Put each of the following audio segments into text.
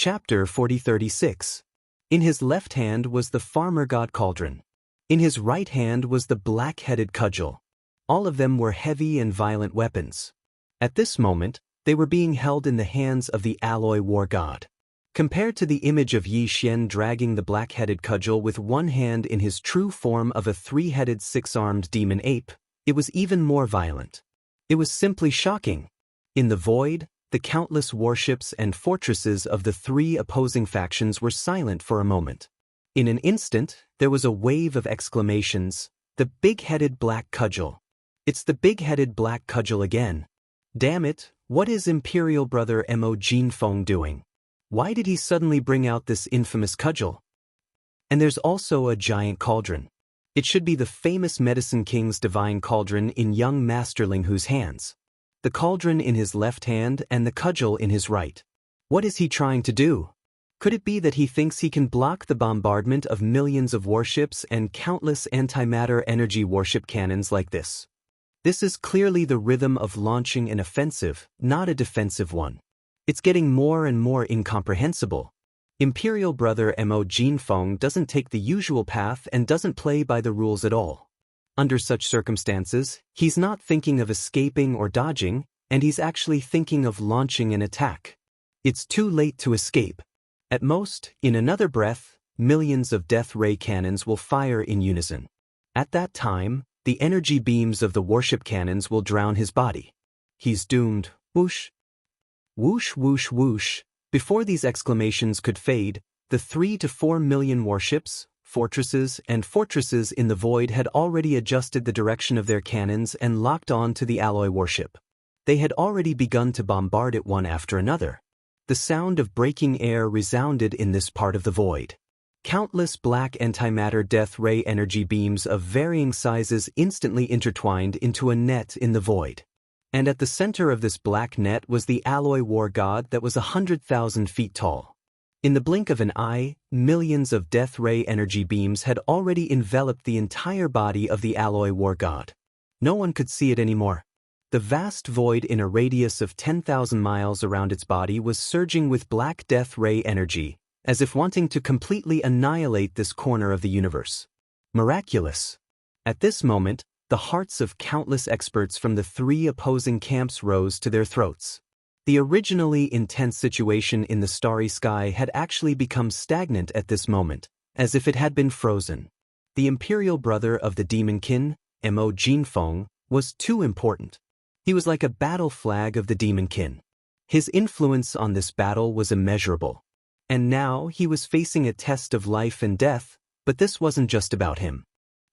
Chapter 40-36. In his left hand was the farmer god cauldron. In his right hand was the black-headed cudgel. All of them were heavy and violent weapons. At this moment, they were being held in the hands of the alloy war god. Compared to the image of Yi Xian dragging the black-headed cudgel with one hand in his true form of a three-headed six-armed demon ape, it was even more violent. It was simply shocking. In the void, the countless warships and fortresses of the three opposing factions were silent for a moment. In an instant, there was a wave of exclamations. The big-headed black cudgel. It's the big-headed black cudgel again. Damn it, what is Imperial Brother Mo Jinfeng doing? Why did he suddenly bring out this infamous cudgel? And there's also a giant cauldron. It should be the famous Medicine King's divine cauldron in young Master Ling Hu's hands. The cauldron in his left hand and the cudgel in his right. What is he trying to do? Could it be that he thinks he can block the bombardment of millions of warships and countless antimatter energy warship cannons like this? This is clearly the rhythm of launching an offensive, not a defensive one. It's getting more and more incomprehensible. Imperial Brother Mo Jinfeng doesn't take the usual path and doesn't play by the rules at all. Under such circumstances, he's not thinking of escaping or dodging, and he's actually thinking of launching an attack. It's too late to escape. At most, in another breath, millions of death ray cannons will fire in unison. At that time, the energy beams of the warship cannons will drown his body. He's doomed. Whoosh! Whoosh whoosh whoosh. Before these exclamations could fade, the 3 to 4 million warships, fortresses in the void had already adjusted the direction of their cannons and locked on to the alloy warship. They had already begun to bombard it one after another. The sound of breaking air resounded in this part of the void. Countless black antimatter death ray energy beams of varying sizes instantly intertwined into a net in the void. And at the center of this black net was the alloy war god that was 100,000 feet tall. In the blink of an eye, millions of death ray energy beams had already enveloped the entire body of the alloy war god. No one could see it anymore. The vast void in a radius of 10,000 miles around its body was surging with black death ray energy, as if wanting to completely annihilate this corner of the universe. Miraculous. At this moment, the hearts of countless experts from the three opposing camps rose to their throats. The originally intense situation in the starry sky had actually become stagnant at this moment, as if it had been frozen. The Imperial Brother of the Demon Kin, Mo Jinfeng, was too important. He was like a battle flag of the Demon Kin. His influence on this battle was immeasurable. And now he was facing a test of life and death, but this wasn't just about him.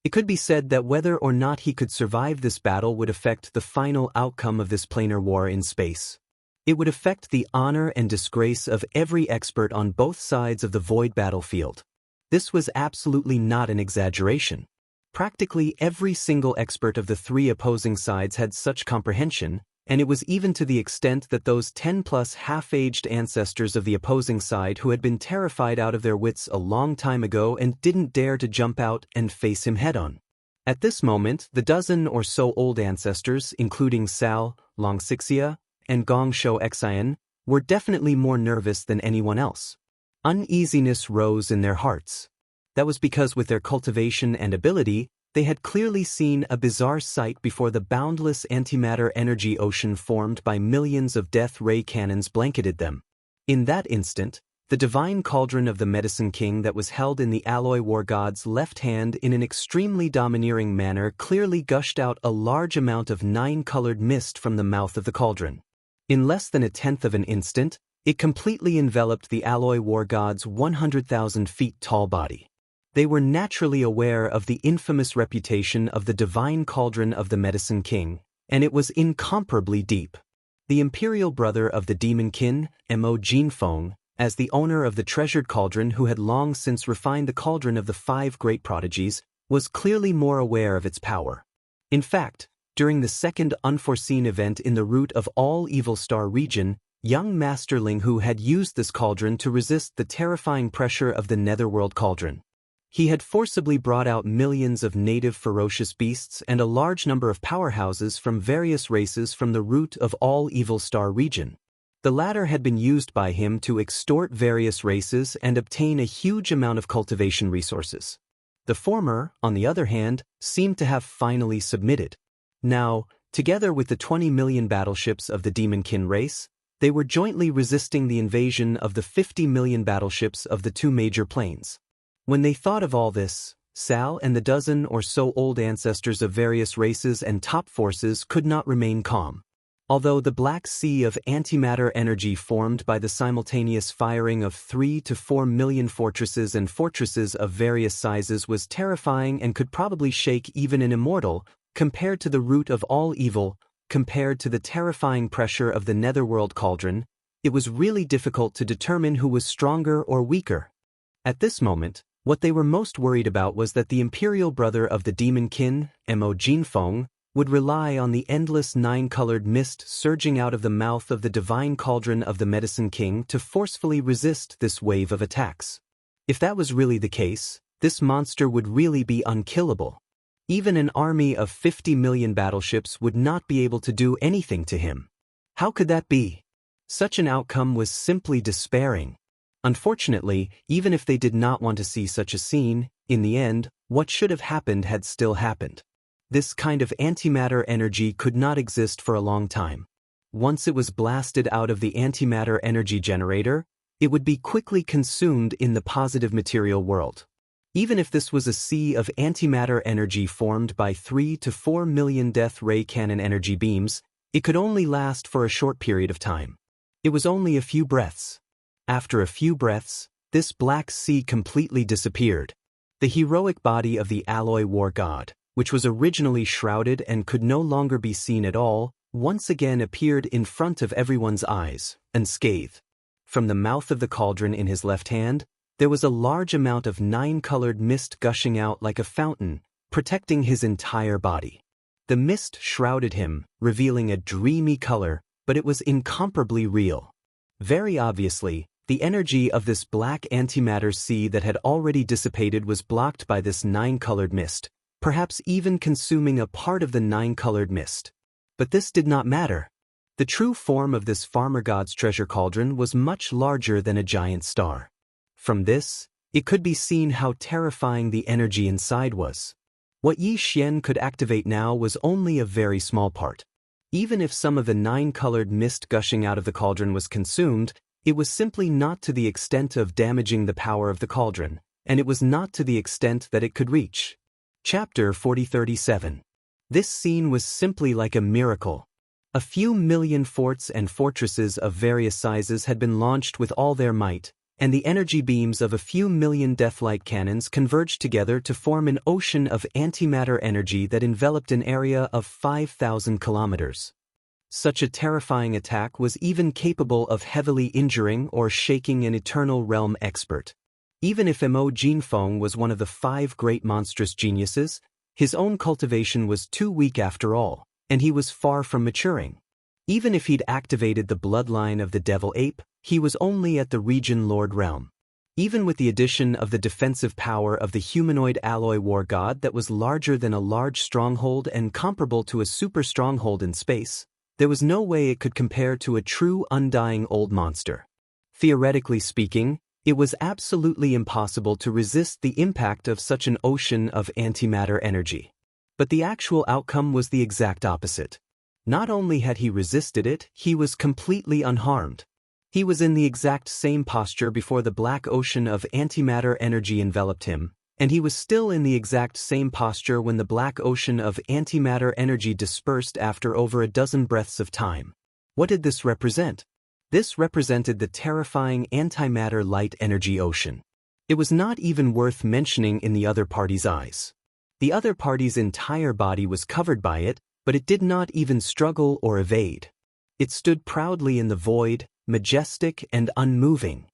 It could be said that whether or not he could survive this battle would affect the final outcome of this planar war in space. It would affect the honor and disgrace of every expert on both sides of the void battlefield. This was absolutely not an exaggeration. Practically every single expert of the three opposing sides had such comprehension, and it was even to the extent that those 10-plus half-aged ancestors of the opposing side who had been terrified out of their wits a long time ago and didn't dare to jump out and face him head-on. At this moment, the dozen or so old ancestors, including Sao, Longxixia, and Gongshou Xian, were definitely more nervous than anyone else. Uneasiness rose in their hearts. That was because with their cultivation and ability, they had clearly seen a bizarre sight before the boundless antimatter energy ocean formed by millions of death ray cannons blanketed them. In that instant, the divine cauldron of the Medicine King that was held in the alloy war god's left hand in an extremely domineering manner clearly gushed out a large amount of 9-colored mist from the mouth of the cauldron. In less than a tenth of an instant, it completely enveloped the alloy war god's 100,000 feet tall body. They were naturally aware of the infamous reputation of the divine cauldron of the Medicine King, and it was incomparably deep. The Imperial Brother of the Demon Kin, Mo Jinfeng, as the owner of the treasured cauldron who had long since refined the cauldron of the 5 great prodigies, was clearly more aware of its power. In fact, during the second unforeseen event in the root of all Evil Star region, young Master Ling Hu had used this cauldron to resist the terrifying pressure of the Netherworld cauldron. He had forcibly brought out millions of native ferocious beasts and a large number of powerhouses from various races from the root of all Evil Star region. The latter had been used by him to extort various races and obtain a huge amount of cultivation resources. The former, on the other hand, seemed to have finally submitted. Now, together with the 20 million battleships of the Demonkin race, they were jointly resisting the invasion of the 50 million battleships of the two major planes. When they thought of all this, Sal and the dozen or so old ancestors of various races and top forces could not remain calm. Although the black sea of antimatter energy formed by the simultaneous firing of 3 to 4 million fortresses and fortresses of various sizes was terrifying and could probably shake even an immortal, compared to the root of all evil, compared to the terrifying pressure of the netherworld cauldron, it was really difficult to determine who was stronger or weaker. At this moment, what they were most worried about was that the imperial brother of the Demonkin, Mo Jinfeng, would rely on the endless nine-colored mist surging out of the mouth of the divine cauldron of the Medicine King to forcefully resist this wave of attacks. If that was really the case, this monster would really be unkillable. Even an army of 50 million battleships would not be able to do anything to him. How could that be? Such an outcome was simply despairing. Unfortunately, even if they did not want to see such a scene, in the end, what should have happened had still happened. This kind of antimatter energy could not exist for a long time. Once it was blasted out of the antimatter energy generator, it would be quickly consumed in the positive material world. Even if this was a sea of antimatter energy formed by 3 to 4 million death ray cannon energy beams, it could only last for a short period of time. It was only a few breaths. After a few breaths, this black sea completely disappeared. The heroic body of the alloy war god, which was originally shrouded and could no longer be seen at all, once again appeared in front of everyone's eyes, unscathed. From the mouth of the cauldron in his left hand, there was a large amount of nine-colored mist gushing out like a fountain, protecting his entire body. The mist shrouded him, revealing a dreamy color, but it was incomparably real. Very obviously, the energy of this black antimatter sea that had already dissipated was blocked by this nine-colored mist, perhaps even consuming a part of the nine-colored mist. But this did not matter. The true form of this farmer god's treasure cauldron was much larger than a giant star. From this, it could be seen how terrifying the energy inside was. What Yi Xian could activate now was only a very small part. Even if some of the nine-colored mist gushing out of the cauldron was consumed, it was simply not to the extent of damaging the power of the cauldron, and it was not to the extent that it could reach. Chapter 4037. This scene was simply like a miracle. A few million forts and fortresses of various sizes had been launched with all their might, and the energy beams of a few million deathlight cannons converged together to form an ocean of antimatter energy that enveloped an area of 5,000 kilometers. Such a terrifying attack was even capable of heavily injuring or shaking an Eternal Realm expert. Even if Mo Jinfeng was one of the 5 great monstrous geniuses, his own cultivation was too weak after all, and he was far from maturing. Even if he'd activated the bloodline of the devil ape, he was only at the region lord realm. Even with the addition of the defensive power of the humanoid alloy war god that was larger than a large stronghold and comparable to a super stronghold in space, there was no way it could compare to a true undying old monster. Theoretically speaking, it was absolutely impossible to resist the impact of such an ocean of antimatter energy. But the actual outcome was the exact opposite. Not only had he resisted it, he was completely unharmed. He was in the exact same posture before the black ocean of antimatter energy enveloped him, and he was still in the exact same posture when the black ocean of antimatter energy dispersed after over a dozen breaths of time. What did this represent? This represented the terrifying antimatter light energy ocean. It was not even worth mentioning in the other party's eyes. The other party's entire body was covered by it, but it did not even struggle or evade. It stood proudly in the void, majestic and unmoving.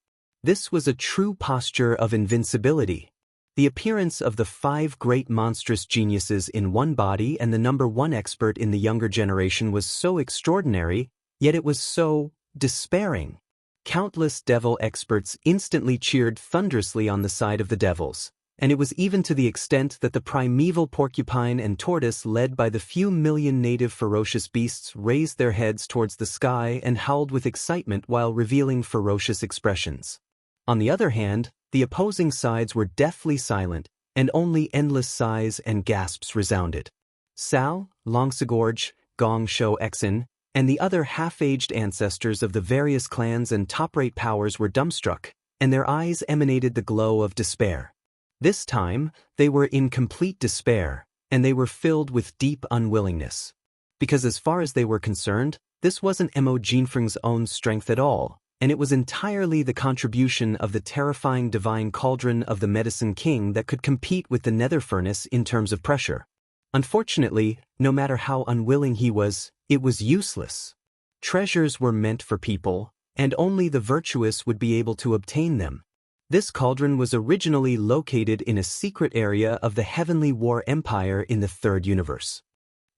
This was a true posture of invincibility. The appearance of the 5 great monstrous geniuses in one body and the number 1 expert in the younger generation was so extraordinary, yet it was so despairing. Countless devil experts instantly cheered thunderously on the side of the devils, and it was even to the extent that the primeval porcupine and tortoise, led by the few million native ferocious beasts, raised their heads towards the sky and howled with excitement while revealing ferocious expressions. On the other hand, the opposing sides were deathly silent, and only endless sighs and gasps resounded. Sal, Longsagorge, Gong Sho Exin, and the other half-aged ancestors of the various clans and top-rate powers were dumbstruck, and their eyes emanated the glow of despair. This time, they were in complete despair, and they were filled with deep unwillingness. Because as far as they were concerned, this wasn't Mo Jinfeng's own strength at all, and it was entirely the contribution of the terrifying divine cauldron of the Medicine King that could compete with the nether furnace in terms of pressure. Unfortunately, no matter how unwilling he was, it was useless. Treasures were meant for people, and only the virtuous would be able to obtain them. This cauldron was originally located in a secret area of the Heavenly War Empire in the Third Universe.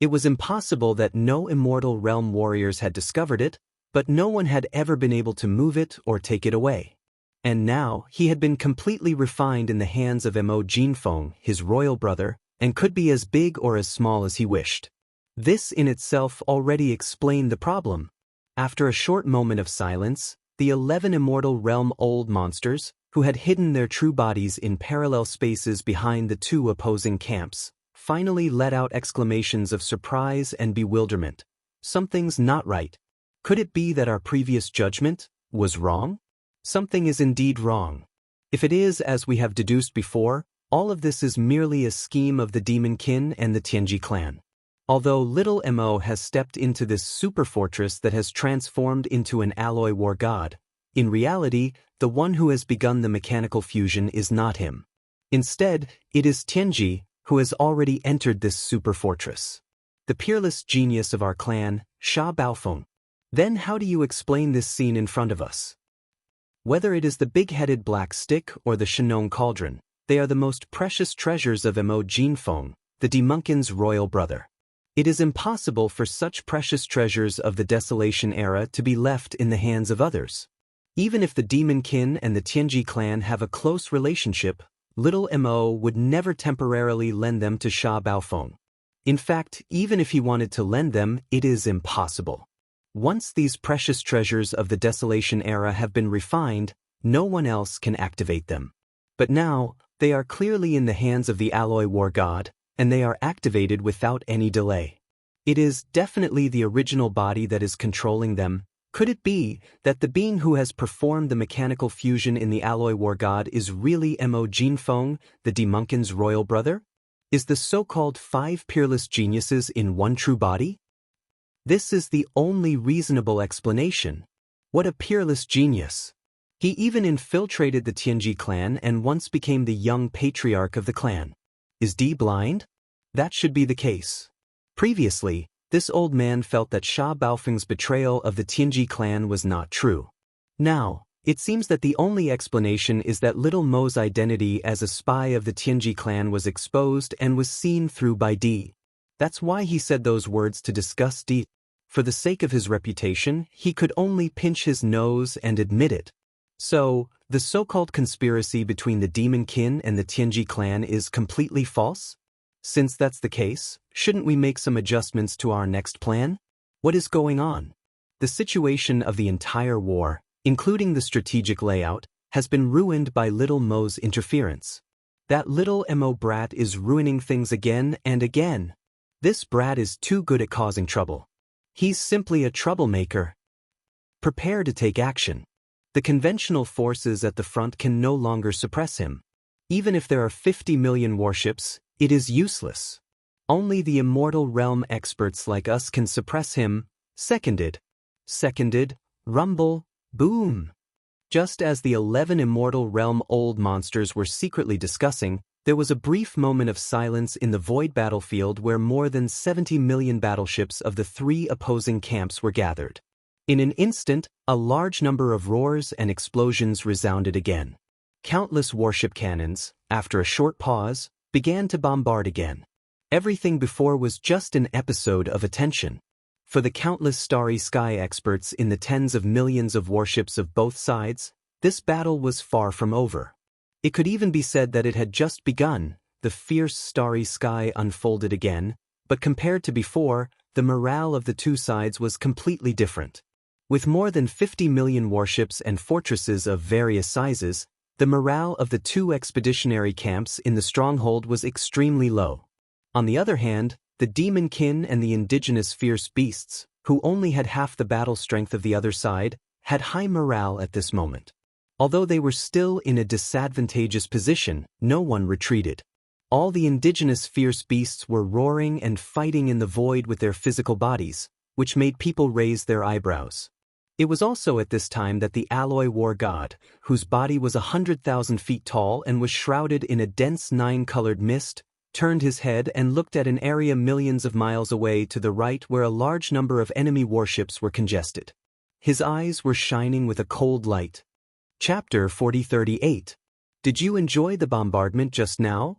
It was impossible that no immortal realm warriors had discovered it, but no one had ever been able to move it or take it away. And now he had been completely refined in the hands of Mo Jinfeng, his royal brother, and could be as big or as small as he wished. This in itself already explained the problem. After a short moment of silence, the 11 immortal realm old monsters, who had hidden their true bodies in parallel spaces behind the two opposing camps, finally let out exclamations of surprise and bewilderment. Something's not right. Could it be that our previous judgment was wrong? Something is indeed wrong. If it is as we have deduced before, all of this is merely a scheme of the Demon Kin and the Tianji clan. Although little Mo has stepped into this super fortress that has transformed into an alloy war god, in reality, the one who has begun the mechanical fusion is not him. Instead, it is Tianji who has already entered this super fortress. The peerless genius of our clan, Sha Baofeng. Then how do you explain this scene in front of us? Whether it is the big-headed black stick or the Shenong cauldron, they are the most precious treasures of Mo Jinfeng, the Demonkin's royal brother. It is impossible for such precious treasures of the Desolation era to be left in the hands of others. Even if the Demon Kin and the Tianji clan have a close relationship, little Mo would never temporarily lend them to Sha Baofeng. In fact, even if he wanted to lend them, it is impossible. Once these precious treasures of the Desolation era have been refined, no one else can activate them. But now, they are clearly in the hands of the Alloy War God, and they are activated without any delay. It is definitely the original body that is controlling them. Could it be that the being who has performed the mechanical fusion in the Alloy War God is really Mo Jinfeng, the Demonkin's royal brother? Is the so-called 5 peerless geniuses in one true body? This is the only reasonable explanation. What a peerless genius! He even infiltrated the Tianji clan and once became the young patriarch of the clan. Is D blind? That should be the case. Previously, this old man felt that Sha Baofeng's betrayal of the Tianji clan was not true. Now, it seems that the only explanation is that little Mo's identity as a spy of the Tianji clan was exposed and was seen through by D. That's why he said those words to discuss D. For the sake of his reputation, he could only pinch his nose and admit it. So, the so-called conspiracy between the Demon Kin and the Tianji clan is completely false? Since that's the case, shouldn't we make some adjustments to our next plan? What is going on? The situation of the entire war, including the strategic layout, has been ruined by little Mo's interference. That little Mo brat is ruining things again and again. This brat is too good at causing trouble. He's simply a troublemaker. Prepare to take action. The conventional forces at the front can no longer suppress him. Even if there are 50 million warships, it is useless. Only the immortal realm experts like us can suppress him. Seconded, rumble, boom. Just as the 11 immortal realm old monsters were secretly discussing, there was a brief moment of silence in the void battlefield where more than 70 million battleships of the 3 opposing camps were gathered. In an instant, a large number of roars and explosions resounded again. Countless warship cannons, after a short pause, began to bombard again. Everything before was just an episode of attention. For the countless starry sky experts in the tens of millions of warships of both sides, this battle was far from over. It could even be said that it had just begun. The fierce starry sky unfolded again, but compared to before, the morale of the two sides was completely different. With more than 50 million warships and fortresses of various sizes, the morale of the two expeditionary camps in the stronghold was extremely low. On the other hand, the demon-kin and the indigenous fierce beasts, who only had half the battle strength of the other side, had high morale at this moment. Although they were still in a disadvantageous position, no one retreated. All the indigenous fierce beasts were roaring and fighting in the void with their physical bodies, which made people raise their eyebrows. It was also at this time that the alloy war god, whose body was 100,000 feet tall and was shrouded in a dense 9-colored mist, turned his head and looked at an area millions of miles away to the right where a large number of enemy warships were congested. His eyes were shining with a cold light. Chapter 4038. Did you enjoy the bombardment just now?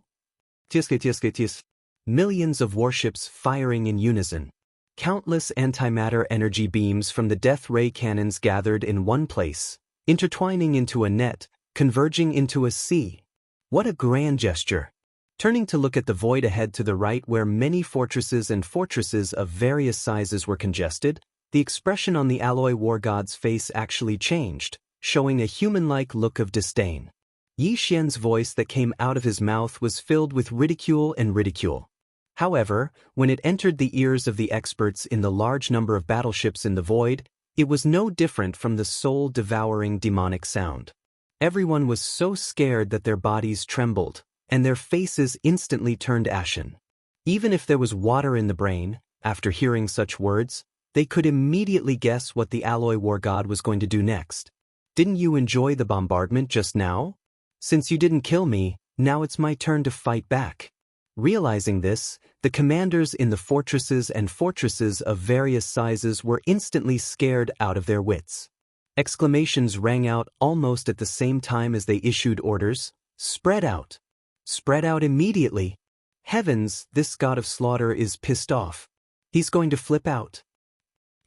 Millions of warships firing in unison. Countless antimatter energy beams from the death ray cannons gathered in one place, intertwining into a net, converging into a sea. What a grand gesture! Turning to look at the void ahead to the right where many fortresses and fortresses of various sizes were congested, the expression on the alloy war god's face actually changed, showing a human-like look of disdain. Yi Xian's voice that came out of his mouth was filled with ridicule and ridicule. However, when it entered the ears of the experts in the large number of battleships in the void, it was no different from the soul-devouring demonic sound. Everyone was so scared that their bodies trembled, and their faces instantly turned ashen. Even if there was water in the brain, after hearing such words, they could immediately guess what the alloy war god was going to do next. Didn't you enjoy the bombardment just now? Since you didn't kill me, now it's my turn to fight back. Realizing this, the commanders in the fortresses and fortresses of various sizes were instantly scared out of their wits. Exclamations rang out almost at the same time as they issued orders. Spread out! Spread out immediately! Heavens, this god of slaughter is pissed off. He's going to flip out.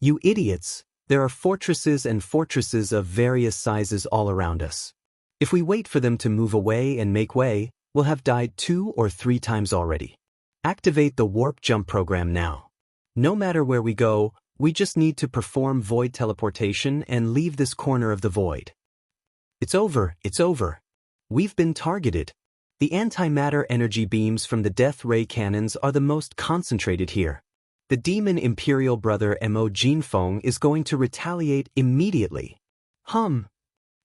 You idiots, there are fortresses and fortresses of various sizes all around us. If we wait for them to move away and make way, we'll have died 2 or 3 times already. Activate the warp jump program now. No matter where we go, we just need to perform void teleportation and leave this corner of the void. It's over, it's over. We've been targeted. The antimatter energy beams from the death ray cannons are the most concentrated here. The demon imperial brother Mo Jinfeng is going to retaliate immediately. Hum.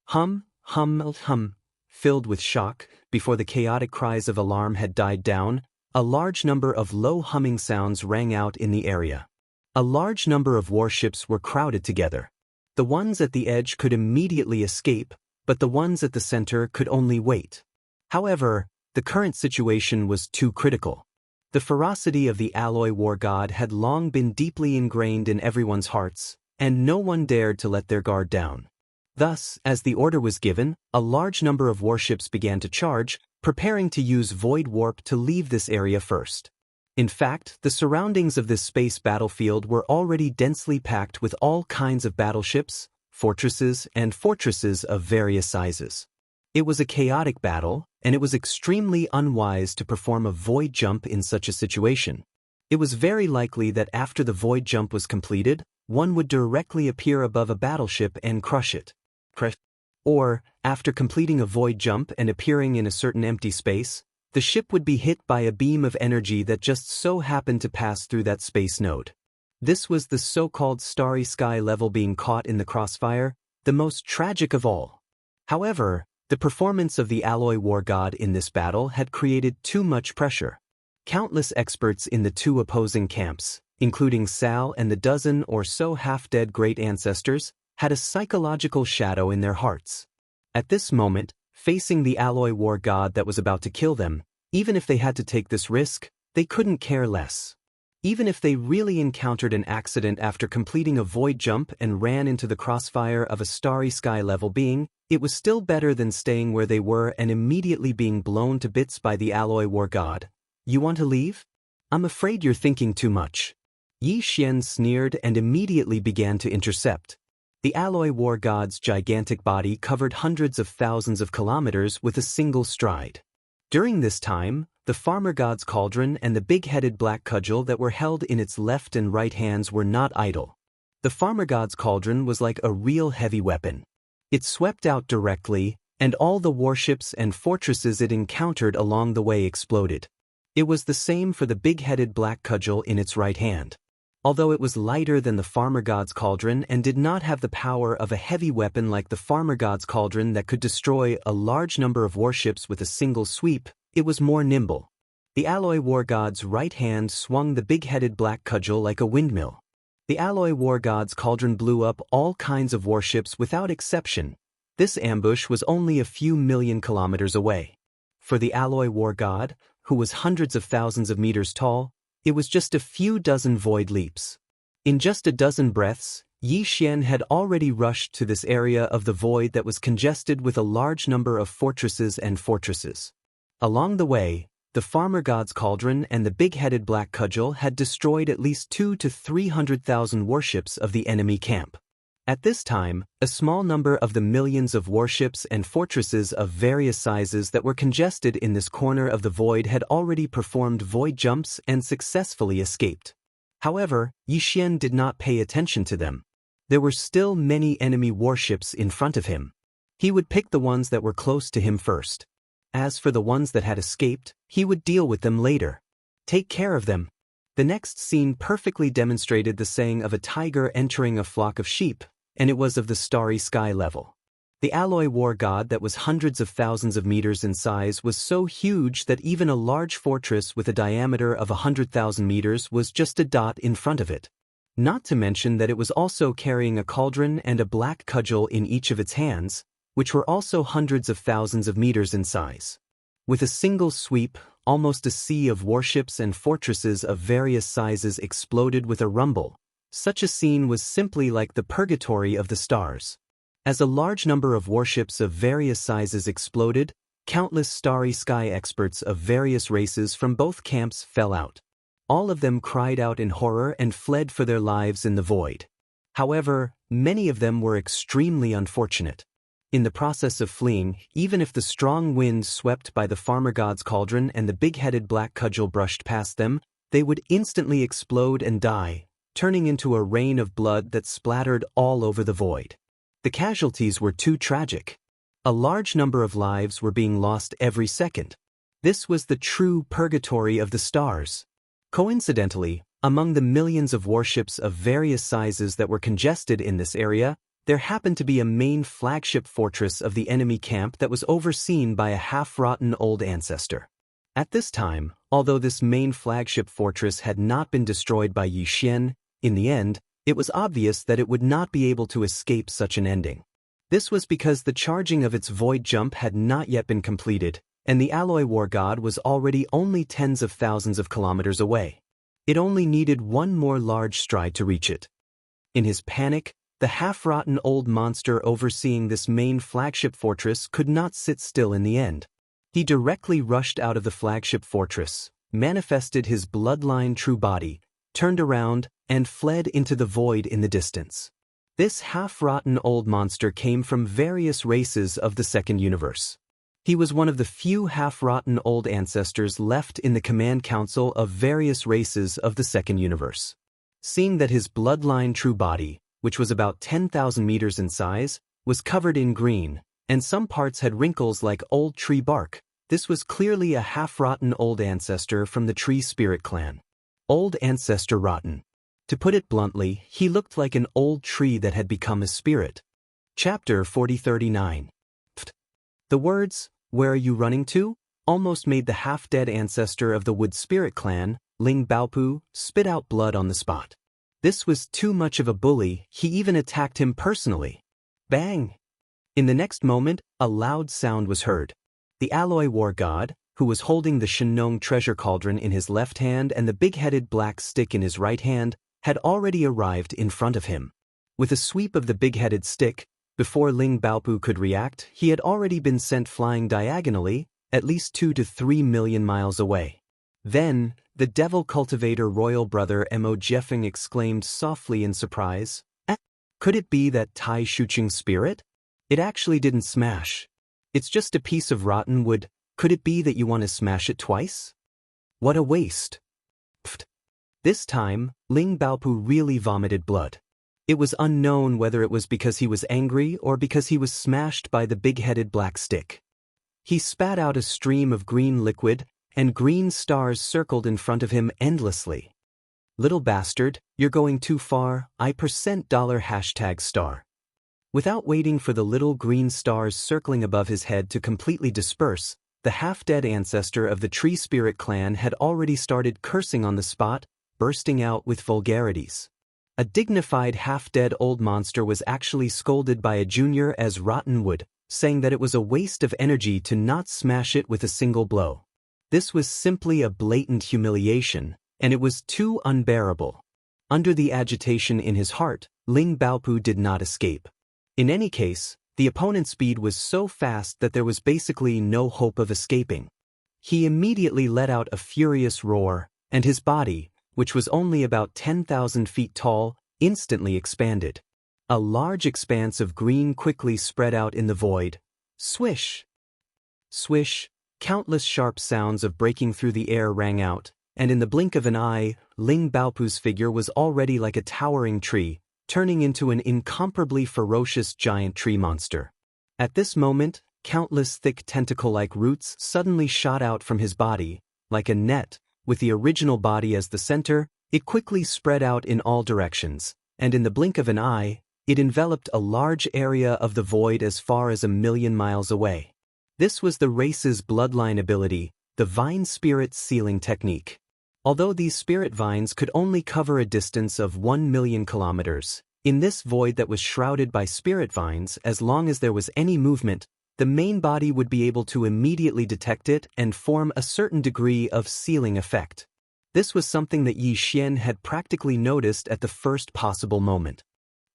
Hum. Hum, hum. Filled with shock, before the chaotic cries of alarm had died down, a large number of low humming sounds rang out in the area. A large number of warships were crowded together. The ones at the edge could immediately escape, but the ones at the center could only wait. However, the current situation was too critical. The ferocity of the alloy war god had long been deeply ingrained in everyone's hearts, and no one dared to let their guard down. Thus, as the order was given, a large number of warships began to charge, preparing to use void warp to leave this area first. In fact, the surroundings of this space battlefield were already densely packed with all kinds of battleships, fortresses, and fortresses of various sizes. It was a chaotic battle, and it was extremely unwise to perform a void jump in such a situation. It was very likely that after the void jump was completed, one would directly appear above a battleship and crush it. Or, after completing a void jump and appearing in a certain empty space, the ship would be hit by a beam of energy that just so happened to pass through that space node. This was the so-called starry sky level being caught in the crossfire, the most tragic of all. However, the performance of the alloy war god in this battle had created too much pressure. Countless experts in the two opposing camps, including Sal and the dozen or so half-dead great ancestors, had a psychological shadow in their hearts. At this moment, facing the alloy war god that was about to kill them, even if they had to take this risk, they couldn't care less. Even if they really encountered an accident after completing a void jump and ran into the crossfire of a starry sky level being, it was still better than staying where they were and immediately being blown to bits by the alloy war god. You want to leave? I'm afraid you're thinking too much. Yi Xian sneered and immediately began to intercept. The alloy war god's gigantic body covered hundreds of thousands of kilometers with a single stride. During this time, the farmer god's cauldron and the big-headed black cudgel that were held in its left and right hands were not idle. The farmer god's cauldron was like a real heavy weapon. It swept out directly, and all the warships and fortresses it encountered along the way exploded. It was the same for the big-headed black cudgel in its right hand. Although it was lighter than the farmer god's cauldron and did not have the power of a heavy weapon like the farmer god's cauldron that could destroy a large number of warships with a single sweep, it was more nimble. The alloy war god's right hand swung the big-headed black cudgel like a windmill. The alloy war god's cauldron blew up all kinds of warships without exception. This ambush was only a few million kilometers away. For the alloy war god, who was hundreds of thousands of meters tall, it was just a few dozen void leaps. In just a dozen breaths, Yi Xian had already rushed to this area of the void that was congested with a large number of fortresses and fortresses. Along the way, the farmer god's cauldron and the big-headed black cudgel had destroyed at least 200,000 to 300,000 warships of the enemy camp. At this time, a small number of the millions of warships and fortresses of various sizes that were congested in this corner of the void had already performed void jumps and successfully escaped. However, Yi Xian did not pay attention to them. There were still many enemy warships in front of him. He would pick the ones that were close to him first. As for the ones that had escaped, he would deal with them later. Take care of them. The next scene perfectly demonstrated the saying of a tiger entering a flock of sheep, and it was of the starry sky level. The alloy war god that was hundreds of thousands of meters in size was so huge that even a large fortress with a diameter of 100,000 meters was just a dot in front of it. Not to mention that it was also carrying a cauldron and a black cudgel in each of its hands, which were also hundreds of thousands of meters in size. With a single sweep, almost a sea of warships and fortresses of various sizes exploded with a rumble. Such a scene was simply like the purgatory of the stars. As a large number of warships of various sizes exploded, countless starry sky experts of various races from both camps fell out. All of them cried out in horror and fled for their lives in the void. However, many of them were extremely unfortunate. In the process of fleeing, even if the strong wind swept by the farmer god's cauldron and the big-headed black cudgel brushed past them, they would instantly explode and die, turning into a rain of blood that splattered all over the void. The casualties were too tragic. A large number of lives were being lost every second. This was the true purgatory of the stars. Coincidentally, among the millions of warships of various sizes that were congested in this area, there happened to be a main flagship fortress of the enemy camp that was overseen by a half-rotten old ancestor. At this time, although this main flagship fortress had not been destroyed by Yi Xian, in the end, it was obvious that it would not be able to escape such an ending. This was because the charging of its void jump had not yet been completed, and the alloy war god was already only tens of thousands of kilometers away. It only needed one more large stride to reach it. In his panic, the half-rotten old monster overseeing this main flagship fortress could not sit still in the end. He directly rushed out of the flagship fortress, manifested his bloodline true body, turned around, and fled into the void in the distance. This half-rotten old monster came from various races of the second universe. He was one of the few half-rotten old ancestors left in the command council of various races of the second universe. Seeing that his bloodline true body, which was about 10,000 meters in size, was covered in green, and some parts had wrinkles like old tree bark, this was clearly a half-rotten old ancestor from the tree spirit clan. Old ancestor rotten. To put it bluntly, he looked like an old tree that had become a spirit. Chapter 4039. The words, "Where are you running to?" almost made the half-dead ancestor of the wood spirit clan, Ling Baopu, spit out blood on the spot. This was too much of a bully, he even attacked him personally. Bang! In the next moment, a loud sound was heard. The alloy war god, who was holding the Shenong treasure cauldron in his left hand and the big-headed black stick in his right hand, had already arrived in front of him. With a sweep of the big-headed stick, before Ling Baopu could react, he had already been sent flying diagonally, at least 2 to 3 million miles away. Then, the devil cultivator royal brother Mo Jeffing exclaimed softly in surprise, Could it be that Tai Shuching's spirit? It actually didn't smash. It's just a piece of rotten wood. Could it be that you want to smash it twice? What a waste. Pfft. This time, Ling Baopu really vomited blood. It was unknown whether it was because he was angry or because he was smashed by the big-headed black stick. He spat out a stream of green liquid, and green stars circled in front of him endlessly. Little bastard, you're going too far, $$. Without waiting for the little green stars circling above his head to completely disperse, the half-dead ancestor of the Tree Spirit clan had already started cursing on the spot, bursting out with vulgarities. A dignified half-dead old monster was actually scolded by a junior as rotten wood, saying that it was a waste of energy to not smash it with a single blow. This was simply a blatant humiliation, and it was too unbearable. Under the agitation in his heart, Ling Baopu did not escape. In any case, the opponent's speed was so fast that there was basically no hope of escaping. He immediately let out a furious roar, and his body, which was only about 10,000 feet tall, instantly expanded. A large expanse of green quickly spread out in the void. Swish! Swish! Countless sharp sounds of breaking through the air rang out, and in the blink of an eye, Ling Baopu's figure was already like a towering tree, turning into an incomparably ferocious giant tree monster. At this moment, countless thick tentacle-like roots suddenly shot out from his body. Like a net, with the original body as the center, it quickly spread out in all directions, and in the blink of an eye, it enveloped a large area of the void as far as 1,000,000 miles away. This was the race's bloodline ability, the Vine Spirit Sealing Technique. Although these spirit vines could only cover a distance of 1,000,000 kilometers, in this void that was shrouded by spirit vines, as long as there was any movement, the main body would be able to immediately detect it and form a certain degree of sealing effect. This was something that Yi Xian had practically noticed at the first possible moment.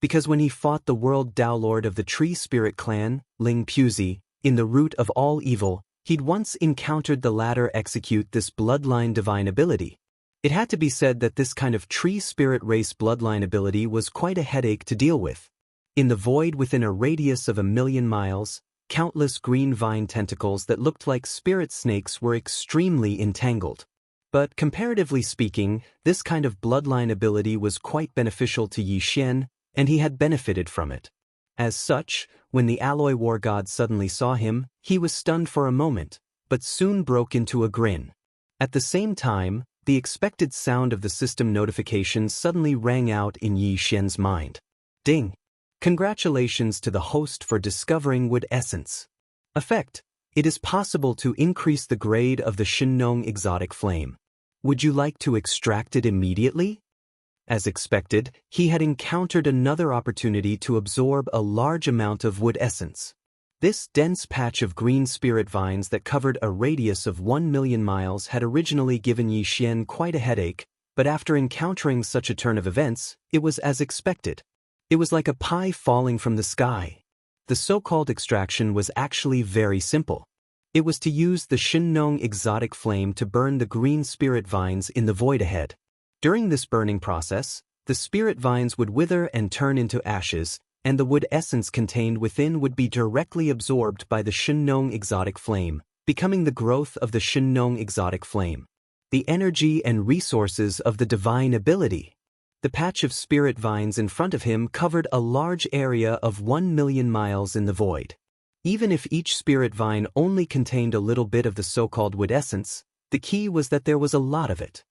Because when he fought the World Tao Lord of the Tree Spirit clan, Ling Puzi, in the root of all evil, he'd once encountered the latter execute this bloodline divine ability. It had to be said that this kind of tree spirit race bloodline ability was quite a headache to deal with. In the void within a radius of 1,000,000 miles, countless green vine tentacles that looked like spirit snakes were extremely entangled. But comparatively speaking, this kind of bloodline ability was quite beneficial to Yi Xian, and he had benefited from it. As such, when the alloy war god suddenly saw him, he was stunned for a moment, but soon broke into a grin. At the same time, the expected sound of the system notification suddenly rang out in Yi Xian's mind. Ding! Congratulations to the host for discovering wood essence. Effect: it is possible to increase the grade of the Shinnong exotic flame. Would you like to extract it immediately? As expected, he had encountered another opportunity to absorb a large amount of wood essence. This dense patch of green spirit vines that covered a radius of 1,000,000 miles had originally given Yi Xian quite a headache, but after encountering such a turn of events, it was as expected. It was like a pie falling from the sky. The so-called extraction was actually very simple. It was to use the Shinnong exotic flame to burn the green spirit vines in the void ahead. During this burning process, the spirit vines would wither and turn into ashes, and the wood essence contained within would be directly absorbed by the Shinnong exotic flame, becoming the growth of the Shinnong exotic flame. The energy and resources of the divine ability. The patch of spirit vines in front of him covered a large area of 1,000,000 miles in the void. Even if each spirit vine only contained a little bit of the so-called wood essence, the key was that there was a lot of it.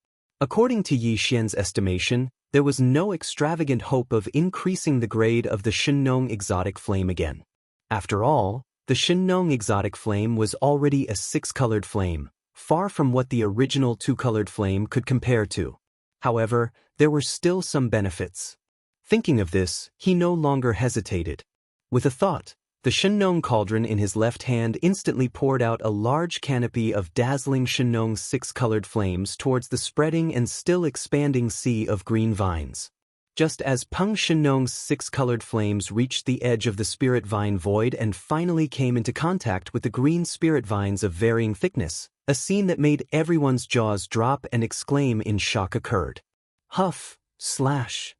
According to Yi Xian's estimation, there was no extravagant hope of increasing the grade of the Shinnong exotic flame again. After all, the Shinnong exotic flame was already a 6-colored flame, far from what the original 2-colored flame could compare to. However, there were still some benefits. Thinking of this, he no longer hesitated. With a thought, the Shinnong cauldron in his left hand instantly poured out a large canopy of dazzling Shinnong 6-colored flames towards the spreading and still expanding sea of green vines. Just as Peng Shinnong's 6-colored flames reached the edge of the spirit vine void and finally came into contact with the green spirit vines of varying thickness, a scene that made everyone's jaws drop and exclaim in shock occurred. Huff, slash.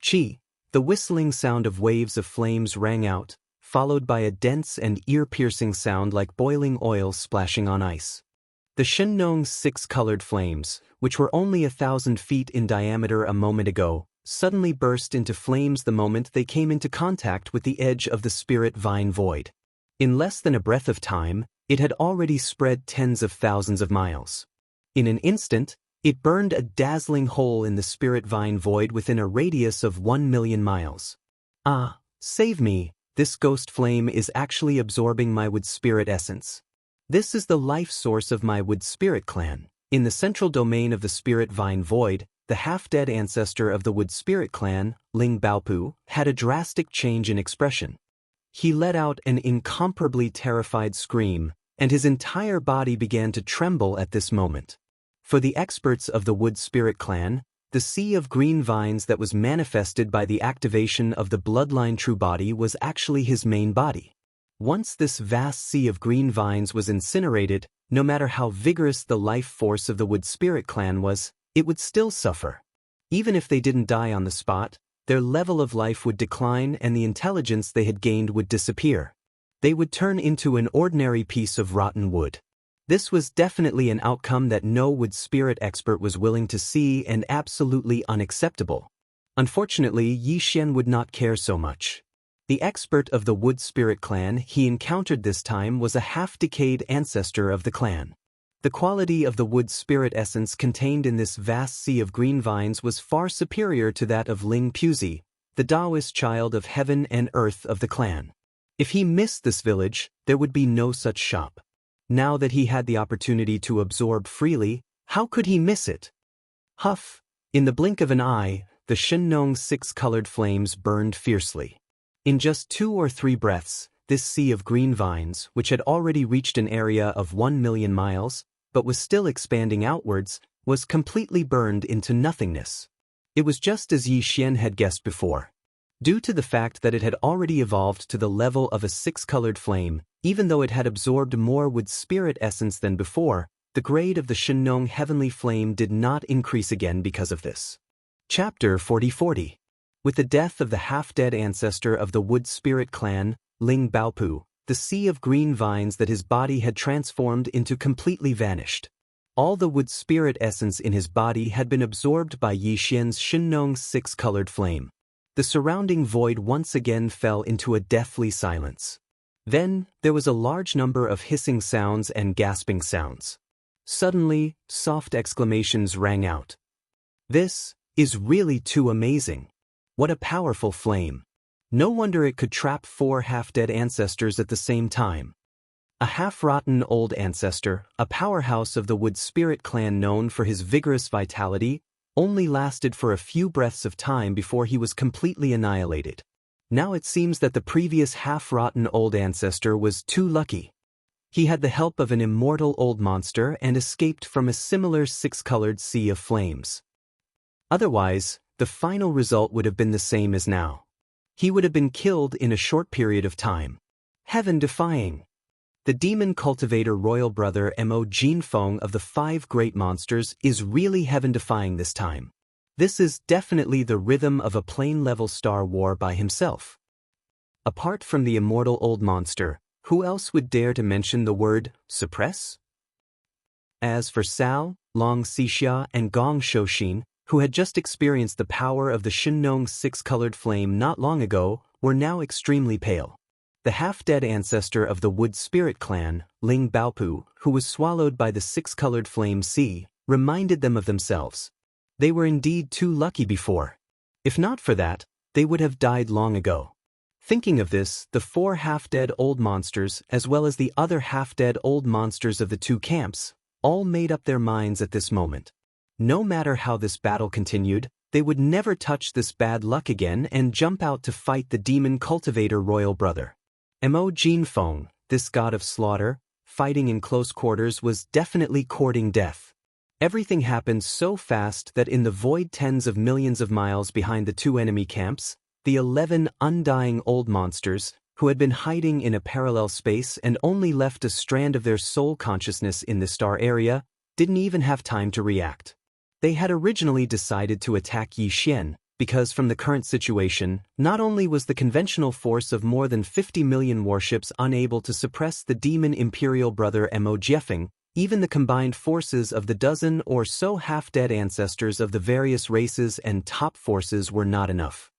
Chi, The whistling sound of waves of flames rang out, followed by a dense and ear-piercing sound like boiling oil splashing on ice. The Shengnong's 6-colored flames, which were only 1,000 feet in diameter a moment ago, suddenly burst into flames the moment they came into contact with the edge of the spirit vine void. In less than a breath of time, it had already spread tens of thousands of miles. In an instant, it burned a dazzling hole in the spirit vine void within a radius of 1,000,000 miles. Ah, save me, this ghost flame is actually absorbing my wood spirit essence. This is the life source of my wood spirit clan. In the central domain of the spirit vine void, the half-dead ancestor of the wood spirit clan, Ling Baopu, had a drastic change in expression. He let out an incomparably terrified scream, and his entire body began to tremble at this moment. For the experts of the wood spirit clan, the sea of green vines that was manifested by the activation of the bloodline true body was actually his main body. Once this vast sea of green vines was incinerated, no matter how vigorous the life force of the wood spirit clan was, it would still suffer. Even if they didn't die on the spot, their level of life would decline and the intelligence they had gained would disappear. They would turn into an ordinary piece of rotten wood. This was definitely an outcome that no wood spirit expert was willing to see and absolutely unacceptable. Unfortunately, Yi Xian would not care so much. The expert of the wood spirit clan he encountered this time was a half-decayed ancestor of the clan. The quality of the wood spirit essence contained in this vast sea of green vines was far superior to that of Ling Puzi, the Taoist child of heaven and earth of the clan. If he missed this village, there would be no such shop. Now that he had the opportunity to absorb freely, how could he miss it? Huff! In the blink of an eye, the Shengnong's 6-colored flames burned fiercely. In just 2 or 3 breaths, this sea of green vines, which had already reached an area of 1,000,000 miles, but was still expanding outwards, was completely burned into nothingness. It was just as Yi Xian had guessed before. Due to the fact that it had already evolved to the level of a 6-colored flame, even though it had absorbed more wood spirit essence than before, the grade of the Shengnong heavenly flame did not increase again because of this. Chapter 40. With the death of the half-dead ancestor of the wood spirit clan, Ling Baopu, the sea of green vines that his body had transformed into completely vanished. All the wood spirit essence in his body had been absorbed by Yi Xian's Shengnong's 6-colored flame. The surrounding void once again fell into a deathly silence. Then, there was a large number of hissing sounds and gasping sounds. Suddenly, soft exclamations rang out. This is really too amazing. What a powerful flame. No wonder it could trap 4 half-dead ancestors at the same time. A half-rotten old ancestor, a powerhouse of the wood spirit clan known for his vigorous vitality, only lasted for a few breaths of time before he was completely annihilated. Now it seems that the previous half-rotten old ancestor was too lucky. He had the help of an immortal old monster and escaped from a similar 6-colored sea of flames. Otherwise, the final result would have been the same as now. He would have been killed in a short period of time. Heaven-defying. The demon cultivator royal brother Mo Jinfeng of the 5 great monsters is really heaven-defying this time. This is definitely the rhythm of a plane-level Star War by himself. Apart from the immortal old monster, who else would dare to mention the word suppress? As for Sao, Long Xixia, and Gong Shouxin, who had just experienced the power of the Shengnong's 6-colored flame not long ago, were now extremely pale. The half-dead ancestor of the wood spirit clan, Ling Baopu, who was swallowed by the 6-colored flame sea, reminded them of themselves. They were indeed too lucky before. If not for that, they would have died long ago. Thinking of this, the 4 half-dead old monsters, as well as the other half-dead old monsters of the 2 camps, all made up their minds at this moment. No matter how this battle continued, they would never touch this bad luck again and jump out to fight the demon cultivator royal brother. Mo Jinfeng, this god of slaughter, fighting in close quarters was definitely courting death. Everything happened so fast that in the void tens of millions of miles behind the 2 enemy camps, the 11 undying old monsters, who had been hiding in a parallel space and only left a strand of their soul consciousness in the star area, didn't even have time to react. They had originally decided to attack Yi Xian, because from the current situation, not only was the conventional force of more than 50 million warships unable to suppress the demon Imperial Brother Mo Jeffing, even the combined forces of the dozen or so half-dead ancestors of the various races and top forces were not enough.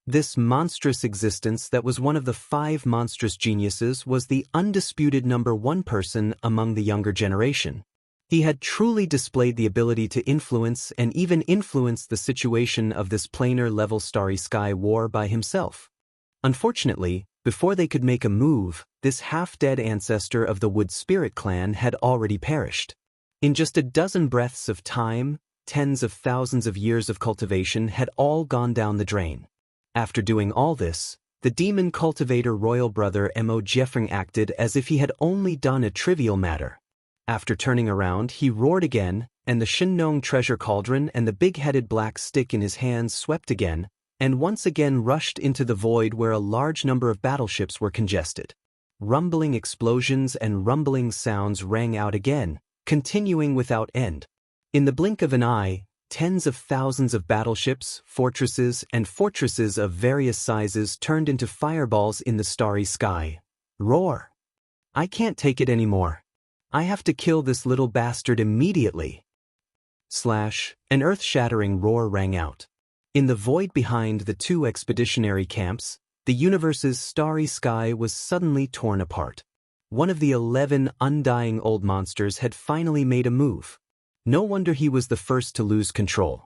This monstrous existence that was one of the 5 monstrous geniuses was the undisputed #1 person among the younger generation. He had truly displayed the ability to influence and even influence the situation of this planar-level starry sky war by himself. Unfortunately, before they could make a move, this half-dead ancestor of the Wood Spirit clan had already perished. In just a dozen breaths of time, tens of thousands of years of cultivation had all gone down the drain. After doing all this, the demon cultivator royal brother Mo Jeffring acted as if he had only done a trivial matter. After turning around, he roared again, and the Shinnong treasure cauldron and the big-headed black stick in his hands swept again, and once again rushed into the void where a large number of battleships were congested. Rumbling explosions and rumbling sounds rang out again, continuing without end. In the blink of an eye, tens of thousands of battleships, fortresses, and fortresses of various sizes turned into fireballs in the starry sky. Roar! I can't take it anymore. I have to kill this little bastard immediately. An earth-shattering roar rang out. In the void behind the 2 expeditionary camps, the universe's starry sky was suddenly torn apart. One of the 11 undying old monsters had finally made a move. No wonder he was the first to lose control.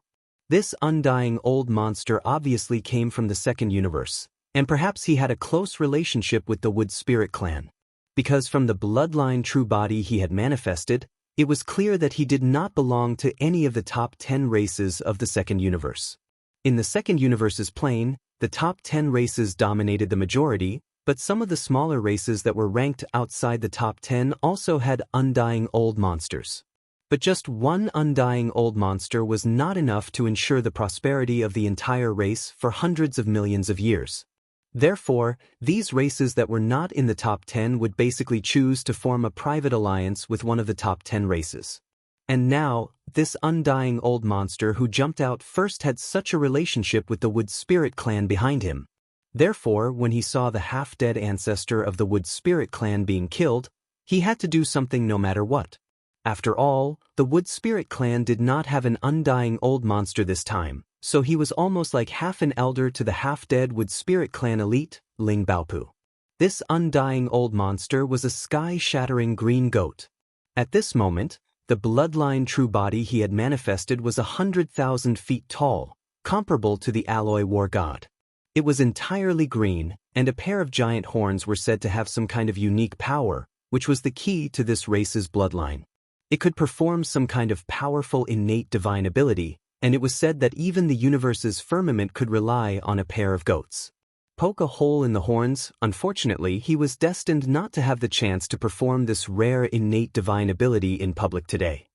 This undying old monster obviously came from the second universe, and perhaps he had a close relationship with the Wood Spirit clan. Because from the bloodline true body he had manifested, it was clear that he did not belong to any of the top 10 races of the second universe. In the second universe's plane, the top 10 races dominated the majority, but some of the smaller races that were ranked outside the top 10 also had undying old monsters. But just one undying old monster was not enough to ensure the prosperity of the entire race for hundreds of millions of years. Therefore, these races that were not in the top 10 would basically choose to form a private alliance with one of the top 10 races. And now, this undying old monster who jumped out first had such a relationship with the Wood Spirit clan behind him. Therefore, when he saw the half-dead ancestor of the Wood Spirit clan being killed, he had to do something no matter what. After all, the Wood Spirit clan did not have an undying old monster this time, so he was almost like half an elder to the half-dead Wood Spirit clan elite, Ling Baopu. This undying old monster was a sky-shattering green goat. At this moment, the bloodline true body he had manifested was 100,000 feet tall, comparable to the alloy war god. It was entirely green, and a pair of giant horns were said to have some kind of unique power, which was the key to this race's bloodline. It could perform some kind of powerful innate divine ability, and it was said that even the universe's firmament could rely on a pair of goats. Poke a hole in the horns. Unfortunately, he was destined not to have the chance to perform this rare innate divine ability in public today.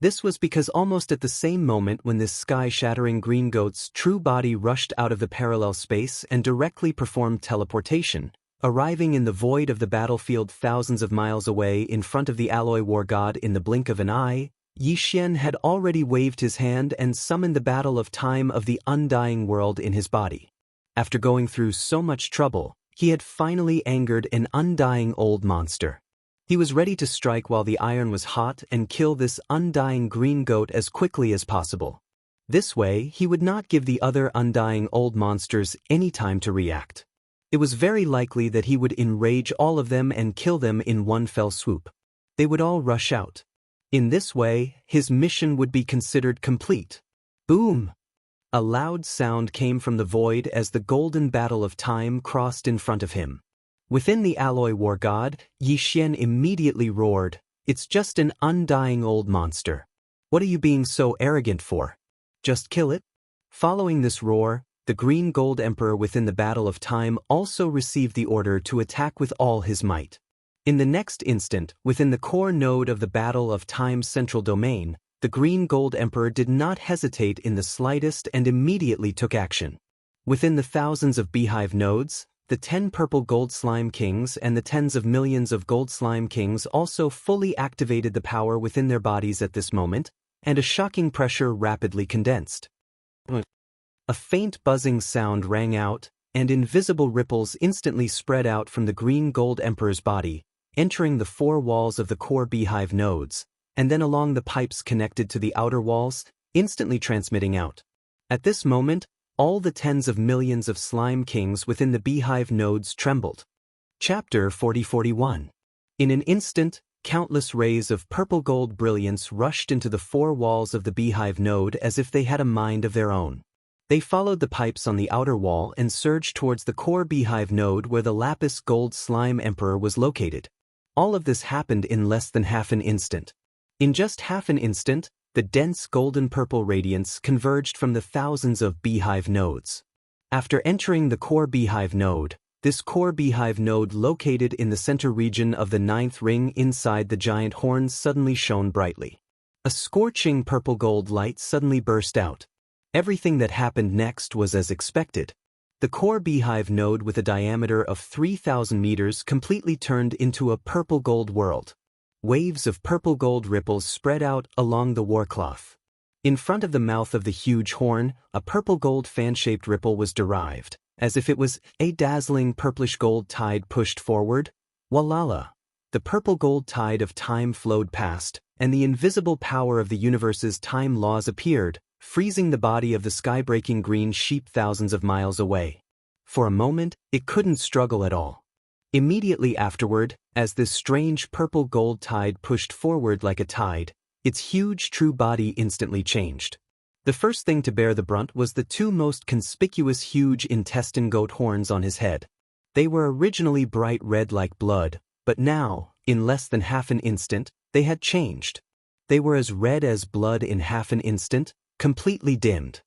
This was because almost at the same moment when this sky-shattering green goat's true body rushed out of the parallel space and directly performed teleportation, arriving in the void of the battlefield thousands of miles away in front of the alloy war god in the blink of an eye, Yi Xian had already waved his hand and summoned the battle of time of the undying world in his body. After going through so much trouble, he had finally angered an undying old monster. He was ready to strike while the iron was hot and kill this undying green goat as quickly as possible. This way, he would not give the other undying old monsters any time to react. It was very likely that he would enrage all of them and kill them in one fell swoop. They would all rush out. In this way, his mission would be considered complete. Boom! A loud sound came from the void as the golden battle of time crossed in front of him. Within the alloy war god, Yi Xian immediately roared, "It's just an undying old monster. What are you being so arrogant for? Just kill it?" Following this roar, the green gold emperor within the battle of time also received the order to attack with all his might. In the next instant, within the core node of the battle of time's central domain, the green gold emperor did not hesitate in the slightest and immediately took action. Within the thousands of beehive nodes, the 10 purple gold slime kings and the tens of millions of gold slime kings also fully activated the power within their bodies at this moment, and a shocking pressure rapidly condensed. A faint buzzing sound rang out, and invisible ripples instantly spread out from the green gold emperor's body, entering the four walls of the core beehive nodes, and then along the pipes connected to the outer walls, instantly transmitting out. At this moment, all the tens of millions of slime kings within the beehive nodes trembled. Chapter 40-41. In an instant, countless rays of purple-gold brilliance rushed into the four walls of the beehive node as if they had a mind of their own. They followed the pipes on the outer wall and surged towards the core beehive node where the lapis gold slime emperor was located. All of this happened in less than half an instant. In just half an instant, the dense golden-purple radiance converged from the thousands of beehive nodes. After entering the core beehive node, this core beehive node located in the center region of the ninth ring inside the giant horns suddenly shone brightly. A scorching purple-gold light suddenly burst out. Everything that happened next was as expected. The core beehive node with a diameter of 3,000 meters completely turned into a purple-gold world. Waves of purple-gold ripples spread out along the warcloth. In front of the mouth of the huge horn, a purple-gold fan-shaped ripple was derived, as if it was a dazzling purplish-gold tide pushed forward. Walala! The purple-gold tide of time flowed past, and the invisible power of the universe's time laws appeared, freezing the body of the sky-breaking green sheep thousands of miles away. For a moment, it couldn't struggle at all. Immediately afterward, as this strange purple-gold tide pushed forward like a tide, its huge true body instantly changed. The first thing to bear the brunt was the two most conspicuous huge intestine goat horns on his head. They were originally bright red like blood, but now, in less than half an instant, they had changed. They were as red as blood in half an instant, completely dimmed.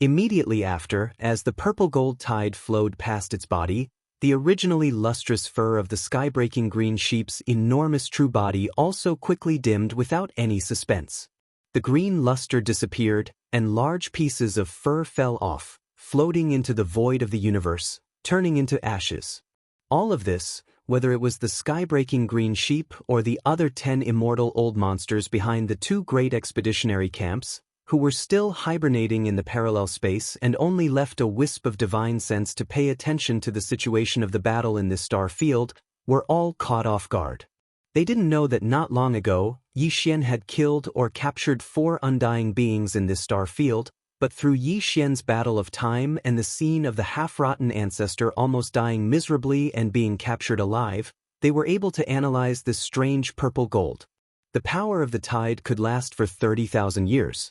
Immediately after, as the purple-gold tide flowed past its body, the originally lustrous fur of the sky-breaking green sheep's enormous true body also quickly dimmed without any suspense. The green luster disappeared, and large pieces of fur fell off, floating into the void of the universe, turning into ashes. All of this, whether it was the sky-breaking green sheep or the other 10 immortal old monsters behind the two great expeditionary camps, who were still hibernating in the parallel space and only left a wisp of divine sense to pay attention to the situation of the battle in this star field, were all caught off guard. They didn't know that not long ago, Yi Xian had killed or captured 4 undying beings in this star field, but through Yi Xian's battle of time and the scene of the half-rotten ancestor almost dying miserably and being captured alive, they were able to analyze this strange purple gold. The power of the tide could last for 30,000 years.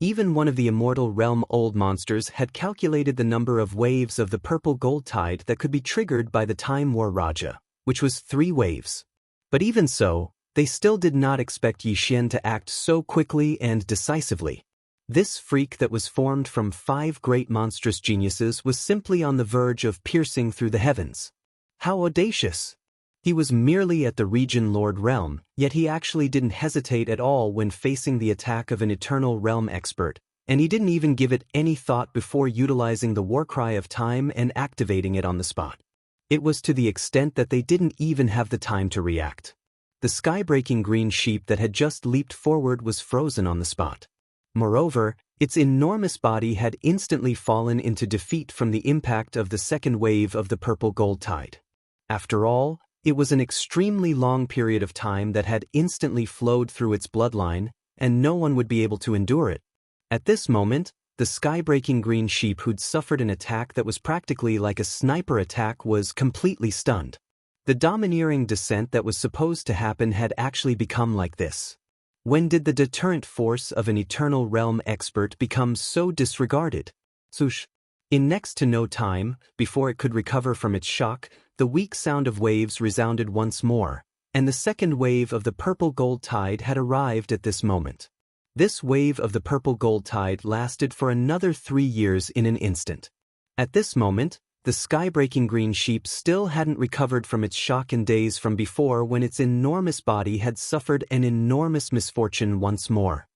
Even one of the immortal realm old monsters had calculated the number of waves of the purple gold tide that could be triggered by the Time War Raja, which was 3 waves. But even so, they still did not expect Yi Xian to act so quickly and decisively. This freak that was formed from 5 great monstrous geniuses was simply on the verge of piercing through the heavens. How audacious! He was merely at the Region Lord realm, yet he actually didn't hesitate at all when facing the attack of an Eternal Realm expert, and he didn't even give it any thought before utilizing the Warcry of Time and activating it on the spot. It was to the extent that they didn't even have the time to react. The sky-breaking green sheep that had just leaped forward was frozen on the spot. Moreover, its enormous body had instantly fallen into defeat from the impact of the second wave of the purple gold tide. After all, it was an extremely long period of time that had instantly flowed through its bloodline, and no one would be able to endure it. At this moment, the sky-breaking green sheep who'd suffered an attack that was practically like a sniper attack was completely stunned. The domineering descent that was supposed to happen had actually become like this. When did the deterrent force of an Eternal Realm expert become so disregarded? Swoosh! In next to no time, before it could recover from its shock, the weak sound of waves resounded once more, and the second wave of the purple gold tide had arrived at this moment. This wave of the purple gold tide lasted for another 3 years in an instant. At this moment, the sky-breaking green sheep still hadn't recovered from its shock in days from before when its enormous body had suffered an enormous misfortune once more.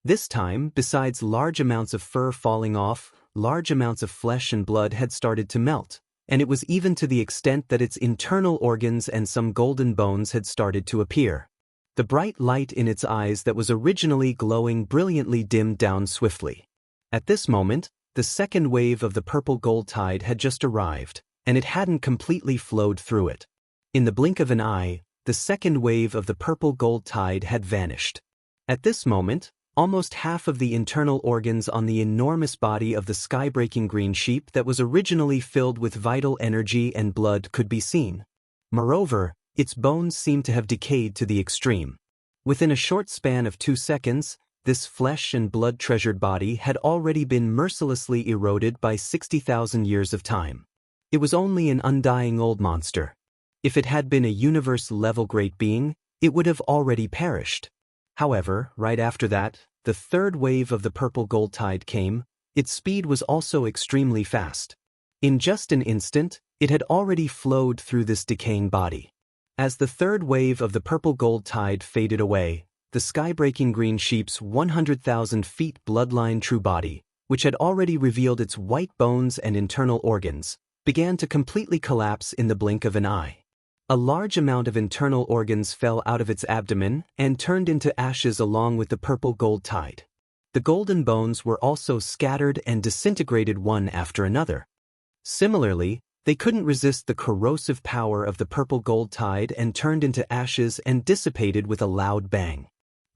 This time, besides large amounts of fur falling off, large amounts of flesh and blood had started to melt, and it was even to the extent that its internal organs and some golden bones had started to appear. The bright light in its eyes that was originally glowing brilliantly dimmed down swiftly. At this moment, the second wave of the purple gold tide had just arrived, and it hadn't completely flowed through it. In the blink of an eye, the second wave of the purple gold tide had vanished. At this moment, almost half of the internal organs on the enormous body of the sky-breaking green sheep that was originally filled with vital energy and blood could be seen. Moreover, its bones seemed to have decayed to the extreme. Within a short span of 2 seconds, this flesh and blood-treasured body had already been mercilessly eroded by 60,000 years of time. It was only an undying old monster. If it had been a universe-level great being, it would have already perished. However, right after that, the third wave of the purple gold tide came. Its speed was also extremely fast. In just an instant, it had already flowed through this decaying body. As the third wave of the purple gold tide faded away, the sky-breaking green sheep's 100,000 feet bloodline true body, which had already revealed its white bones and internal organs, began to completely collapse in the blink of an eye. A large amount of internal organs fell out of its abdomen and turned into ashes along with the purple gold tide. The golden bones were also scattered and disintegrated one after another. Similarly, they couldn't resist the corrosive power of the purple gold tide and turned into ashes and dissipated with a loud bang.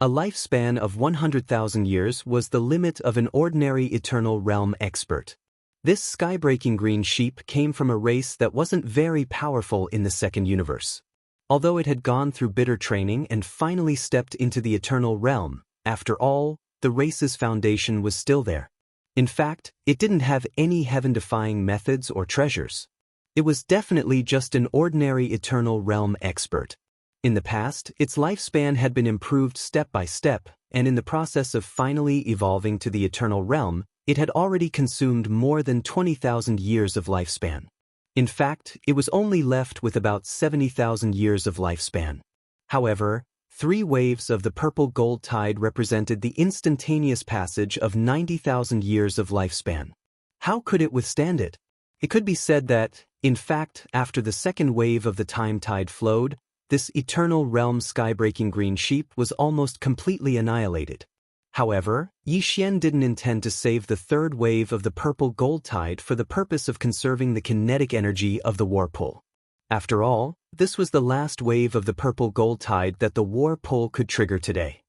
A lifespan of 100,000 years was the limit of an ordinary eternal realm expert. This sky-breaking green sheep came from a race that wasn't very powerful in the second universe. Although it had gone through bitter training and finally stepped into the eternal realm, after all, the race's foundation was still there. In fact, it didn't have any heaven-defying methods or treasures. It was definitely just an ordinary eternal realm expert. In the past, its lifespan had been improved step by step, and in the process of finally evolving to the eternal realm, it had already consumed more than 20,000 years of lifespan. In fact, it was only left with about 70,000 years of lifespan. However, 3 waves of the purple gold tide represented the instantaneous passage of 90,000 years of lifespan. How could it withstand it? It could be said that, in fact, after the second wave of the time tide flowed, this eternal realm sky-breaking green sheep was almost completely annihilated. However, Yi Xian didn't intend to save the third wave of the purple gold tide for the purpose of conserving the kinetic energy of the war pull. After all, this was the last wave of the purple gold tide that the war pull could trigger today.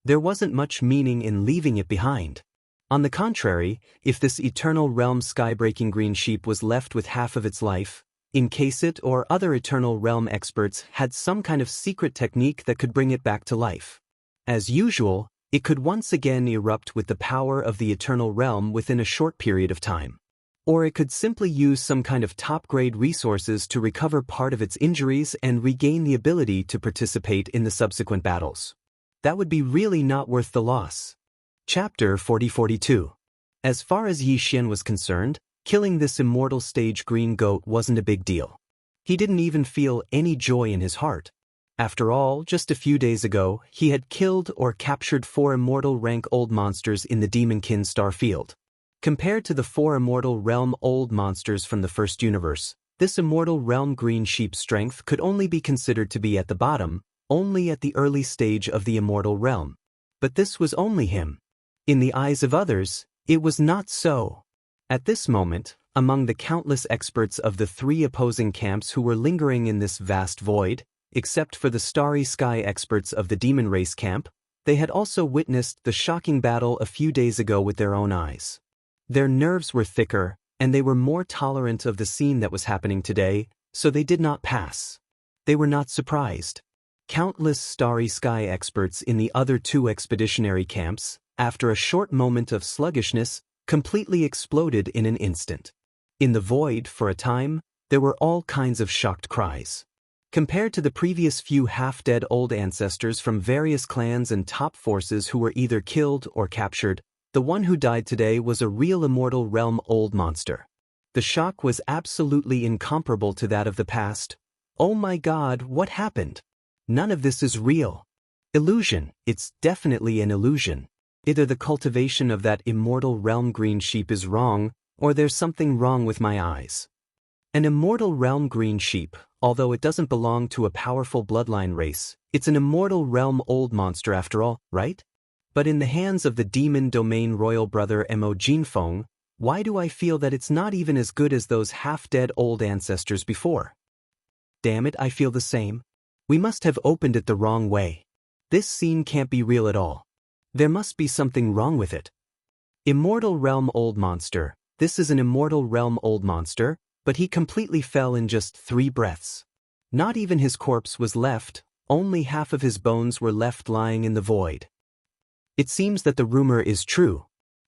There wasn't much meaning in leaving it behind. On the contrary, if this eternal realm sky-breaking green sheep was left with half of its life, in case it or other eternal realm experts had some kind of secret technique that could bring it back to life. As usual, it could once again erupt with the power of the eternal realm within a short period of time. Or it could simply use some kind of top-grade resources to recover part of its injuries and regain the ability to participate in the subsequent battles. That would be really not worth the loss. Chapter 40-42. As far as Yi Xian was concerned, killing this immortal stage green goat wasn't a big deal. He didn't even feel any joy in his heart. After all, just a few days ago, he had killed or captured 4 immortal rank old monsters in the Demonkin star field. Compared to the 4 immortal realm old monsters from the first universe, this immortal realm green sheep's strength could only be considered to be at the bottom, only at the early stage of the immortal realm. But this was only him. In the eyes of others, it was not so. At this moment, among the countless experts of the 3 opposing camps who were lingering in this vast void, except for the starry sky experts of the demon race camp, they had also witnessed the shocking battle a few days ago with their own eyes. Their nerves were thicker, and they were more tolerant of the scene that was happening today, so they did not pass. They were not surprised. Countless starry sky experts in the other 2 expeditionary camps, after a short moment of sluggishness, completely exploded in an instant. In the void, for a time, there were all kinds of shocked cries. Compared to the previous few half-dead old ancestors from various clans and top forces who were either killed or captured, the one who died today was a real immortal realm old monster. The shock was absolutely incomparable to that of the past. Oh my God, what happened? None of this is real. Illusion, it's definitely an illusion. Either the cultivation of that immortal realm green sheep is wrong, or there's something wrong with my eyes. An immortal realm green sheep, although it doesn't belong to a powerful bloodline race, it's an immortal realm old monster after all, right? But in the hands of the demon domain royal brother Mo Jinfeng, Why do I feel that it's not even as good as those half-dead old ancestors before? Damn it, I feel the same. We must have opened it the wrong way. This scene can't be real at all. There must be something wrong with it. Immortal Realm Old Monster. This is an Immortal Realm Old Monster, but he completely fell in just 3 breaths. Not even his corpse was left, only half of his bones were left lying in the void. It seems that the rumor is true.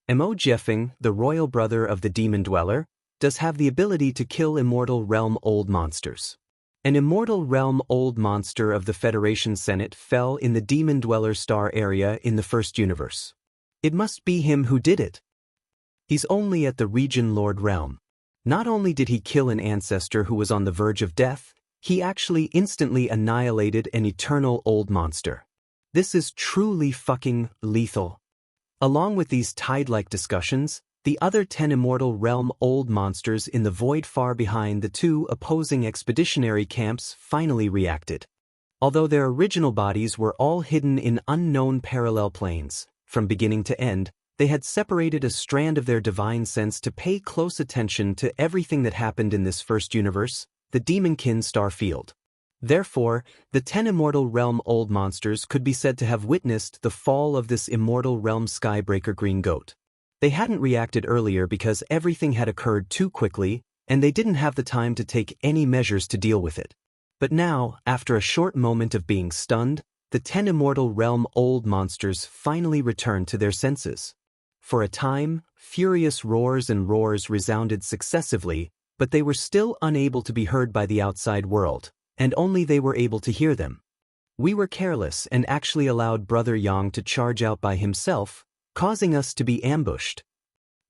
Mo Jeffing, the royal brother of the Demon Dweller, does have the ability to kill Immortal Realm Old Monsters. An Immortal Realm Old Monster of the Federation Senate fell in the Demon Dweller star area in the first universe. It must be him who did it. He's only at the Region Lord realm. Not only did he kill an ancestor who was on the verge of death, he actually instantly annihilated an eternal old monster. This is truly fucking lethal. Along with these tide-like discussions, the other 10 Immortal Realm Old Monsters in the void far behind the 2 opposing expeditionary camps finally reacted. Although their original bodies were all hidden in unknown parallel planes, from beginning to end, they had separated a strand of their divine sense to pay close attention to everything that happened in this first universe, the Demonkin star field. Therefore, the 10 Immortal Realm Old Monsters could be said to have witnessed the fall of this Immortal Realm Skybreaker Green Goat. They hadn't reacted earlier because everything had occurred too quickly, and they didn't have the time to take any measures to deal with it. But now, after a short moment of being stunned, the 10 Immortal Realm Old Monsters finally returned to their senses. For a time, furious roars and roars resounded successively, but they were still unable to be heard by the outside world, and only they were able to hear them. We were careless and actually allowed Brother Yang to charge out by himself, causing us to be ambushed.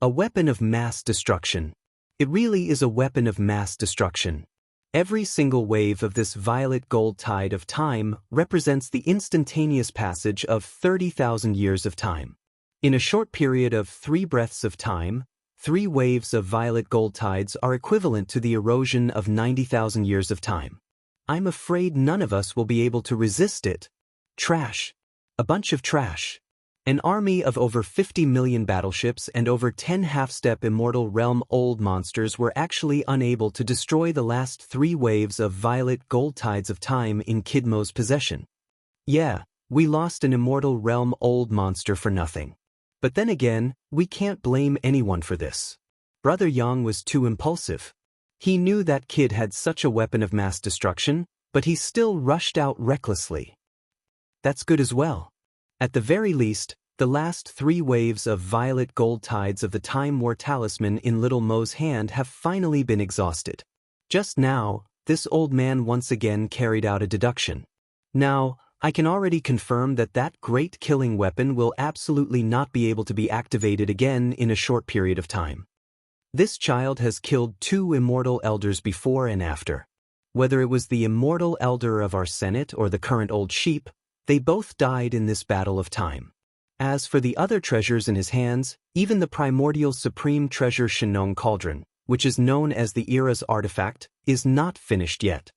A weapon of mass destruction. It really is a weapon of mass destruction. Every single wave of this violet gold tide of time represents the instantaneous passage of 30,000 years of time. In a short period of 3 breaths of time, 3 waves of violet gold tides are equivalent to the erosion of 90,000 years of time. I'm afraid none of us will be able to resist it. Trash. A bunch of trash. An army of over 50 million battleships and over 10 half-step Immortal Realm Old Monsters were actually unable to destroy the last 3 waves of violet gold tides of time in Kidmo's possession. Yeah, we lost an Immortal Realm Old Monster for nothing. But then again, we can't blame anyone for this. Brother Yang was too impulsive. He knew that kid had such a weapon of mass destruction, but he still rushed out recklessly. That's good as well. At the very least, the last 3 waves of violet gold tides of the Time War Talisman in Little Mo's hand have finally been exhausted. Just now, this old man once again carried out a deduction. Now, I can already confirm that that great killing weapon will absolutely not be able to be activated again in a short period of time. This child has killed 2 immortal elders before and after. Whether it was the immortal elder of our Senate or the current old sheep, they both died in this battle of time. As for the other treasures in his hands, even the primordial supreme treasure Shinong Cauldron, which is known as the Era's artifact, is not finished yet.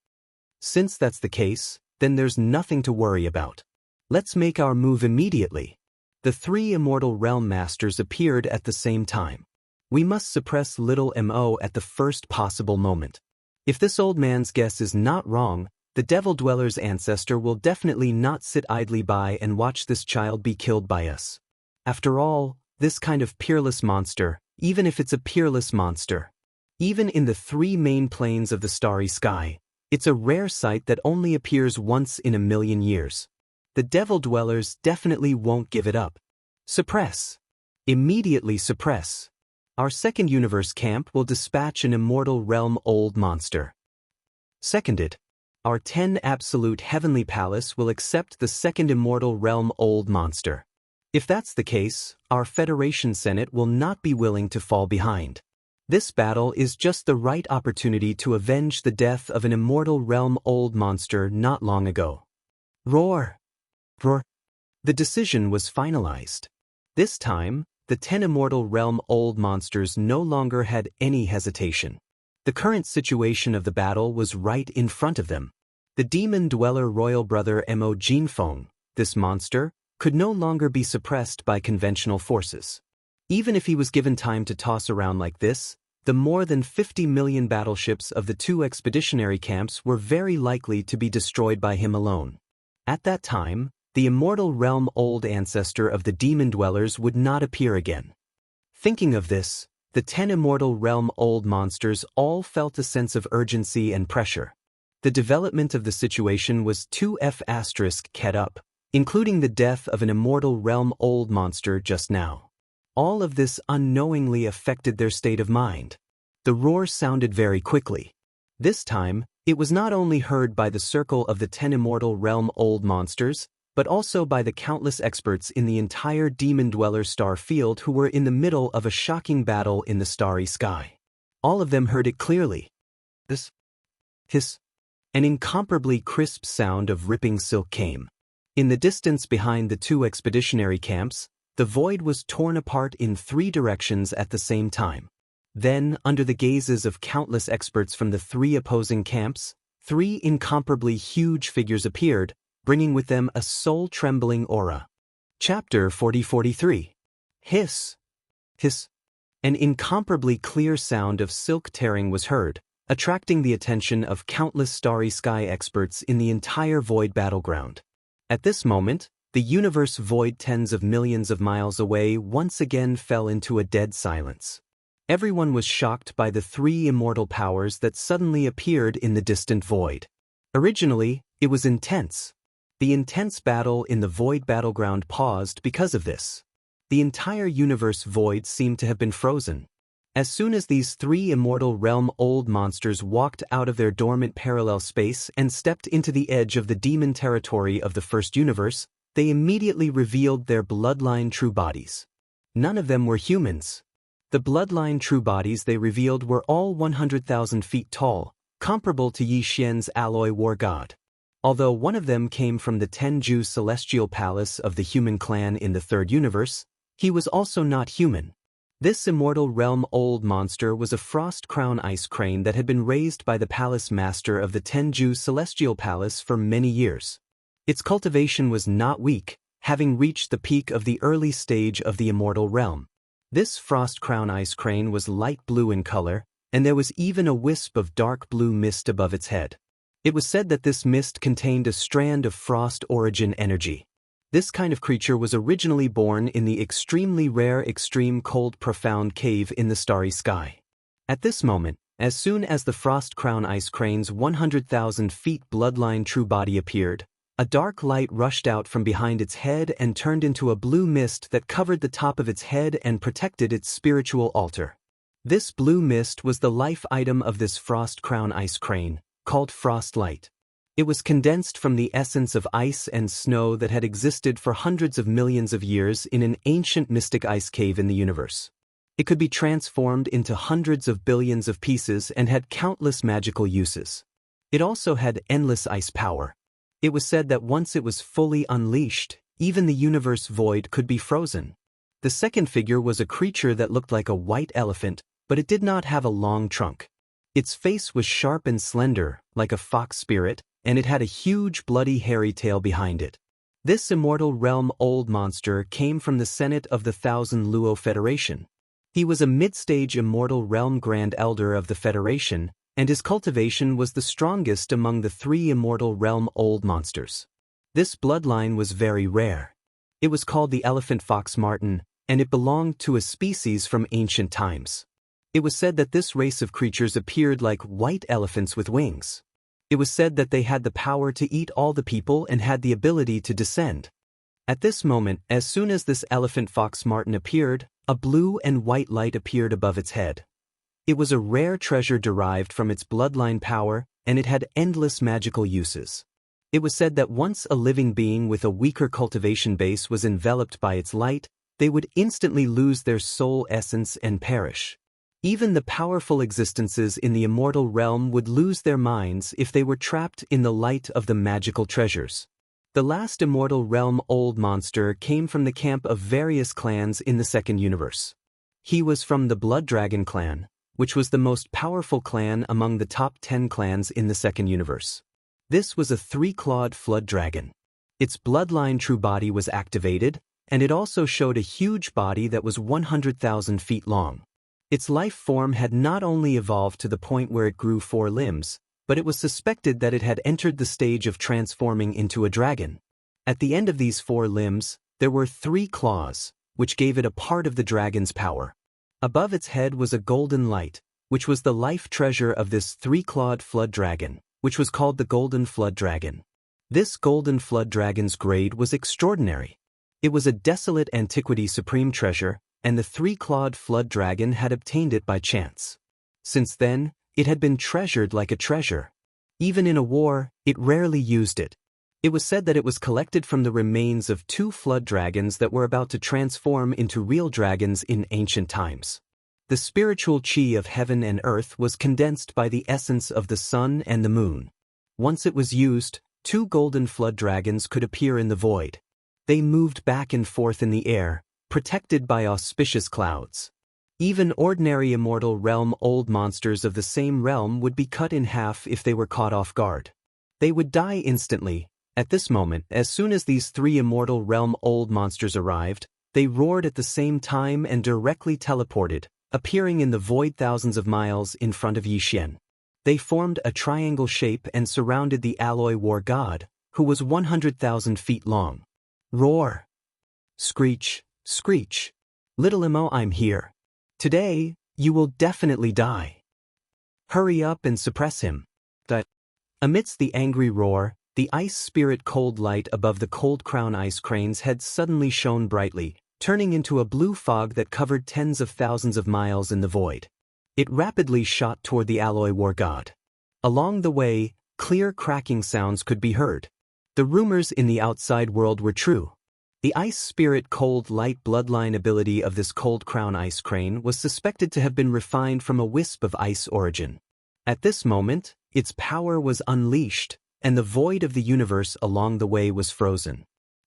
Since that's the case, then there's nothing to worry about. Let's make our move immediately. The 3 Immortal Realm Masters appeared at the same time. We must suppress Little Mo at the first possible moment. If this old man's guess is not wrong, the Devil Dweller's ancestor will definitely not sit idly by and watch this child be killed by us. After all, this kind of peerless monster, even if it's a peerless monster, even in the 3 main planes of the starry sky, it's a rare sight that only appears once in a million years. The Devil Dwellers definitely won't give it up. Suppress. Immediately suppress. Our second universe camp will dispatch an Immortal Realm Old Monster. Seconded. Our 10 Absolute Heavenly Palace will accept the second Immortal Realm Old Monster. If that's the case, our Federation Senate will not be willing to fall behind. This battle is just the right opportunity to avenge the death of an Immortal Realm Old Monster not long ago. Roar! Roar! The decision was finalized. This time, the 10 Immortal Realm Old Monsters no longer had any hesitation. The current situation of the battle was right in front of them. The Demon Dweller Royal Brother Mo Jinfeng, this monster, could no longer be suppressed by conventional forces. Even if he was given time to toss around like this, the more than 50 million battleships of the two expeditionary camps were very likely to be destroyed by him alone. At that time, the immortal realm old ancestor of the demon dwellers would not appear again. Thinking of this, the 10 immortal realm old monsters all felt a sense of urgency and pressure. The development of the situation was 2F** kept up, including the death of an immortal realm old monster just now. All of this unknowingly affected their state of mind. The roar sounded very quickly. This time, it was not only heard by the circle of the 10 immortal realm old monsters, but also by the countless experts in the entire demon dweller star field who were in the middle of a shocking battle in the starry sky. All of them heard it clearly. Hiss. An incomparably crisp sound of ripping silk came. In the distance behind the two expeditionary camps, the void was torn apart in 3 directions at the same time. Then, under the gazes of countless experts from the 3 opposing camps, 3 incomparably huge figures appeared, bringing with them a soul-trembling aura. Chapter 40-43. Hiss. Hiss. An incomparably clear sound of silk tearing was heard, attracting the attention of countless starry sky experts in the entire void battleground. At this moment, the universe void tens of millions of miles away once again fell into a dead silence. Everyone was shocked by the 3 immortal powers that suddenly appeared in the distant void. Originally, it was intense. The intense battle in the void battleground paused because of this. The entire universe void seemed to have been frozen. As soon as these 3 immortal realm old monsters walked out of their dormant parallel space and stepped into the edge of the demon territory of the first universe, they immediately revealed their bloodline true bodies. None of them were humans. The bloodline true bodies they revealed were all 100,000 feet tall, comparable to Yi Xian's alloy war god. Although one of them came from the Tenju celestial palace of the human clan in the third universe, he was also not human. This immortal realm old monster was a frost crown ice crane that had been raised by the palace master of the Tenju celestial palace for many years. Its cultivation was not weak, having reached the peak of the early stage of the immortal realm. This frost crown ice crane was light blue in color, and there was even a wisp of dark blue mist above its head. It was said that this mist contained a strand of frost origin energy. This kind of creature was originally born in the extremely rare extreme cold profound cave in the starry sky. At this moment, as soon as the frost crown ice crane's 100,000 feet bloodline true body appeared, a dark light rushed out from behind its head and turned into a blue mist that covered the top of its head and protected its spiritual altar. This blue mist was the life item of this frost crown ice crane, called frost light. It was condensed from the essence of ice and snow that had existed for hundreds of millions of years in an ancient mystic ice cave in the universe. It could be transformed into hundreds of billions of pieces and had countless magical uses. It also had endless ice power. It was said that once it was fully unleashed, even the universe void could be frozen. The second figure was a creature that looked like a white elephant, but it did not have a long trunk. Its face was sharp and slender, like a fox spirit, and it had a huge bloody hairy tail behind it. This immortal realm old monster came from the Senate of the Thousand Luo Federation. He was a mid-stage immortal realm grand elder of the Federation, and his cultivation was the strongest among the 3 immortal realm old monsters. This bloodline was very rare. It was called the elephant fox marten, and it belonged to a species from ancient times. It was said that this race of creatures appeared like white elephants with wings. It was said that they had the power to eat all the people and had the ability to descend. At this moment, as soon as this elephant fox marten appeared, a blue and white light appeared above its head. It was a rare treasure derived from its bloodline power, and it had endless magical uses. It was said that once a living being with a weaker cultivation base was enveloped by its light, they would instantly lose their soul essence and perish. Even the powerful existences in the immortal realm would lose their minds if they were trapped in the light of the magical treasures. The last immortal realm old monster came from the camp of various clans in the second universe. He was from the Blood Dragon clan, which was the most powerful clan among the top 10 clans in the second universe. This was a 3-clawed flood dragon. Its bloodline true body was activated, and it also showed a huge body that was 100,000 feet long. Its life form had not only evolved to the point where it grew 4 limbs, but it was suspected that it had entered the stage of transforming into a dragon. At the end of these 4 limbs, there were 3 claws, which gave it a part of the dragon's power. Above its head was a golden light, which was the life treasure of this 3-clawed flood dragon, which was called the Golden Flood Dragon. This Golden Flood Dragon's grade was extraordinary. It was a desolate antiquity supreme treasure, and the 3-clawed flood dragon had obtained it by chance. Since then, it had been treasured like a treasure. Even in a war, it rarely used it. It was said that it was collected from the remains of 2 flood dragons that were about to transform into real dragons in ancient times. The spiritual chi of heaven and earth was condensed by the essence of the sun and the moon. Once it was used, 2 golden flood dragons could appear in the void. They moved back and forth in the air, protected by auspicious clouds. Even ordinary immortal realm old monsters of the same realm would be cut in half if they were caught off guard. They would die instantly. At this moment, as soon as these 3 immortal realm old monsters arrived, they roared at the same time and directly teleported, appearing in the void thousands of miles in front of Yixian. They formed a triangle shape and surrounded the alloy war god, who was 100,000 feet long. Roar! Screech! Screech! Little Imo, I'm here. Today, you will definitely die. Hurry up and suppress him. Amidst the angry roar, the ice spirit cold light above the cold crown ice crane's head suddenly shone brightly, turning into a blue fog that covered tens of thousands of miles in the void. It rapidly shot toward the alloy war god. Along the way, clear cracking sounds could be heard. The rumors in the outside world were true. The ice spirit cold light bloodline ability of this cold crown ice crane was suspected to have been refined from a wisp of ice origin. At this moment, its power was unleashed, and the void of the universe along the way was frozen.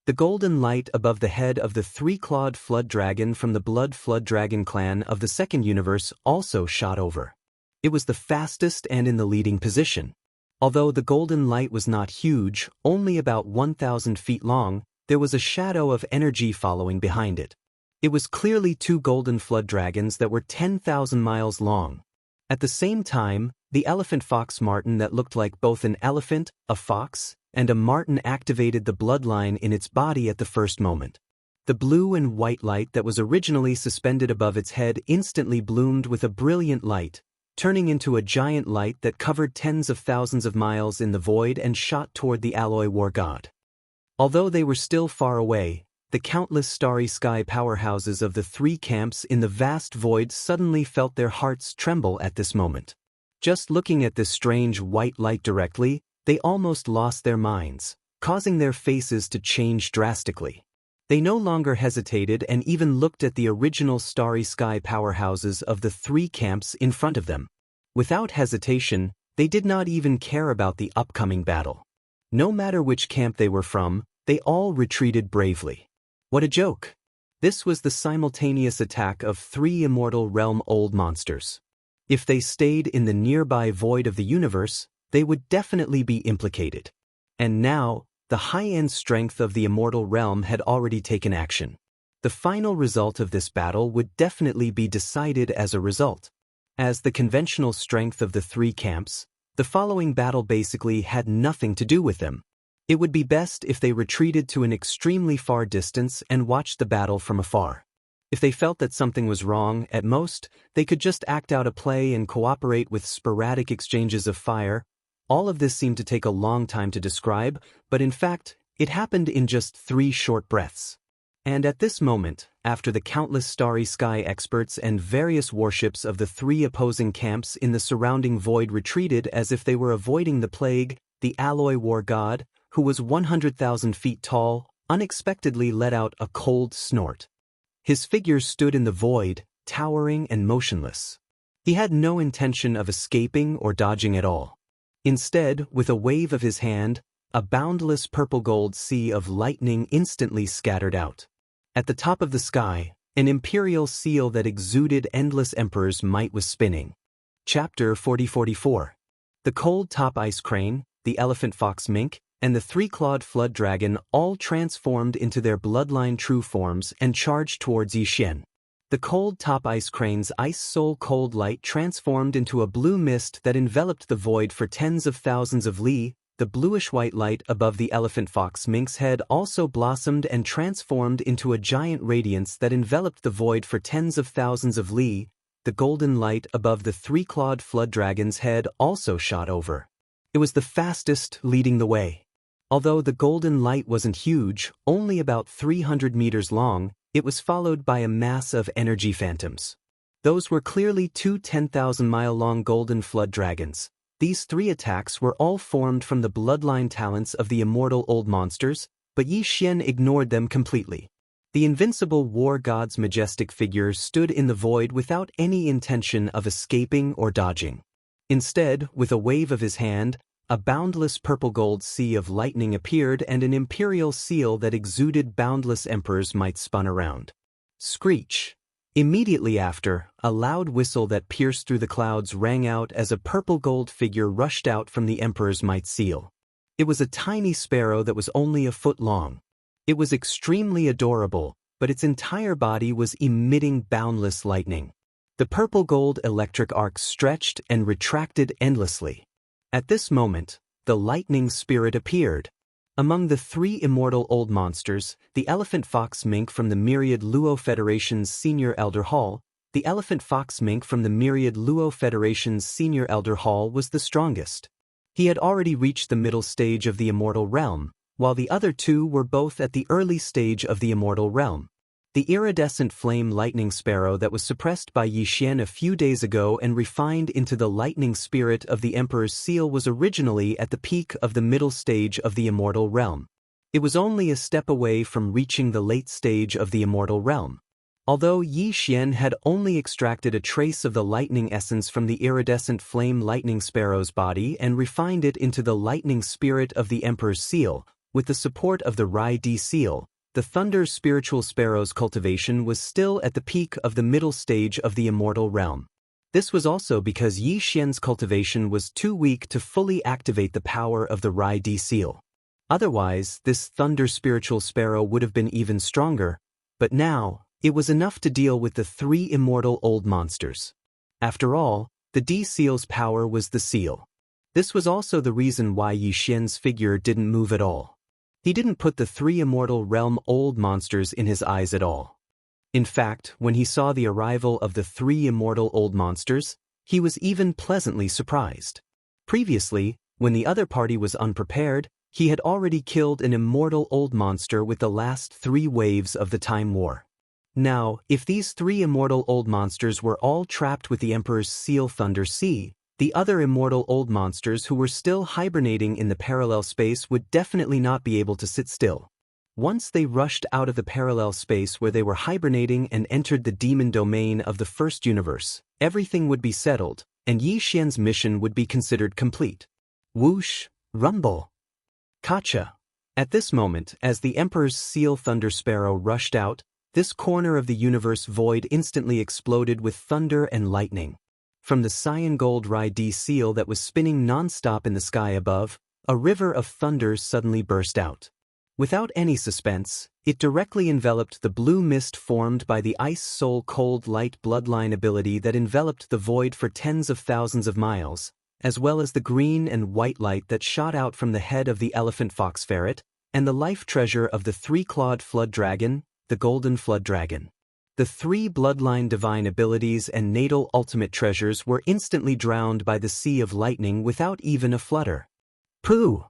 The golden light above the head of the 3-clawed flood dragon from the blood flood dragon clan of the second universe also shot over. It was the fastest and in the leading position. Although the golden light was not huge, only about 1,000 feet long, there was a shadow of energy following behind it. It was clearly 2 golden flood dragons that were 10,000 miles long. At the same time, the elephant fox marten that looked like both an elephant, a fox, and a marten activated the bloodline in its body at the first moment. The blue and white light that was originally suspended above its head instantly bloomed with a brilliant light, turning into a giant light that covered tens of thousands of miles in the void and shot toward the alloy war god. Although they were still far away, the countless starry sky powerhouses of the 3 camps in the vast void suddenly felt their hearts tremble at this moment. Just looking at this strange white light directly, they almost lost their minds, causing their faces to change drastically. They no longer hesitated and even looked at the original starry sky powerhouses of the 3 camps in front of them. Without hesitation, they did not even care about the upcoming battle. No matter which camp they were from, they all retreated bravely. What a joke! This was the simultaneous attack of 3 immortal realm old monsters. If they stayed in the nearby void of the universe, they would definitely be implicated. And now, the high-end strength of the immortal realm had already taken action. The final result of this battle would definitely be decided as a result. As the conventional strength of the 3 camps, the following battle basically had nothing to do with them. It would be best if they retreated to an extremely far distance and watched the battle from afar. If they felt that something was wrong, at most, they could just act out a play and cooperate with sporadic exchanges of fire. All of this seemed to take a long time to describe, but in fact, it happened in just 3 short breaths. And at this moment, after the countless starry sky experts and various warships of the 3 opposing camps in the surrounding void retreated as if they were avoiding the plague, the alloy war god, who was 100,000 feet tall, unexpectedly let out a cold snort. His figure stood in the void, towering and motionless. He had no intention of escaping or dodging at all. Instead, with a wave of his hand, a boundless purple-gold sea of lightning instantly scattered out. At the top of the sky, an imperial seal that exuded endless emperor's might was spinning. Chapter 40-44. The cold top ice crane, the elephant fox mink, and the three-clawed flood dragon all transformed into their bloodline true forms and charged towards Yi Xian. The cold top ice crane's ice soul cold light transformed into a blue mist that enveloped the void for tens of thousands of li. The bluish-white light above the elephant fox mink's head also blossomed and transformed into a giant radiance that enveloped the void for tens of thousands of li. The golden light above the three-clawed flood dragon's head also shot over. It was the fastest, leading the way. Although the golden light wasn't huge, only about 300 meters long, it was followed by a mass of energy phantoms. Those were clearly two 10,000-mile-long golden flood dragons. These three attacks were all formed from the bloodline talents of the immortal old monsters, but Yi Xian ignored them completely. The invincible war god's majestic figure stood in the void without any intention of escaping or dodging. Instead, with a wave of his hand, a boundless purple-gold sea of lightning appeared and an imperial seal that exuded boundless emperor's might spun around. Screech! Immediately after, a loud whistle that pierced through the clouds rang out as a purple-gold figure rushed out from the emperor's might seal. It was a tiny sparrow that was only a foot long. It was extremely adorable, but its entire body was emitting boundless lightning. The purple-gold electric arc stretched and retracted endlessly. At this moment, the lightning spirit appeared. Among the three immortal old monsters, the elephant fox mink from the myriad Luo Federation's Senior Elder Hall, the elephant fox mink from the myriad Luo Federation's Senior Elder Hall was the strongest. He had already reached the middle stage of the immortal realm, while the other two were both at the early stage of the immortal realm. The iridescent flame lightning sparrow that was suppressed by Yi Xian a few days ago and refined into the lightning spirit of the Emperor's seal was originally at the peak of the middle stage of the immortal realm. It was only a step away from reaching the late stage of the immortal realm. Although Yi Xian had only extracted a trace of the lightning essence from the iridescent flame lightning sparrow's body and refined it into the lightning spirit of the Emperor's seal, with the support of the Rai Di seal, the Thunder Spiritual Sparrow's cultivation was still at the peak of the middle stage of the immortal realm. This was also because Yi Xian's cultivation was too weak to fully activate the power of the Rai Di seal. Otherwise, this Thunder Spiritual Sparrow would have been even stronger, but now, it was enough to deal with the three immortal old monsters. After all, the Di seal's power was the seal. This was also the reason why Yi Xian's figure didn't move at all. He didn't put the three immortal realm old monsters in his eyes at all. In fact, when he saw the arrival of the three immortal old monsters, he was even pleasantly surprised. Previously, when the other party was unprepared, he had already killed an immortal old monster with the last three waves of the Time War. Now, if these three immortal old monsters were all trapped with the Emperor's seal Thunder Sea, the other immortal old monsters who were still hibernating in the parallel space would definitely not be able to sit still. Once they rushed out of the parallel space where they were hibernating and entered the demon domain of the first universe, everything would be settled, and Yi Xian's mission would be considered complete. Whoosh, rumble. Kacha. At this moment, as the Emperor's seal Thunder Sparrow rushed out, this corner of the universe void instantly exploded with thunder and lightning. From the cyan gold Rai Di seal that was spinning non-stop in the sky above, a river of thunder suddenly burst out. Without any suspense, it directly enveloped the blue mist formed by the Ice Soul Cold Light bloodline ability that enveloped the void for tens of thousands of miles, as well as the green and white light that shot out from the head of the elephant fox ferret, and the life treasure of the three-clawed flood dragon, the golden flood dragon. The three bloodline divine abilities and natal ultimate treasures were instantly drowned by the sea of lightning without even a flutter. Pooh!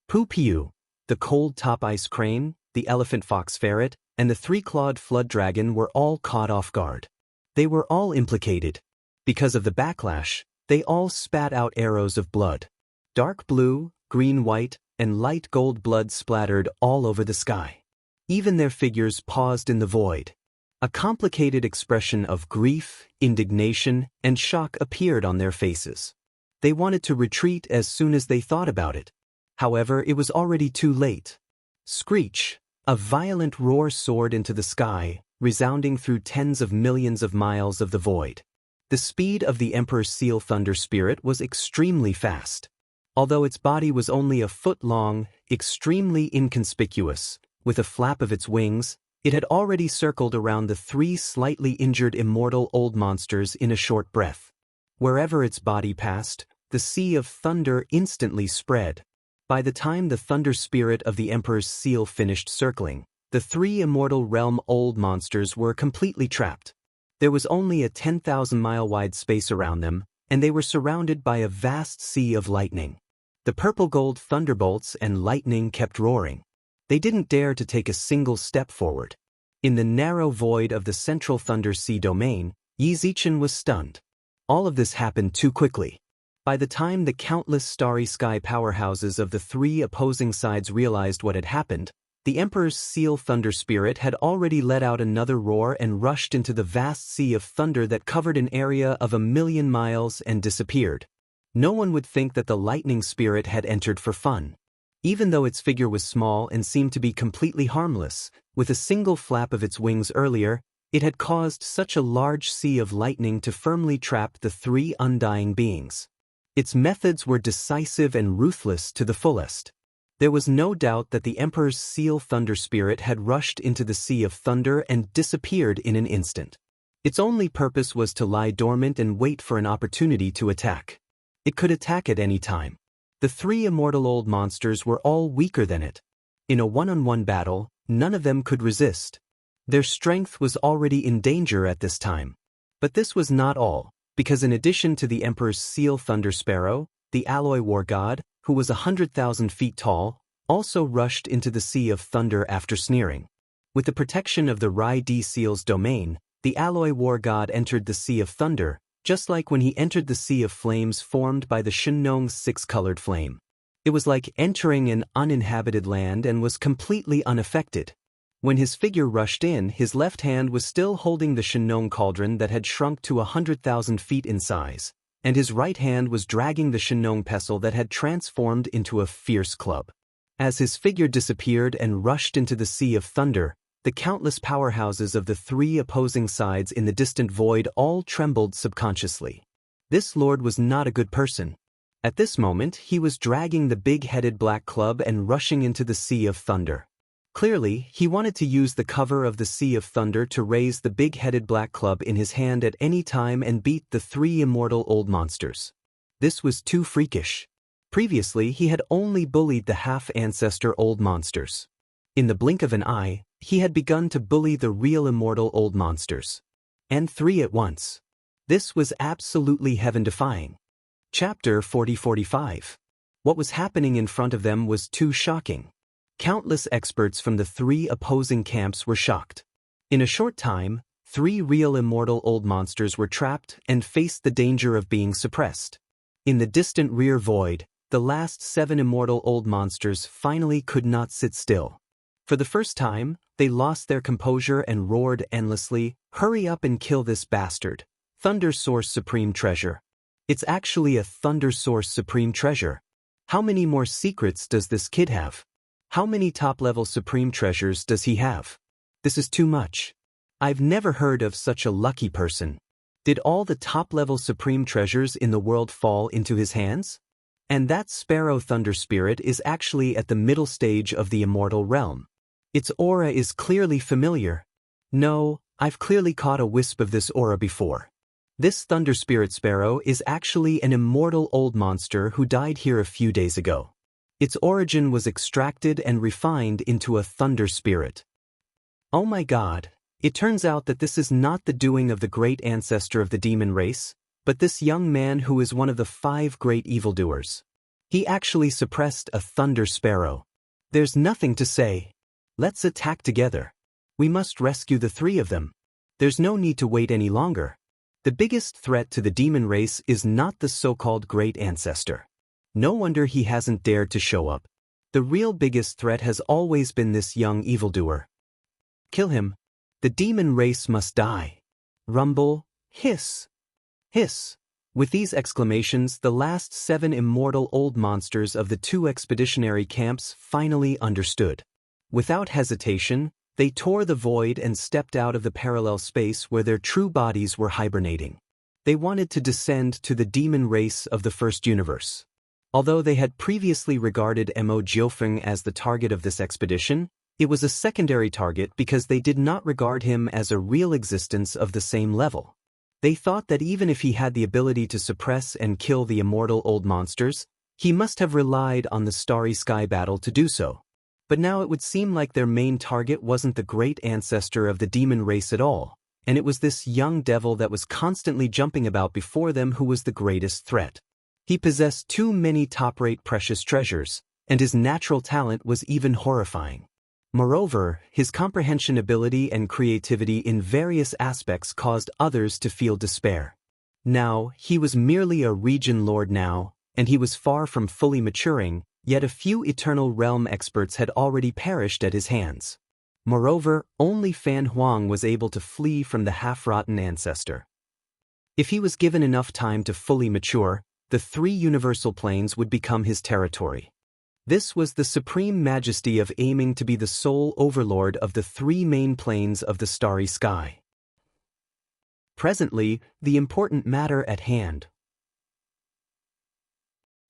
Poo-pew! The cold top ice crane, the elephant fox ferret, and the three-clawed flood dragon were all caught off guard. They were all implicated. Because of the backlash, they all spat out arrows of blood. Dark blue, green-white, and light gold blood splattered all over the sky. Even their figures paused in the void. A complicated expression of grief, indignation, and shock appeared on their faces. They wanted to retreat as soon as they thought about it. However, it was already too late. Screech! A violent roar soared into the sky, resounding through tens of millions of miles of the void. The speed of the Emperor's seal Thunder Spirit was extremely fast. Although its body was only a foot long, extremely inconspicuous, with a flap of its wings, it had already circled around the three slightly injured immortal old monsters in a short breath. Wherever its body passed, the sea of thunder instantly spread. By the time the thunder spirit of the Emperor's seal finished circling, the three immortal realm old monsters were completely trapped. There was only a 10,000-mile wide space around them, and they were surrounded by a vast sea of lightning. The purple-gold thunderbolts and lightning kept roaring. They didn't dare to take a single step forward. In the narrow void of the central Thunder Sea domain, Yi Zichen was stunned. All of this happened too quickly. By the time the countless starry sky powerhouses of the three opposing sides realized what had happened, the Emperor's seal thunder spirit had already let out another roar and rushed into the vast sea of thunder that covered an area of 1,000,000 miles and disappeared. No one would think that the lightning spirit had entered for fun. Even though its figure was small and seemed to be completely harmless, with a single flap of its wings earlier, it had caused such a large sea of lightning to firmly trap the three undying beings. Its methods were decisive and ruthless to the fullest. There was no doubt that the Emperor's seal thunder spirit had rushed into the sea of thunder and disappeared in an instant. Its only purpose was to lie dormant and wait for an opportunity to attack. It could attack at any time. The three immortal old monsters were all weaker than it. In a one-on-one battle, none of them could resist. Their strength was already in danger at this time. But this was not all, because in addition to the Emperor's seal thunder sparrow, the alloy war god, who was 100,000 feet tall, also rushed into the sea of thunder after sneering. With the protection of the Rai D seal's domain, the alloy war god entered the sea of thunder, just like when he entered the sea of flames formed by the Shenlong's six-colored flame. It was like entering an uninhabited land and was completely unaffected. When his figure rushed in, his left hand was still holding the Shenlong cauldron that had shrunk to 100,000 feet in size, and his right hand was dragging the Shenlong pestle that had transformed into a fierce club. As his figure disappeared and rushed into the sea of thunder, the countless powerhouses of the three opposing sides in the distant void all trembled subconsciously. This lord was not a good person. At this moment, he was dragging the big-headed black club and rushing into the sea of thunder. Clearly, he wanted to use the cover of the sea of thunder to raise the big-headed black club in his hand at any time and beat the three immortal old monsters. This was too freakish. Previously, he had only bullied the half-ancestor old monsters. In the blink of an eye, he had begun to bully the real immortal old monsters. And three at once. This was absolutely heaven-defying. Chapter 40-45. What was happening in front of them was too shocking. Countless experts from the three opposing camps were shocked. In a short time, three real immortal old monsters were trapped and faced the danger of being suppressed. In the distant rear void, the last 7 immortal old monsters finally could not sit still. For the first time, they lost their composure and roared endlessly, "Hurry up and kill this bastard! Thunder Source Supreme Treasure! It's actually a Thunder Source Supreme Treasure! How many more secrets does this kid have? How many top-level Supreme Treasures does he have? This is too much. I've never heard of such a lucky person. Did all the top-level Supreme Treasures in the world fall into his hands? And that Sparrow Thunder Spirit is actually at the middle stage of the immortal realm. Its aura is clearly familiar. No, I've clearly caught a wisp of this aura before. This Thunder Spirit Sparrow is actually an immortal old monster who died here a few days ago. Its origin was extracted and refined into a Thunder Spirit. Oh my God, it turns out that this is not the doing of the great ancestor of the demon race, but this young man who is one of the 5 great evildoers. He actually suppressed a Thunder Sparrow. There's nothing to say. Let's attack together. We must rescue the 3 of them. There's no need to wait any longer. The biggest threat to the demon race is not the so-called great ancestor. No wonder he hasn't dared to show up. The real biggest threat has always been this young evildoer. Kill him. The demon race must die. Rumble, hiss, hiss. With these exclamations, the last 7 immortal old monsters of the 2 expeditionary camps finally understood. Without hesitation, they tore the void and stepped out of the parallel space where their true bodies were hibernating. They wanted to descend to the demon race of the first universe. Although they had previously regarded Mo Jiufeng as the target of this expedition, it was a secondary target because they did not regard him as a real existence of the same level. They thought that even if he had the ability to suppress and kill the immortal old monsters, he must have relied on the Starry Sky battle to do so. But now it would seem like their main target wasn't the great ancestor of the demon race at all, and it was this young devil that was constantly jumping about before them who was the greatest threat. He possessed too many top-rate precious treasures, and his natural talent was even horrifying. Moreover, his comprehension ability and creativity in various aspects caused others to feel despair. Now, he was merely a region lord now, and he was far from fully maturing, yet a few Eternal Realm experts had already perished at his hands. Moreover, only Fan Huang was able to flee from the half-rotten ancestor. If he was given enough time to fully mature, the 3 universal planes would become his territory. This was the supreme majesty of aiming to be the sole overlord of the 3 main planes of the starry sky. Presently, the important matter at hand.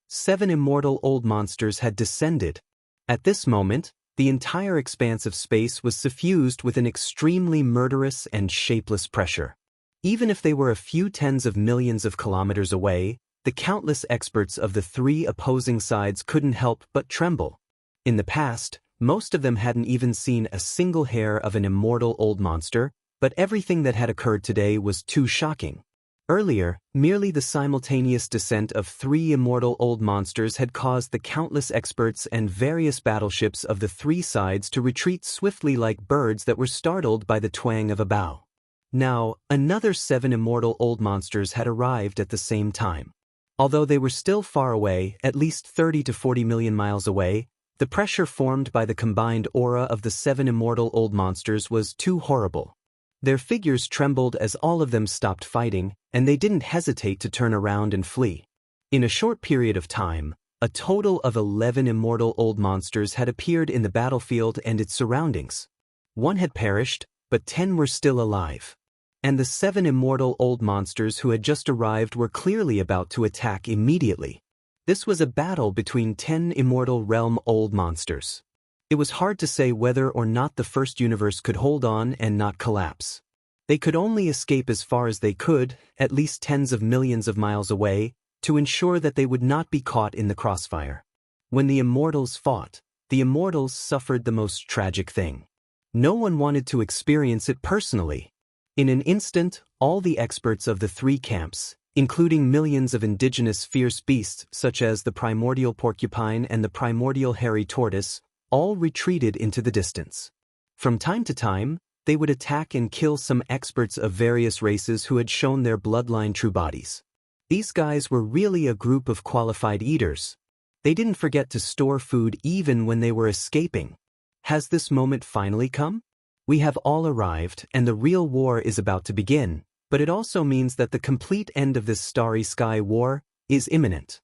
7 immortal old monsters had descended. At this moment, the entire expanse of space was suffused with an extremely murderous and shapeless pressure. Even if they were a few tens of millions of kilometers away, the countless experts of the 3 opposing sides couldn't help but tremble. In the past, most of them hadn't even seen a single hair of an immortal old monster, but everything that had occurred today was too shocking. Earlier, merely the simultaneous descent of 3 immortal old monsters had caused the countless experts and various battleships of the 3 sides to retreat swiftly like birds that were startled by the twang of a bow. Now, another 7 immortal old monsters had arrived at the same time. Although they were still far away, at least 30 to 40 million miles away, the pressure formed by the combined aura of the 7 immortal old monsters was too horrible. Their figures trembled as all of them stopped fighting, and they didn't hesitate to turn around and flee. In a short period of time, a total of 11 immortal old monsters had appeared in the battlefield and its surroundings. 1 had perished, but 10 were still alive. And the 7 immortal old monsters who had just arrived were clearly about to attack immediately. This was a battle between 10 immortal realm old monsters. It was hard to say whether or not the first universe could hold on and not collapse. They could only escape as far as they could, at least tens of millions of miles away, to ensure that they would not be caught in the crossfire. When the immortals fought, the immortals suffered the most tragic thing. No one wanted to experience it personally. In an instant, all the experts of the 3 camps, including millions of indigenous fierce beasts such as the primordial porcupine and the primordial hairy tortoise, all retreated into the distance. From time to time, they would attack and kill some experts of various races who had shown their bloodline true bodies. These guys were really a group of qualified eaters. They didn't forget to store food even when they were escaping. Has this moment finally come? We have all arrived, and the real war is about to begin, but it also means that the complete end of this starry sky war is imminent.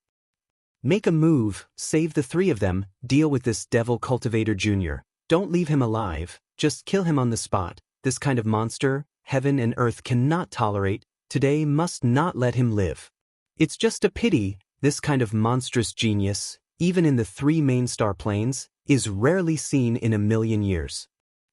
Make a move, save the 3 of them, deal with this devil cultivator junior. Don't leave him alive, just kill him on the spot. This kind of monster, heaven and earth cannot tolerate, today must not let him live. It's just a pity, this kind of monstrous genius, even in the 3 main star planes, is rarely seen in a million years.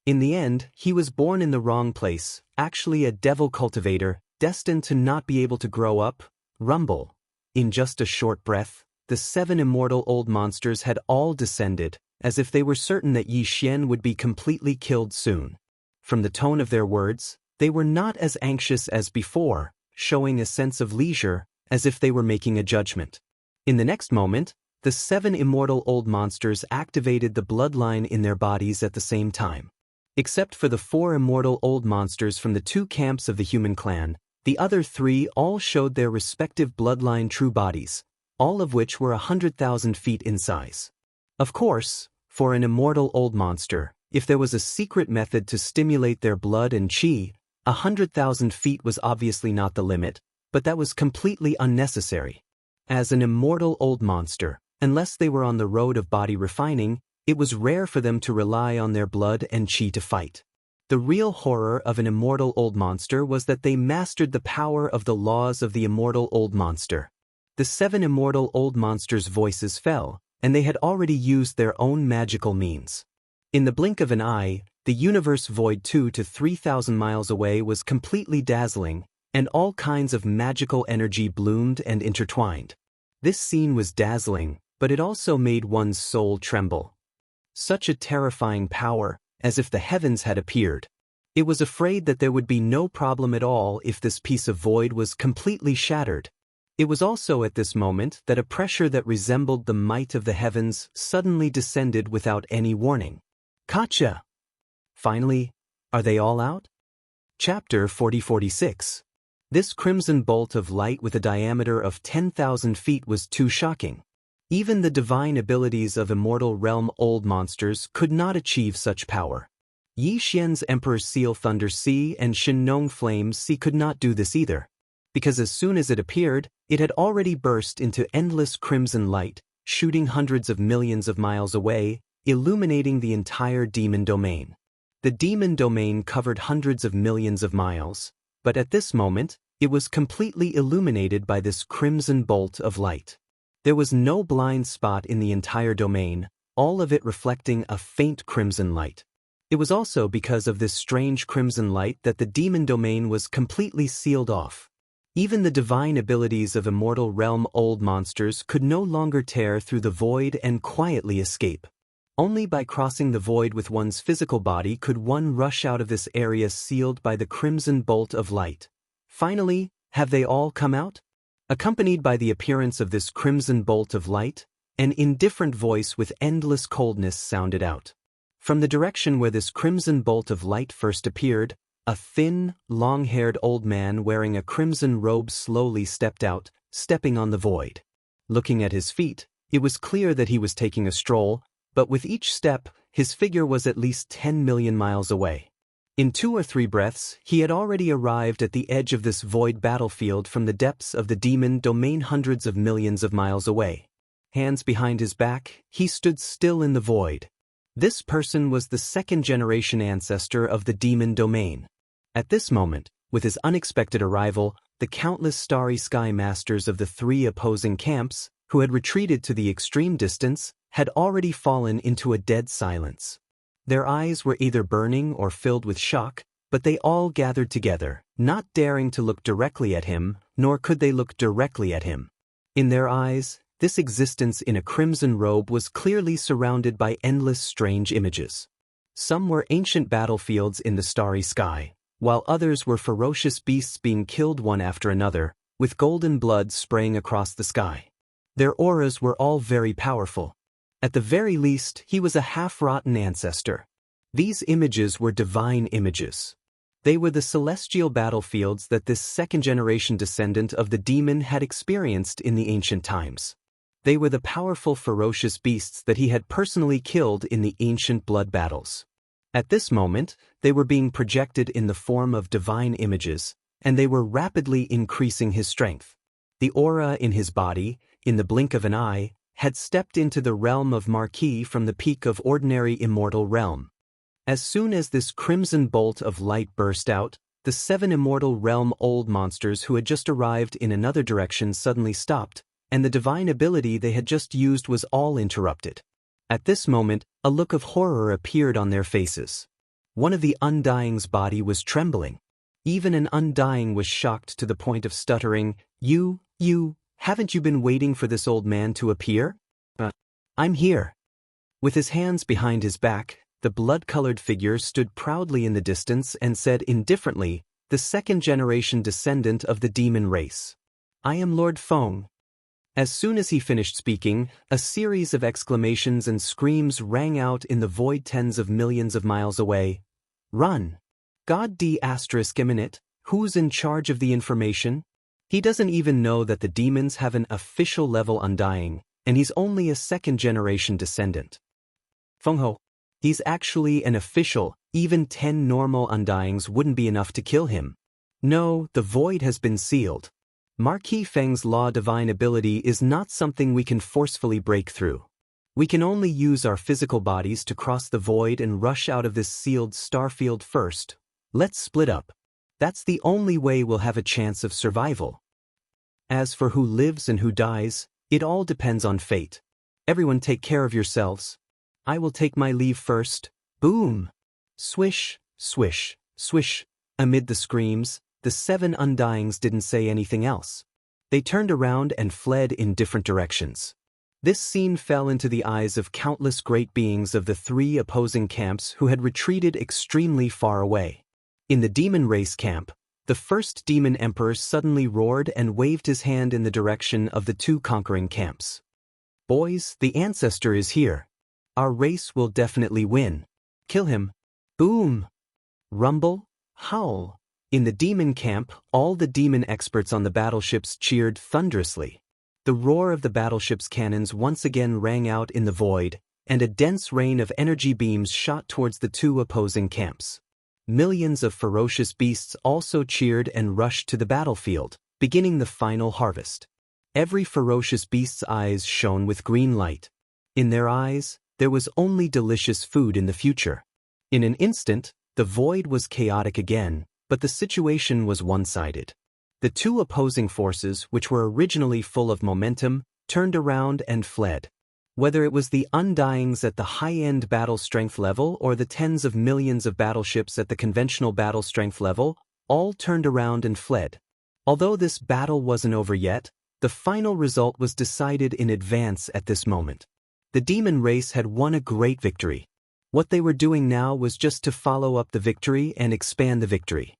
In the end, he was born in the wrong place, actually a devil cultivator, destined to not be able to grow up. Rumble. In just a short breath, the 7 immortal old monsters had all descended, as if they were certain that Yi Xian would be completely killed soon. From the tone of their words, they were not as anxious as before, showing a sense of leisure, as if they were making a judgment. In the next moment, the 7 immortal old monsters activated the bloodline in their bodies at the same time. Except for the 4 immortal old monsters from the 2 camps of the human clan, the other 3 all showed their respective bloodline true bodies, all of which were 100,000 feet in size. Of course, for an immortal old monster, if there was a secret method to stimulate their blood and chi, 100,000 feet was obviously not the limit, but that was completely unnecessary. As an immortal old monster, unless they were on the road of body refining, it was rare for them to rely on their blood and chi to fight. The real horror of an immortal old monster was that they mastered the power of the laws of the immortal old monster. the 7 immortal old monsters' voices fell, and they had already used their own magical means. In the blink of an eye, the universe void 2 to 3,000 miles away was completely dazzling, and all kinds of magical energy bloomed and intertwined. This scene was dazzling, but it also made one's soul tremble. Such a terrifying power, as if the heavens had appeared. It was afraid that there would be no problem at all if this piece of void was completely shattered. It was also at this moment that a pressure that resembled the might of the heavens suddenly descended without any warning. Gotcha! Finally, are they all out? Chapter 40-46. This crimson bolt of light with a diameter of 10,000 feet was too shocking. Even the divine abilities of immortal realm old monsters could not achieve such power. Yi Xian's Emperor's Seal Thunder Sea and Shin Nong Flames Sea could not do this either, because as soon as it appeared, it had already burst into endless crimson light, shooting hundreds of millions of miles away, illuminating the entire demon domain. The demon domain covered hundreds of millions of miles, but at this moment, it was completely illuminated by this crimson bolt of light. There was no blind spot in the entire domain, all of it reflecting a faint crimson light. It was also because of this strange crimson light that the demon domain was completely sealed off. Even the divine abilities of immortal realm old monsters could no longer tear through the void and quietly escape. Only by crossing the void with one's physical body could one rush out of this area sealed by the crimson bolt of light. Finally, have they all come out? Accompanied by the appearance of this crimson bolt of light, an indifferent voice with endless coldness sounded out. From the direction where this crimson bolt of light first appeared, a thin, long-haired old man wearing a crimson robe slowly stepped out, stepping on the void. Looking at his feet, it was clear that he was taking a stroll, but with each step, his figure was at least 10 million miles away. In 2 or 3 breaths, he had already arrived at the edge of this void battlefield from the depths of the demon domain hundreds of millions of miles away. Hands behind his back, he stood still in the void. This person was the 2nd-generation ancestor of the demon domain. At this moment, with his unexpected arrival, the countless starry sky masters of the 3 opposing camps, who had retreated to the extreme distance, had already fallen into a dead silence. Their eyes were either burning or filled with shock, but they all gathered together, not daring to look directly at him, nor could they look directly at him. In their eyes, this existence in a crimson robe was clearly surrounded by endless strange images. Some were ancient battlefields in the starry sky, while others were ferocious beasts being killed one after another, with golden blood spraying across the sky. Their auras were all very powerful. At the very least, he was a half-rotten ancestor. These images were divine images. They were the celestial battlefields that this 2nd-generation descendant of the demon had experienced in the ancient times. They were the powerful ferocious beasts that he had personally killed in the ancient blood battles. At this moment, they were being projected in the form of divine images, and they were rapidly increasing his strength. The aura in his body, in the blink of an eye, had stepped into the realm of Marquis from the peak of ordinary immortal realm. As soon as this crimson bolt of light burst out, the 7 immortal realm old monsters who had just arrived in another direction suddenly stopped, and the divine ability they had just used was all interrupted. At this moment, a look of horror appeared on their faces. One of the Undying's body was trembling. Even an Undying was shocked to the point of stuttering, You, haven't you been waiting for this old man to appear? I'm here. With his hands behind his back, the blood-colored figure stood proudly in the distance and said indifferently, the 2nd-generation descendant of the demon race. I am Lord Feng. As soon as he finished speaking, a series of exclamations and screams rang out in the void tens of millions of miles away. Run! God d***minute, who's in charge of the information? He doesn't even know that the demons have an official level Undying, and he's only a 2nd-generation descendant. Fengho. He's actually an official, even 10 normal Undyings wouldn't be enough to kill him. No, the void has been sealed. Marquis Feng's law divine ability is not something we can forcefully break through. We can only use our physical bodies to cross the void and rush out of this sealed starfield first. Let's split up. That's the only way we'll have a chance of survival. As for who lives and who dies, it all depends on fate. Everyone take care of yourselves. I will take my leave first. Boom! Swish, swish, swish. Amid the screams, the 7 Undyings didn't say anything else. They turned around and fled in different directions. This scene fell into the eyes of countless great beings of the 3 opposing camps who had retreated extremely far away. In the demon race camp, the first demon emperor suddenly roared and waved his hand in the direction of the 2 conquering camps. Boys, the ancestor is here. Our race will definitely win. Kill him. Boom! Rumble, howl. In the demon camp, all the demon experts on the battleships cheered thunderously. The roar of the battleship's cannons once again rang out in the void, and a dense rain of energy beams shot towards the 2 opposing camps. Millions of ferocious beasts also cheered and rushed to the battlefield, beginning the final harvest. Every ferocious beast's eyes shone with green light. In their eyes, there was only delicious food in the future. In an instant, the void was chaotic again, but the situation was one-sided. The 2 opposing forces, which were originally full of momentum, turned around and fled. Whether it was the Undyings at the high-end battle strength level or the tens of millions of battleships at the conventional battle strength level, all turned around and fled. Although this battle wasn't over yet, the final result was decided in advance at this moment. The demon race had won a great victory. What they were doing now was just to follow up the victory and expand the victory.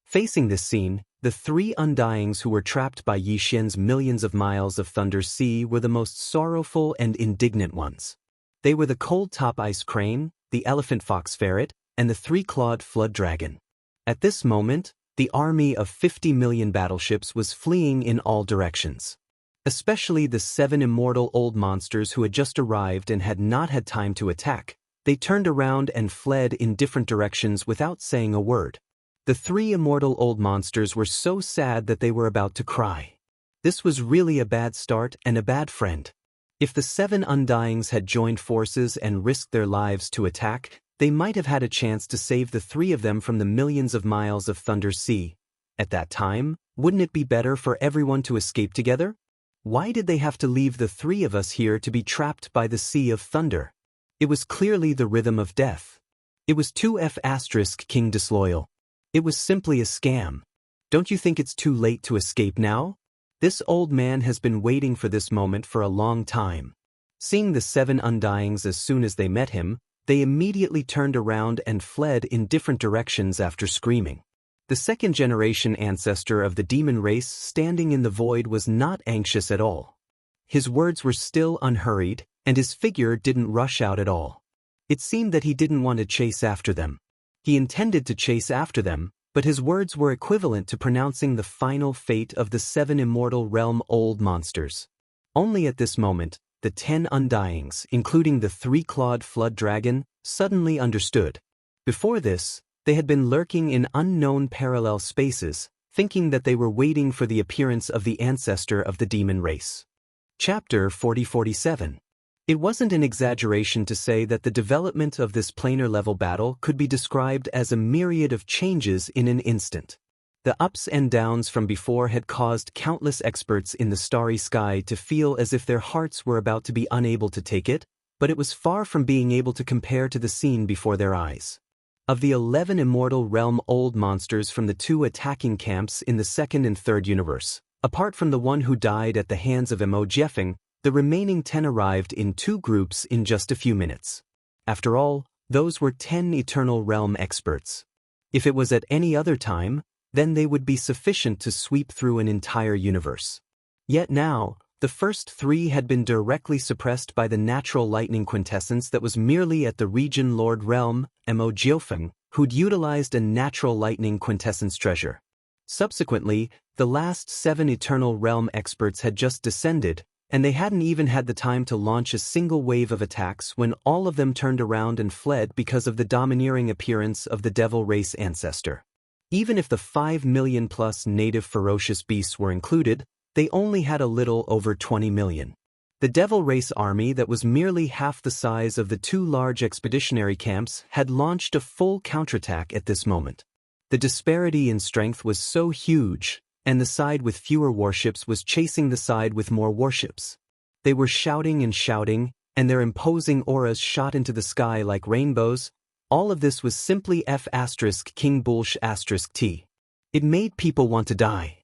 Facing this scene, the 3 Undyings who were trapped by Yi Xian's millions of miles of Thunder Sea were the most sorrowful and indignant ones. They were the cold-top ice crane, the elephant fox ferret, and the 3-clawed flood dragon. At this moment, the army of 50 million battleships was fleeing in all directions. Especially the 7 immortal old monsters who had just arrived and had not had time to attack. They turned around and fled in different directions without saying a word. The 3 immortal old monsters were so sad that they were about to cry. This was really a bad start and a bad friend. If the 7 Undyings had joined forces and risked their lives to attack, they might have had a chance to save the 3 of them from the millions of miles of Thunder Sea. At that time, wouldn't it be better for everyone to escape together? Why did they have to leave the 3 of us here to be trapped by the Sea of Thunder? It was clearly the rhythm of death. It was 2F** King Disloyal. It was simply a scam. Don't you think it's too late to escape now? This old man has been waiting for this moment for a long time. Seeing the 7 Undyings as soon as they met him, they immediately turned around and fled in different directions after screaming. The 2nd-generation ancestor of the demon race standing in the void was not anxious at all. His words were still unhurried, and his figure didn't rush out at all. It seemed that he didn't want to chase after them. He intended to chase after them, but his words were equivalent to pronouncing the final fate of the 7 immortal realm old monsters. Only at this moment, the 10 Undyings, including the 3-clawed flood dragon, suddenly understood. Before this, they had been lurking in unknown parallel spaces, thinking that they were waiting for the appearance of the ancestor of the demon race. Chapter 4047. It wasn't an exaggeration to say that the development of this planar-level battle could be described as a myriad of changes in an instant. The ups and downs from before had caused countless experts in the starry sky to feel as if their hearts were about to be unable to take it, but it was far from being able to compare to the scene before their eyes. Of the 11 immortal realm old monsters from the 2 attacking camps in the 2nd and 3rd universe, apart from the one who died at the hands of Mo Jeffing, the remaining 10 arrived in 2 groups in just a few minutes. After all, those were 10 Eternal Realm experts. If it was at any other time, then they would be sufficient to sweep through an entire universe. Yet now, the first 3 had been directly suppressed by the natural lightning quintessence that was merely at the region Lord Realm, Mo Jiofeng, who'd utilized a natural lightning quintessence treasure. Subsequently, the last 7 Eternal Realm experts had just descended, and they hadn't even had the time to launch a single wave of attacks when all of them turned around and fled because of the domineering appearance of the Devil Race ancestor. Even if the 5 million plus native ferocious beasts were included, they only had a little over 20 million. The Devil Race army that was merely half the size of the 2 large expeditionary camps had launched a full counterattack at this moment. The disparity in strength was so huge and the side with fewer warships was chasing the side with more warships. They were shouting and shouting, and their imposing auras shot into the sky like rainbows. All of this was simply King Bullsh T. It made people want to die.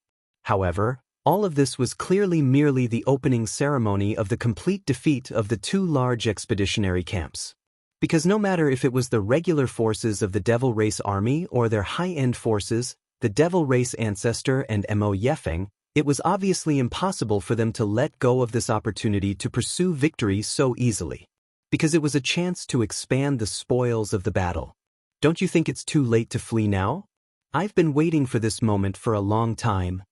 However, all of this was clearly merely the opening ceremony of the complete defeat of the two large expeditionary camps. Because no matter if it was the regular forces of the Devil Race Army or their high-end forces, the Devil Race Ancestor and Mo Yefeng, it was obviously impossible for them to let go of this opportunity to pursue victory so easily. Because it was a chance to expand the spoils of the battle. Don't you think it's too late to flee now? I've been waiting for this moment for a long time.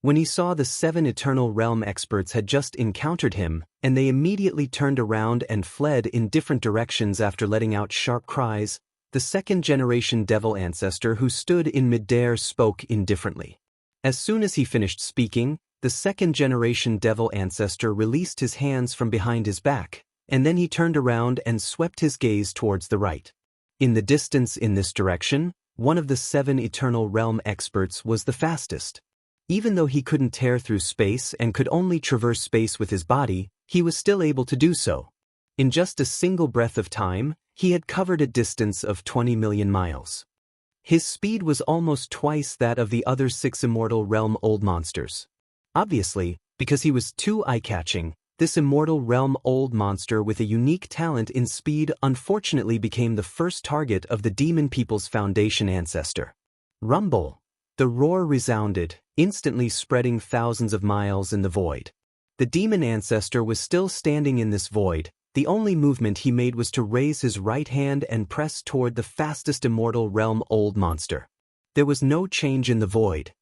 When he saw the 7 Eternal Realm experts had just encountered him, and they immediately turned around and fled in different directions after letting out sharp cries, the second-generation Devil Ancestor who stood in midair spoke indifferently. As soon as he finished speaking, the second-generation Devil Ancestor released his hands from behind his back, and then he turned around and swept his gaze towards the right. In the distance in this direction, one of the 7 Eternal Realm experts was the fastest. Even though he couldn't tear through space and could only traverse space with his body, he was still able to do so. In just a single breath of time, he had covered a distance of 20 million miles. His speed was almost twice that of the other 6 Immortal Realm Old Monsters. Obviously, because he was too eye-catching, this Immortal Realm Old Monster with a unique talent in speed unfortunately became the first target of the Demon People's Foundation ancestor. Rumble! The roar resounded, instantly spreading thousands of miles in the void. The demon ancestor was still standing in this void. The only movement he made was to raise his right hand and press toward the fastest Immortal Realm Old Monster. There was no change in the void.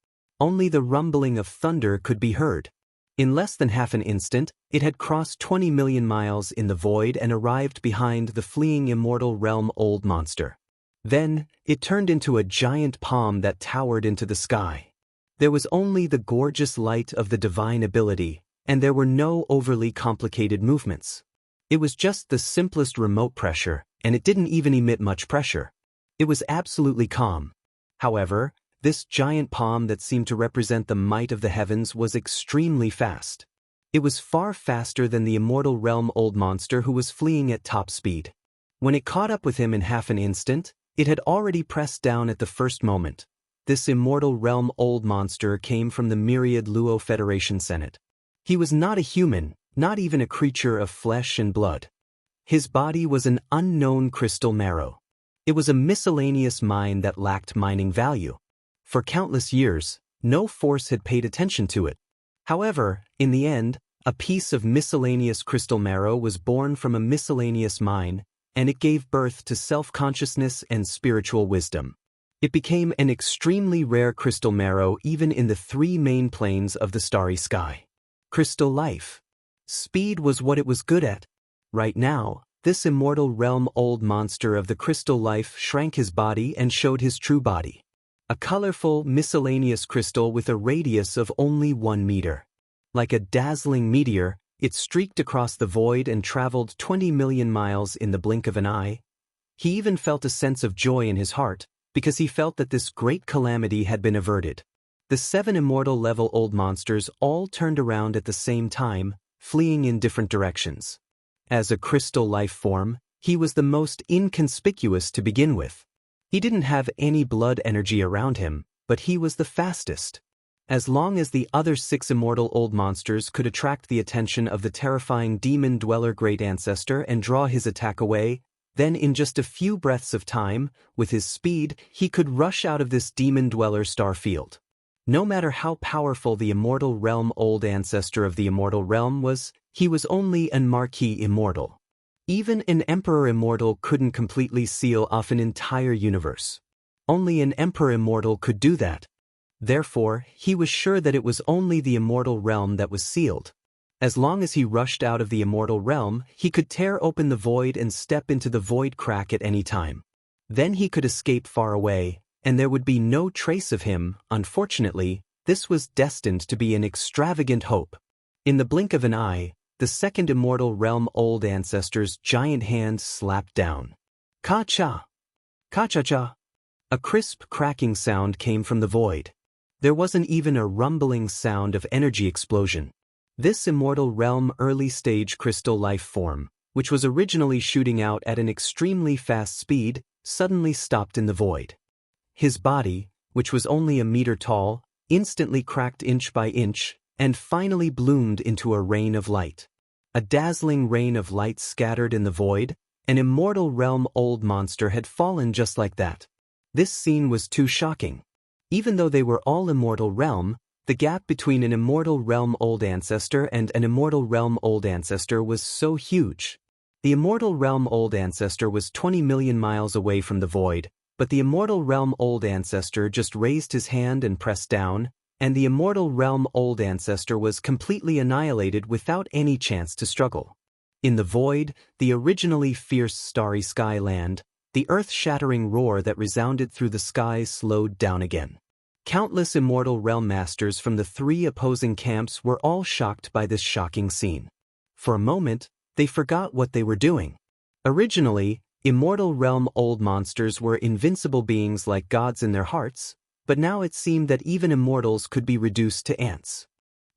Only the rumbling of thunder could be heard. In less than half an instant, it had crossed 20 million miles in the void and arrived behind the fleeing Immortal Realm Old Monster. Then, it turned into a giant palm that towered into the sky. There was only the gorgeous light of the divine ability, and there were no overly complicated movements. It was just the simplest remote pressure, and it didn't even emit much pressure. It was absolutely calm. However, this giant palm that seemed to represent the might of the heavens was extremely fast. It was far faster than the Immortal Realm Old Monster who was fleeing at top speed. When it caught up with him in half an instant, it had already pressed down at the first moment. This Immortal Realm Old Monster came from the myriad Luo Federation Senate. He was not a human, not even a creature of flesh and blood. His body was an unknown crystal marrow. It was a miscellaneous mine that lacked mining value. For countless years, no force had paid attention to it. However, in the end, a piece of miscellaneous crystal marrow was born from a miscellaneous mine, and it gave birth to self-consciousness and spiritual wisdom. It became an extremely rare crystal marrow even in the 3 main planes of the starry sky. Crystal life. Speed was what it was good at. Right now, this Immortal Realm Old Monster of the crystal life shrank his body and showed his true body. A colorful, miscellaneous crystal with a radius of only 1 meter. Like a dazzling meteor, it streaked across the void and traveled 20 million miles in the blink of an eye. He even felt a sense of joy in his heart, because he felt that this great calamity had been averted. The 7 immortal level old monsters all turned around at the same time, fleeing in different directions. As a crystal life form, he was the most inconspicuous to begin with. He didn't have any blood energy around him, but he was the fastest. As long as the other 6 immortal old monsters could attract the attention of the terrifying demon dweller great ancestor and draw his attack away, then in just a few breaths of time, with his speed, he could rush out of this demon dweller star field. No matter how powerful the immortal realm old ancestor of the immortal realm was, he was only an marquee immortal. Even an emperor immortal couldn't completely seal off an entire universe. Only an emperor immortal could do that. Therefore, he was sure that it was only the immortal realm that was sealed. As long as he rushed out of the immortal realm, he could tear open the void and step into the void crack at any time. Then he could escape far away, and there would be no trace of him. Unfortunately, this was destined to be an extravagant hope. In the blink of an eye, the second immortal realm old ancestor's giant hand slapped down. Ka-cha! Ka-cha-cha! A crisp cracking sound came from the void. There wasn't even a rumbling sound of energy explosion. This immortal realm early-stage crystal life form, which was originally shooting out at an extremely fast speed, suddenly stopped in the void. His body, which was only a meter tall, instantly cracked inch by inch, and finally bloomed into a rain of light. A dazzling rain of light scattered in the void. An immortal realm old monster had fallen just like that. This scene was too shocking. Even though they were all immortal realm, the gap between an immortal realm old ancestor and an immortal realm old ancestor was so huge. The immortal realm old ancestor was 20 million miles away from the void, but the immortal realm old ancestor just raised his hand and pressed down, and the immortal realm old ancestor was completely annihilated without any chance to struggle. In the void, the originally fierce starry sky land, the earth-shattering roar that resounded through the skies slowed down again. Countless immortal realm masters from the three opposing camps were all shocked by this shocking scene. For a moment, they forgot what they were doing. Originally, immortal realm old monsters were invincible beings like gods in their hearts, but now it seemed that even immortals could be reduced to ants.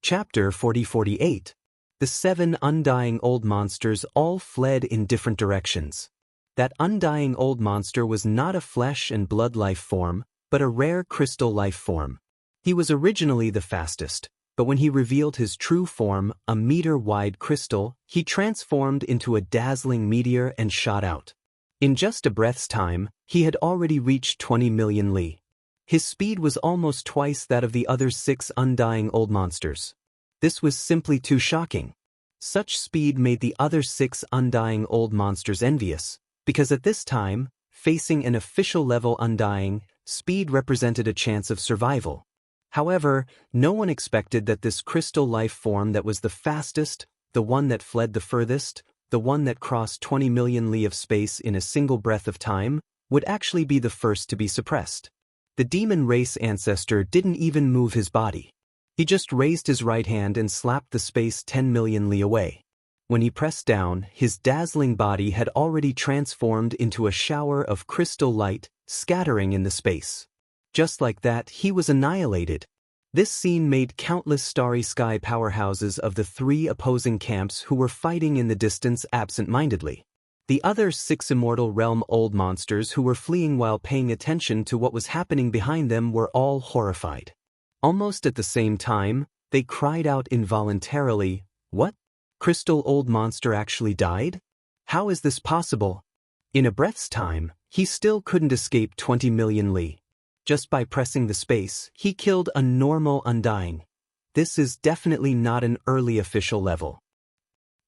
Chapter 40-48. The 7 undying old monsters all fled in different directions. That undying old monster was not a flesh and blood life form, but a rare crystal life form. He was originally the fastest, but when he revealed his true form, a meter-wide crystal, he transformed into a dazzling meteor and shot out. In just a breath's time, he had already reached 20 million li. His speed was almost twice that of the other 6 undying old monsters. This was simply too shocking. Such speed made the other 6 undying old monsters envious, because at this time, facing an official level undying, speed represented a chance of survival. However, no one expected that this crystal life form that was the fastest, the one that fled the furthest, the one that crossed 20 million li of space in a single breath of time, would actually be the first to be suppressed. The demon race ancestor didn't even move his body. He just raised his right hand and slapped the space 10 million li away. When he pressed down, his dazzling body had already transformed into a shower of crystal light, scattering in the space. Just like that, he was annihilated. This scene made countless starry sky powerhouses of the 3 opposing camps who were fighting in the distance absent-mindedly. The other 6 immortal realm old monsters who were fleeing while paying attention to what was happening behind them were all horrified. Almost at the same time, they cried out involuntarily, "What? Crystal old monster actually died? How is this possible?" In a breath's time, he still couldn't escape 20 million li. Just by pressing the space, he killed a normal undying. This is definitely not an early official level.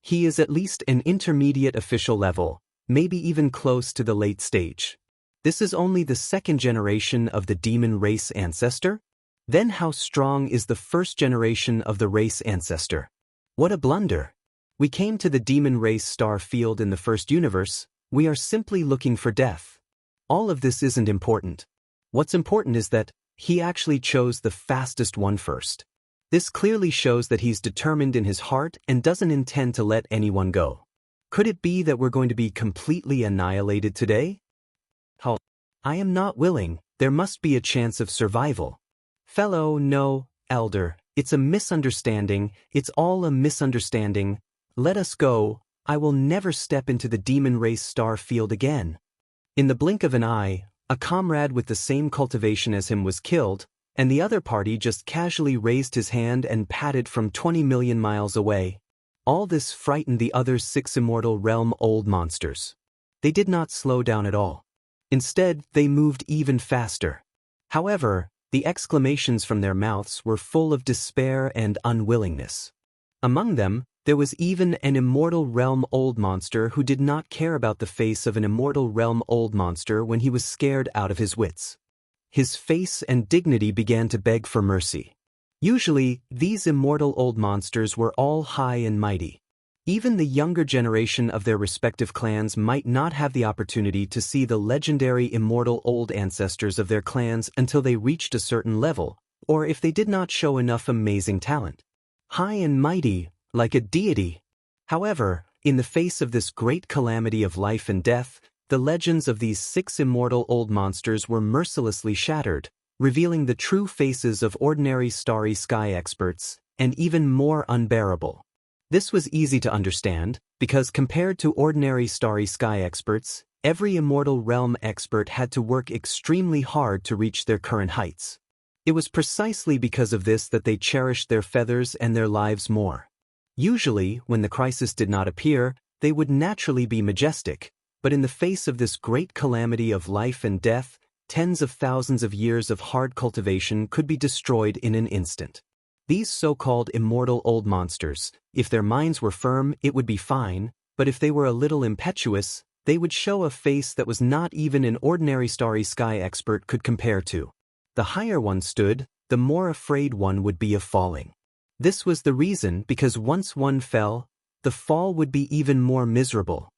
He is at least an intermediate official level, maybe even close to the late stage. This is only the 2nd generation of the demon race ancestor? Then how strong is the 1st generation of the race ancestor? What a blunder! We came to the demon race star field in the first universe. We are simply looking for death. All of this isn't important. What's important is that he actually chose the fastest one first. This clearly shows that he's determined in his heart and doesn't intend to let anyone go. Could it be that we're going to be completely annihilated today? I am not willing. There must be a chance of survival. No, Elder, it's a misunderstanding. It's all a misunderstanding. Let us go. I will never step into the demon race star field again. In the blink of an eye, a comrade with the same cultivation as him was killed, and the other party just casually raised his hand and patted from 20 million miles away. All this frightened the other 6 immortal realm old monsters. They did not slow down at all. Instead, they moved even faster. However, the exclamations from their mouths were full of despair and unwillingness. Among them, there was even an immortal realm old monster who did not care about the face of an immortal realm old monster when he was scared out of his wits. His face and dignity began to beg for mercy. Usually, these immortal old monsters were all high and mighty. Even the younger generation of their respective clans might not have the opportunity to see the legendary immortal old ancestors of their clans until they reached a certain level, or if they did not show enough amazing talent. High and mighty, like a deity. However, in the face of this great calamity of life and death, the legends of these 6 immortal old monsters were mercilessly shattered, revealing the true faces of ordinary starry sky experts, and even more unbearable. This was easy to understand, because compared to ordinary starry sky experts, every immortal realm expert had to work extremely hard to reach their current heights. It was precisely because of this that they cherished their feathers and their lives more. Usually, when the crisis did not appear, they would naturally be majestic, but in the face of this great calamity of life and death, tens of thousands of years of hard cultivation could be destroyed in an instant. These so-called immortal old monsters, if their minds were firm, it would be fine, but if they were a little impetuous, they would show a face that was not even an ordinary starry sky expert could compare to. The higher one stood, the more afraid one would be of falling. This was the reason because once one fell, the fall would be even more miserable.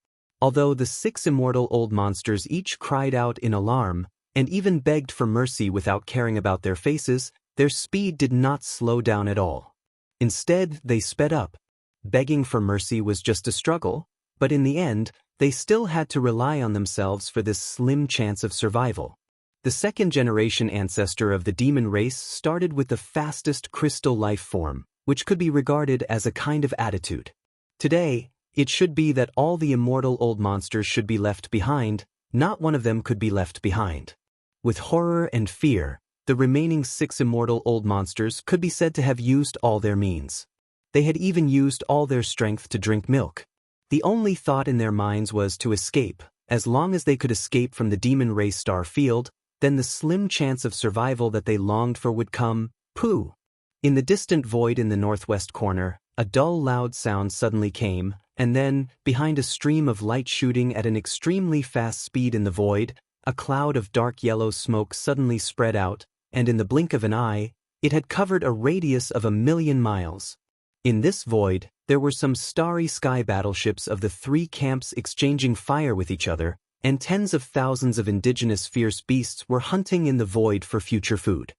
Although the 6 immortal old monsters each cried out in alarm, and even begged for mercy without caring about their faces, their speed did not slow down at all. Instead, they sped up. Begging for mercy was just a struggle, but in the end, they still had to rely on themselves for this slim chance of survival. The second-generation ancestor of the demon race started with the fastest crystal life form, which could be regarded as a kind of attitude. Today, it should be that all the immortal old monsters should be left behind, not one of them could be left behind. With horror and fear, the remaining 6 immortal old monsters could be said to have used all their means. They had even used all their strength to drink milk. The only thought in their minds was to escape. As long as they could escape from the demon race star field, then the slim chance of survival that they longed for would come. Pooh! In the distant void in the northwest corner, a dull loud sound suddenly came, and then, behind a stream of light shooting at an extremely fast speed in the void, a cloud of dark yellow smoke suddenly spread out, and in the blink of an eye, it had covered a radius of 1,000,000 miles. In this void, there were some starry sky battleships of the 3 camps exchanging fire with each other, and tens of thousands of indigenous fierce beasts were hunting in the void for future food.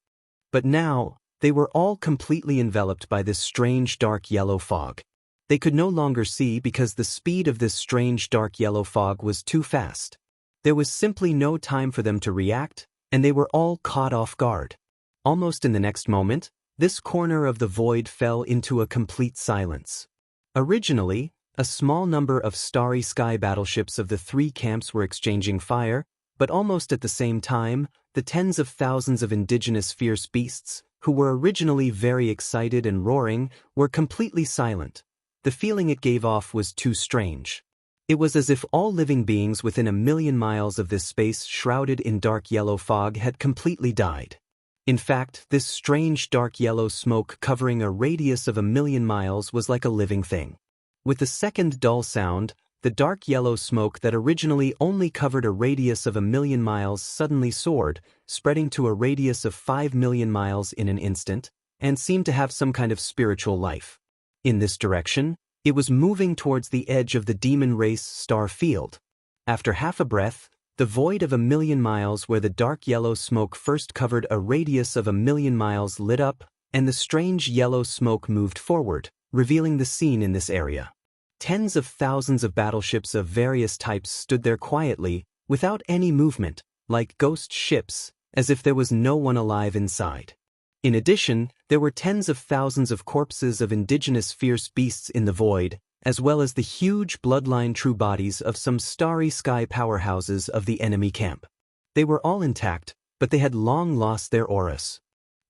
But now, they were all completely enveloped by this strange dark yellow fog. They could no longer see because the speed of this strange dark yellow fog was too fast. There was simply no time for them to react, and they were all caught off guard. Almost in the next moment, this corner of the void fell into a complete silence. Originally, a small number of starry sky battleships of the 3 camps were exchanging fire, but almost at the same time, the tens of thousands of indigenous fierce beasts, who were originally very excited and roaring, were completely silent. The feeling it gave off was too strange. It was as if all living beings within 1,000,000 miles of this space shrouded in dark yellow fog had completely died. In fact, this strange dark yellow smoke covering a radius of 1,000,000 miles was like a living thing. With the second dull sound, the dark yellow smoke that originally only covered a radius of 1,000,000 miles suddenly soared, spreading to a radius of 5,000,000 miles in an instant, and seemed to have some kind of spiritual life. In this direction, it was moving towards the edge of the demon race star field. After half a breath, the void of 1,000,000 miles where the dark yellow smoke first covered a radius of 1,000,000 miles lit up, and the strange yellow smoke moved forward, revealing the scene in this area. Tens of thousands of battleships of various types stood there quietly, without any movement, like ghost ships, as if there was no one alive inside. In addition, there were tens of thousands of corpses of indigenous fierce beasts in the void, as well as the huge bloodline true bodies of some starry sky powerhouses of the enemy camp. They were all intact, but they had long lost their auras.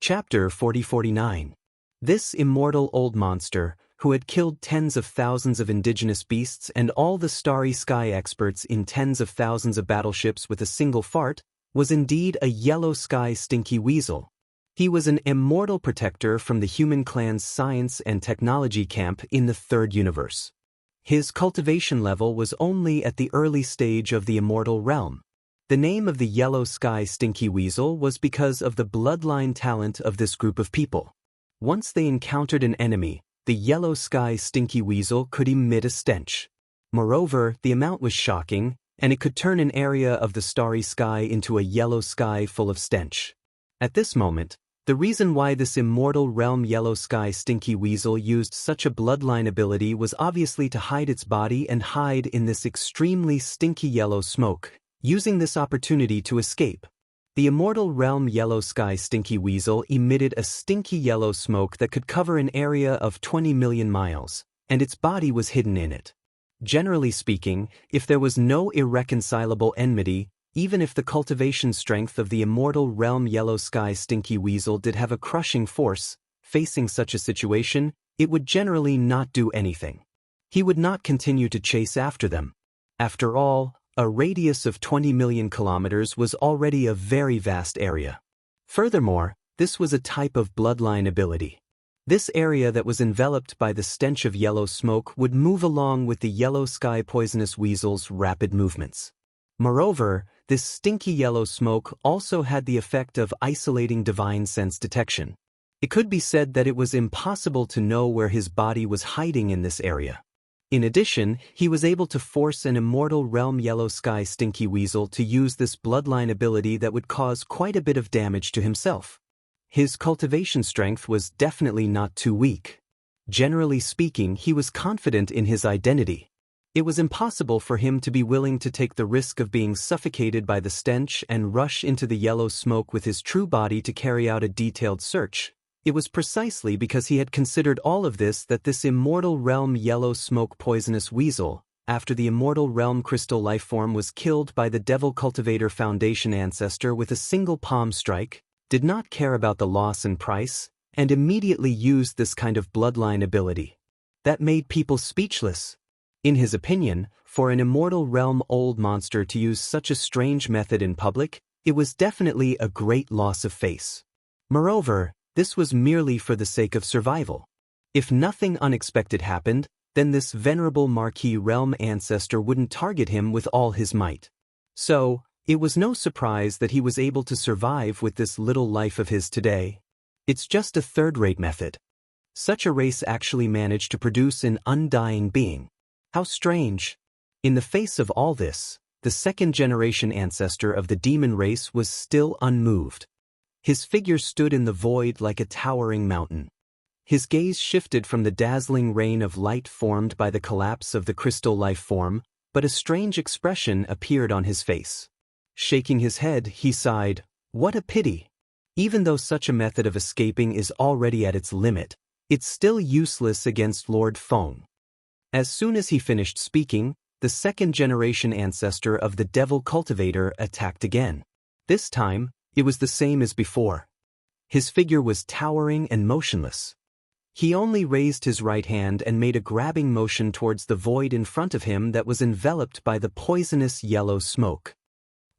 Chapter 40-49. This immortal old monster, who had killed tens of thousands of indigenous beasts and all the starry sky experts in tens of thousands of battleships with a single fart, was indeed a yellow sky stinky weasel. He was an immortal protector from the human clan's science and technology camp in the third universe. His cultivation level was only at the early stage of the immortal realm. The name of the yellow sky stinky weasel was because of the bloodline talent of this group of people. Once they encountered an enemy, the yellow sky stinky weasel could emit a stench. Moreover, the amount was shocking, and it could turn an area of the starry sky into a yellow sky full of stench. At this moment, the reason why this immortal realm yellow sky stinky weasel used such a bloodline ability was obviously to hide its body and hide in this extremely stinky yellow smoke, using this opportunity to escape. The Immortal Realm Yellow Sky Stinky Weasel emitted a stinky yellow smoke that could cover an area of 20 million miles, and its body was hidden in it. Generally speaking, if there was no irreconcilable enmity, even if the cultivation strength of the Immortal Realm Yellow Sky Stinky Weasel did have a crushing force, facing such a situation, it would generally not do anything. He would not continue to chase after them. After all, a radius of 20 million kilometers was already a very vast area. Furthermore, this was a type of bloodline ability. This area that was enveloped by the stench of yellow smoke would move along with the yellow sky poisonous weasel's rapid movements. Moreover, this stinky yellow smoke also had the effect of isolating divine sense detection. It could be said that it was impossible to know where his body was hiding in this area. In addition, he was able to force an Immortal Realm Yellow Sky Stinky Weasel to use this bloodline ability that would cause quite a bit of damage to himself. His cultivation strength was definitely not too weak. Generally speaking, he was confident in his identity. It was impossible for him to be willing to take the risk of being suffocated by the stench and rush into the yellow smoke with his true body to carry out a detailed search. It was precisely because he had considered all of this that this Immortal Realm Yellow Smoke Poisonous Weasel, after the Immortal Realm Crystal Lifeform was killed by the Devil Cultivator Foundation ancestor with a single palm strike, did not care about the loss and price, and immediately used this kind of bloodline ability. That made people speechless. In his opinion, for an Immortal Realm old monster to use such a strange method in public, it was definitely a great loss of face. Moreover, this was merely for the sake of survival. If nothing unexpected happened, then this venerable Marquis Realm ancestor wouldn't target him with all his might. So, it was no surprise that he was able to survive with this little life of his today. It's just a third-rate method. Such a race actually managed to produce an undying being. How strange. In the face of all this, the second-generation ancestor of the demon race was still unmoved. His figure stood in the void like a towering mountain. His gaze shifted from the dazzling rain of light formed by the collapse of the crystal life form, but a strange expression appeared on his face. Shaking his head, he sighed, "What a pity! Even though such a method of escaping is already at its limit, it's still useless against Lord Feng." As soon as he finished speaking, the second-generation ancestor of the Devil Cultivator attacked again. This time, it was the same as before. His figure was towering and motionless. He only raised his right hand and made a grabbing motion towards the void in front of him that was enveloped by the poisonous yellow smoke.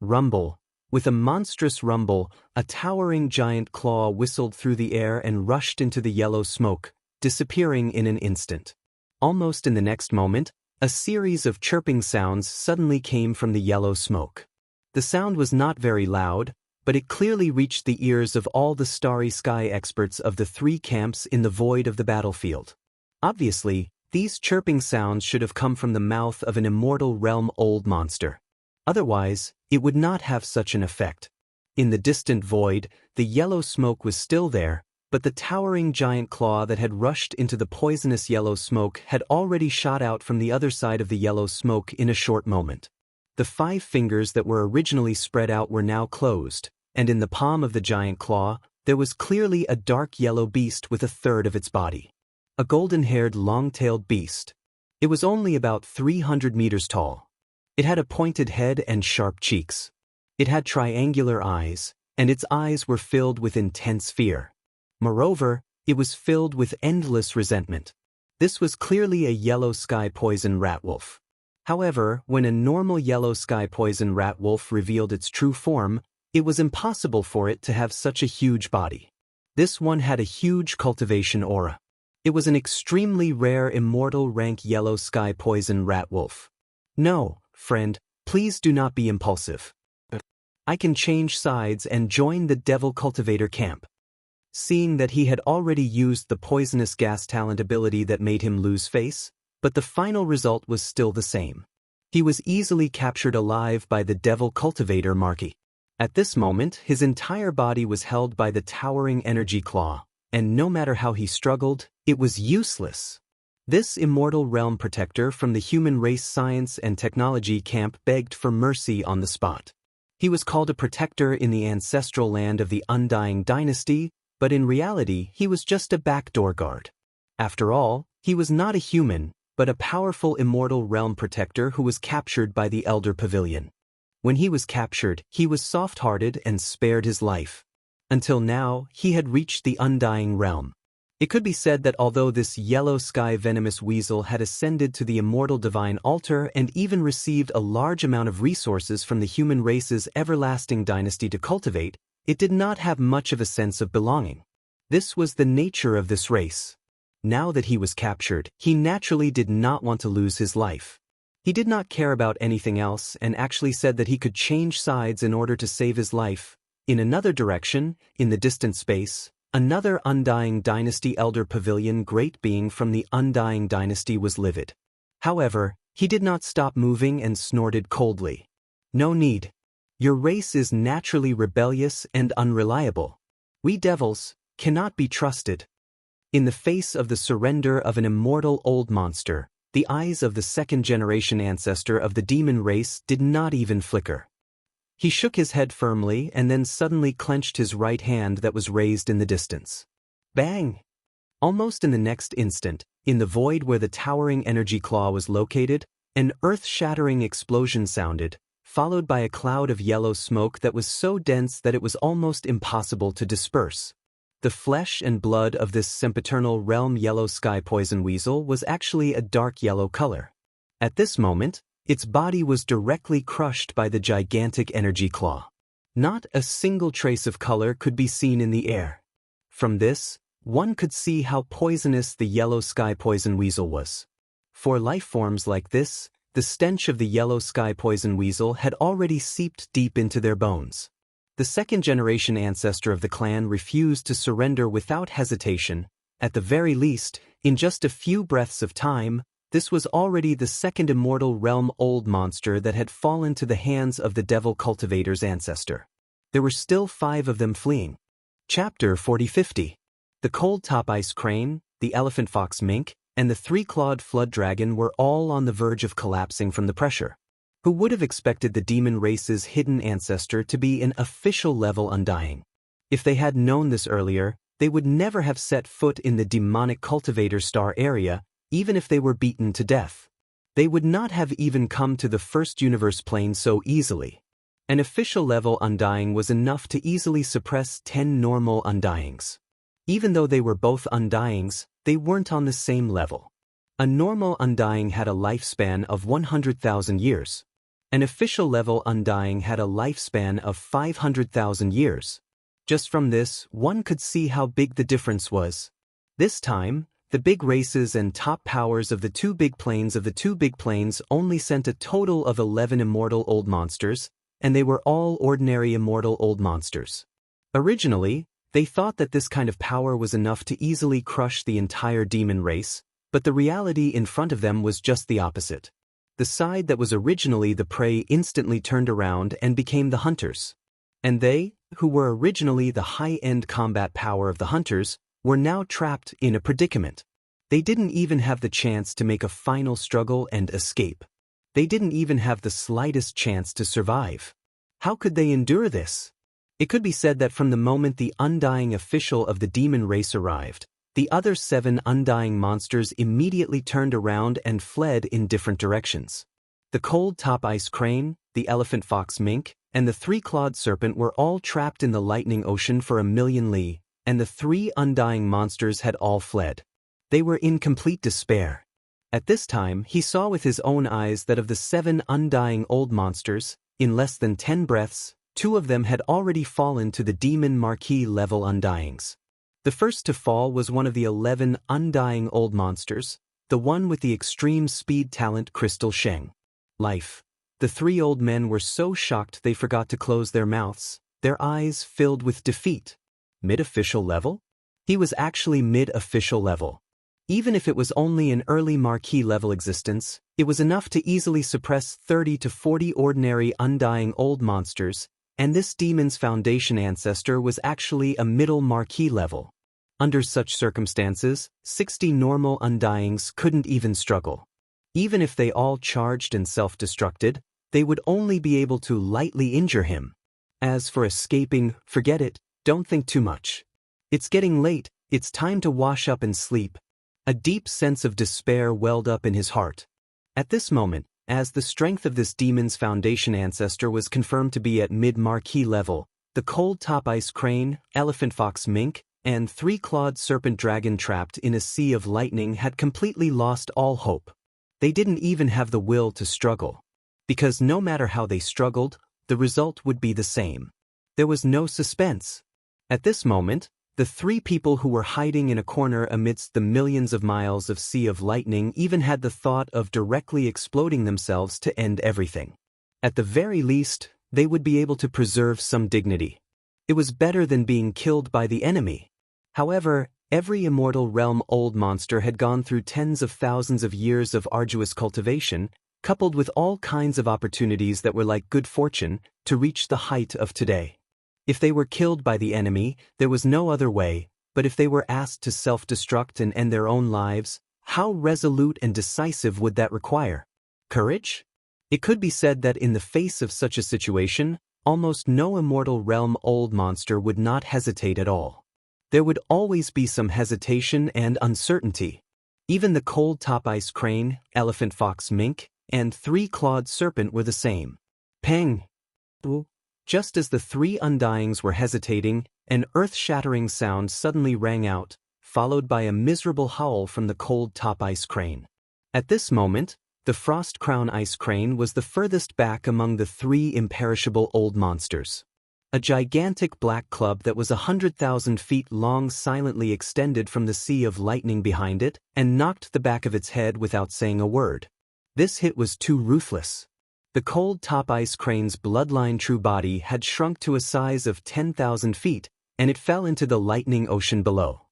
Rumble. With a monstrous rumble, a towering giant claw whistled through the air and rushed into the yellow smoke, disappearing in an instant. Almost in the next moment, a series of chirping sounds suddenly came from the yellow smoke. The sound was not very loud, but it clearly reached the ears of all the starry sky experts of the three camps in the void of the battlefield. Obviously, these chirping sounds should have come from the mouth of an Immortal Realm old monster. Otherwise, it would not have such an effect. In the distant void, the yellow smoke was still there, but the towering giant claw that had rushed into the poisonous yellow smoke had already shot out from the other side of the yellow smoke in a short moment. The 5 fingers that were originally spread out were now closed, and in the palm of the giant claw, there was clearly a dark yellow beast with a third of its body. A golden-haired, long-tailed beast. It was only about 300 meters tall. It had a pointed head and sharp cheeks. It had triangular eyes, and its eyes were filled with intense fear. Moreover, it was filled with endless resentment. This was clearly a yellow sky poison rat wolf. However, when a normal yellow sky poison rat wolf revealed its true form, it was impossible for it to have such a huge body. This one had a huge cultivation aura. It was an extremely rare immortal rank yellow sky poison rat wolf. No, friend, please do not be impulsive. I can change sides and join the Devil Cultivator camp. Seeing that he had already used the poisonous gas talent ability that made him lose face, but the final result was still the same. He was easily captured alive by the Devil Cultivator Marquis. At this moment, his entire body was held by the towering energy claw, and no matter how he struggled, it was useless. This Immortal Realm protector from the Human Race Science and Technology camp begged for mercy on the spot. He was called a protector in the ancestral land of the Undying Dynasty, but in reality he was just a backdoor guard. After all, he was not a human, but a powerful immortal realm protector who was captured by the Elder Pavilion. When he was captured, he was soft-hearted and spared his life. Until now, he had reached the Undying Realm. It could be said that although this yellow sky venomous weasel had ascended to the immortal divine altar and even received a large amount of resources from the human race's everlasting dynasty to cultivate, it did not have much of a sense of belonging. This was the nature of this race. Now that he was captured, he naturally did not want to lose his life. He did not care about anything else and actually said that he could change sides in order to save his life. In another direction, in the distant space, another Undying Dynasty Elder Pavilion great being from the Undying Dynasty was livid. However, he did not stop moving and snorted coldly. "No need. Your race is naturally rebellious and unreliable. We devils cannot be trusted." In the face of the surrender of an immortal old monster, the eyes of the second-generation ancestor of the demon race did not even flicker. He shook his head firmly and then suddenly clenched his right hand that was raised in the distance. Bang! Almost in the next instant, in the void where the towering energy claw was located, an earth-shattering explosion sounded, followed by a cloud of yellow smoke that was so dense that it was almost impossible to disperse. The flesh and blood of this sempiternal realm yellow sky poison weasel was actually a dark yellow color. At this moment, its body was directly crushed by the gigantic energy claw. Not a single trace of color could be seen in the air. From this, one could see how poisonous the yellow sky poison weasel was. For life forms like this, the stench of the yellow sky poison weasel had already seeped deep into their bones. The second-generation ancestor of the clan refused to surrender without hesitation. At the very least, in just a few breaths of time, this was already the second immortal realm old monster that had fallen to the hands of the devil cultivator's ancestor. There were still 5 of them fleeing. Chapter 40-50. The cold top ice crane, the elephant fox mink, and the 3-clawed flood dragon were all on the verge of collapsing from the pressure. Who would have expected the demon race's hidden ancestor to be an official level Undying? If they had known this earlier, they would never have set foot in the demonic cultivator star area, even if they were beaten to death. They would not have even come to the first universe plane so easily. An official level Undying was enough to easily suppress 10 normal Undyings. Even though they were both Undyings, they weren't on the same level. A normal Undying had a lifespan of 100,000 years. An official level Undying had a lifespan of 500,000 years. Just from this, one could see how big the difference was. This time, the big races and top powers of the two big planes only sent a total of 11 immortal old monsters, and they were all ordinary immortal old monsters. Originally, they thought that this kind of power was enough to easily crush the entire demon race, but the reality in front of them was just the opposite. The side that was originally the prey instantly turned around and became the hunters. And they, who were originally the high-end combat power of the hunters, were now trapped in a predicament. They didn't even have the chance to make a final struggle and escape. They didn't even have the slightest chance to survive. How could they endure this? It could be said that from the moment the Undying official of the demon race arrived, the other 7 Undying monsters immediately turned around and fled in different directions. The cold top ice crane, the elephant fox mink, and the 3-clawed serpent were all trapped in the lightning ocean for 1,000,000 li, and the 3 Undying monsters had all fled. They were in complete despair. At this time, he saw with his own eyes that of the 7 Undying old monsters, in less than 10 breaths, 2 of them had already fallen to the demon marquee level Undyings. The first to fall was one of the 11 Undying old monsters, the one with the extreme speed talent Crystal Sheng. Life. The 3 old men were so shocked they forgot to close their mouths, their eyes filled with defeat. Mid-official level? He was actually mid-official level. Even if it was only an early marquee level existence, it was enough to easily suppress 30 to 40 ordinary Undying old monsters, and this demon's foundation ancestor was actually a middle marquee level. Under such circumstances, 60 normal Undyings couldn't even struggle. Even if they all charged and self-destructed, they would only be able to lightly injure him. As for escaping, forget it, don't think too much. It's getting late, it's time to wash up and sleep. A deep sense of despair welled up in his heart. At this moment, as the strength of this demon's foundation ancestor was confirmed to be at mid-marquee level, the cold top ice crane, elephant fox mink, and three-clawed serpent dragon trapped in a sea of lightning had completely lost all hope. They didn't even have the will to struggle. Because no matter how they struggled, the result would be the same. There was no suspense. At this moment, the three people who were hiding in a corner amidst the millions of miles of sea of lightning even had the thought of directly exploding themselves to end everything. At the very least, they would be able to preserve some dignity. It was better than being killed by the enemy. However, every immortal realm old monster had gone through tens of thousands of years of arduous cultivation, coupled with all kinds of opportunities that were like good fortune, to reach the height of today. If they were killed by the enemy, there was no other way, but if they were asked to self-destruct and end their own lives, how resolute and decisive would that require? Courage? It could be said that in the face of such a situation, almost no immortal realm old monster would not hesitate at all. There would always be some hesitation and uncertainty. Even the cold top ice crane, elephant fox mink, and three-clawed serpent were the same. Peng! Just as the three undyings were hesitating, an earth-shattering sound suddenly rang out, followed by a miserable howl from the cold top ice crane. At this moment, the frost crown ice crane was the furthest back among the three imperishable old monsters. A gigantic black club that was 100,000 feet long silently extended from the sea of lightning behind it and knocked the back of its head without saying a word. This hit was too ruthless. The cold top ice crane's bloodline true body had shrunk to a size of 10,000 feet, and it fell into the lightning ocean below.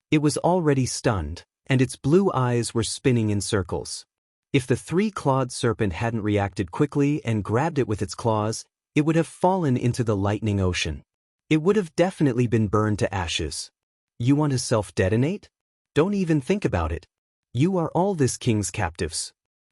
It was already stunned, and its blue eyes were spinning in circles. If the three-clawed serpent hadn't reacted quickly and grabbed it with its claws, it would have fallen into the lightning ocean. It would have definitely been burned to ashes. You want to self-detonate? Don't even think about it. You are all this king's captives.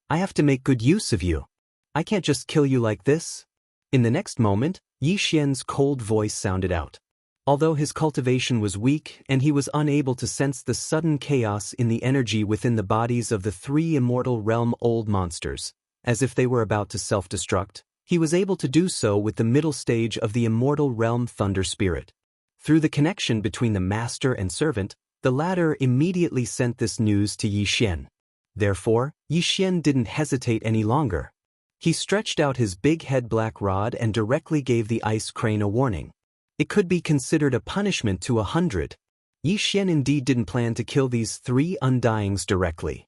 I have to make good use of you. I can't just kill you like this. In the next moment, Yi Xian's cold voice sounded out. Although his cultivation was weak and he was unable to sense the sudden chaos in the energy within the bodies of the three immortal realm old monsters, as if they were about to self-destruct, he was able to do so with the middle stage of the immortal realm thunder spirit. Through the connection between the master and servant, the latter immediately sent this news to Yi Xian. Therefore, Yi Xian didn't hesitate any longer. He stretched out his big head black rod and directly gave the ice crane a warning. It could be considered a punishment to 100. Yi Xian indeed didn't plan to kill these three undyings directly.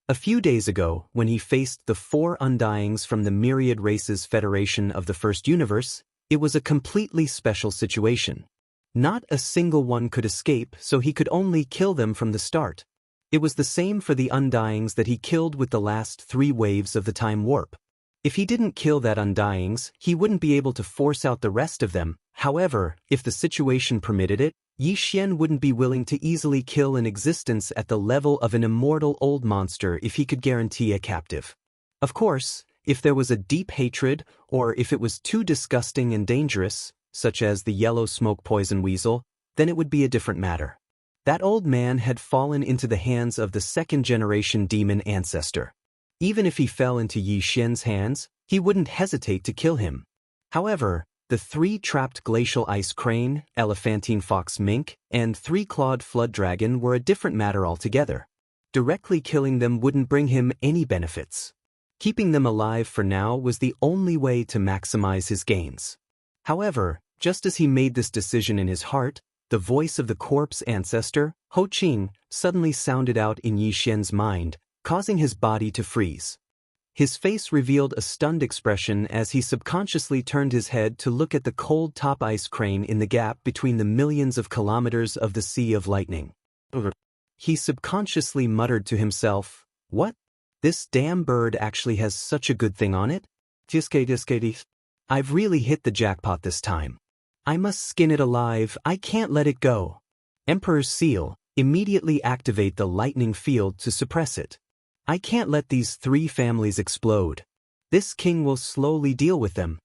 A few days ago, when he faced the four undyings from the Myriad Races Federation of the First Universe, it was a completely special situation. Not a single one could escape, so he could only kill them from the start. It was the same for the undyings that he killed with the last three waves of the time warp. If he didn't kill that undyings, he wouldn't be able to force out the rest of them. However, if the situation permitted it, Yi Xian wouldn't be willing to easily kill an existence at the level of an immortal old monster if he could guarantee a captive. Of course, if there was a deep hatred, or if it was too disgusting and dangerous, such as the yellow smoke poison weasel, then it would be a different matter. That old man had fallen into the hands of the second-generation demon ancestor. Even if he fell into Yi Xian's hands, he wouldn't hesitate to kill him. However, the three trapped glacial ice crane, elephantine fox mink, and three-clawed flood dragon were a different matter altogether. Directly killing them wouldn't bring him any benefits. Keeping them alive for now was the only way to maximize his gains. However, just as he made this decision in his heart, the voice of the corpse ancestor, Ho Qing, suddenly sounded out in Yi Xian's mind, causing his body to freeze. His face revealed a stunned expression as he subconsciously turned his head to look at the cold top ice crane in the gap between the millions of kilometers of the Sea of Lightning. He subconsciously muttered to himself, "What? This damn bird actually has such a good thing on it? I've really hit the jackpot this time. I must skin it alive, I can't let it go." Emperor's Seal, immediately activate the lightning field to suppress it. I can't let these three families explode. This king will slowly deal with them.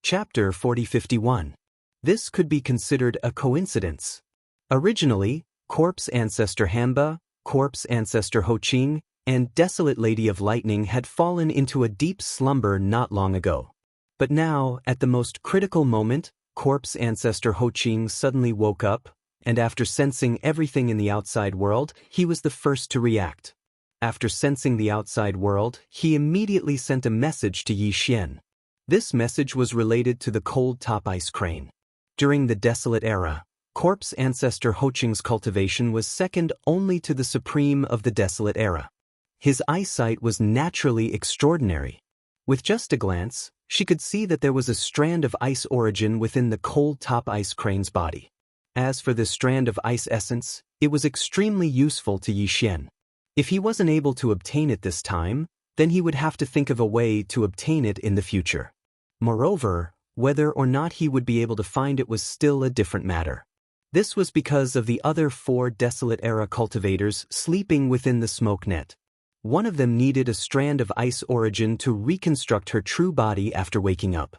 Chapter 4051. This could be considered a coincidence. Originally, Corpse Ancestor Hanba, Corpse Ancestor Ho-Ching, and Desolate Lady of Lightning had fallen into a deep slumber not long ago. But now, at the most critical moment, Corpse Ancestor Ho-Ching suddenly woke up, and after sensing everything in the outside world, he was the first to react. After sensing the outside world, he immediately sent a message to Yi Xian. This message was related to the cold top ice crane. During the Desolate Era, Corpse Ancestor Ho-Ching's cultivation was second only to the Supreme of the Desolate Era. His eyesight was naturally extraordinary. With just a glance, she could see that there was a strand of ice origin within the cold top ice crane's body. As for this strand of ice essence, it was extremely useful to Yi Xian. If he wasn't able to obtain it this time, then he would have to think of a way to obtain it in the future. Moreover, whether or not he would be able to find it was still a different matter. This was because of the other 4 Desolate Era cultivators sleeping within the smoke net. One of them needed a strand of ice origin to reconstruct her true body after waking up.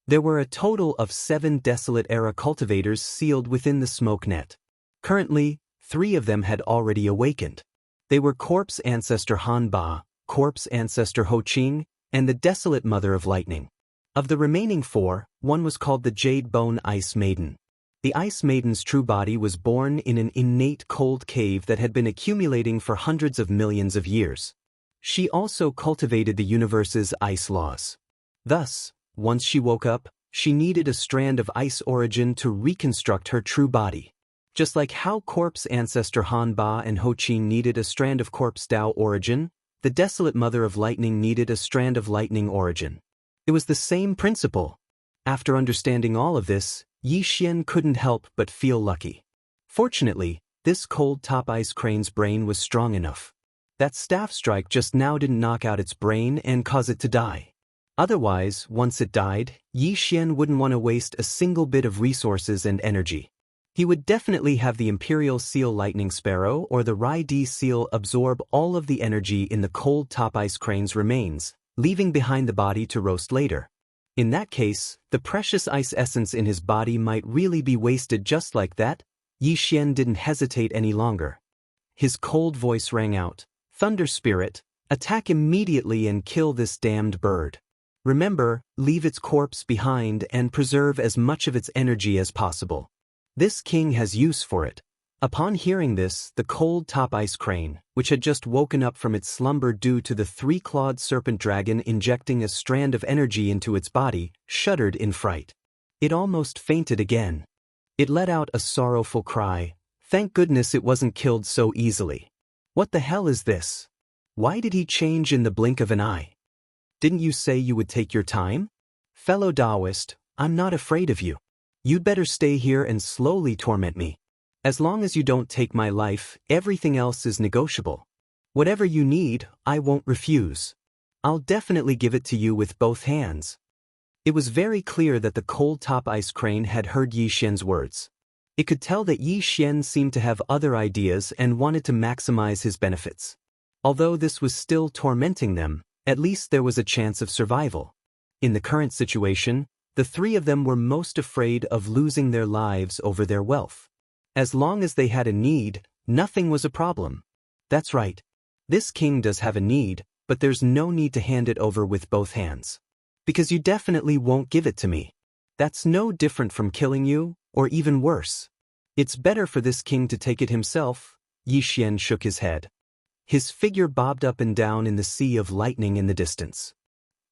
There were a total of 7 Desolate Era cultivators sealed within the smoke net. Currently, 3 of them had already awakened. They were Corpse Ancestor Hanba, Corpse Ancestor Ho-Ching, and the Desolate Mother of Lightning. Of the remaining 4, one was called the Jade Bone Ice Maiden. The Ice Maiden's true body was born in an innate cold cave that had been accumulating for hundreds of millions of years. She also cultivated the universe's ice laws. Thus, once she woke up, she needed a strand of ice origin to reconstruct her true body. Just like how Corpse Ancestor Hanba and Ho-Ching needed a strand of Corpse Dao origin, the Desolate Mother of Lightning needed a strand of lightning origin. It was the same principle. After understanding all of this, Yi Xian couldn't help but feel lucky. Fortunately, this cold top ice crane's brain was strong enough. That staff strike just now didn't knock out its brain and cause it to die. Otherwise, once it died, Yi Xian wouldn't want to waste a single bit of resources and energy. He would definitely have the Imperial Seal Lightning Sparrow or the Rai-D Seal absorb all of the energy in the cold top ice crane's remains, leaving behind the body to roast later. In that case, the precious ice essence in his body might really be wasted just like that. Yi Xian didn't hesitate any longer. His cold voice rang out, "Thunder Spirit, attack immediately and kill this damned bird. Remember, leave its corpse behind and preserve as much of its energy as possible. This king has use for it." Upon hearing this, the cold top ice crane, which had just woken up from its slumber due to the 3-clawed serpent dragon injecting a strand of energy into its body, shuddered in fright. It almost fainted again. It let out a sorrowful cry. Thank goodness it wasn't killed so easily. What the hell is this? Why did he change in the blink of an eye? Didn't you say you would take your time? Fellow Taoist, I'm not afraid of you. You'd better stay here and slowly torment me. As long as you don't take my life, everything else is negotiable. Whatever you need, I won't refuse. I'll definitely give it to you with both hands. It was very clear that the cold top ice crane had heard Yi Xian's words. It could tell that Yi Xian seemed to have other ideas and wanted to maximize his benefits. Although this was still tormenting them, at least there was a chance of survival. In the current situation, the 3 of them were most afraid of losing their lives over their wealth. As long as they had a need, nothing was a problem. That's right. This king does have a need, but there's no need to hand it over with both hands. Because you definitely won't give it to me. That's no different from killing you, or even worse. It's better for this king to take it himself. Yi Xian shook his head. His figure bobbed up and down in the sea of lightning in the distance.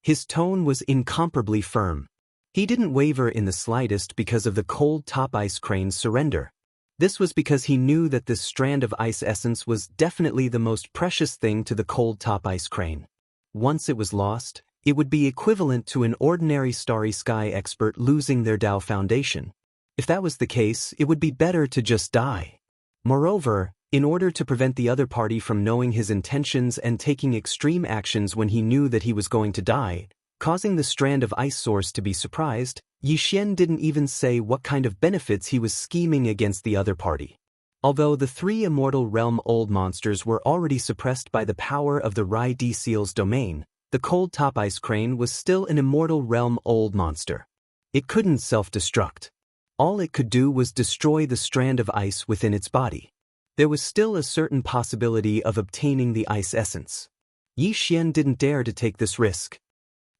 His tone was incomparably firm. He didn't waver in the slightest because of the cold top ice crane's surrender. This was because he knew that this strand of ice essence was definitely the most precious thing to the cold top ice crane. Once it was lost, it would be equivalent to an ordinary starry sky expert losing their Tao foundation. If that was the case, it would be better to just die. Moreover, in order to prevent the other party from knowing his intentions and taking extreme actions when he knew that he was going to die, causing the strand of ice source to be surprised, Yi Xian didn't even say what kind of benefits he was scheming against the other party. Although the 3 Immortal Realm old monsters were already suppressed by the power of the Rai-D Seal's domain, The cold top ice crane was still an immortal realm old monster. It couldn't self-destruct. All it could do was destroy the strand of ice within its body. There was still a certain possibility of obtaining the ice essence. Yi Xian didn't dare to take this risk.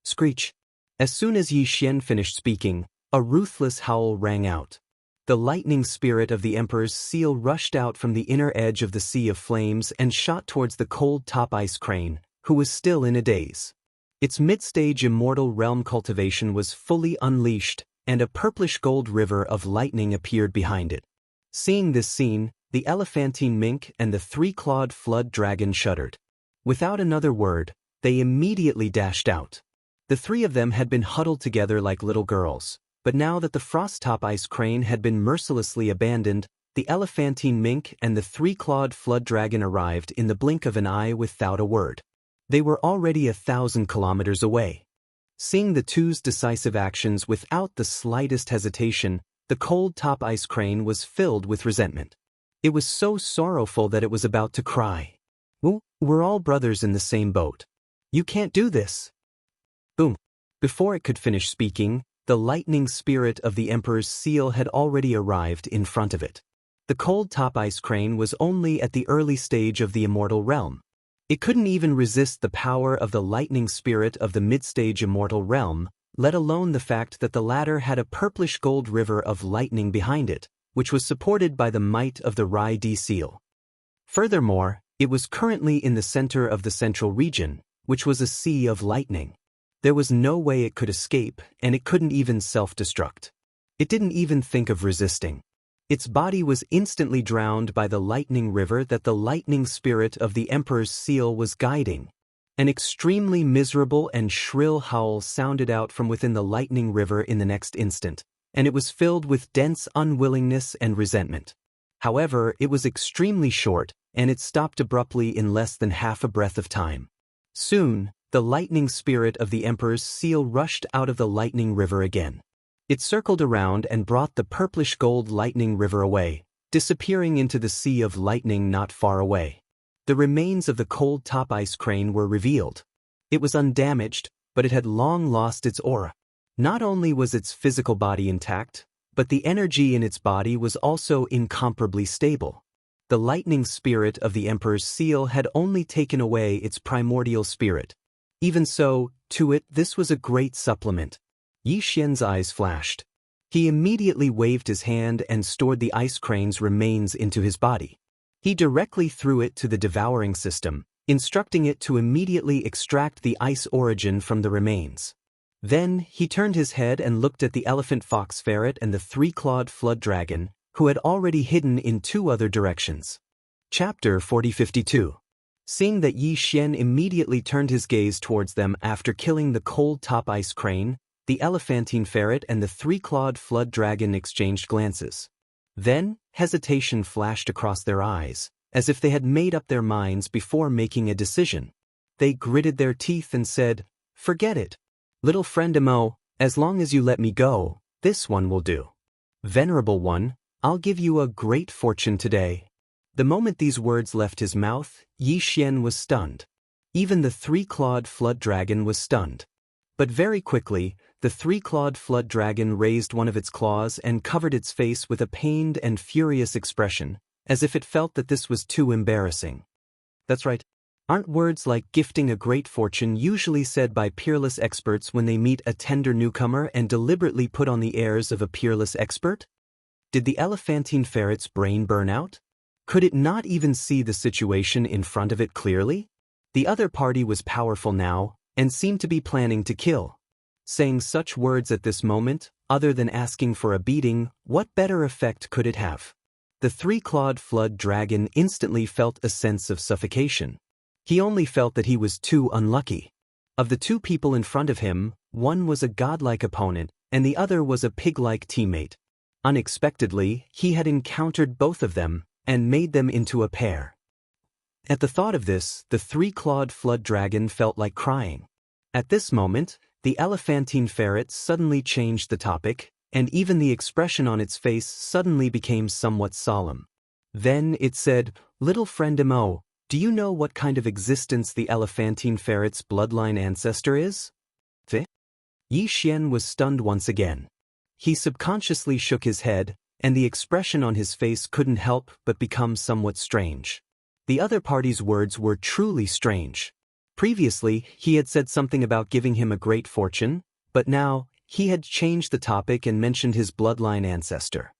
Screech. As soon as Yi Xian finished speaking, a ruthless howl rang out. The lightning spirit of the Emperor's seal rushed out from the inner edge of the sea of flames and shot towards the cold top ice crane, who was still in a daze. Its mid-stage immortal realm cultivation was fully unleashed, and a purplish gold river of lightning appeared behind it. Seeing this scene, the elephantine mink and the three-clawed flood dragon shuddered. Without another word, they immediately dashed out. The three of them had been huddled together like little girls, but now that the frost-top ice crane had been mercilessly abandoned, the elephantine mink and the three-clawed flood dragon arrived in the blink of an eye without a word. They were already 1,000 kilometers away. Seeing the two's decisive actions without the slightest hesitation, the cold top ice crane was filled with resentment. It was so sorrowful that it was about to cry. We're all brothers in the same boat. You can't do this. Boom. Before it could finish speaking, the lightning spirit of the Emperor's seal had already arrived in front of it. The cold top ice crane was only at the early stage of the immortal realm. It couldn't even resist the power of the lightning spirit of the mid-stage immortal realm, let alone the fact that the latter had a purplish gold river of lightning behind it, which was supported by the might of the Rai D seal. Furthermore, it was currently in the center of the central region, which was a sea of lightning. There was no way it could escape, and it couldn't even self-destruct. It didn't even think of resisting. Its body was instantly drowned by the lightning river that the lightning spirit of the Emperor's seal was guiding. An extremely miserable and shrill howl sounded out from within the lightning river in the next instant, and it was filled with dense unwillingness and resentment. However, it was extremely short, and it stopped abruptly in less than half a breath of time. Soon, the lightning spirit of the Emperor's seal rushed out of the lightning river again. It circled around and brought the purplish gold lightning river away, disappearing into the sea of lightning not far away. The remains of the cold top ice crane were revealed. It was undamaged, but it had long lost its aura. Not only was its physical body intact, but the energy in its body was also incomparably stable. The lightning spirit of the Emperor's seal had only taken away its primordial spirit. Even so, to it this was a great supplement. Yi Xian's eyes flashed. He immediately waved his hand and stored the ice crane's remains into his body. He directly threw it to the devouring system, instructing it to immediately extract the ice origin from the remains. Then, he turned his head and looked at the elephant fox ferret and the three-clawed flood dragon, who had already hidden in two other directions. Chapter 4052. Seeing that Yi Xian immediately turned his gaze towards them after killing the cold top ice crane, the elephantine ferret and the three-clawed flood dragon exchanged glances. Then, hesitation flashed across their eyes, as if they had made up their minds before making a decision. They gritted their teeth and said, "Forget it. Little friend Mo, as long as you let me go, this one will do. Venerable one, I'll give you a great fortune today." The moment these words left his mouth, Yi Xian was stunned. Even the three-clawed flood dragon was stunned. But very quickly, the three-clawed flood dragon raised one of its claws and covered its face with a pained and furious expression, as if it felt that this was too embarrassing. That's right. Aren't words like gifting a great fortune usually said by peerless experts when they meet a tender newcomer and deliberately put on the airs of a peerless expert? Did the elephantine ferret's brain burn out? Could it not even see the situation in front of it clearly? The other party was powerful now, and seemed to be planning to kill. Saying such words at this moment, other than asking for a beating, what better effect could it have? The three-clawed flood dragon instantly felt a sense of suffocation. He only felt that he was too unlucky. Of the two people in front of him, one was a godlike opponent, and the other was a pig-like teammate. Unexpectedly, he had encountered both of them, and made them into a pair. At the thought of this, the three-clawed flood dragon felt like crying. At this moment, the elephantine ferret suddenly changed the topic, and even the expression on its face suddenly became somewhat solemn. Then it said, "Little friend Mo, Do you know what kind of existence the elephantine ferret's bloodline ancestor is? Yi Xian was stunned once again. He subconsciously shook his head, and the expression on his face couldn't help but become somewhat strange. The other party's words were truly strange. Previously, he had said something about giving him a great fortune, but now, he had changed the topic and mentioned his bloodline ancestor.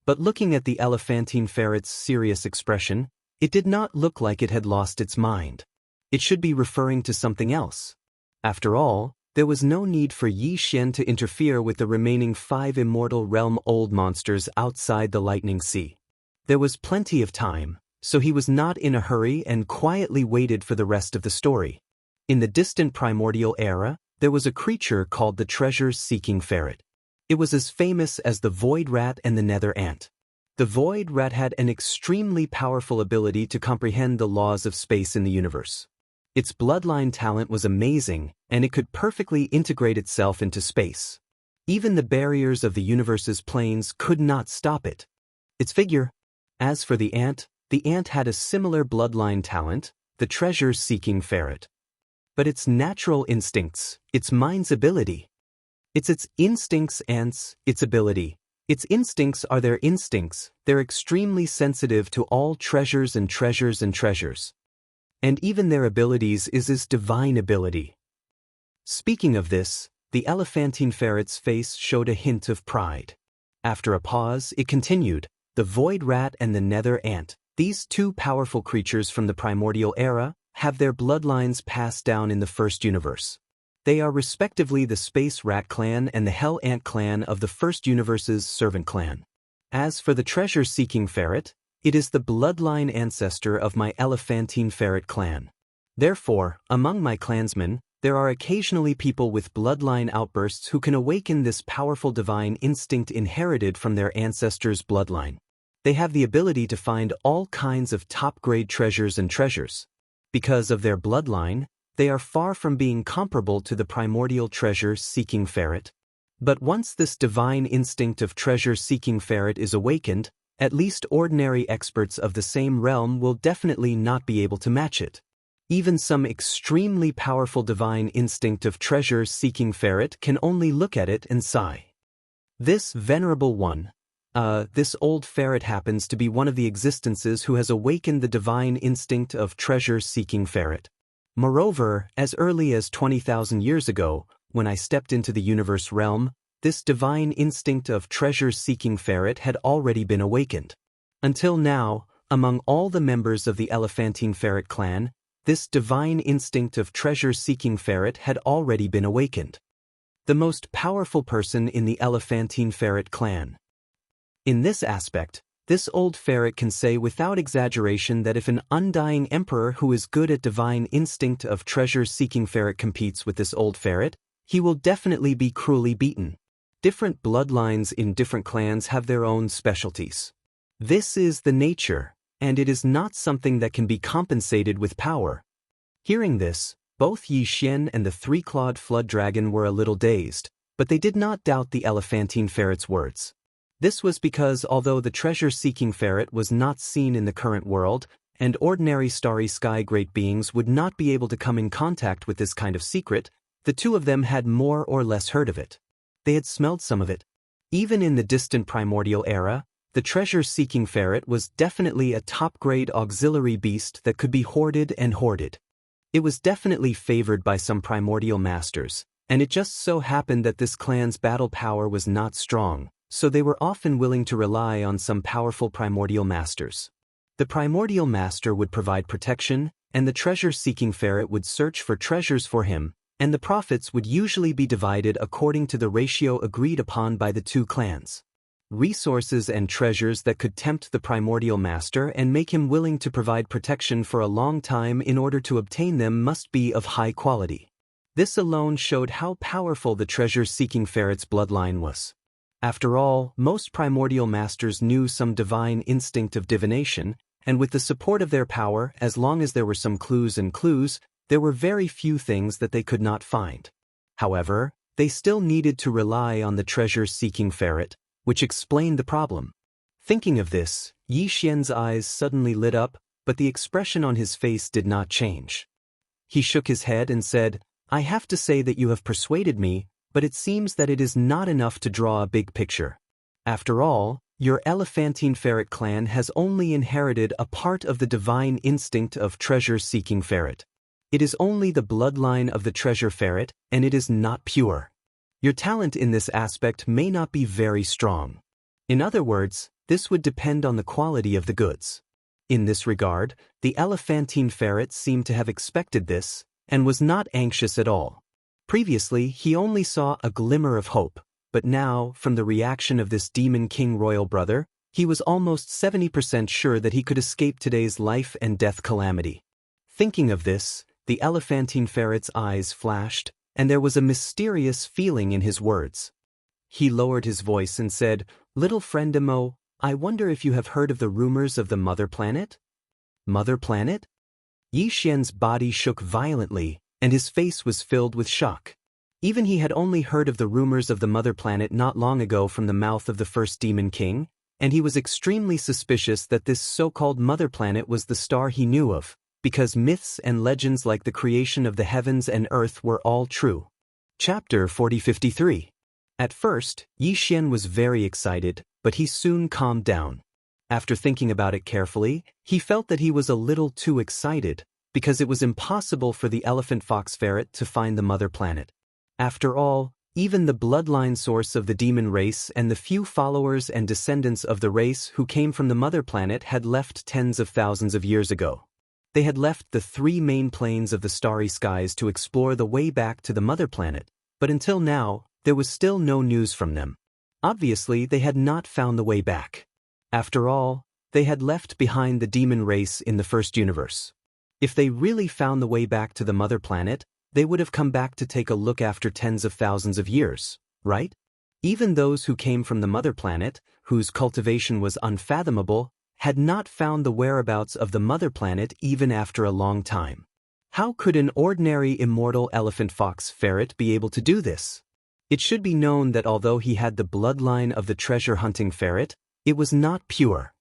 But looking at the elephantine ferret's serious expression, it did not look like it had lost its mind. It should be referring to something else. After all, there was no need for Yi Xian to interfere with the remaining 5 immortal realm-old monsters outside the Lightning Sea. There was plenty of time, so he was not in a hurry and quietly waited for the rest of the story. In the distant primordial era, there was a creature called the treasure-seeking ferret. It was as famous as the void rat and the nether ant. The void rat had an extremely powerful ability to comprehend the laws of space in the universe. Its bloodline talent was amazing, and it could perfectly integrate itself into space. Even the barriers of the universe's planes could not stop it. Its figure. As for the ant had a similar bloodline talent, the treasure-seeking ferret. But its natural instincts, its mind's ability. It's its instincts and its ability. Its instincts are their instincts, they're extremely sensitive to all treasures and treasures and treasures. And even their abilities is its divine ability. Speaking of this, the elephantine ferret's face showed a hint of pride. After a pause, it continued, the void rat and the nether ant, these 2 powerful creatures from the primordial era, have their bloodlines passed down in the first universe. They are respectively the space rat clan and the hell ant clan of the first universe's servant clan. As for the treasure-seeking ferret, it is the bloodline ancestor of my elephantine ferret clan. Therefore, among my clansmen, there are occasionally people with bloodline outbursts who can awaken this powerful divine instinct inherited from their ancestors' bloodline. They have the ability to find all kinds of top-grade treasures and treasures. Because of their bloodline, they are far from being comparable to the primordial treasure-seeking ferret. But once this divine instinct of treasure-seeking ferret is awakened, at least ordinary experts of the same realm will definitely not be able to match it. Even some extremely powerful divine instinct of treasure-seeking ferret can only look at it and sigh. This venerable one, this old ferret happens to be one of the existences who has awakened the divine instinct of treasure-seeking ferret. Moreover, as early as 20,000 years ago, when I stepped into the universe realm, this divine instinct of treasure-seeking ferret had already been awakened. Until now, among all the members of the elephantine ferret clan, this divine instinct of treasure-seeking ferret had already been awakened. The most powerful person in the elephantine ferret clan. In this aspect, this old ferret can say without exaggeration that if an undying emperor who is good at divine instinct of treasure-seeking ferret competes with this old ferret, he will definitely be cruelly beaten. Different bloodlines in different clans have their own specialties. This is the nature, and it is not something that can be compensated with power. Hearing this, both Yi Xian and the 3-clawed flood dragon were a little dazed, but they did not doubt the elephantine ferret's words. This was because although the treasure-seeking ferret was not seen in the current world, and ordinary starry sky great beings would not be able to come in contact with this kind of secret, the 2 of them had more or less heard of it. They had smelled some of it. Even in the distant primordial era, the treasure-seeking ferret was definitely a top-grade auxiliary beast that could be hoarded and hoarded. It was definitely favored by some primordial masters, and it just so happened that this clan's battle power was not strong, so they were often willing to rely on some powerful primordial masters. The primordial master would provide protection, and the treasure-seeking ferret would search for treasures for him, and the profits would usually be divided according to the ratio agreed upon by the 2 clans. Resources and treasures that could tempt the primordial master and make him willing to provide protection for a long time in order to obtain them must be of high quality. This alone showed how powerful the treasure-seeking ferret's bloodline was. After all, most primordial masters knew some divine instinct of divination, and with the support of their power, as long as there were some clues, there were very few things that they could not find. However, they still needed to rely on the treasure-seeking ferret, which explained the problem. Thinking of this, Yi Xian's eyes suddenly lit up, but the expression on his face did not change. He shook his head and said, "I have to say that you have persuaded me, but it seems that it is not enough to draw a big picture. After all, your elephantine ferret clan has only inherited a part of the divine instinct of treasure-seeking ferret. It is only the bloodline of the treasure ferret, and it is not pure. Your talent in this aspect may not be very strong. In other words, this would depend on the quality of the goods." In this regard, the elephantine ferret seemed to have expected this, and was not anxious at all. Previously, he only saw a glimmer of hope, but now, from the reaction of this Demon King royal brother, he was almost 70% sure that he could escape today's life and death calamity. Thinking of this, the elephantine ferret's eyes flashed, and there was a mysterious feeling in his words. He lowered his voice and said, "Little friend Emo, I wonder if you have heard of the rumors of the Mother Planet?" Mother Planet? Yi Xian's body shook violently, and his face was filled with shock. Even he had only heard of the rumors of the Mother Planet not long ago from the mouth of the first Demon King, and he was extremely suspicious that this so-called Mother Planet was the star he knew of, because myths and legends like the creation of the heavens and earth were all true. Chapter 4053. At first, Yi Xian was very excited, but he soon calmed down. After thinking about it carefully, he felt that he was a little too excited, because it was impossible for the elephant fox ferret to find the Mother Planet. After all, even the bloodline source of the demon race and the few followers and descendants of the race who came from the Mother Planet had left tens of thousands of years ago. They had left the three main planes of the starry skies to explore the way back to the Mother Planet, but until now, there was still no news from them. Obviously, they had not found the way back. After all, they had left behind the demon race in the first universe. If they really found the way back to the Mother Planet, they would have come back to take a look after tens of thousands of years, right? Even those who came from the Mother Planet, whose cultivation was unfathomable, had not found the whereabouts of the Mother Planet even after a long time. How could an ordinary immortal elephant fox ferret be able to do this? It should be known that although he had the bloodline of the treasure-hunting ferret, it was not pure.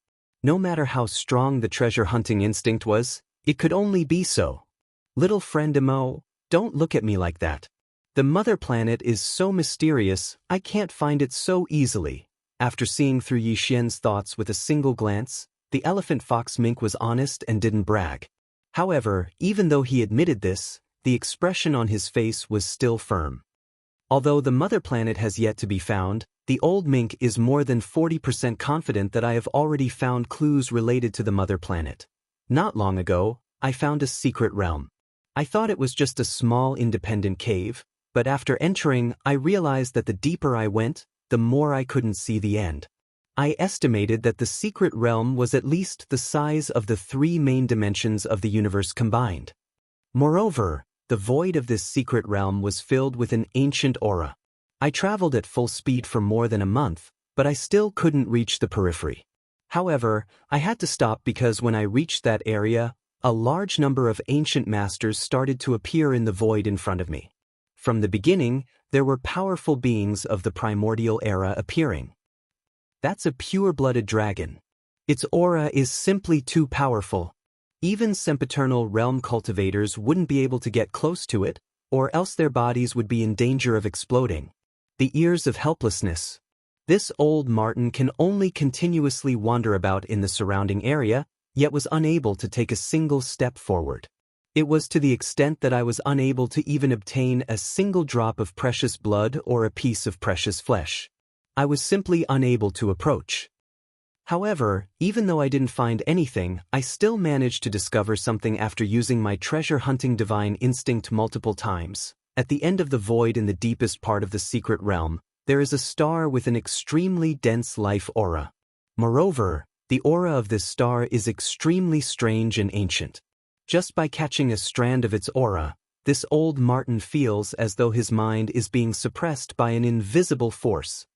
No matter how strong the treasure-hunting instinct was, it could only be so. Little friend Emo, don't look at me like that. The Mother Planet is so mysterious, I can't find it so easily. After seeing through Yi Xian's thoughts with a single glance, the elephant fox mink was honest and didn't brag. However, even though he admitted this, the expression on his face was still firm. Although the Mother Planet has yet to be found, the old mink is more than 40% confident that I have already found clues related to the Mother Planet. Not long ago, I found a secret realm. I thought it was just a small independent cave, but after entering, I realized that the deeper I went, the more I couldn't see the end. I estimated that the secret realm was at least the size of the three main dimensions of the universe combined. Moreover, the void of this secret realm was filled with an ancient aura. I traveled at full speed for more than a month, but I still couldn't reach the periphery. However, I had to stop because when I reached that area, a large number of ancient masters started to appear in the void in front of me. From the beginning, there were powerful beings of the primordial era appearing. That's a pure-blooded dragon. Its aura is simply too powerful. Even sempiternal realm cultivators wouldn't be able to get close to it, or else their bodies would be in danger of exploding. The ears of helplessness. This old marten can only continuously wander about in the surrounding area, yet was unable to take a single step forward. It was to the extent that I was unable to even obtain a single drop of precious blood or a piece of precious flesh. I was simply unable to approach. However, even though I didn't find anything, I still managed to discover something after using my treasure-hunting divine instinct multiple times. At the end of the void in the deepest part of the secret realm, there is a star with an extremely dense life aura. Moreover, the aura of this star is extremely strange and ancient. Just by catching a strand of its aura, this old marten feels as though his mind is being suppressed by an invisible force.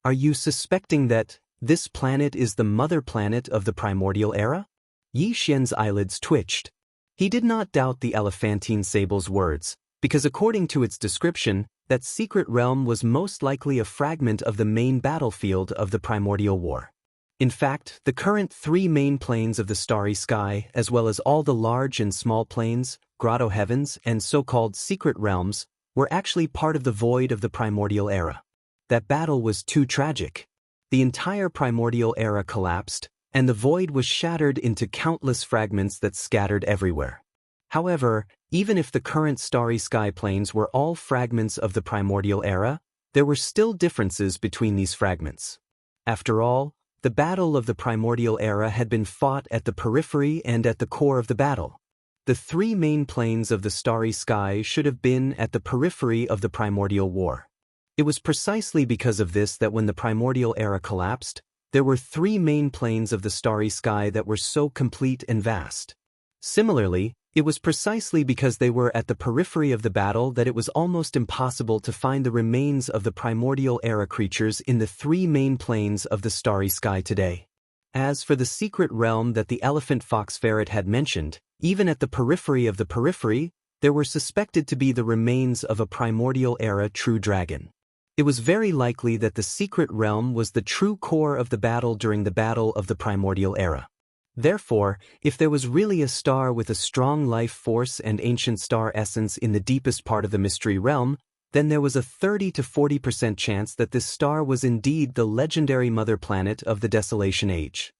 Are you suspecting that this planet is the Mother Planet of the primordial era? Yi Xian's eyelids twitched. He did not doubt the elephantine sable's words, because according to its description, that secret realm was most likely a fragment of the main battlefield of the primordial war. In fact, the current three main planes of the starry sky, as well as all the large and small planes, grotto heavens, and so-called secret realms, were actually part of the void of the primordial era. That battle was too tragic. The entire primordial era collapsed, and the void was shattered into countless fragments that scattered everywhere. However, even if the current starry sky planes were all fragments of the primordial era, there were still differences between these fragments. After all, the battle of the primordial era had been fought at the periphery and at the core of the battle. The three main planes of the starry sky should have been at the periphery of the primordial war. It was precisely because of this that when the primordial era collapsed, there were three main planes of the starry sky that were so complete and vast. Similarly, it was precisely because they were at the periphery of the battle that it was almost impossible to find the remains of the primordial era creatures in the three main planes of the starry sky today. As for the secret realm that the elephant fox ferret had mentioned, even at the periphery of the periphery, there were suspected to be the remains of a primordial era true dragon. It was very likely that the secret realm was the true core of the battle during the battle of the primordial era. Therefore, if there was really a star with a strong life force and ancient star essence in the deepest part of the mystery realm, then there was a 30 to 40% chance that this star was indeed the legendary mother planet of the Desolation Age.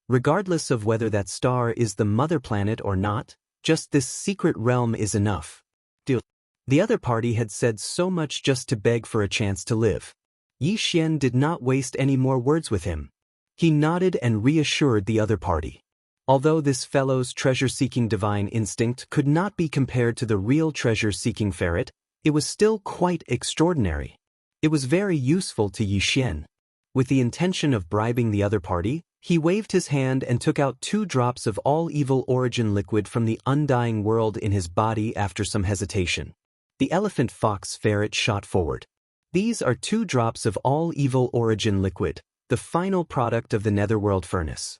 Regardless of whether that star is the mother planet or not, just this secret realm is enough. The other party had said so much just to beg for a chance to live. Yi Xian did not waste any more words with him. He nodded and reassured the other party. Although this fellow's treasure-seeking divine instinct could not be compared to the real treasure-seeking ferret, it was still quite extraordinary. It was very useful to Yi Xian. With the intention of bribing the other party, he waved his hand and took out 2 drops of all-evil origin liquid from the undying world in his body after some hesitation. The elephant fox ferret shot forward. These are 2 drops of all-evil origin liquid, the final product of the netherworld furnace.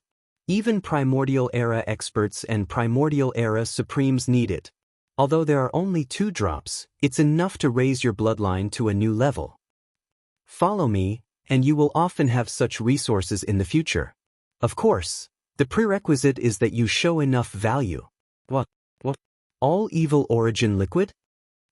Even primordial era experts and primordial era supremes need it. Although there are only 2 drops, it's enough to raise your bloodline to a new level. Follow me, and you will often have such resources in the future. Of course, the prerequisite is that you show enough value. What? All-evil origin liquid?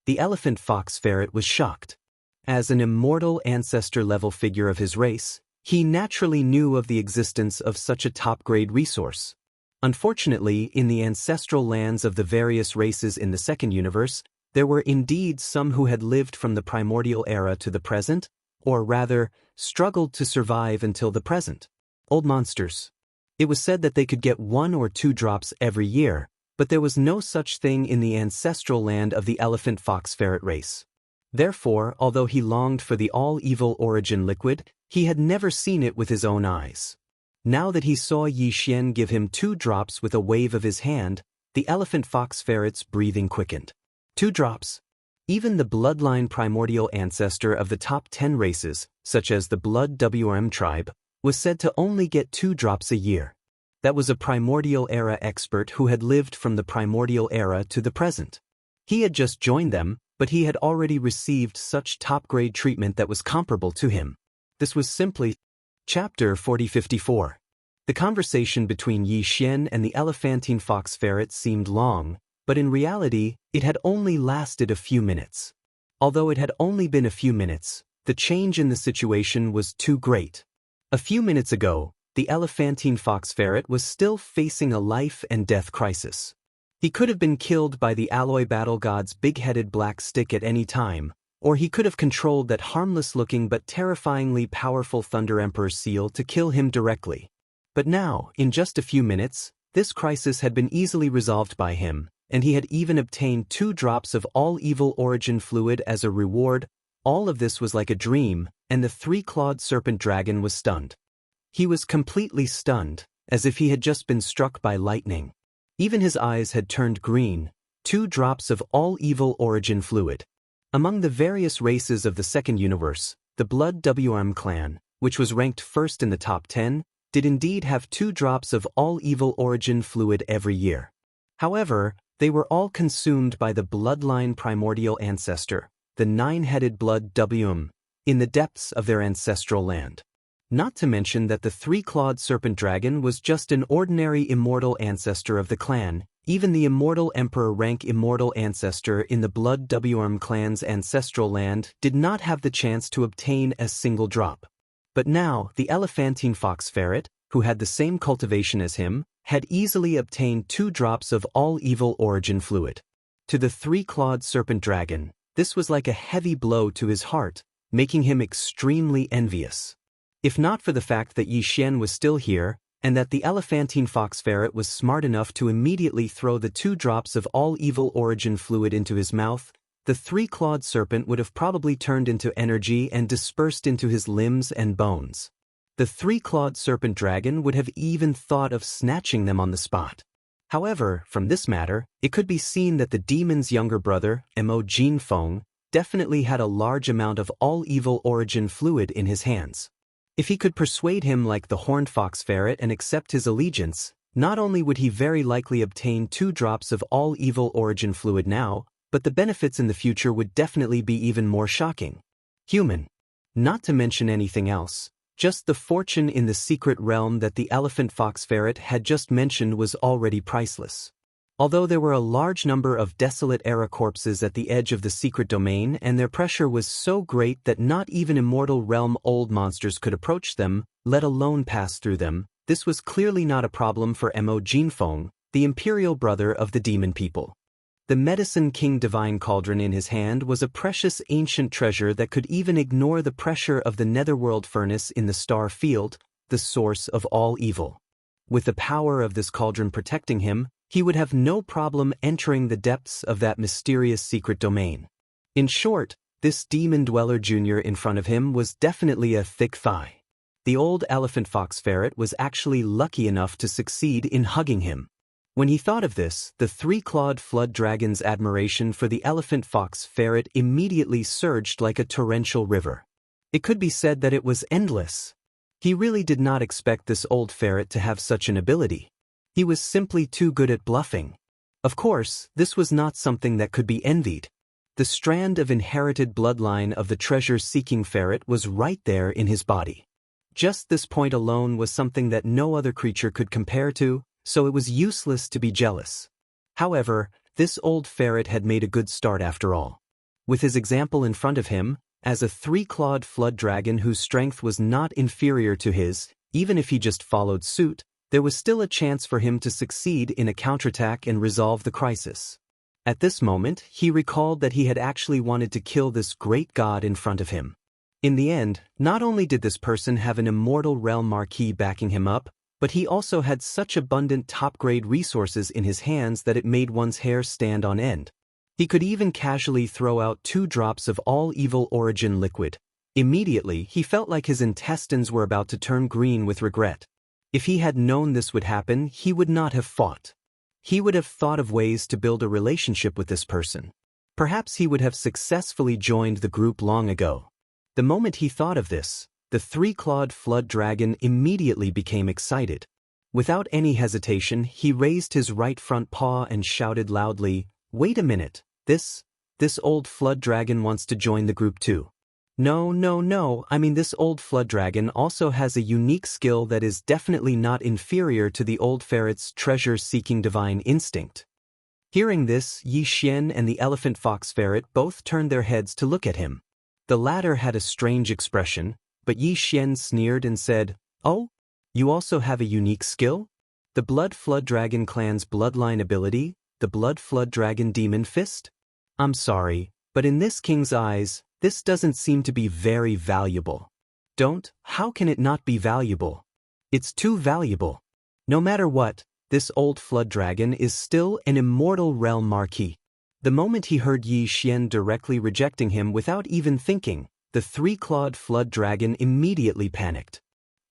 The elephant fox ferret was shocked. As an immortal ancestor-level figure of his race, he naturally knew of the existence of such a top-grade resource. Unfortunately, in the ancestral lands of the various races in the second universe, there were indeed some who had lived from the primordial era to the present, or rather, struggled to survive until the present. Old monsters. It was said that they could get 1 or 2 drops every year, but there was no such thing in the ancestral land of the elephant fox ferret race. Therefore, although he longed for the all-evil origin liquid, he had never seen it with his own eyes. Now that he saw Yi Xian give him 2 drops with a wave of his hand, the elephant fox ferret's breathing quickened. 2 drops. Even the bloodline primordial ancestor of the top 10 races, such as the Blood WM tribe, was said to only get 2 drops a year. That was a primordial era expert who had lived from the primordial era to the present. He had just joined them, but he had already received such top-grade treatment that was comparable to him. This was simply Chapter 4054. The conversation between Yi Xian and the elephantine fox ferret seemed long, but in reality, it had only lasted a few minutes. Although it had only been a few minutes, the change in the situation was too great. A few minutes ago, the elephantine fox ferret was still facing a life and death crisis. He could have been killed by the alloy battle god's big-headed black stick at any time, or he could have controlled that harmless-looking but terrifyingly powerful Thunder Emperor seal to kill him directly. But now, in just a few minutes, this crisis had been easily resolved by him, and he had even obtained 2 drops of all-evil origin fluid as a reward. All of this was like a dream, and the 3-clawed serpent dragon was stunned. He was completely stunned, as if he had just been struck by lightning. Even his eyes had turned green. 2 drops of all-evil origin fluid. Among the various races of the second universe, the Blood WM clan, which was ranked first in the top 10, did indeed have 2 drops of all-evil origin fluid every year. However, they were all consumed by the bloodline primordial ancestor, the 9-headed Blood WM, in the depths of their ancestral land. Not to mention that the three-clawed serpent dragon was just an ordinary immortal ancestor of the clan. Even the immortal emperor rank immortal ancestor in the Blood Wurm clan's ancestral land did not have the chance to obtain a single drop. But now, the elephantine fox ferret, who had the same cultivation as him, had easily obtained 2 drops of all evil origin fluid. To the three-clawed serpent dragon, this was like a heavy blow to his heart, making him extremely envious. If not for the fact that Yi Xian was still here, and that the elephantine fox ferret was smart enough to immediately throw the 2 drops of all evil origin fluid into his mouth, the three-clawed serpent would have probably turned into energy and dispersed into his limbs and bones. The three-clawed serpent dragon would have even thought of snatching them on the spot. However, from this matter, it could be seen that the demon's younger brother, Mo Jinfeng, definitely had a large amount of all evil origin fluid in his hands. If he could persuade him like the horned fox ferret and accept his allegiance, not only would he very likely obtain 2 drops of all evil origin fluid now, but the benefits in the future would definitely be even more shocking. Human. Not to mention anything else, just the fortune in the secret realm that the elephant fox ferret had just mentioned was already priceless. Although there were a large number of desolate era corpses at the edge of the secret domain and their pressure was so great that not even immortal realm old monsters could approach them, let alone pass through them, this was clearly not a problem for Mo Jinfeng, the imperial brother of the demon people. The Medicine King Divine Cauldron in his hand was a precious ancient treasure that could even ignore the pressure of the netherworld furnace in the star field, the source of all evil. With the power of this cauldron protecting him, he would have no problem entering the depths of that mysterious secret domain. In short, this demon dweller junior in front of him was definitely a thick thigh. The old elephant fox ferret was actually lucky enough to succeed in hugging him. When he thought of this, the three-clawed flood dragon's admiration for the elephant fox ferret immediately surged like a torrential river. It could be said that it was endless. He really did not expect this old ferret to have such an ability. He was simply too good at bluffing. Of course, this was not something that could be envied. The strand of inherited bloodline of the treasure-seeking ferret was right there in his body. Just this point alone was something that no other creature could compare to, so it was useless to be jealous. However, this old ferret had made a good start after all. With his example in front of him, as a three-clawed flood dragon whose strength was not inferior to his, even if he just followed suit, there was still a chance for him to succeed in a counterattack and resolve the crisis. At this moment, he recalled that he had actually wanted to kill this great god in front of him. In the end, not only did this person have an immortal realm marquis backing him up, but he also had such abundant top-grade resources in his hands that it made one's hair stand on end. He could even casually throw out 2 drops of all evil origin liquid. Immediately, he felt like his intestines were about to turn green with regret. If he had known this would happen, he would not have fought. He would have thought of ways to build a relationship with this person. Perhaps he would have successfully joined the group long ago. The moment he thought of this, the three-clawed flood dragon immediately became excited. Without any hesitation, he raised his right front paw and shouted loudly, "Wait a minute, this old flood dragon wants to join the group too. No, I mean this old flood dragon also has a unique skill that is definitely not inferior to the old ferret's treasure-seeking divine instinct." Hearing this, Yi Xian and the elephant fox ferret both turned their heads to look at him. The latter had a strange expression, but Yi Xian sneered and said, "Oh? You also have a unique skill? The Blood Flood Dragon clan's bloodline ability, the Blood Flood Dragon Demon Fist? I'm sorry, but in this king's eyes, this doesn't seem to be very valuable." How can it not be valuable? It's too valuable. No matter what, this old flood dragon is still an immortal realm marquis. The moment he heard Yi Xian directly rejecting him without even thinking, the three-clawed flood dragon immediately panicked.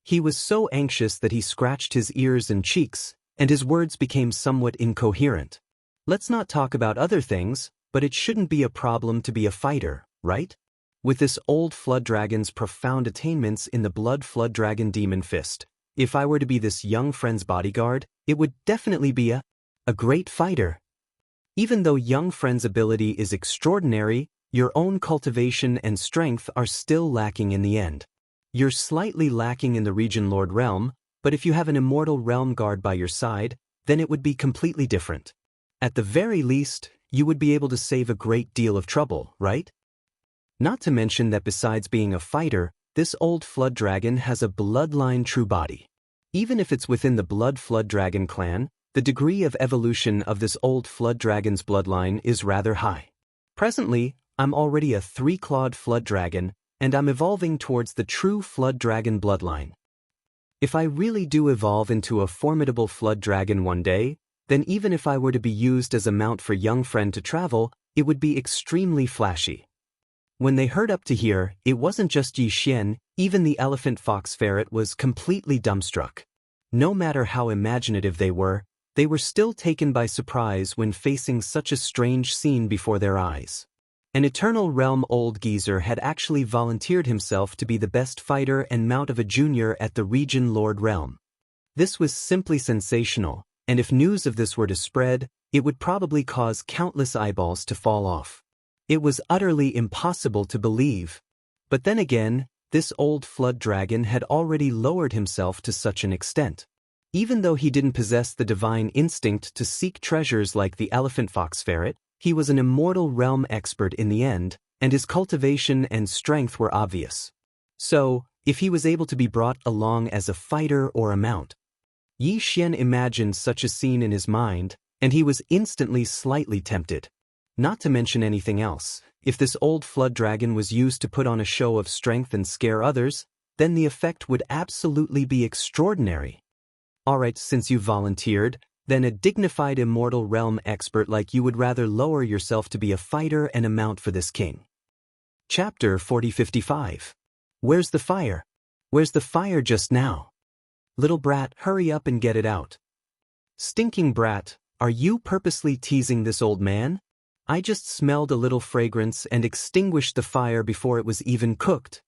He was so anxious that he scratched his ears and cheeks, and his words became somewhat incoherent. Let's not talk about other things, but it shouldn't be a problem to be a fighter, right? With this old flood dragon's profound attainments in the Blood Flood Dragon Demon Fist, if I were to be this young friend's bodyguard, it would definitely be a great fighter. Even though young friend's ability is extraordinary, your own cultivation and strength are still lacking in the end. You're slightly lacking in the Region Lord realm, but if you have an immortal realm guard by your side, then it would be completely different. At the very least, you would be able to save a great deal of trouble, right? Not to mention that besides being a fighter, this old flood dragon has a bloodline true body. Even if it's within the blood flood dragon clan, the degree of evolution of this old flood dragon's bloodline is rather high. Presently, I'm already a 3-clawed flood dragon, and I'm evolving towards the true flood dragon bloodline. If I really do evolve into a formidable flood dragon one day, then even if I were to be used as a mount for young friend to travel, it would be extremely flashy. When they heard up to here, it wasn't just Yi Xian, even the elephant fox ferret was completely dumbstruck. No matter how imaginative they were still taken by surprise when facing such a strange scene before their eyes. An Eternal Realm old geezer had actually volunteered himself to be the best fighter and mount of a junior at the Region Lord realm. This was simply sensational, and if news of this were to spread, it would probably cause countless eyeballs to fall off. It was utterly impossible to believe. But then again, this old flood dragon had already lowered himself to such an extent. Even though he didn't possess the divine instinct to seek treasures like the elephant fox ferret, he was an immortal realm expert in the end, and his cultivation and strength were obvious. So, if he was able to be brought along as a fighter or a mount, Yi Xian imagined such a scene in his mind, and he was instantly slightly tempted. Not to mention anything else, if this old flood dragon was used to put on a show of strength and scare others, then the effect would absolutely be extraordinary. Alright, since you volunteered, then a dignified immortal realm expert like you would rather lower yourself to be a fighter and a mount for this king. Chapter 4055. Where's the fire? Where's the fire just now? Little brat, hurry up and get it out. Stinking brat, are you purposely teasing this old man? I just smelled a little fragrance and extinguished the fire before it was even cooked.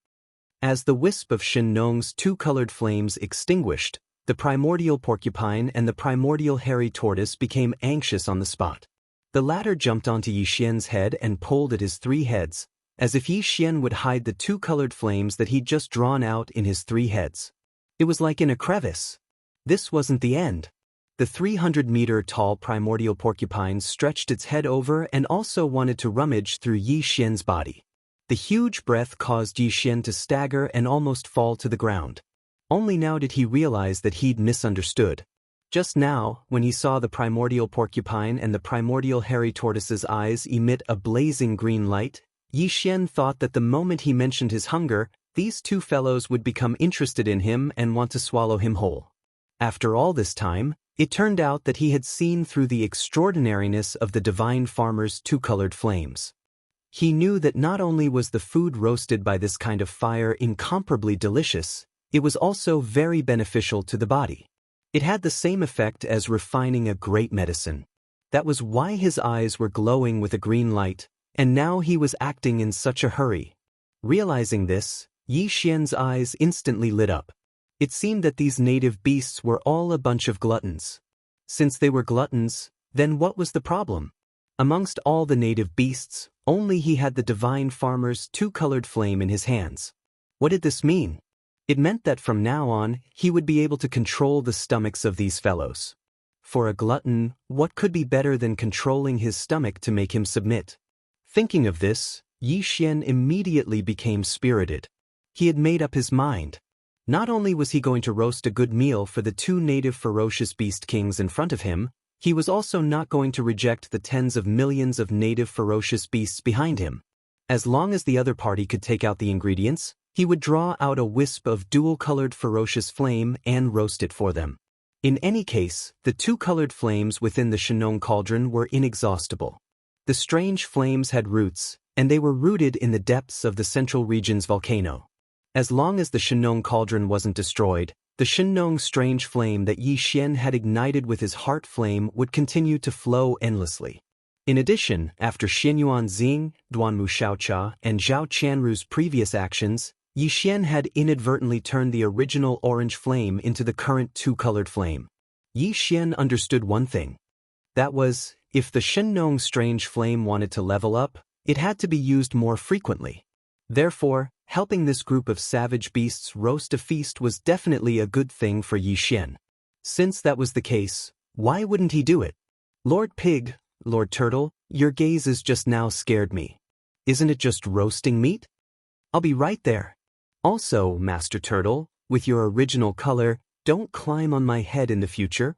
As the wisp of Shen Nong's 2-colored flames extinguished, the primordial porcupine and the primordial hairy tortoise became anxious on the spot. The latter jumped onto Yi Xian's head and pulled at his 3 heads, as if Yi Xian would hide the 2-colored flames that he'd just drawn out in his 3 heads. It was like in a crevice. This wasn't the end. The 300-meter-tall primordial porcupine stretched its head over and also wanted to rummage through Yi Xian's body. The huge breath caused Yi Xian to stagger and almost fall to the ground. Only now did he realize that he'd misunderstood. Just now, when he saw the primordial porcupine and the primordial hairy tortoise's eyes emit a blazing green light, Yi Xian thought that the moment he mentioned his hunger, these 2 fellows would become interested in him and want to swallow him whole. After all this time, it turned out that he had seen through the extraordinariness of the divine farmer's 2-colored flames. He knew that not only was the food roasted by this kind of fire incomparably delicious, it was also very beneficial to the body. It had the same effect as refining a great medicine. That was why his eyes were glowing with a green light, and now he was acting in such a hurry. Realizing this, Yi Xian's eyes instantly lit up. It seemed that these native beasts were all a bunch of gluttons. Since they were gluttons, then what was the problem? Amongst all the native beasts, only he had the divine farmer's 2-colored flame in his hands. What did this mean? It meant that from now on, he would be able to control the stomachs of these fellows. For a glutton, what could be better than controlling his stomach to make him submit? Thinking of this, Yi Xian immediately became spirited. He had made up his mind. Not only was he going to roast a good meal for the 2 native ferocious beast kings in front of him, he was also not going to reject the tens of millions of native ferocious beasts behind him. As long as the other party could take out the ingredients, he would draw out a wisp of dual-colored ferocious flame and roast it for them. In any case, the 2-colored flames within the Shenong cauldron were inexhaustible. The strange flames had roots, and they were rooted in the depths of the central region's volcano. As long as the Shenong cauldron wasn't destroyed, the Shenong strange flame that Yi Xian had ignited with his heart flame would continue to flow endlessly. In addition, after Xianyuan Xing, Duanmu Xiaocha, and Zhao Qianru's previous actions, Yi Xian had inadvertently turned the original orange flame into the current 2-colored flame. Yi Xian understood one thing. That was, if the Shenong strange flame wanted to level up, it had to be used more frequently. Therefore, helping this group of savage beasts roast a feast was definitely a good thing for Yi Xian. Since that was the case, why wouldn't he do it? Lord Pig, Lord Turtle, your gazes just now scared me. Isn't it just roasting meat? I'll be right there. Also, Master Turtle, with your original color, don't climb on my head in the future.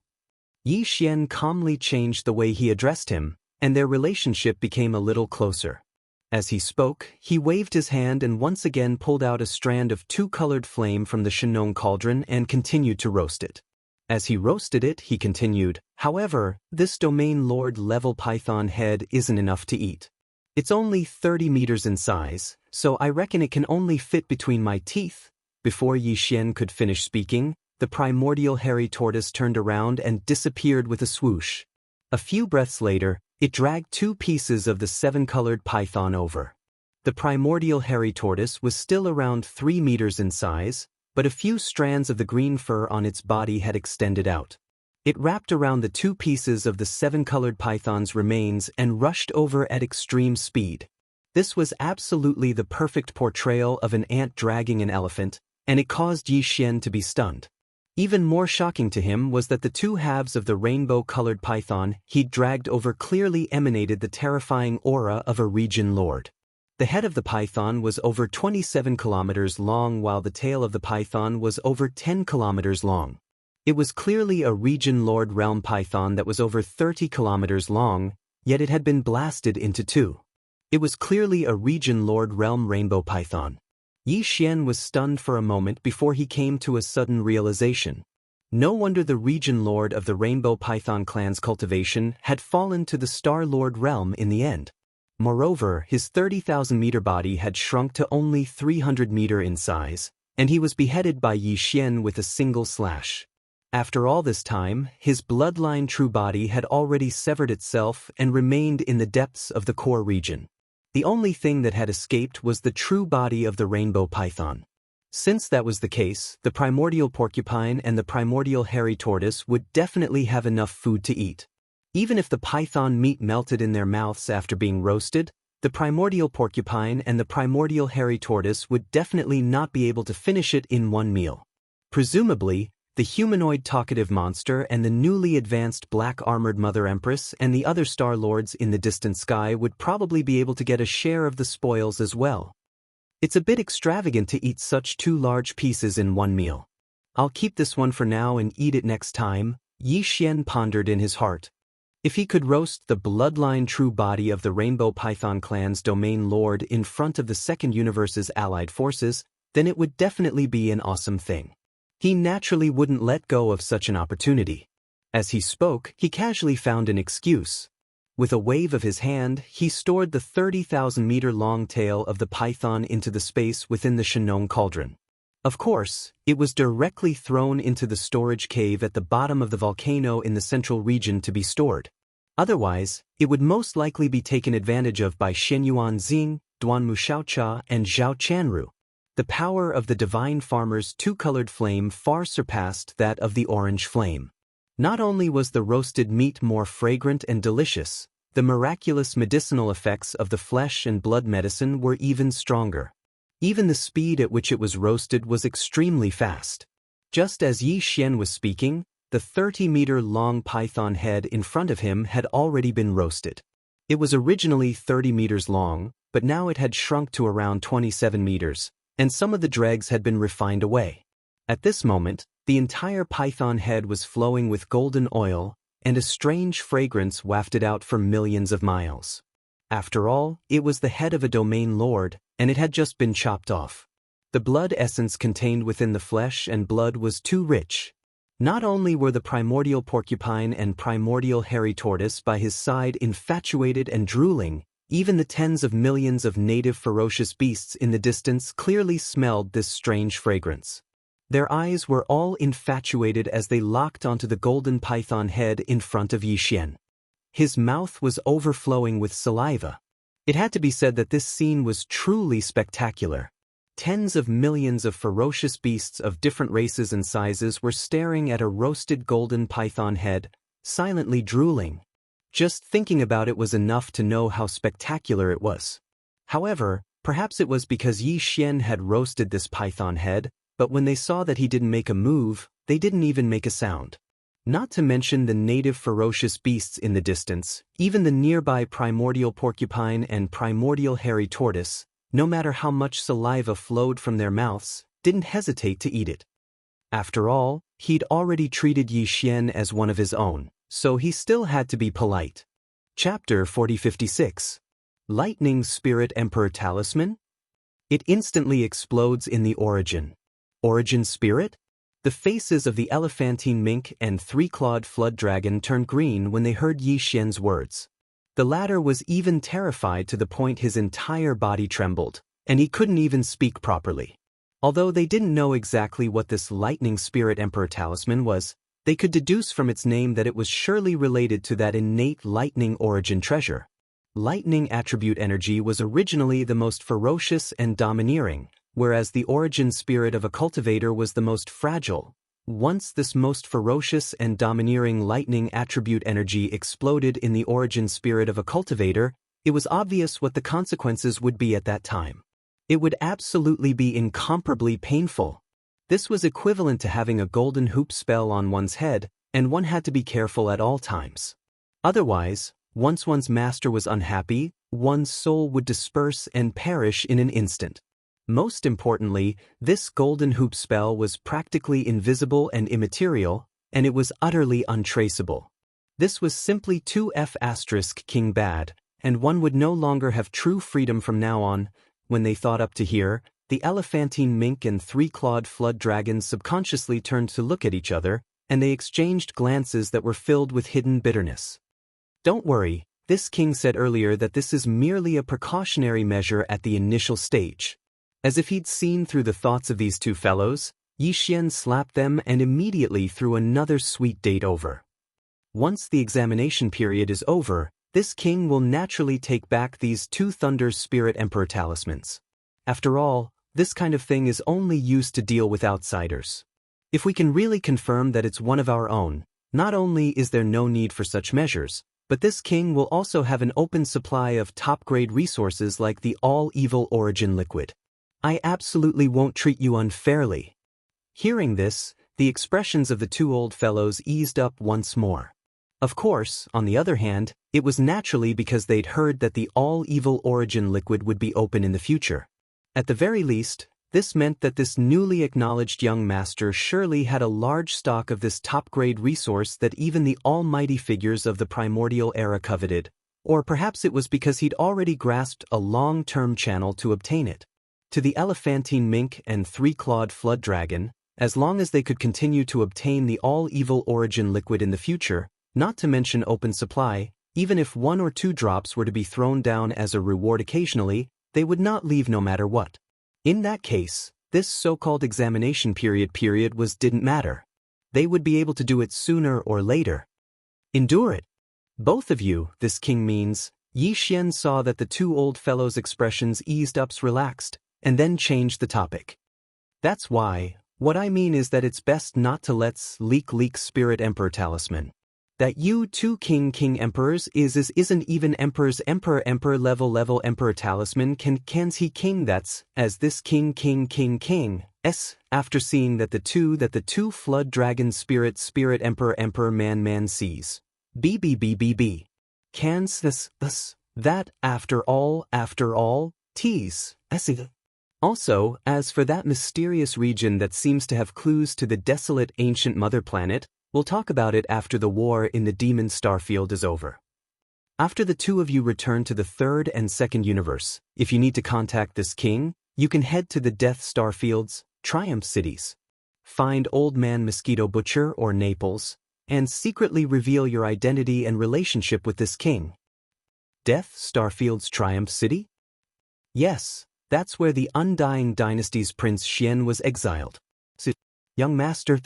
Yi Xian calmly changed the way he addressed him, and their relationship became a little closer. As he spoke, he waved his hand and once again pulled out a strand of two-colored flame from the Shenong cauldron and continued to roast it. As he roasted it, he continued, however, this domain lord level python head isn't enough to eat. It's only 30 meters in size, so I reckon it can only fit between my teeth. Before Yi Xian could finish speaking, the primordial hairy tortoise turned around and disappeared with a swoosh. A few breaths later, it dragged 2 pieces of the 7-colored python over. The primordial hairy tortoise was still around 3 meters in size, but a few strands of the green fur on its body had extended out. It wrapped around the 2 pieces of the 7-colored python's remains and rushed over at extreme speed. This was absolutely the perfect portrayal of an ant dragging an elephant, and it caused Yi Xian to be stunned. Even more shocking to him was that the 2 halves of the rainbow-colored python he'd dragged over clearly emanated the terrifying aura of a region lord. The head of the python was over 27 kilometers long while the tail of the python was over 10 kilometers long. It was clearly a region lord realm python that was over 30 kilometers long, yet it had been blasted into 2. It was clearly a region lord realm rainbow python. Yi Xian was stunned for a moment before he came to a sudden realization. No wonder the region lord of the rainbow python clan's cultivation had fallen to the star lord realm in the end. Moreover, his 30,000-meter body had shrunk to only 300 meters in size, and he was beheaded by Yi Xian with a single slash. After all this time, his bloodline true body had already severed itself and remained in the depths of the core region. The only thing that had escaped was the true body of the rainbow python. Since that was the case, the primordial porcupine and the primordial hairy tortoise would definitely have enough food to eat. Even if the python meat melted in their mouths after being roasted, the primordial porcupine and the primordial hairy tortoise would definitely not be able to finish it in one meal. Presumably, the humanoid talkative monster and the newly advanced black-armored Mother Empress and the other Star Lords in the distant sky would probably be able to get a share of the spoils as well. It's a bit extravagant to eat such 2 large pieces in one meal. I'll keep this one for now and eat it next time, Yi Xian pondered in his heart. If he could roast the bloodline true body of the Rainbow Python clan's domain lord in front of the Second Universe's allied forces, then it would definitely be an awesome thing. He naturally wouldn't let go of such an opportunity. As he spoke, he casually found an excuse. With a wave of his hand, he stored the 30,000-meter-long tail of the python into the space within the Shenong cauldron. Of course, it was directly thrown into the storage cave at the bottom of the volcano in the central region to be stored. Otherwise, it would most likely be taken advantage of by Shenyuan Xing, Duanmu Xiaocha, and Zhao Chanru. The power of the divine farmer's 2-colored flame far surpassed that of the orange flame. Not only was the roasted meat more fragrant and delicious, the miraculous medicinal effects of the flesh and blood medicine were even stronger. Even the speed at which it was roasted was extremely fast. Just as Yi Xian was speaking, the 30-meter-long python head in front of him had already been roasted. It was originally 30 meters long, but now it had shrunk to around 27 meters. And some of the dregs had been refined away. At this moment, the entire python head was flowing with golden oil, and a strange fragrance wafted out for millions of miles. After all, it was the head of a domain lord, and it had just been chopped off. The blood essence contained within the flesh and blood was too rich. Not only were the primordial porcupine and primordial hairy tortoise by his side infatuated and drooling, even the tens of millions of native ferocious beasts in the distance clearly smelled this strange fragrance. Their eyes were all infatuated as they locked onto the golden python head in front of Yi Xian. His mouth was overflowing with saliva. It had to be said that this scene was truly spectacular. Tens of millions of ferocious beasts of different races and sizes were staring at a roasted golden python head, silently drooling. Just thinking about it was enough to know how spectacular it was. However, Perhaps it was because Yi Xian had roasted this python head, but when they saw that he didn't make a move, they didn't even make a sound. Not to mention the native ferocious beasts in the distance, even the nearby primordial porcupine and primordial hairy tortoise, no matter how much saliva flowed from their mouths, didn't hesitate to eat it. After all, he'd already treated Yi Xian as one of his own, so he still had to be polite. Chapter 4056. Lightning Spirit Emperor Talisman? It instantly explodes in the origin. Origin Spirit? The faces of the elephantine mink and three-clawed flood dragon turned green when they heard Yi Xian's words. The latter was even terrified to the point his entire body trembled, and he couldn't even speak properly. Although they didn't know exactly what this Lightning Spirit Emperor Talisman was, they could deduce from its name that it was surely related to that innate lightning origin treasure. Lightning attribute energy was originally the most ferocious and domineering, whereas the origin spirit of a cultivator was the most fragile. Once this most ferocious and domineering lightning attribute energy exploded in the origin spirit of a cultivator, it was obvious what the consequences would be at that time. It would absolutely be incomparably painful. This was equivalent to having a golden hoop spell on one's head, and one had to be careful at all times. Otherwise, once one's master was unhappy, one's soul would disperse and perish in an instant. Most importantly, this golden hoop spell was practically invisible and immaterial, and it was utterly untraceable. This was simply 2F** King Bad, and one would no longer have true freedom from now on. When they thought up to here, the elephantine mink and three-clawed flood dragons subconsciously turned to look at each other, and they exchanged glances that were filled with hidden bitterness. Don't worry, this king said earlier that this is merely a precautionary measure at the initial stage. As if he'd seen through the thoughts of these two fellows, Yi Xian slapped them and immediately threw another sweet date over. Once the examination period is over, this king will naturally take back these two Thunder Spirit Emperor talismans. After all, this kind of thing is only used to deal with outsiders. If we can really confirm that it's one of our own, not only is there no need for such measures, but this king will also have an open supply of top-grade resources like the all-evil origin liquid. I absolutely won't treat you unfairly. Hearing this, the expressions of the two old fellows eased up once more. Of course, on the other hand, it was naturally because they'd heard that the all-evil origin liquid would be open in the future. At the very least, this meant that this newly acknowledged young master surely had a large stock of this top-grade resource that even the almighty figures of the primordial era coveted, or perhaps it was because he'd already grasped a long-term channel to obtain it. To the elephantine mink and three-clawed flood dragon, as long as they could continue to obtain the all-evil origin liquid in the future, not to mention open supply, even if 1 or 2 drops were to be thrown down as a reward occasionally, they would not leave no matter what. In that case, this so-called examination period didn't matter. They would be able to do it sooner or later. Endure it. Both of you, this king means. Yi Xian saw that the two old fellows' expressions eased up, relaxed, and then changed the topic. That's why, what I mean is that it's best not to let's leak Spirit Emperor Talisman. That you two king emperors isn't even emperors emperor level emperor talisman can's he king that's as this king after seeing that the two flood dragon spirit emperor man sees. B. Can's this that after all tease. Also, as for that mysterious region that seems to have clues to the desolate ancient mother planet, we'll talk about it after the war in the demon starfield is over. After the two of you return to the 3rd and 2nd universe, if you need to contact this king, you can head to the Death Starfield's Triumph cities. Find Old Man Mosquito Butcher or Naples, and secretly reveal your identity and relationship with this king. Death Starfield's Triumph City? Yes, that's where the Undying Dynasty's Prince Xian was exiled. Young master,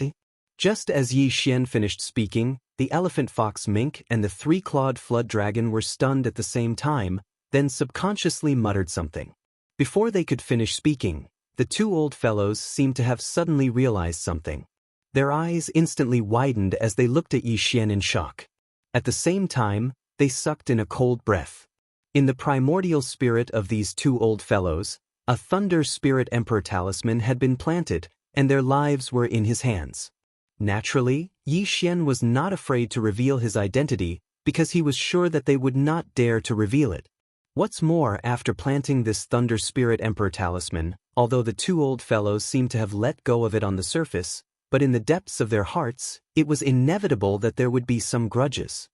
Just as Yi Xian finished speaking, the elephant fox mink and the three-clawed flood dragon were stunned at the same time, then subconsciously muttered something. Before they could finish speaking, the two old fellows seemed to have suddenly realized something. Their eyes instantly widened as they looked at Yi Xian in shock. At the same time, they sucked in a cold breath. In the primordial spirit of these two old fellows, a Thunder Spirit Emperor talisman had been planted, and their lives were in his hands. Naturally, Yi Xian was not afraid to reveal his identity because he was sure that they would not dare to reveal it. What's more, after planting this Thunder Spirit Emperor talisman, although the two old fellows seemed to have let go of it on the surface, but in the depths of their hearts, it was inevitable that there would be some grudges.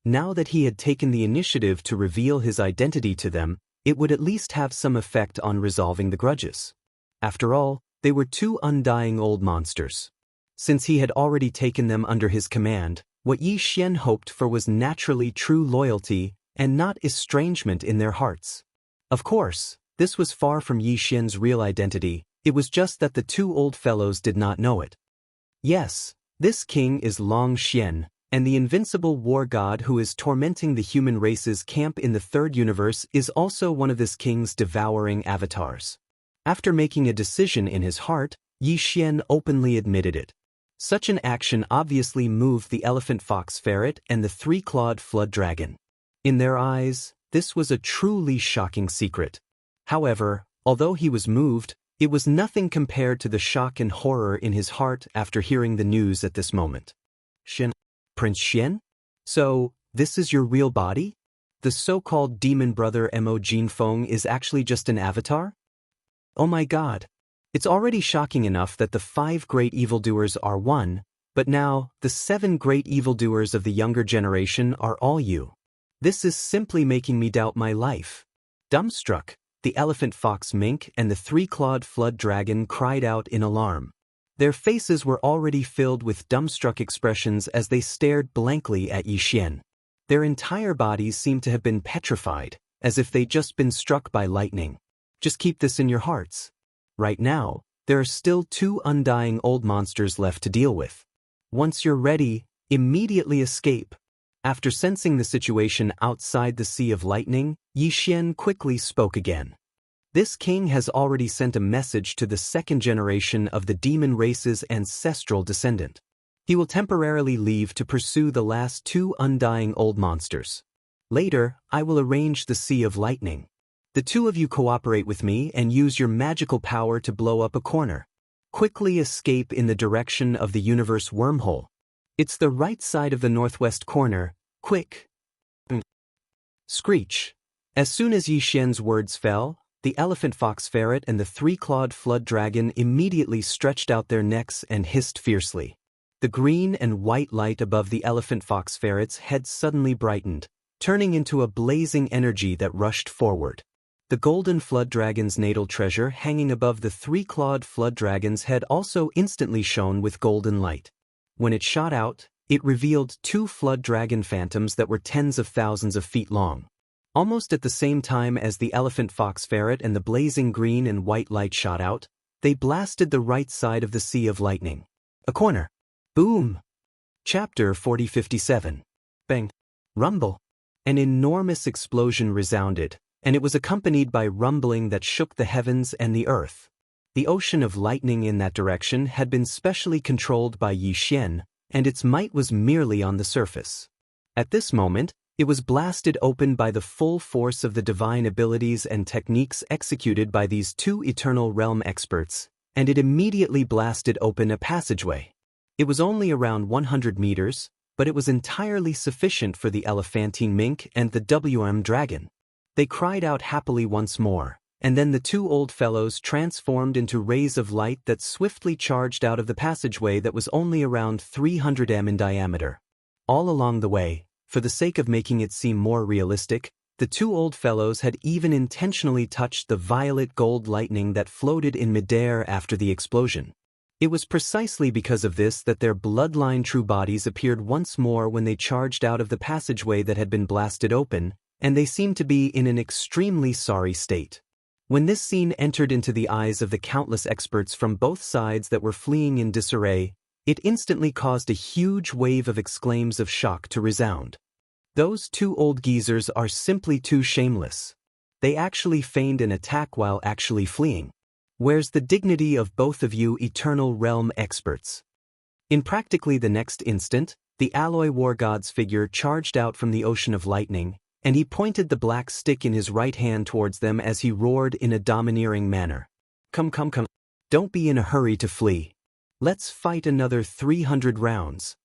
Now that he had taken the initiative to reveal his identity to them, it would at least have some effect on resolving the grudges. After all, they were two undying old monsters. Since he had already taken them under his command, what Yi Xian hoped for was naturally true loyalty and not estrangement in their hearts. Of course, this was far from Yi Xian's real identity, it was just that the two old fellows did not know it. Yes, this king is Long Xian, and the invincible war god who is tormenting the human race's camp in the third universe is also one of this king's devouring avatars. After making a decision in his heart, Yi Xian openly admitted it. Such an action obviously moved the elephant fox ferret and the three-clawed flood dragon. In their eyes, this was a truly shocking secret. However, although he was moved, it was nothing compared to the shock and horror in his heart after hearing the news at this moment. Prince Xian? So, this is your real body? The so-called demon brother Mo Jinfeng is actually just an avatar? Oh my god. It's already shocking enough that the 5 great evildoers are one, but now, the 7 great evildoers of the younger generation are all you. This is simply making me doubt my life. Dumbstruck, the elephant fox mink and the three-clawed flood dragon cried out in alarm. Their faces were already filled with dumbstruck expressions as they stared blankly at Yi Xian. Their entire bodies seemed to have been petrified, as if they'd just been struck by lightning. Just keep this in your hearts. Right now, there are still 2 undying old monsters left to deal with. Once you're ready, immediately escape. After sensing the situation outside the Sea of Lightning, Yi Xian quickly spoke again. This king has already sent a message to the 2nd generation of the demon race's ancestral descendant. He will temporarily leave to pursue the last 2 undying old monsters. Later, I will arrange the Sea of Lightning. The 2 of you cooperate with me and use your magical power to blow up a corner. Quickly escape in the direction of the universe wormhole. It's the right side of the northwest corner. Quick! Screech. As soon as Yi Xian's words fell, the elephant fox ferret and the three-clawed flood dragon immediately stretched out their necks and hissed fiercely. The green and white light above the elephant fox ferret's head suddenly brightened, turning into a blazing energy that rushed forward. The golden flood dragon's natal treasure hanging above the three-clawed flood dragon's head also instantly shone with golden light. When it shot out, it revealed 2 flood dragon phantoms that were tens of thousands of feet long. Almost at the same time as the elephant fox ferret and the blazing green and white light shot out, they blasted the right side of the Sea of Lightning. A corner. Boom! Chapter 4057. Bang. Rumble. An enormous explosion resounded, and it was accompanied by rumbling that shook the heavens and the earth. The ocean of lightning in that direction had been specially controlled by Yi Xian, and its might was merely on the surface. At this moment, it was blasted open by the full force of the divine abilities and techniques executed by these 2 Eternal Realm experts, and it immediately blasted open a passageway. It was only around 100 meters, but it was entirely sufficient for the elephantine mink and the WM dragon. They cried out happily once more, and then the 2 old fellows transformed into rays of light that swiftly charged out of the passageway that was only around 300 m in diameter. All along the way, for the sake of making it seem more realistic, the 2 old fellows had even intentionally touched the violet gold lightning that floated in midair after the explosion. It was precisely because of this that their bloodline true bodies appeared once more when they charged out of the passageway that had been blasted open, and they seemed to be in an extremely sorry state. When this scene entered into the eyes of the countless experts from both sides that were fleeing in disarray, it instantly caused a huge wave of exclaims of shock to resound. Those 2 old geezers are simply too shameless. They actually feigned an attack while actually fleeing. Where's the dignity of both of you Eternal Realm experts? In practically the next instant, the alloy war god's figure charged out from the ocean of lightning, and he pointed the black stick in his right hand towards them as he roared in a domineering manner. Come, come, come. Don't be in a hurry to flee. Let's fight another 300 rounds.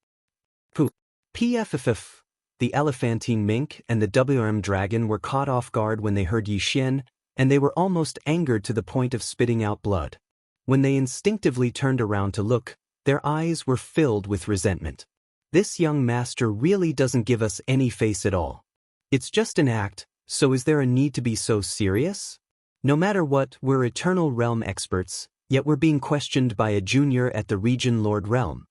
PFFF. The elephantine mink and the WM dragon were caught off guard when they heard Yi Xian, and they were almost angered to the point of spitting out blood. When they instinctively turned around to look, their eyes were filled with resentment. This young master really doesn't give us any face at all. It's just an act, so is there a need to be so serious? No matter what, we're Eternal Realm experts, yet we're being questioned by a junior at the Region Lord Realm.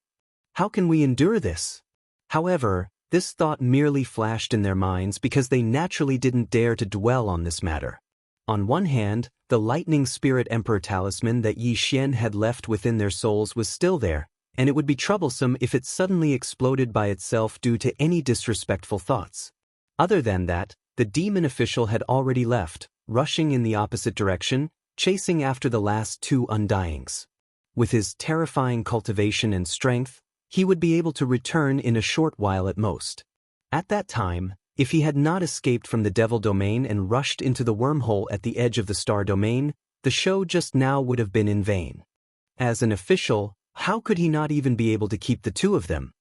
How can we endure this? However, this thought merely flashed in their minds because they naturally didn't dare to dwell on this matter. On one hand, the Lightning Spirit Emperor talisman that Yi Xian had left within their souls was still there, and it would be troublesome if it suddenly exploded by itself due to any disrespectful thoughts. Other than that, the demon official had already left, rushing in the opposite direction, chasing after the last two undyings. With his terrifying cultivation and strength, he would be able to return in a short while at most. At that time, if he had not escaped from the Devil Domain and rushed into the wormhole at the edge of the Star Domain, the show just now would have been in vain. As an official, how could he not even be able to keep the two of them?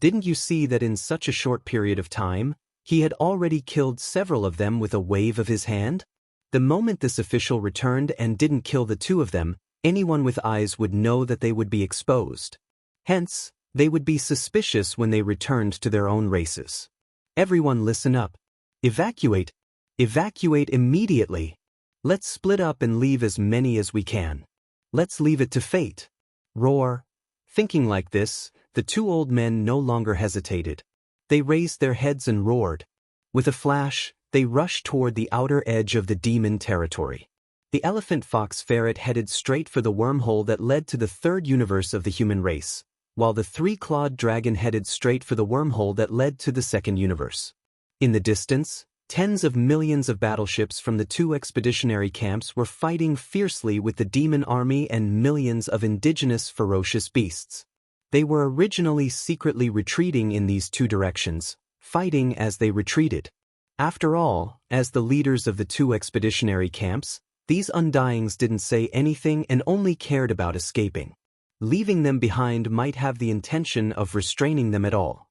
Didn't you see that in such a short period of time, he had already killed several of them with a wave of his hand? The moment this official returned and didn't kill the two of them, anyone with eyes would know that they would be exposed. Hence, they would be suspicious when they returned to their own races. Everyone listen up. Evacuate. Evacuate immediately. Let's split up and leave as many as we can. Let's leave it to fate. Roar. Thinking like this, the two old men no longer hesitated. They raised their heads and roared. With a flash, they rushed toward the outer edge of the demon territory. The elephant fox ferret headed straight for the wormhole that led to the third universe of the human race, while the three-clawed dragon headed straight for the wormhole that led to the second universe. In the distance, tens of millions of battleships from the two expeditionary camps were fighting fiercely with the demon army and millions of indigenous ferocious beasts. They were originally secretly retreating in these two directions, fighting as they retreated. After all, as the leaders of the two expeditionary camps, these undyings didn't say anything and only cared about escaping. Leaving them behind might have the intention of restraining them at all.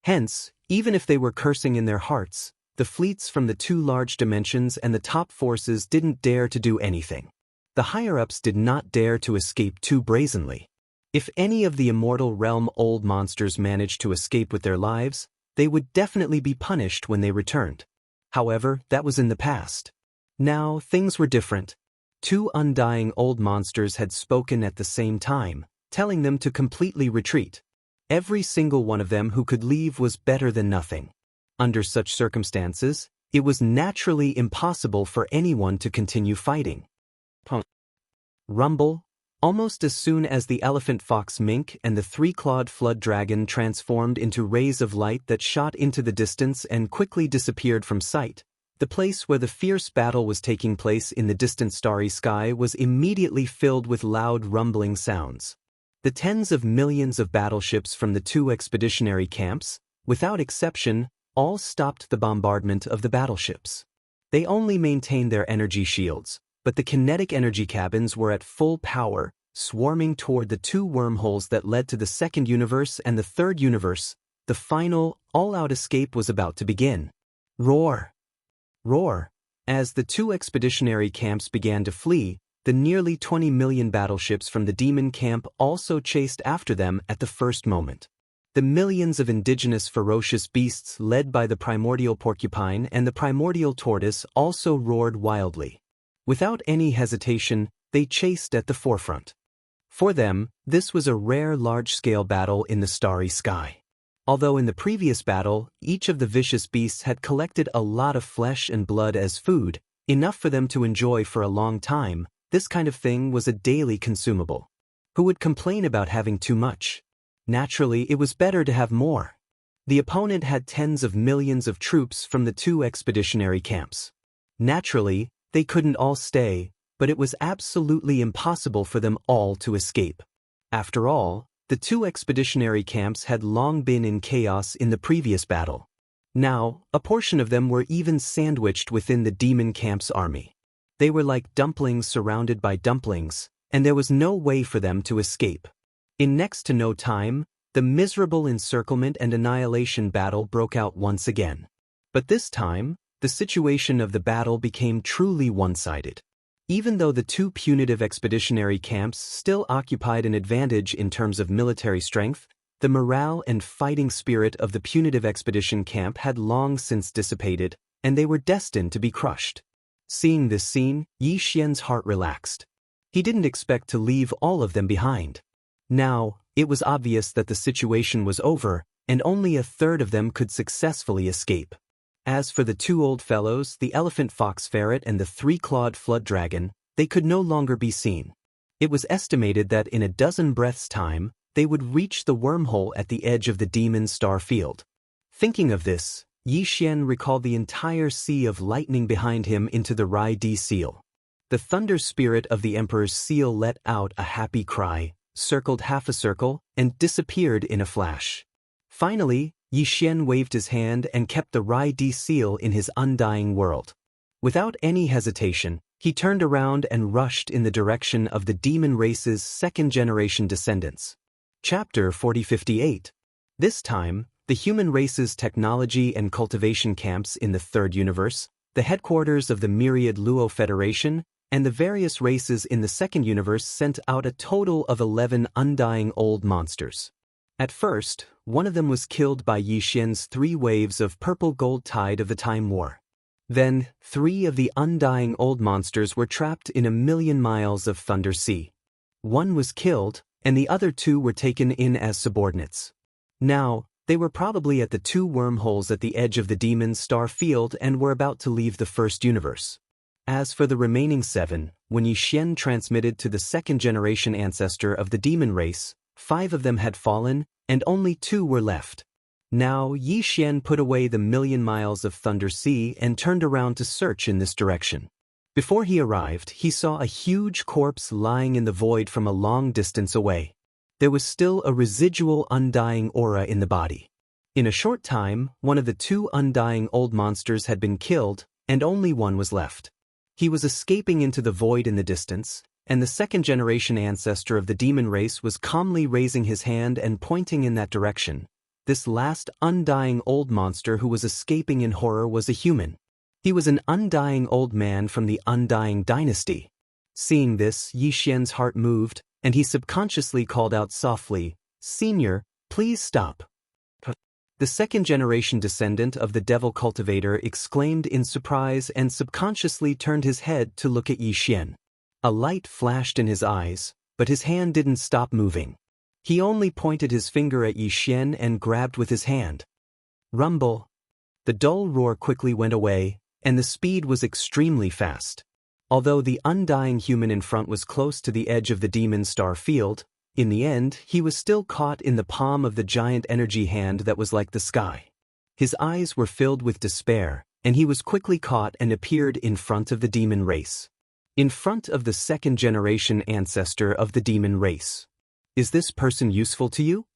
Hence, even if they were cursing in their hearts, the fleets from the two large dimensions and the top forces didn't dare to do anything. The higher-ups did not dare to escape too brazenly. If any of the immortal realm old monsters managed to escape with their lives, they would definitely be punished when they returned. However, that was in the past. Now, things were different. Two undying old monsters had spoken at the same time, telling them to completely retreat. Every single one of them who could leave was better than nothing. Under such circumstances, it was naturally impossible for anyone to continue fighting. Rumble. Almost as soon as the elephant fox mink and the three-clawed flood dragon transformed into rays of light that shot into the distance and quickly disappeared from sight, the place where the fierce battle was taking place in the distant starry sky was immediately filled with loud rumbling sounds. The tens of millions of battleships from the two expeditionary camps, without exception, all stopped the bombardment of the battleships. They only maintained their energy shields, but the kinetic energy cabins were at full power, swarming toward the two wormholes that led to the second universe and the third universe. The final, all-out escape was about to begin. Roar! Roar! As the two expeditionary camps began to flee, the nearly 20 million battleships from the demon camp also chased after them at the first moment. The millions of indigenous ferocious beasts led by the primordial porcupine and the primordial tortoise also roared wildly. Without any hesitation, they chased at the forefront. For them, this was a rare large-scale battle in the starry sky. Although in the previous battle, each of the vicious beasts had collected a lot of flesh and blood as food, enough for them to enjoy for a long time, this kind of thing was a daily consumable. Who would complain about having too much? Naturally, it was better to have more. The opponent had tens of millions of troops from the two expeditionary camps. Naturally, they couldn't all stay, but it was absolutely impossible for them all to escape. After all, the two expeditionary camps had long been in chaos in the previous battle. Now, a portion of them were even sandwiched within the demon camp's army. They were like dumplings surrounded by dumplings, and there was no way for them to escape. In next to no time, the miserable encirclement and annihilation battle broke out once again. But this time, the situation of the battle became truly one-sided. Even though the two punitive expeditionary camps still occupied an advantage in terms of military strength, the morale and fighting spirit of the punitive expedition camp had long since dissipated, and they were destined to be crushed. Seeing this scene, Yi Xian's heart relaxed. He didn't expect to leave all of them behind. Now, it was obvious that the situation was over, and only a third of them could successfully escape. As for the two old fellows, the elephant fox ferret and the three-clawed flood dragon, they could no longer be seen. It was estimated that in a dozen breaths' time, they would reach the wormhole at the edge of the demon star field. Thinking of this, Yi Xian recalled the entire sea of lightning behind him into the Rai Di seal. The thunder spirit of the emperor's seal let out a happy cry, circled half a circle, and disappeared in a flash. Finally, Yi Xian waved his hand and kept the Rai Di seal in his undying world. Without any hesitation, he turned around and rushed in the direction of the demon race's second-generation descendants. Chapter 4058. This time, the human race's technology and cultivation camps in the Third Universe, the headquarters of the myriad Luo Federation, and the various races in the Second Universe sent out a total of 11 undying old monsters. At first, one of them was killed by Yi Xian's 3 waves of purple-gold tide of the Time War. Then, 3 of the undying old monsters were trapped in 1,000,000 miles of Thunder Sea. 1 was killed, and the other 2 were taken in as subordinates. Now, they were probably at the 2 wormholes at the edge of the demon star field and were about to leave the First Universe. As for the remaining 7, when Yi Xian transmitted to the second-generation ancestor of the demon race, 5 of them had fallen, and only 2 were left. Now, Yi Xian put away the 1,000,000 miles of Thunder Sea and turned around to search in this direction. Before he arrived, he saw a huge corpse lying in the void from a long distance away. There was still a residual undying aura in the body. In a short time, one of the 2 undying old monsters had been killed, and only 1 was left. He was escaping into the void in the distance, and the second-generation ancestor of the demon race was calmly raising his hand and pointing in that direction. This last undying old monster who was escaping in horror was a human. He was an undying old man from the Undying Dynasty. Seeing this, Yi Xian's heart moved, and he subconsciously called out softly, "Senior, please stop." The second-generation descendant of the devil cultivator exclaimed in surprise and subconsciously turned his head to look at Yi Xian. A light flashed in his eyes, but his hand didn't stop moving. He only pointed his finger at Yi Xian and grabbed with his hand. Rumble. The dull roar quickly went away, and the speed was extremely fast. Although the undying human in front was close to the edge of the demon star field, in the end, he was still caught in the palm of the giant energy hand that was like the sky. His eyes were filled with despair, and he was quickly caught and appeared in front of the demon race. In front of the second-generation ancestor of the demon race. Is this person useful to you?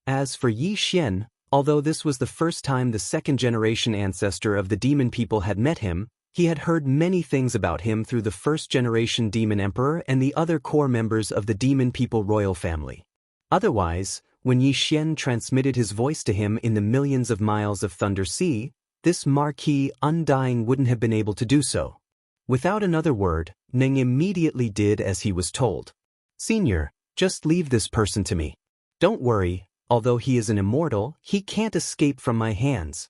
As for Yi Xian, although this was the first time the second-generation ancestor of the demon people had met him, he had heard many things about him through the first-generation demon emperor and the other core members of the demon people royal family. Otherwise, when Yi Xian transmitted his voice to him in the millions of miles of Thunder Sea, this marquis undying wouldn't have been able to do so. Without another word, Neng immediately did as he was told. "Senior, just leave this person to me. Don't worry, although he is an immortal, he can't escape from my hands."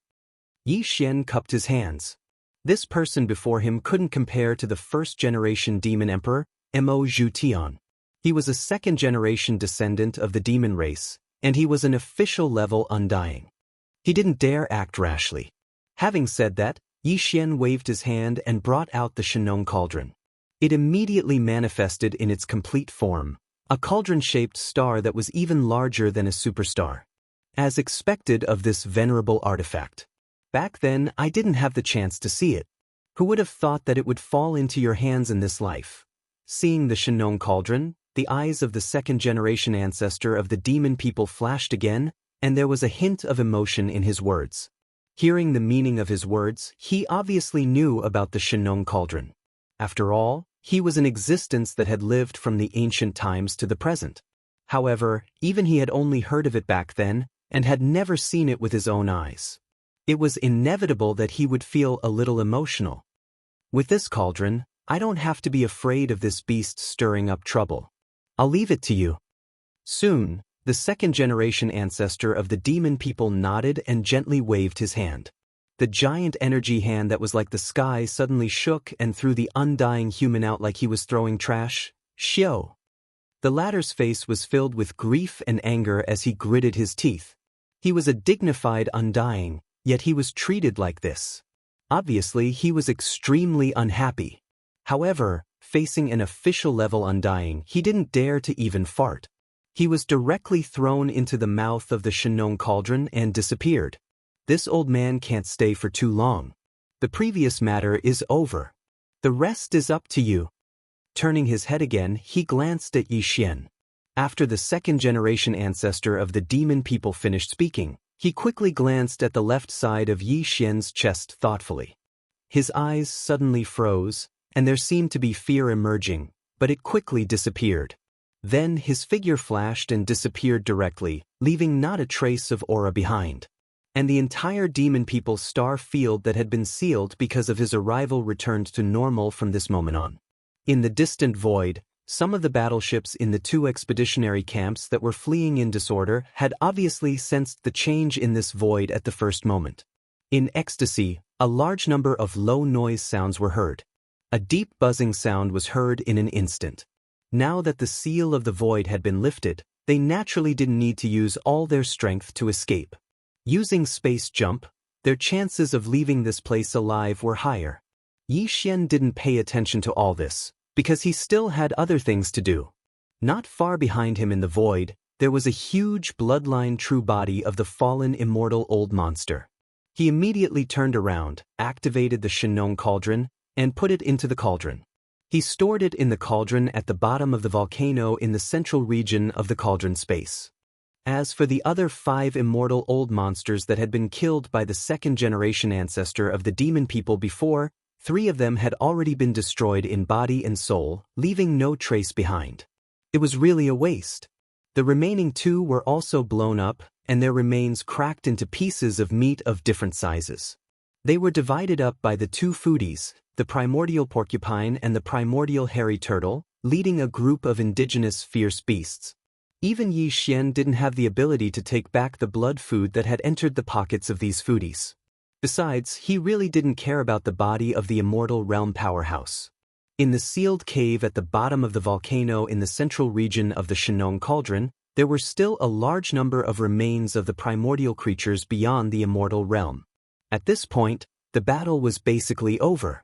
Yi Xian cupped his hands. This person before him couldn't compare to the first-generation demon emperor, Mo Zhutian. He was a second-generation descendant of the demon race, and he was an official-level undying. He didn't dare act rashly. Having said that, Yi Xian waved his hand and brought out the Shenong cauldron. It immediately manifested in its complete form, a cauldron-shaped star that was even larger than a superstar. As expected of this venerable artifact. Back then, I didn't have the chance to see it. Who would have thought that it would fall into your hands in this life? Seeing the Shenong cauldron, the eyes of the second-generation ancestor of the demon people flashed again, and there was a hint of emotion in his words. Hearing the meaning of his words, he obviously knew about the Shinong Cauldron. After all, he was an existence that had lived from the ancient times to the present. However, even he had only heard of it back then, and had never seen it with his own eyes. It was inevitable that he would feel a little emotional. With this cauldron, I don't have to be afraid of this beast stirring up trouble. I'll leave it to you. Soon, the second-generation ancestor of the demon people nodded and gently waved his hand. The giant energy hand that was like the sky suddenly shook and threw the undying human out like he was throwing trash. Xiao. The latter's face was filled with grief and anger as he gritted his teeth. He was a dignified undying, yet he was treated like this. Obviously, he was extremely unhappy. However, facing an official-level undying, he didn't dare to even fart. He was directly thrown into the mouth of the Shinong Cauldron and disappeared. This old man can't stay for too long. The previous matter is over. The rest is up to you. Turning his head again, he glanced at Yi Xian. After the second-generation ancestor of the demon people finished speaking, he quickly glanced at the left side of Yi Xian's chest thoughtfully. His eyes suddenly froze, and there seemed to be fear emerging, but it quickly disappeared. Then his figure flashed and disappeared directly, leaving not a trace of aura behind. And the entire demon people's star field that had been sealed because of his arrival returned to normal from this moment on. In the distant void, some of the battleships in the two expeditionary camps that were fleeing in disorder had obviously sensed the change in this void at the first moment. In ecstasy, a large number of low-noise sounds were heard. A deep buzzing sound was heard in an instant. Now that the seal of the void had been lifted, they naturally didn't need to use all their strength to escape. Using space jump, their chances of leaving this place alive were higher. Yi Xian didn't pay attention to all this, because he still had other things to do. Not far behind him in the void, there was a huge bloodline true body of the fallen immortal old monster. He immediately turned around, activated the Shinong Cauldron, and put it into the cauldron. He stored it in the cauldron at the bottom of the volcano in the central region of the cauldron space. As for the other 5 immortal old monsters that had been killed by the second-generation ancestor of the demon people before, 3 of them had already been destroyed in body and soul, leaving no trace behind. It was really a waste. The remaining 2 were also blown up, and their remains cracked into pieces of meat of different sizes. They were divided up by the 2 foodies, the primordial porcupine and the primordial hairy turtle, leading a group of indigenous fierce beasts. Even Yi Xian didn't have the ability to take back the blood food that had entered the pockets of these foodies. Besides, he really didn't care about the body of the immortal realm powerhouse. In the sealed cave at the bottom of the volcano in the central region of the Shinong Cauldron, there were still a large number of remains of the primordial creatures beyond the immortal realm. At this point, the battle was basically over.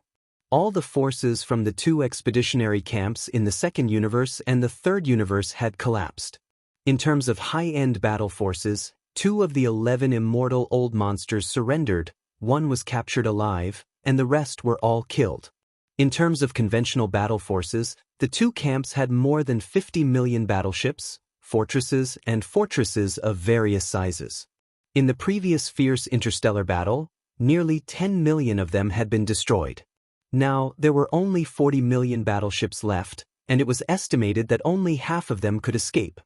All the forces from the 2 expeditionary camps in the second universe and the third universe had collapsed. In terms of high-end battle forces, 2 of the 11 immortal old monsters surrendered, 1 was captured alive, and the rest were all killed. In terms of conventional battle forces, the 2 camps had more than 50 million battleships, fortresses, and fortresses of various sizes. In the previous fierce interstellar battle, nearly 10 million of them had been destroyed. Now, there were only 40 million battleships left, and it was estimated that only half of them could escape.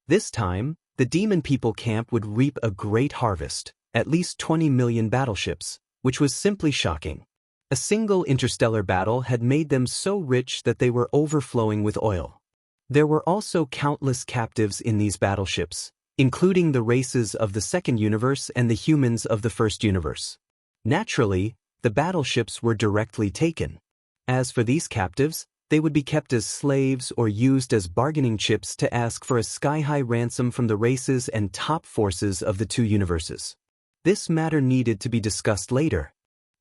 This time, the demon people camp would reap a great harvest, at least 20 million battleships, which was simply shocking. A single interstellar battle had made them so rich that they were overflowing with oil. There were also countless captives in these battleships, including the races of the second universe and the humans of the first universe. Naturally, the battleships were directly taken. As for these captives, they would be kept as slaves or used as bargaining chips to ask for a sky-high ransom from the races and top forces of the 2 universes. This matter needed to be discussed later.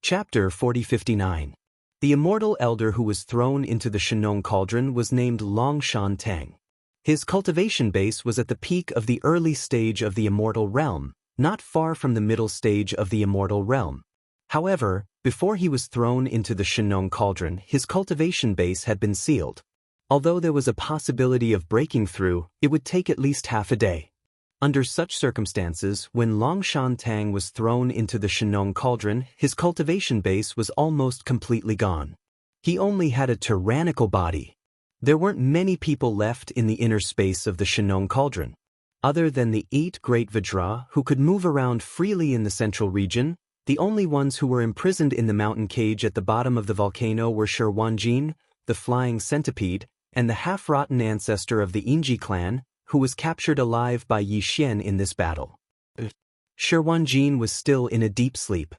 Chapter 4059. The immortal elder who was thrown into the Shinong Cauldron was named Longshan Tang. His cultivation base was at the peak of the early stage of the immortal realm, not far from the middle stage of the immortal realm. However, before he was thrown into the Shinong Cauldron, his cultivation base had been sealed. Although there was a possibility of breaking through, it would take at least half a day. Under such circumstances, when Longshan Tang was thrown into the Shenong cauldron, his cultivation base was almost completely gone. He only had a tyrannical body. There weren't many people left in the inner space of the Shenong cauldron. Other than the 8 great Vajra who could move around freely in the central region, the only ones who were imprisoned in the mountain cage at the bottom of the volcano were Shi Wanjin, the flying centipede, and the half-rotten ancestor of the Inji clan, who was captured alive by Yi Xian in this battle. Shi Wanjin was still in a deep sleep.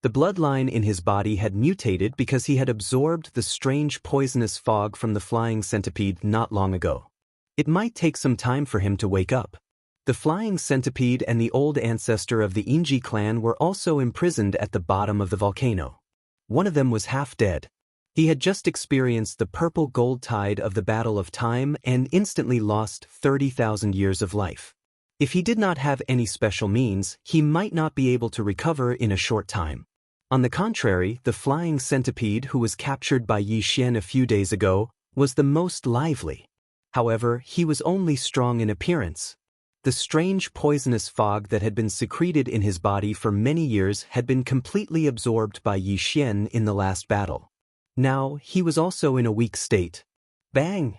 The bloodline in his body had mutated because he had absorbed the strange poisonous fog from the flying centipede not long ago. It might take some time for him to wake up. The flying centipede and the old ancestor of the Inji clan were also imprisoned at the bottom of the volcano. One of them was half dead. He had just experienced the purple gold tide of the Battle of Time and instantly lost 30,000 years of life. If he did not have any special means, he might not be able to recover in a short time. On the contrary, the flying centipede who was captured by Yi Xian a few days ago was the most lively. However, he was only strong in appearance. The strange poisonous fog that had been secreted in his body for many years had been completely absorbed by Yi Xian in the last battle. Now, he was also in a weak state. Bang!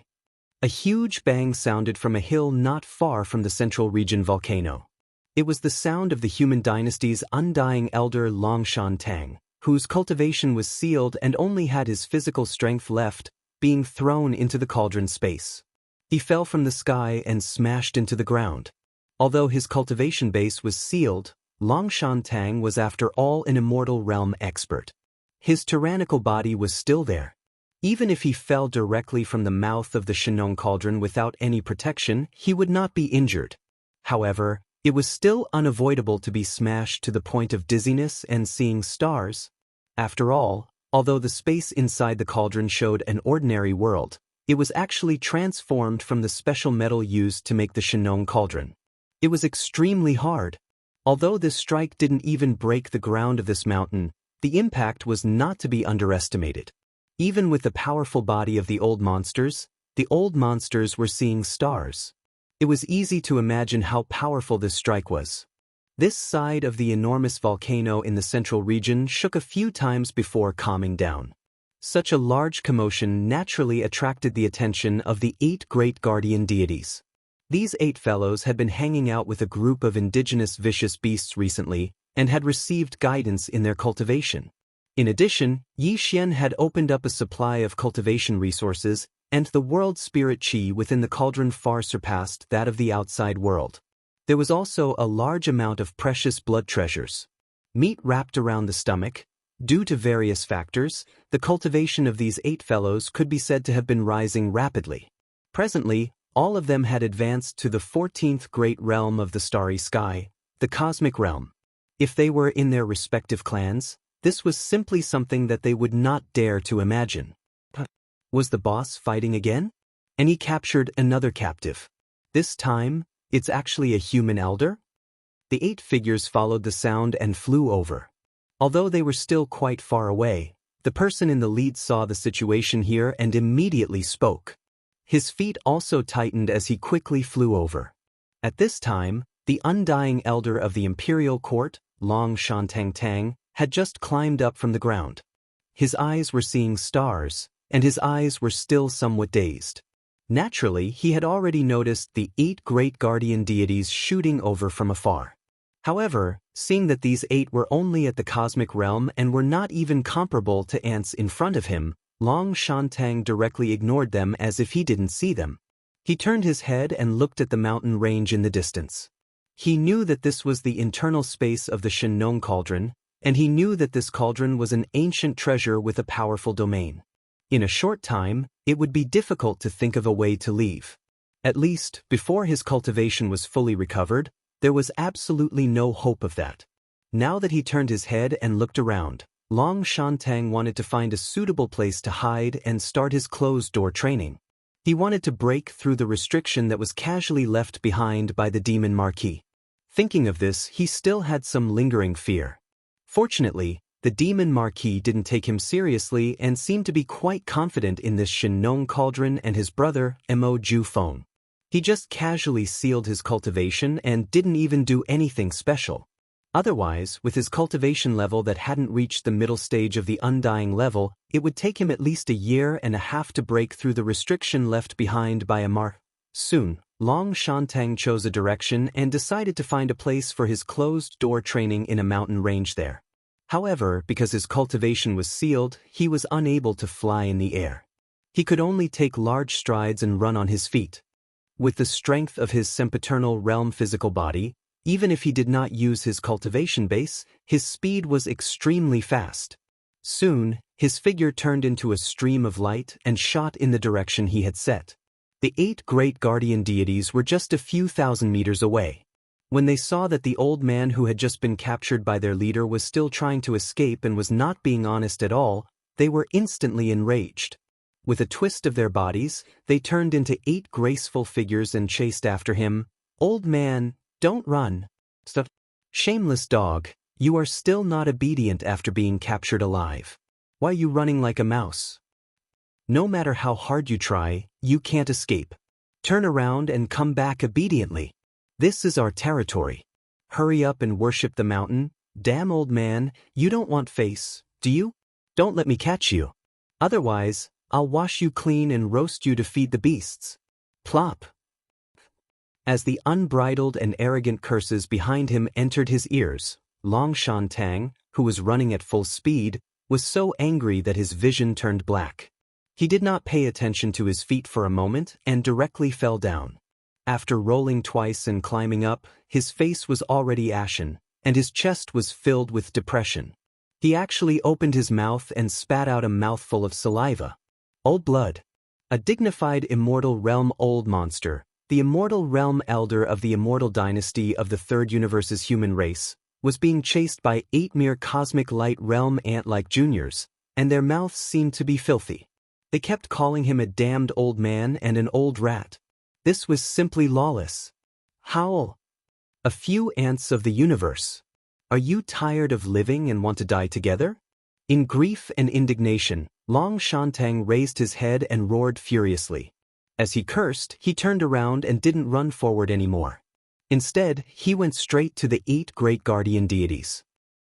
A huge bang sounded from a hill not far from the central region volcano. It was the sound of the human dynasty's undying elder Longshan Tang, whose cultivation was sealed and only had his physical strength left, being thrown into the cauldron space. He fell from the sky and smashed into the ground. Although his cultivation base was sealed, Longshan Tang was after all an immortal realm expert. His tyrannical body was still there. Even if he fell directly from the mouth of the Shenong cauldron without any protection, he would not be injured. However, it was still unavoidable to be smashed to the point of dizziness and seeing stars. After all, although the space inside the cauldron showed an ordinary world, it was actually transformed from the special metal used to make the Shenong cauldron. It was extremely hard. Although this strike didn't even break the ground of this mountain, the impact was not to be underestimated. Even with the powerful body of the old monsters were seeing stars. It was easy to imagine how powerful this strike was. This side of the enormous volcano in the central region shook a few times before calming down. Such a large commotion naturally attracted the attention of the 8 great guardian deities. These 8 fellows had been hanging out with a group of indigenous vicious beasts recently and had received guidance in their cultivation. In addition, Yi Xian had opened up a supply of cultivation resources, and the world spirit chi within the cauldron far surpassed that of the outside world. There was also a large amount of precious blood treasures. Meat wrapped around the stomach. Due to various factors, the cultivation of these 8 fellows could be said to have been rising rapidly. Presently, all of them had advanced to the 14th great realm of the starry sky, the cosmic realm. If they were in their respective clans, this was simply something that they would not dare to imagine. Was the boss fighting again? And he captured another captive. This time, it's actually a human elder? The 8 figures followed the sound and flew over. Although they were still quite far away, the person in the lead saw the situation here and immediately spoke. His feet also tightened as he quickly flew over. At this time, the undying elder of the imperial court, Longshan Tang, had just climbed up from the ground. His eyes were seeing stars, and his eyes were still somewhat dazed. Naturally, he had already noticed the 8 great guardian deities shooting over from afar. However, seeing that these 8 were only at the cosmic realm and were not even comparable to ants in front of him, Longshan Tang directly ignored them as if he didn't see them. He turned his head and looked at the mountain range in the distance. He knew that this was the internal space of the Shenong cauldron, and he knew that this cauldron was an ancient treasure with a powerful domain. In a short time, it would be difficult to think of a way to leave. At least, before his cultivation was fully recovered, there was absolutely no hope of that. Now that he turned his head and looked around, Longshan Tang wanted to find a suitable place to hide and start his closed-door training. He wanted to break through the restriction that was casually left behind by the demon marquis. Thinking of this, he still had some lingering fear. Fortunately, the demon marquis didn't take him seriously and seemed to be quite confident in this Shenong cauldron and his brother, Mo Ju Feng. He just casually sealed his cultivation and didn't even do anything special. Otherwise, with his cultivation level that hadn't reached the middle stage of the undying level, it would take him at least a year and a half to break through the restriction left behind by embark. Soon, Long Shantang chose a direction and decided to find a place for his closed-door training in a mountain range there. However, because his cultivation was sealed, he was unable to fly in the air. He could only take large strides and run on his feet. With the strength of his sempiternal realm physical body, even if he did not use his cultivation base, his speed was extremely fast. Soon, his figure turned into a stream of light and shot in the direction he had set. The 8 great guardian deities were just a few thousand meters away. When they saw that the old man who had just been captured by their leader was still trying to escape and was not being honest at all, they were instantly enraged. With a twist of their bodies, they turned into 8 graceful figures and chased after him. "Old man, don't run. Stop. Shameless dog, you are still not obedient after being captured alive. Why are you running like a mouse? No matter how hard you try, you can't escape. Turn around and come back obediently. This is our territory. Hurry up and worship the mountain. Damn old man, you don't want face, do you? Don't let me catch you. Otherwise, I'll wash you clean and roast you to feed the beasts." Plop. As the unbridled and arrogant curses behind him entered his ears, Long Shantang, who was running at full speed, was so angry that his vision turned black. He did not pay attention to his feet for a moment and directly fell down. After rolling twice and climbing up, his face was already ashen, and his chest was filled with depression. He actually opened his mouth and spat out a mouthful of saliva. Old blood. A dignified immortal realm old monster, the immortal realm elder of the immortal dynasty of the third universe's human race, was being chased by 8 mere cosmic light realm ant-like juniors, and their mouths seemed to be filthy. They kept calling him a damned old man and an old rat. This was simply lawless. Howl. A few ants of the universe. Are you tired of living and want to die together? In grief and indignation, Long Shantang raised his head and roared furiously. As he cursed, he turned around and didn't run forward anymore. Instead, he went straight to the 8 great guardian deities.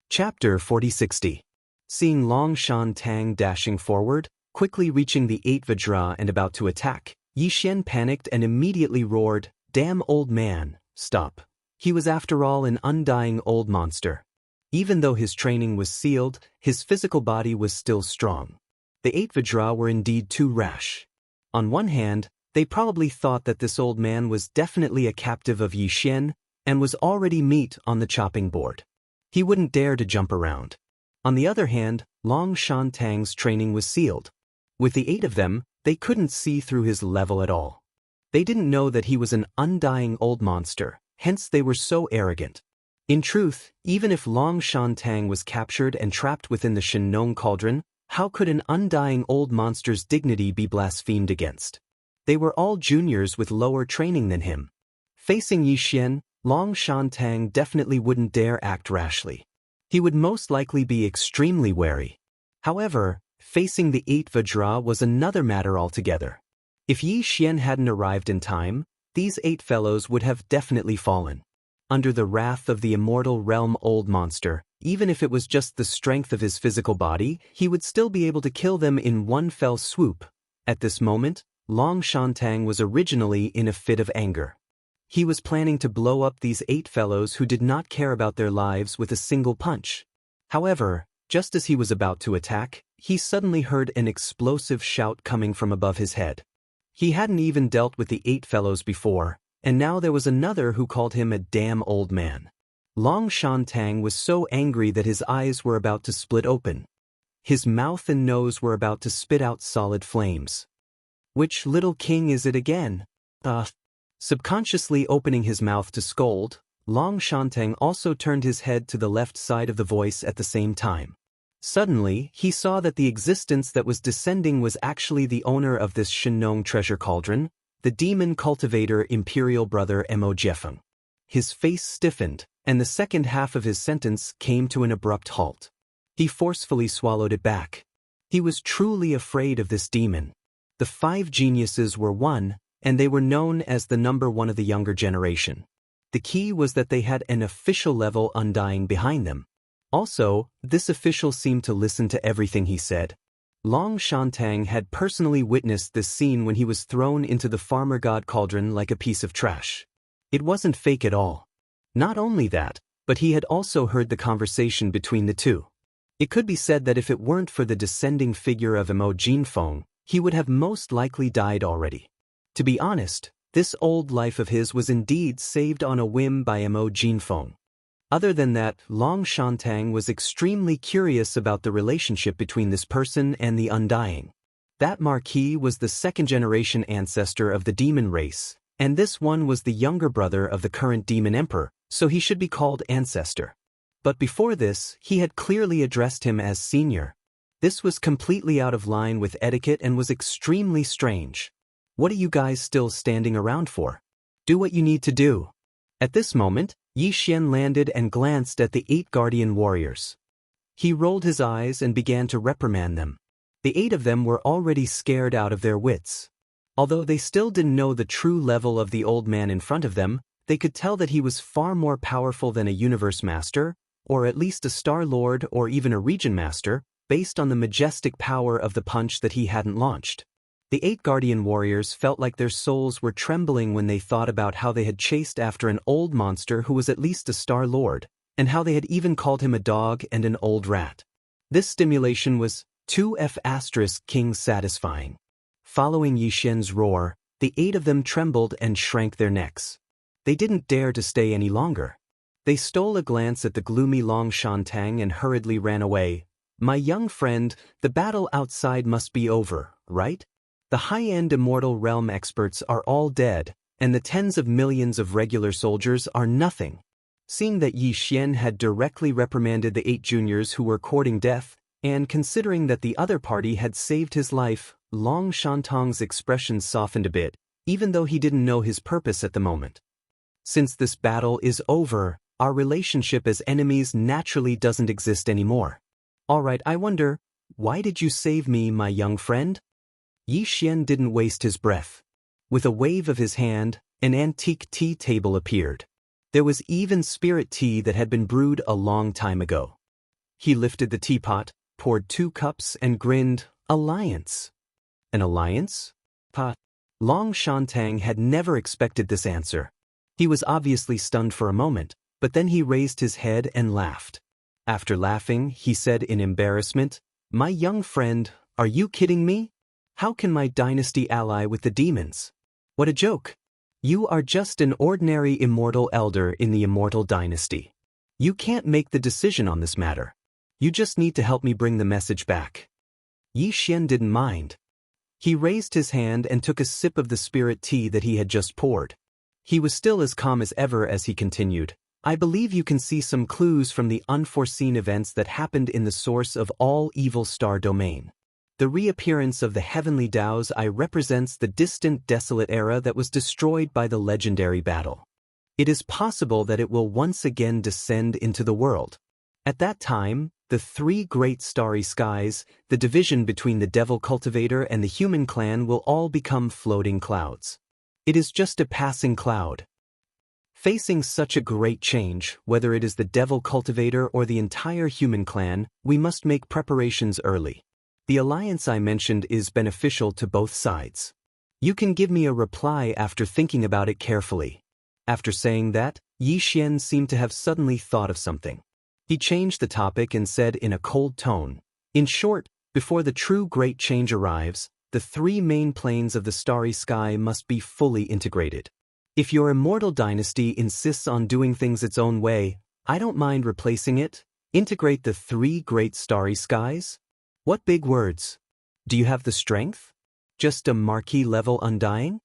Chapter 4060. Seeing Long Shantang dashing forward, quickly reaching the 8 Vajra and about to attack, Yi Xian panicked and immediately roared, "Damn old man, stop." He was after all an undying old monster. Even though his training was sealed, his physical body was still strong. The 8 Vajra were indeed too rash. On one hand, they probably thought that this old man was definitely a captive of Yi Xian and was already meat on the chopping board. He wouldn't dare to jump around. On the other hand, Long Shantang's training was sealed. With the 8 of them, they couldn't see through his level at all. They didn't know that he was an undying old monster, hence they were so arrogant. In truth, even if Long Shantang was captured and trapped within the Shinnong cauldron, how could an undying old monster's dignity be blasphemed against? They were all juniors with lower training than him. Facing Yi Xian, Long Shantang definitely wouldn't dare act rashly. He would most likely be extremely wary. However, facing the 8 Vajra was another matter altogether. If Yi Xian hadn't arrived in time, these 8 fellows would have definitely fallen. Under the wrath of the immortal realm old monster, even if it was just the strength of his physical body, he would still be able to kill them in one fell swoop. At this moment, Long Shantang was originally in a fit of anger. He was planning to blow up these 8 fellows who did not care about their lives with a single punch. However, just as he was about to attack, he suddenly heard an explosive shout coming from above his head. He hadn't even dealt with the 8 fellows before, and now there was another who called him a damn old man. Long Shantang was so angry that his eyes were about to split open. His mouth and nose were about to spit out solid flames. Which little king is it again? Subconsciously opening his mouth to scold, Long Shantang also turned his head to the left side of the voice at the same time. Suddenly, he saw that the existence that was descending was actually the owner of this Shinnong treasure cauldron, the demon cultivator imperial brother Mo Jiefeng. His face stiffened, and the second half of his sentence came to an abrupt halt. He forcefully swallowed it back. He was truly afraid of this demon. The 5 geniuses were 1, and they were known as the number one of the younger generation. The key was that they had an official level undying behind them. Also, this official seemed to listen to everything he said. Long Shantang had personally witnessed this scene when he was thrown into the farmer god cauldron like a piece of trash. It wasn't fake at all. Not only that, but he had also heard the conversation between the two. It could be said that if it weren't for the descending figure of Mo Jinfeng, he would have most likely died already. To be honest, this old life of his was indeed saved on a whim by Mo Jinfeng. Other than that, Long Shantang was extremely curious about the relationship between this person and the Undying. That Marquis was the second-generation ancestor of the demon race, and this one was the younger brother of the current demon emperor, so he should be called Ancestor. But before this, he had clearly addressed him as Senior. This was completely out of line with etiquette and was extremely strange. What are you guys still standing around for? Do what you need to do. At this moment, Yi Xian landed and glanced at the 8 guardian warriors. He rolled his eyes and began to reprimand them. The 8 of them were already scared out of their wits. Although they still didn't know the true level of the old man in front of them, they could tell that he was far more powerful than a universe master, or at least a star lord or even a region master, based on the majestic power of the punch that he hadn't launched. The 8 guardian warriors felt like their souls were trembling when they thought about how they had chased after an old monster who was at least a star lord, and how they had even called him a dog and an old rat. This stimulation was 2F** king satisfying. Following Yi Xian's roar, the 8 of them trembled and shrank their necks. They didn't dare to stay any longer. They stole a glance at the gloomy Long Shantang and hurriedly ran away. My young friend, the battle outside must be over, right? The high-end immortal realm experts are all dead, and the tens of millions of regular soldiers are nothing. Seeing that Yi Xian had directly reprimanded the 8 juniors who were courting death, and considering that the other party had saved his life, Long Shantang's expression softened a bit, even though he didn't know his purpose at the moment. Since this battle is over, our relationship as enemies naturally doesn't exist anymore. Alright, I wonder, why did you save me, my young friend? Yi Xian didn't waste his breath. With a wave of his hand, an antique tea table appeared. There was even spirit tea that had been brewed a long time ago. He lifted the teapot, poured 2 cups and grinned, "Alliance." An alliance? Long Shantang had never expected this answer. He was obviously stunned for a moment, but then he raised his head and laughed. After laughing, he said in embarrassment, "My young friend, are you kidding me? How can my dynasty ally with the demons? What a joke! You are just an ordinary immortal elder in the immortal dynasty. You can't make the decision on this matter. You just need to help me bring the message back." Yi Xian didn't mind. He raised his hand and took a sip of the spirit tea that he had just poured. He was still as calm as ever as he continued, "I believe you can see some clues from the unforeseen events that happened in the source of all evil star domain. The reappearance of the heavenly Tao's eye represents the distant desolate era that was destroyed by the legendary battle. It is possible that it will once again descend into the world. At that time, the 3 great starry skies, the division between the devil cultivator and the human clan will all become floating clouds. It is just a passing cloud." Facing such a great change, whether it is the devil cultivator or the entire human clan, we must make preparations early. The alliance I mentioned is beneficial to both sides. You can give me a reply after thinking about it carefully. After saying that, Yi Xian seemed to have suddenly thought of something. He changed the topic and said in a cold tone, "In short, before the true great change arrives, the 3 main planes of the starry sky must be fully integrated. If your immortal dynasty insists on doing things its own way, I don't mind replacing it. Integrate the 3 great starry skies? What big words. Do you have the strength? Just a marquee-level undying?"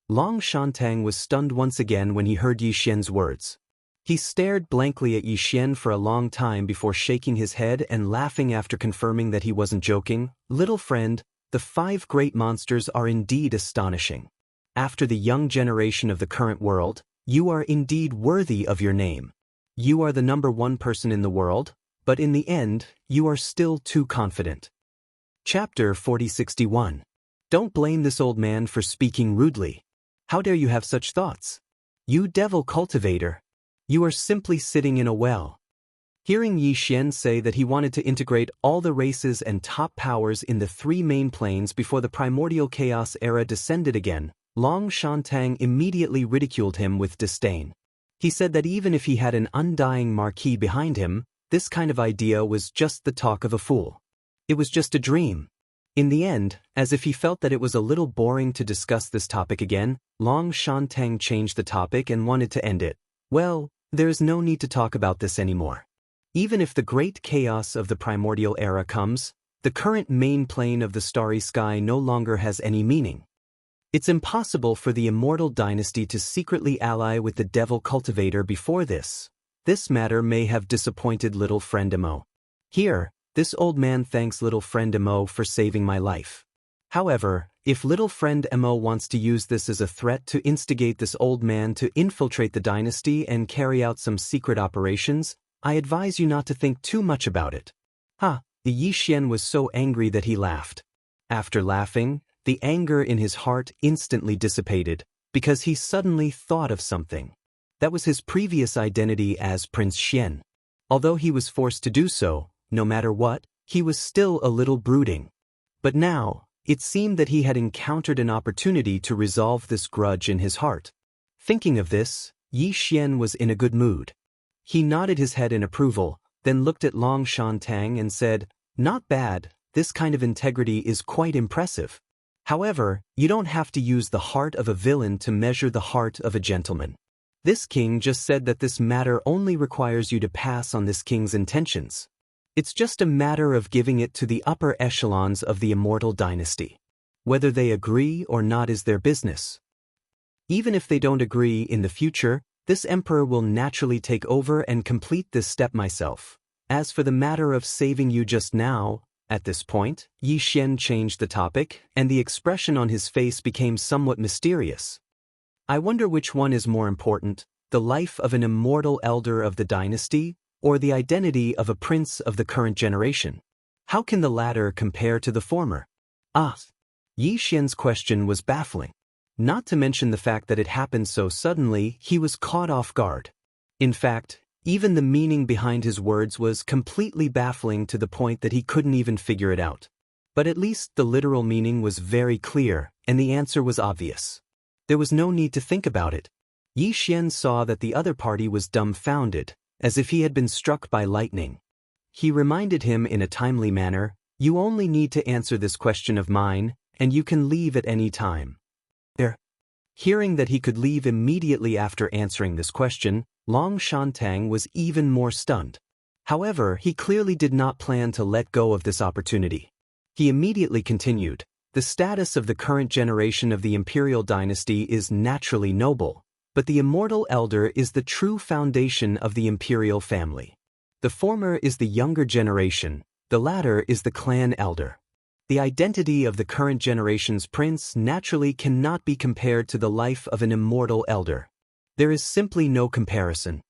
Long Shantang was stunned once again when he heard Yi Xian's words. He stared blankly at Yi Xian for a long time before shaking his head and laughing after confirming that he wasn't joking. "Little friend, the 5 great monsters are indeed astonishing. After the young generation of the current world, you are indeed worthy of your name. You are the number 1 person in the world, but in the end, you are still too confident." Chapter 4061. Don't blame this old man for speaking rudely. How dare you have such thoughts? You devil cultivator! You are simply sitting in a well. Hearing Yi Xian say that he wanted to integrate all the races and top powers in the three main planes before the primordial chaos era descended again, Long Shantang immediately ridiculed him with disdain. He said that even if he had an undying marquis behind him, this kind of idea was just the talk of a fool. It was just a dream. In the end, as if he felt that it was a little boring to discuss this topic again, Long Shantang changed the topic and wanted to end it. Well, there's no need to talk about this anymore. Even if the great chaos of the primordial era comes, the current main plane of the starry sky no longer has any meaning. It's impossible for the immortal dynasty to secretly ally with the devil cultivator before this. This matter may have disappointed little friend Mo. Here, this old man thanks little friend Mo for saving my life. However, if little friend Mo wants to use this as a threat to instigate this old man to infiltrate the dynasty and carry out some secret operations, I advise you not to think too much about it. The Yi Xian was so angry that he laughed. After laughing, the anger in his heart instantly dissipated, because he suddenly thought of something. That was his previous identity as Prince Xian. Although he was forced to do so, no matter what, he was still a little brooding. But now, it seemed that he had encountered an opportunity to resolve this grudge in his heart. Thinking of this, Yi Xian was in a good mood. He nodded his head in approval, then looked at Long Shantang and said, "Not bad, this kind of integrity is quite impressive. However, you don't have to use the heart of a villain to measure the heart of a gentleman. This king just said that this matter only requires you to pass on this king's intentions. It's just a matter of giving it to the upper echelons of the immortal dynasty. Whether they agree or not is their business. Even if they don't agree in the future, this emperor will naturally take over and complete this step myself. As for the matter of saving you just now," at this point, Yi Xian changed the topic, and the expression on his face became somewhat mysterious. "I wonder which one is more important, the life of an immortal elder of the dynasty, or the identity of a prince of the current generation? How can the latter compare to the former?" Yi Xian's question was baffling. Not to mention the fact that it happened so suddenly, he was caught off guard. In fact, even the meaning behind his words was completely baffling to the point that he couldn't even figure it out. But at least the literal meaning was very clear, and the answer was obvious. There was no need to think about it. Yi Xian saw that the other party was dumbfounded, as if he had been struck by lightning. He reminded him in a timely manner, "You only need to answer this question of mine, and you can leave at any time." Hearing that he could leave immediately after answering this question, Long Shantang was even more stunned. However, he clearly did not plan to let go of this opportunity. He immediately continued, "The status of the current generation of the imperial dynasty is naturally noble, but the immortal elder is the true foundation of the imperial family. The former is the younger generation, the latter is the clan elder. The identity of the current generation's prince naturally cannot be compared to the life of an immortal elder. There is simply no comparison."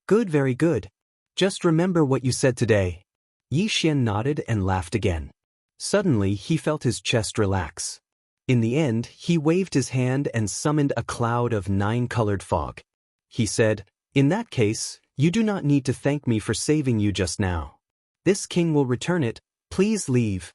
"Good, very good. Just remember what you said today." Yi Xian nodded and laughed again. Suddenly he felt his chest relax. In the end, he waved his hand and summoned a cloud of 9-colored fog. He said, "In that case, you do not need to thank me for saving you just now. This king will return it. Please leave."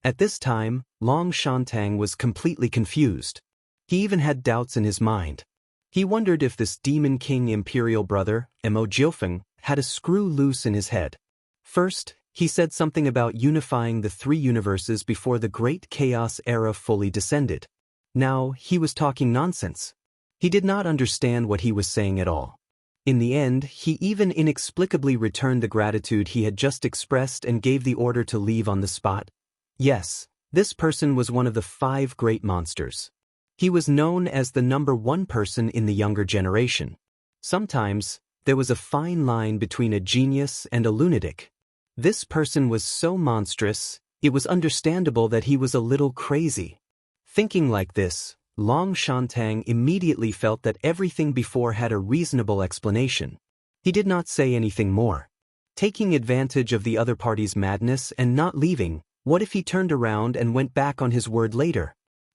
At this time, Long Shantang was completely confused. He even had doubts in his mind. He wondered if this demon king imperial brother, Mo Jiufeng, had a screw loose in his head. First, he said something about unifying the three universes before the great chaos era fully descended. Now, he was talking nonsense. He did not understand what he was saying at all. In the end, he even inexplicably returned the gratitude he had just expressed and gave the order to leave on the spot. Yes, this person was one of the 5 great monsters. He was known as the #1 person in the younger generation. Sometimes, there was a fine line between a genius and a lunatic. This person was so monstrous, it was understandable that he was a little crazy. Thinking like this, Long Shantang immediately felt that everything before had a reasonable explanation. He did not say anything more. Taking advantage of the other party's madness and not leaving, what if he turned around and went back on his word later?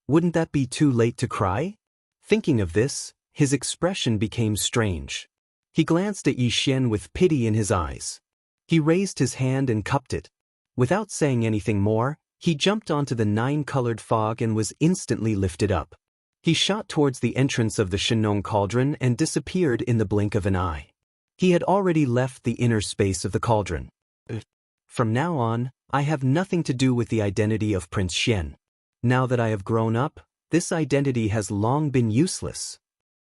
Wouldn't that be too late to cry? Thinking of this, his expression became strange. He glanced at Yi Xian with pity in his eyes. He raised his hand and cupped it. Without saying anything more, he jumped onto the 9-colored fog and was instantly lifted up. He shot towards the entrance of the Shenong cauldron and disappeared in the blink of an eye. He had already left the inner space of the cauldron. From now on, I have nothing to do with the identity of Prince Xian. Now that I have grown up, this identity has long been useless.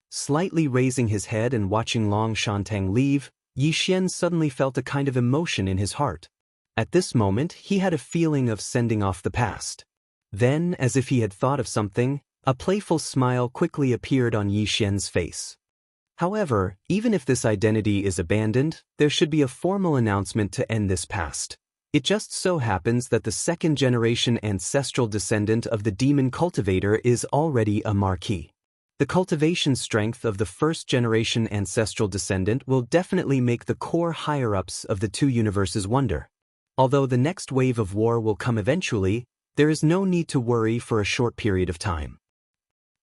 Slightly raising his head and watching Long Shantang leave, Yi Xian suddenly felt a kind of emotion in his heart. At this moment, he had a feeling of sending off the past. Then, as if he had thought of something, a playful smile quickly appeared on Yi Xian's face. However, even if this identity is abandoned, there should be a formal announcement to end this past. It just so happens that the second-generation ancestral descendant of the demon cultivator is already a marquis. The cultivation strength of the first-generation ancestral descendant will definitely make the core higher-ups of the two universes wonder. Although the next wave of war will come eventually, there is no need to worry for a short period of time.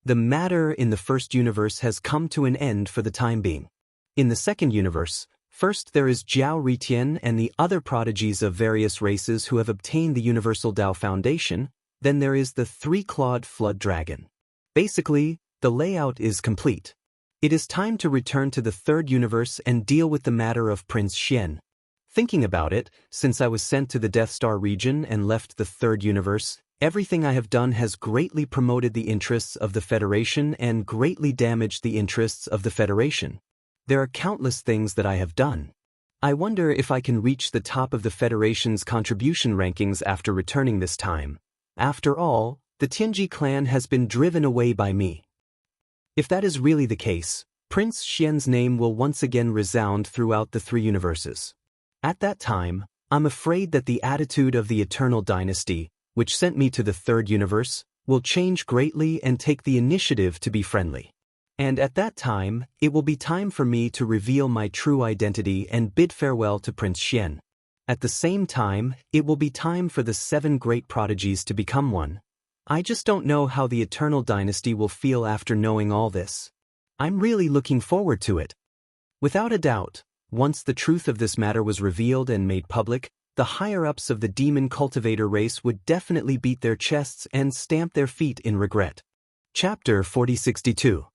The matter in the first universe has come to an end for the time being. In the second universe, first there is Jiao Ritian and the other prodigies of various races who have obtained the Universal Tao Foundation, then there is the 3-clawed flood dragon. Basically, the layout is complete. It is time to return to the third universe and deal with the matter of Prince Xian. Thinking about it, since I was sent to the Death Star region and left the third universe, everything I have done has greatly promoted the interests of the Federation and greatly damaged the interests of the Federation. There are countless things that I have done. I wonder if I can reach the top of the Federation's contribution rankings after returning this time. After all, the Tianji clan has been driven away by me. If that is really the case, Prince Xian's name will once again resound throughout the three universes. At that time, I'm afraid that the attitude of the Eternal Dynasty, which sent me to the third universe, will change greatly and take the initiative to be friendly. And at that time, it will be time for me to reveal my true identity and bid farewell to Prince Xian. At the same time, it will be time for the 7 great prodigies to become one. I just don't know how the Eternal Dynasty will feel after knowing all this. I'm really looking forward to it. Without a doubt, once the truth of this matter was revealed and made public, the higher-ups of the demon cultivator race would definitely beat their chests and stamp their feet in regret. Chapter 4062.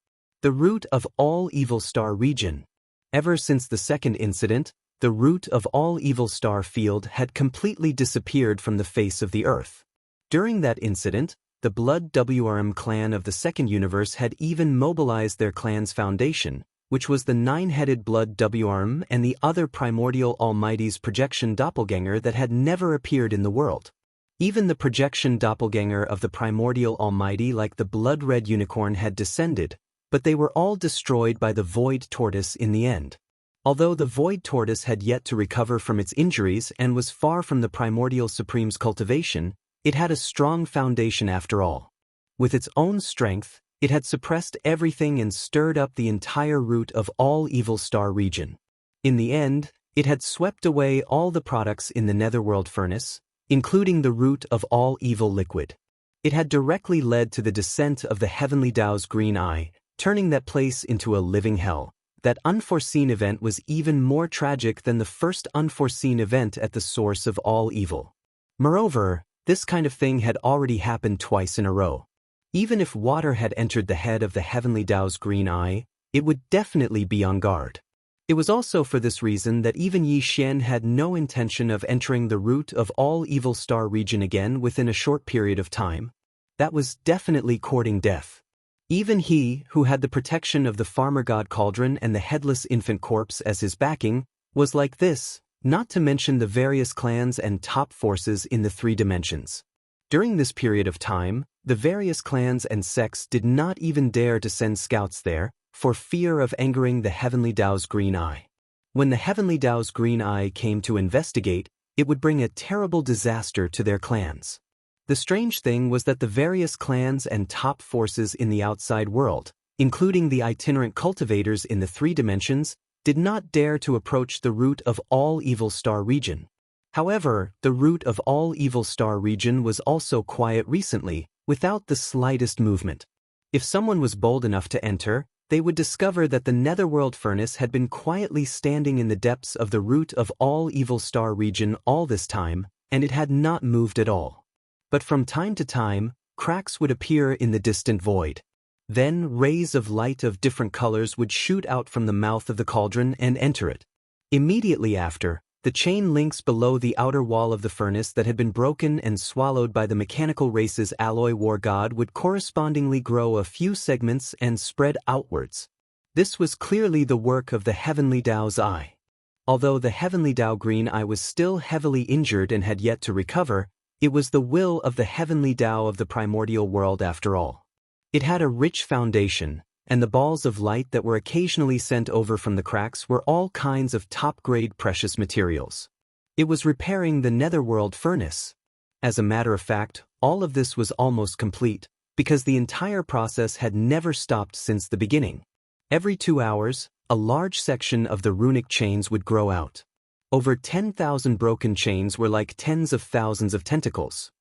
The Root of All Evil Star Region. Ever since the second incident, the root of all Evil Star Field had completely disappeared from the face of the earth. During that incident, the Blood WRM clan of the second universe had even mobilized their clan's foundation, which was the 9-headed Blood WRM and the other primordial Almighty's projection doppelganger that had never appeared in the world. Even the projection doppelganger of the primordial Almighty like the blood-red unicorn had descended, but they were all destroyed by the Void Tortoise in the end. Although the Void Tortoise had yet to recover from its injuries and was far from the primordial Supreme's cultivation, it had a strong foundation after all. With its own strength, it had suppressed everything and stirred up the entire root of all Evil Star region. In the end, it had swept away all the products in the Netherworld furnace, including the root of all evil liquid. It had directly led to the descent of the Heavenly Tao's green eye, turning that place into a living hell. That unforeseen event was even more tragic than the first unforeseen event at the source of all evil. Moreover, this kind of thing had already happened twice in a row. Even if water had entered the head of the Heavenly Tao's green eye, it would definitely be on guard. It was also for this reason that even Yi Xian had no intention of entering the root of all Evil Star region again within a short period of time. That was definitely courting death. Even he, who had the protection of the Farmer God Cauldron and the Headless Infant Corpse as his backing, was like this, not to mention the various clans and top forces in the 3 dimensions. During this period of time, the various clans and sects did not even dare to send scouts there, for fear of angering the Heavenly Tao's green eye. When the Heavenly Tao's green eye came to investigate, it would bring a terrible disaster to their clans. The strange thing was that the various clans and top forces in the outside world, including the itinerant cultivators in the 3 dimensions, did not dare to approach the root of all Evil Star region. However, the root of all Evil Star region was also quiet recently, without the slightest movement. If someone was bold enough to enter, they would discover that the netherworld furnace had been quietly standing in the depths of the root of all Evil Star region all this time, and it had not moved at all. But from time to time, cracks would appear in the distant void. Then rays of light of different colors would shoot out from the mouth of the cauldron and enter it. Immediately after, the chain links below the outer wall of the furnace that had been broken and swallowed by the mechanical race's alloy war god would correspondingly grow a few segments and spread outwards. This was clearly the work of the Heavenly Tao's eye. Although the Heavenly Tao Green Eye was still heavily injured and had yet to recover, it was the will of the Heavenly Tao of the primordial world after all. It had a rich foundation, and the balls of light that were occasionally sent over from the cracks were all kinds of top-grade precious materials. It was repairing the netherworld furnace. As a matter of fact, all of this was almost complete, because the entire process had never stopped since the beginning. Every 2 hours, a large section of the runic chains would grow out. Over 10,000 broken chains were like tens of thousands of tentacles.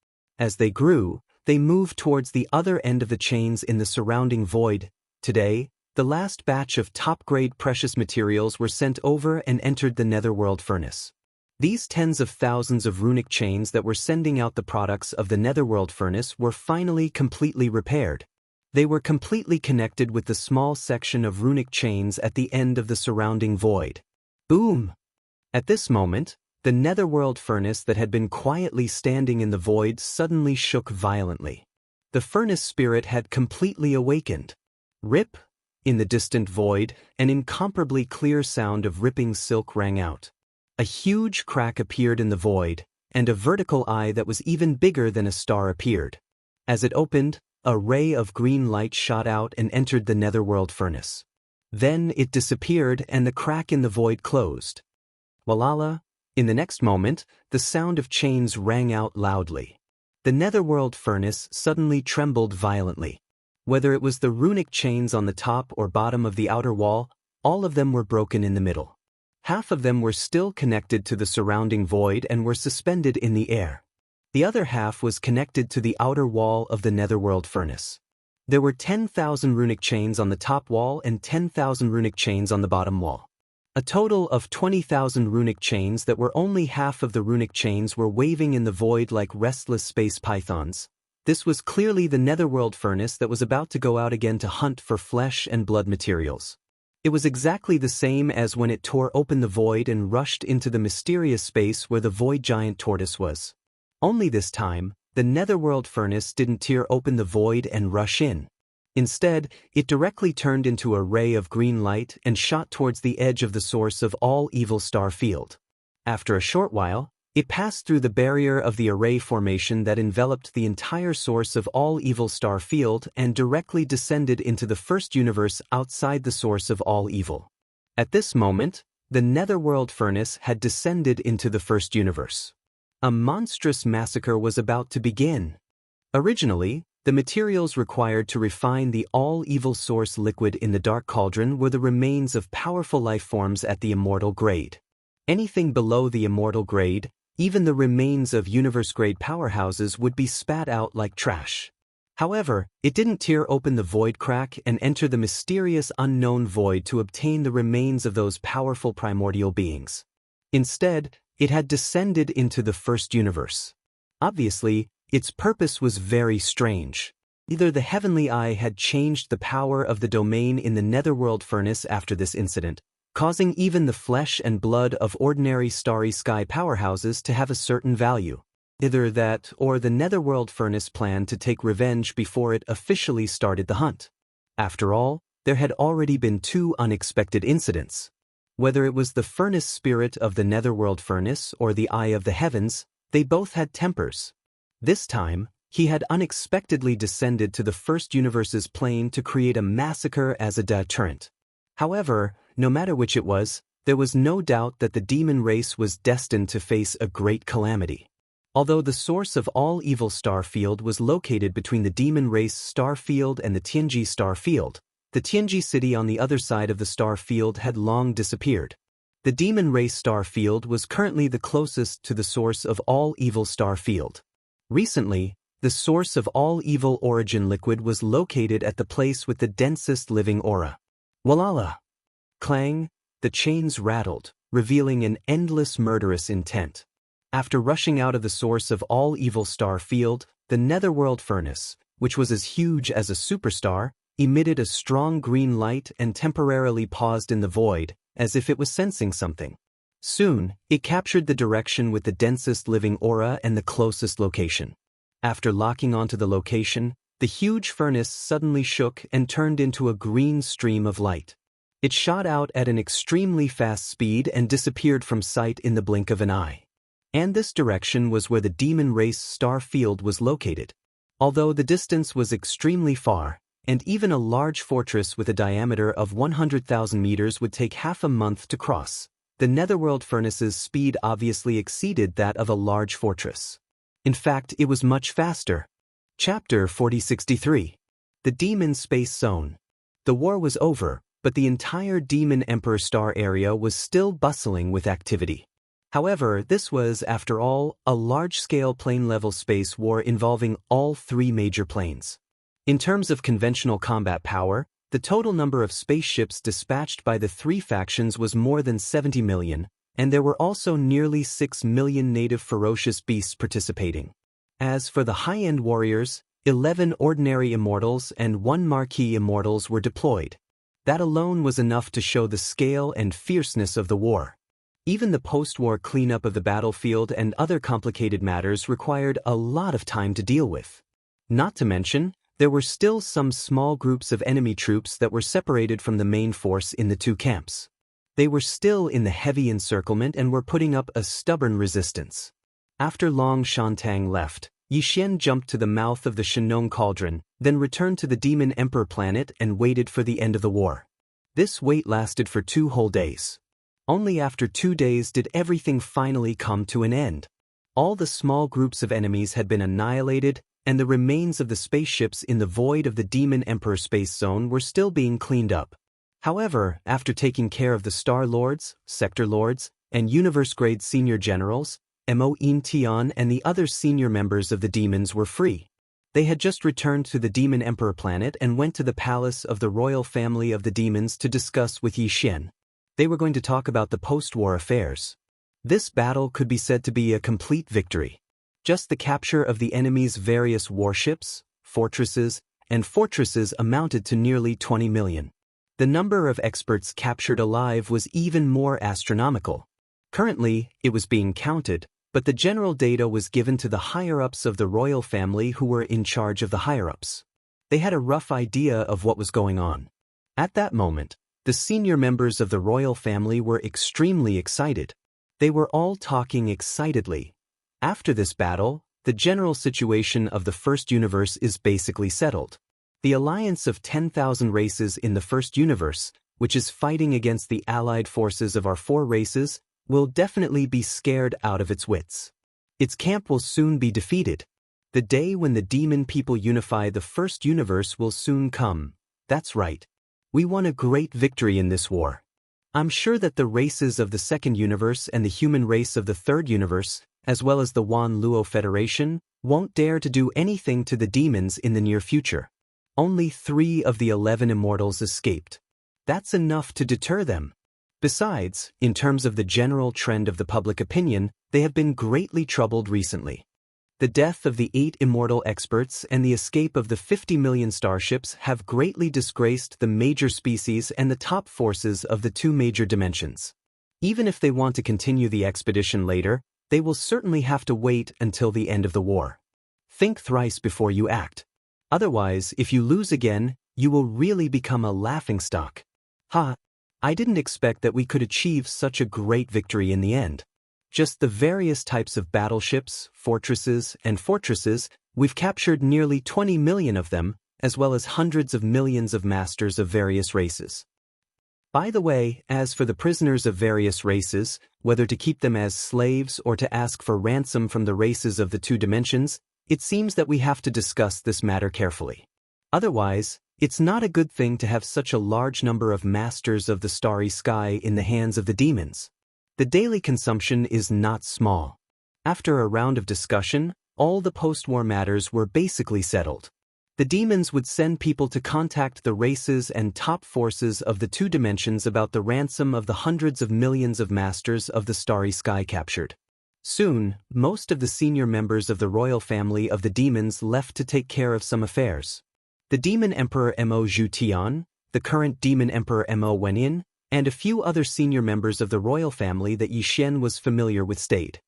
As they grew, they moved towards the other end of the chains in the surrounding void. Today, the last batch of top-grade precious materials were sent over and entered the netherworld furnace. These tens of thousands of runic chains that were sending out the products of the netherworld furnace were finally completely repaired. They were completely connected with the small section of runic chains at the end of the surrounding void. Boom! At this moment, the netherworld furnace that had been quietly standing in the void suddenly shook violently. The furnace spirit had completely awakened. Rip! In the distant void, an incomparably clear sound of ripping silk rang out. A huge crack appeared in the void, and a vertical eye that was even bigger than a star appeared. As it opened, a ray of green light shot out and entered the netherworld furnace. Then it disappeared and the crack in the void closed. Walala! In the next moment, the sound of chains rang out loudly. The netherworld furnace suddenly trembled violently. Whether it was the runic chains on the top or bottom of the outer wall, all of them were broken in the middle. Half of them were still connected to the surrounding void and were suspended in the air. The other half was connected to the outer wall of the netherworld furnace. There were 10,000 runic chains on the top wall and 10,000 runic chains on the bottom wall. A total of 20,000 runic chains that were only half of the runic chains were waving in the void like restless space pythons. This was clearly the netherworld furnace that was about to go out again to hunt for flesh and blood materials. It was exactly the same as when it tore open the void and rushed into the mysterious space where the void giant tortoise was. Only this time, the netherworld furnace didn't tear open the void and rush in. Instead, it directly turned into a ray of green light and shot towards the edge of the source of all Evil Star Field. After a short while, it passed through the barrier of the array formation that enveloped the entire source of all Evil Star Field and directly descended into the first universe outside the source of all evil. At this moment, the netherworld furnace had descended into the first universe. A monstrous massacre was about to begin. Originally, the materials required to refine the all-evil source liquid in the Dark Cauldron were the remains of powerful life forms at the immortal grade. Anything below the immortal grade, even the remains of universe-grade powerhouses, would be spat out like trash. However, it didn't tear open the void crack and enter the mysterious unknown void to obtain the remains of those powerful primordial beings. Instead, it had descended into the first universe. Obviously, its purpose was very strange. Either the Heavenly Eye had changed the power of the domain in the netherworld furnace after this incident, causing even the flesh and blood of ordinary starry sky powerhouses to have a certain value. Either that or the netherworld furnace planned to take revenge before it officially started the hunt. After all, there had already been 2 unexpected incidents. Whether it was the furnace spirit of the netherworld furnace or the Eye of the Heavens, they both had tempers. This time, he had unexpectedly descended to the first universe's plane to create a massacre as a deterrent. However, no matter which it was, there was no doubt that the demon race was destined to face a great calamity. Although the source of all Evil Star Field was located between the demon race star field and the Tianji star field, the Tianji city on the other side of the star field had long disappeared. The demon race star field was currently the closest to the source of all Evil Star Field. Recently, The source of all evil origin liquid was located at the place with the densest living aura. Walala! Clang! The chains rattled, revealing an endless murderous intent. After rushing out of the source of all evil star field, the netherworld furnace, which was as huge as a superstar, emitted a strong green light and temporarily paused in the void, as if it was sensing something. Soon, it captured the direction with the densest living aura and the closest location. After locking onto the location, the huge furnace suddenly shook and turned into a green stream of light. It shot out at an extremely fast speed and disappeared from sight in the blink of an eye. And this direction was where the demon race star field was located. Although the distance was extremely far, and even a large fortress with a diameter of 100,000 meters would take half a month to cross, the netherworld furnace's speed obviously exceeded that of a large fortress. In fact, it was much faster. Chapter 4063. The Demon Space Zone. The war was over, but the entire Demon Emperor Star area was still bustling with activity. However, this was, after all, a large-scale plane-level space war involving all three major planes. In terms of conventional combat power, the total number of spaceships dispatched by the three factions was more than 70 million, and there were also nearly 6 million native ferocious beasts participating. As for the high-end warriors, 11 ordinary immortals and 1 marquee immortals were deployed. That alone was enough to show the scale and fierceness of the war. Even the post-war cleanup of the battlefield and other complicated matters required a lot of time to deal with. Not to mention, there were still some small groups of enemy troops that were separated from the main force in the two camps. They were still in the heavy encirclement and were putting up a stubborn resistance. After Long Shantang left, Yixin jumped to the mouth of the Shenong Cauldron, then returned to the Demon Emperor planet and waited for the end of the war. This wait lasted for 2 whole days. Only after 2 days did everything finally come to an end. All the small groups of enemies had been annihilated, and the remains of the spaceships in the void of the Demon Emperor Space Zone were still being cleaned up. However, after taking care of the Star Lords, Sector Lords, and Universe-grade senior generals, Mo In Tian and the other senior members of the demons were free. They had just returned to the Demon Emperor planet and went to the palace of the royal family of the demons to discuss with Yixin. They were going to talk about the post-war affairs. This battle could be said to be a complete victory. Just the capture of the enemy's various warships, fortresses, and fortresses amounted to nearly 20 million. The number of experts captured alive was even more astronomical. Currently, it was being counted, but the general data was given to the higher-ups of the royal family who were in charge of the higher-ups. They had a rough idea of what was going on. At that moment, the senior members of the royal family were extremely excited. They were all talking excitedly. After this battle, the general situation of the first universe is basically settled. The alliance of 10,000 races in the first universe, which is fighting against the allied forces of our 4 races, will definitely be scared out of its wits. Its camp will soon be defeated. The day when the demon people unify the first universe will soon come. That's right. We won a great victory in this war. I'm sure that the races of the second universe and the human race of the third universe, as well as the Wan Luo Federation, won't dare to do anything to the demons in the near future. Only 3 of the 11 immortals escaped. That's enough to deter them. Besides, in terms of the general trend of the public opinion, they have been greatly troubled recently. The death of the 8 immortal experts and the escape of the 50 million starships have greatly disgraced the major species and the top forces of the 2 major dimensions. Even if they want to continue the expedition later, they will certainly have to wait until the end of the war. Think thrice before you act. Otherwise, if you lose again, you will really become a laughingstock. I didn't expect that we could achieve such a great victory in the end. Just the various types of battleships, fortresses, and fortresses, we've captured nearly 20 million of them, as well as hundreds of millions of masters of various races. By the way, as for the prisoners of various races, whether to keep them as slaves or to ask for ransom from the races of the 2 dimensions, it seems that we have to discuss this matter carefully. Otherwise, it's not a good thing to have such a large number of masters of the starry sky in the hands of the demons. The daily consumption is not small. After a round of discussion, all the post-war matters were basically settled. The demons would send people to contact the races and top forces of the two dimensions about the ransom of the hundreds of millions of masters of the starry sky captured. Soon, most of the senior members of the royal family of the demons left to take care of some affairs. The demon emperor Mo Zhu Tian, the current demon emperor Mo Wenin, and a few other senior members of the royal family that Yi Xian was familiar with stayed.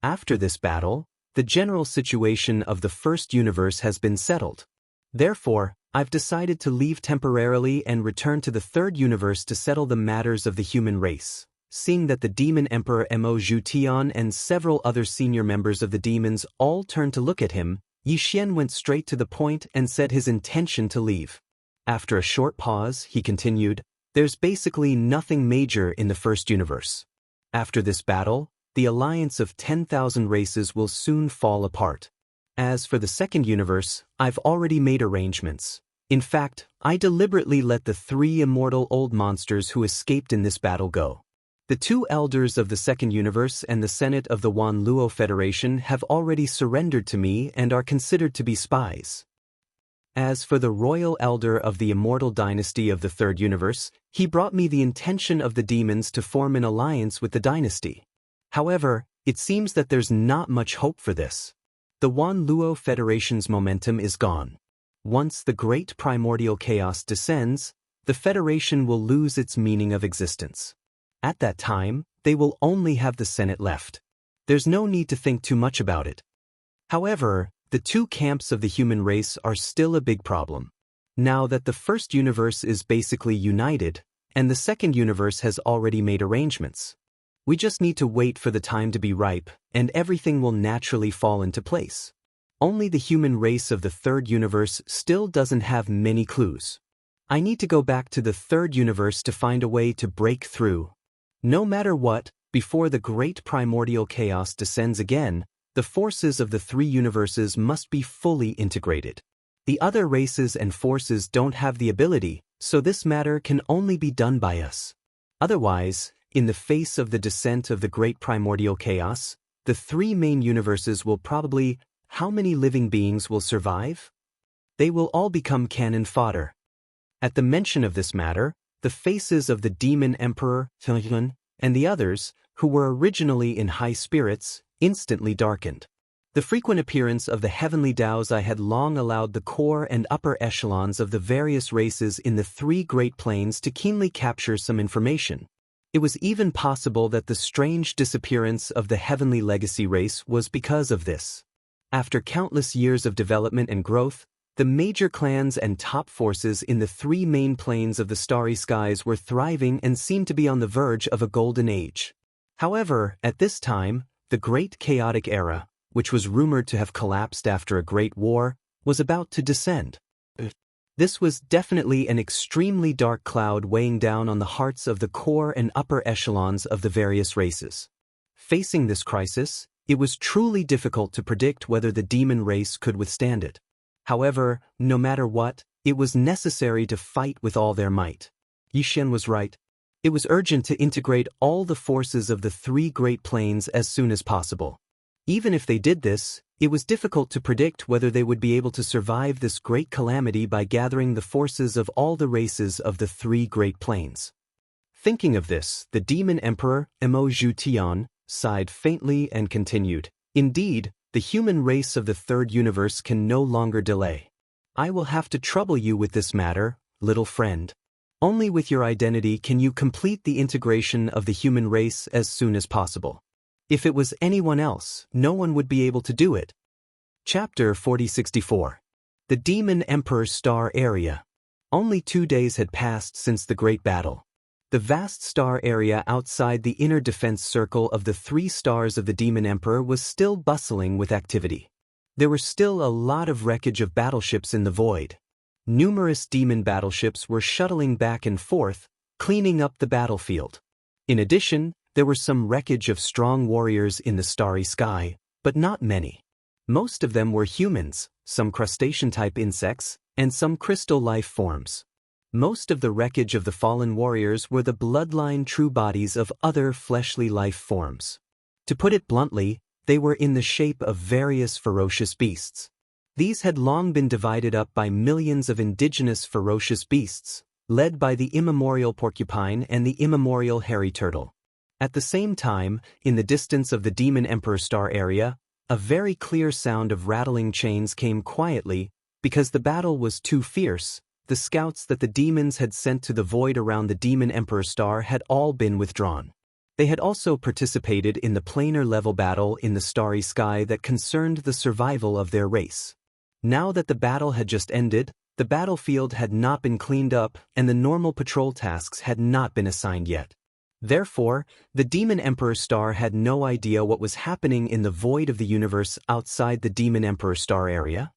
After this battle, the general situation of the first universe has been settled. Therefore, I've decided to leave temporarily and return to the third universe to settle the matters of the human race. Seeing that the demon emperor Mo Zhu Tian and several other senior members of the demons all turned to look at him, Yi Xian went straight to the point and said his intention to leave. After a short pause, he continued, "There's basically nothing major in the first universe. After this battle, the alliance of 10,000 races will soon fall apart. As for the second universe, I've already made arrangements. In fact, I deliberately let the 3 immortal old monsters who escaped in this battle go. The 2 elders of the second universe and the Senate of the Wan Luo Federation have already surrendered to me and are considered to be spies. As for the royal elder of the immortal dynasty of the third universe, he brought me the intention of the demons to form an alliance with the dynasty. However, it seems that there's not much hope for this. The Wan Luo Federation's momentum is gone. Once the great primordial chaos descends, the Federation will lose its meaning of existence. At that time, they will only have the Senate left. There's no need to think too much about it. However, the 2 camps of the human race are still a big problem. Now that the first universe is basically united, and the second universe has already made arrangements. We just need to wait for the time to be ripe, and everything will naturally fall into place. Only the human race of the third universe still doesn't have many clues. I need to go back to the third universe to find a way to break through. No matter what, before the great primordial chaos descends again, the forces of the 3 universes must be fully integrated. The other races and forces don't have the ability, so this matter can only be done by us. Otherwise, in the face of the descent of the great primordial chaos, the 3 main universes will probably, how many living beings will survive? They will all become cannon fodder. At the mention of this matter, the faces of the demon emperor, and the others, who were originally in high spirits, instantly darkened. The frequent appearance of the heavenly Taos I had long allowed the core and upper echelons of the various races in the 3 great planes to keenly capture some information. It was even possible that the strange disappearance of the heavenly legacy race was because of this. After countless years of development and growth, the major clans and top forces in the 3 main planes of the starry skies were thriving and seemed to be on the verge of a golden age. However, at this time, the great chaotic era, which was rumored to have collapsed after a great war, was about to descend. This was definitely an extremely dark cloud weighing down on the hearts of the core and upper echelons of the various races. Facing this crisis, it was truly difficult to predict whether the demon race could withstand it. However, no matter what, it was necessary to fight with all their might. Yi Xian was right. It was urgent to integrate all the forces of the 3 great planes as soon as possible. Even if they did this, it was difficult to predict whether they would be able to survive this great calamity by gathering the forces of all the races of the 3 great planes. Thinking of this, the demon emperor, Mo Zhu Tian, sighed faintly and continued, "Indeed, the human race of the third universe can no longer delay. I will have to trouble you with this matter, little friend. Only with your identity can you complete the integration of the human race as soon as possible. If it was anyone else, no one would be able to do it." Chapter 4064. The Demon Emperor Star Area. Only 2 days had passed since the great battle. The vast star area outside the inner defense circle of the 3 stars of the Demon Emperor was still bustling with activity. There were still a lot of wreckage of battleships in the void. Numerous demon battleships were shuttling back and forth, cleaning up the battlefield. In addition, there were some wreckage of strong warriors in the starry sky, but not many. Most of them were humans, some crustacean-type insects, and some crystal life forms. Most of the wreckage of the fallen warriors were the bloodline true bodies of other fleshly life forms. To put it bluntly, they were in the shape of various ferocious beasts. These had long been divided up by millions of indigenous ferocious beasts, led by the immemorial porcupine and the immemorial hairy turtle. At the same time, in the distance of the Demon Emperor Star area, a very clear sound of rattling chains came quietly. Because the battle was too fierce, the scouts that the demons had sent to the void around the Demon Emperor Star had all been withdrawn. They had also participated in the planar level battle in the starry sky that concerned the survival of their race. Now that the battle had just ended, the battlefield had not been cleaned up and the normal patrol tasks had not been assigned yet. Therefore, the Demon Emperor Star had no idea what was happening in the void of the universe outside the Demon Emperor Star area.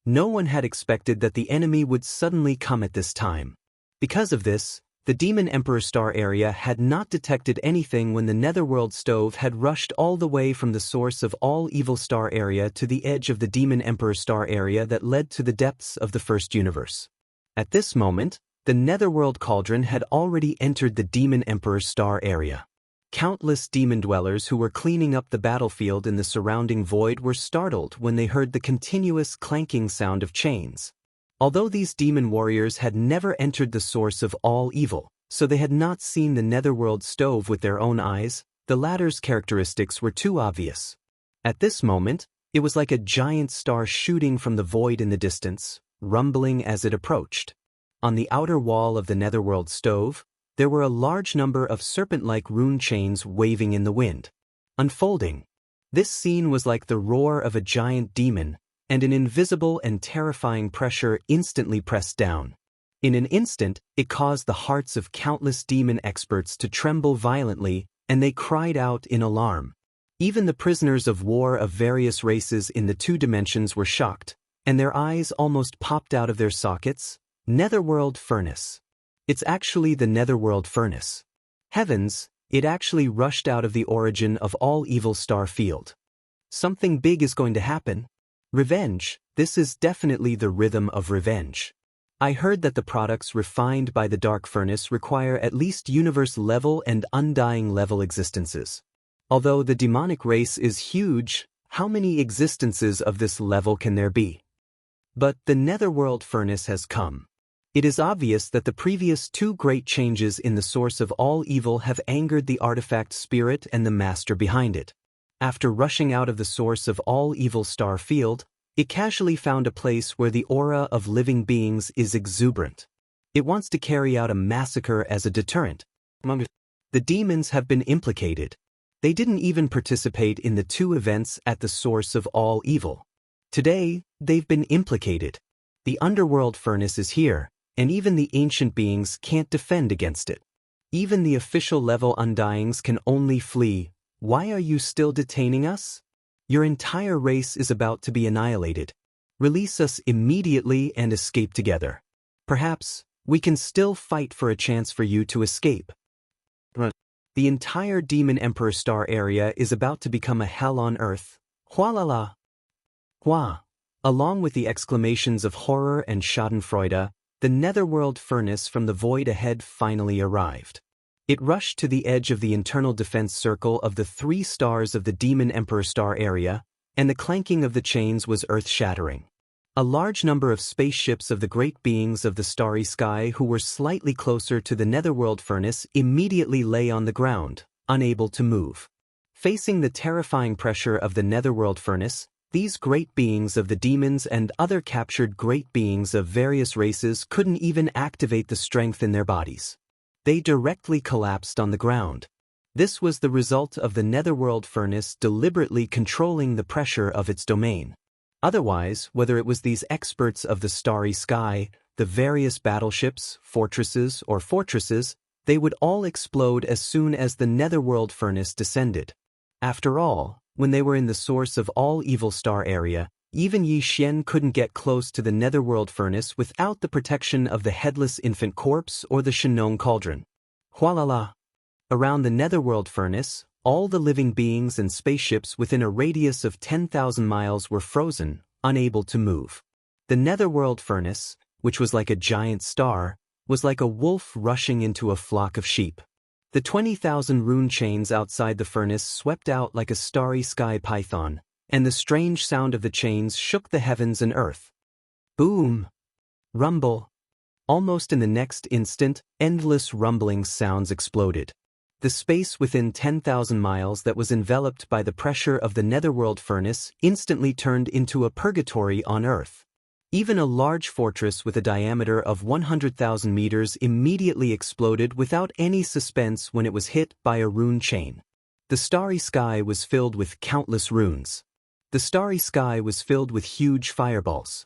No one had expected that the enemy would suddenly come at this time. Because of this, the Demon Emperor Star area had not detected anything when the Netherworld Stove had rushed all the way from the source of all evil star area to the edge of the Demon Emperor Star area that led to the depths of the first universe. At this moment, the Netherworld Cauldron had already entered the Demon Emperor Star area. Countless demon dwellers who were cleaning up the battlefield in the surrounding void were startled when they heard the continuous clanking sound of chains. Although these demon warriors had never entered the source of all evil, so they had not seen the Netherworld Stove with their own eyes, the latter's characteristics were too obvious. At this moment, it was like a giant star shooting from the void in the distance, rumbling as it approached. On the outer wall of the Netherworld Stove, there were a large number of serpent-like rune chains waving in the wind. Unfolding. This scene was like the roar of a giant demon, and an invisible and terrifying pressure instantly pressed down. In an instant, it caused the hearts of countless demon experts to tremble violently, and they cried out in alarm. Even the prisoners of war of various races in the two dimensions were shocked, and their eyes almost popped out of their sockets. Netherworld Furnace. It's actually the Netherworld Furnace. Heavens, it actually rushed out of the origin of all evil star field. Something big is going to happen. Revenge, this is definitely the rhythm of revenge. I heard that the products refined by the Dark Furnace require at least universe-level and undying-level existences. Although the demonic race is huge, how many existences of this level can there be? But the Netherworld Furnace has come. It is obvious that the previous two great changes in the source of all evil have angered the artifact spirit and the master behind it. After rushing out of the source of all evil star field, it casually found a place where the aura of living beings is exuberant. It wants to carry out a massacre as a deterrent. The demons have been implicated. They didn't even participate in the two events at the source of all evil. Today, they've been implicated. The Underworld Furnace is here, and even the ancient beings can't defend against it. Even the official level Undyings can only flee. Why are you still detaining us? Your entire race is about to be annihilated. Release us immediately and escape together. Perhaps, we can still fight for a chance for you to escape. The entire Demon Emperor Star area is about to become a hell on earth. Hualala! Hua! Along with the exclamations of horror and schadenfreude, the Netherworld Furnace from the void ahead finally arrived. It rushed to the edge of the internal defense circle of the 3 stars of the Demon Emperor Star area, and the clanking of the chains was earth-shattering. A large number of spaceships of the great beings of the starry sky who were slightly closer to the Netherworld Furnace immediately lay on the ground, unable to move. Facing the terrifying pressure of the Netherworld Furnace, these great beings of the demons and other captured great beings of various races couldn't even activate the strength in their bodies. They directly collapsed on the ground. This was the result of the Netherworld Furnace deliberately controlling the pressure of its domain. Otherwise, whether it was these experts of the starry sky, the various battleships, fortresses, or fortresses, they would all explode as soon as the Netherworld Furnace descended. After all, when they were in the source of all evil star area, even Yi Xian couldn't get close to the Netherworld Furnace without the protection of the Headless Infant Corpse or the Shenong Cauldron. Hualala! Around the Netherworld Furnace, all the living beings and spaceships within a radius of 10,000 miles were frozen, unable to move. The Netherworld Furnace, which was like a giant star, was like a wolf rushing into a flock of sheep. The 20,000 rune chains outside the furnace swept out like a starry sky python, and the strange sound of the chains shook the heavens and earth. Boom! Rumble! Almost in the next instant, endless rumbling sounds exploded. The space within 10,000 miles that was enveloped by the pressure of the netherworld furnace instantly turned into a purgatory on Earth. Even a large fortress with a diameter of 100,000 meters immediately exploded without any suspense when it was hit by a rune chain. The starry sky was filled with countless runes. The starry sky was filled with huge fireballs.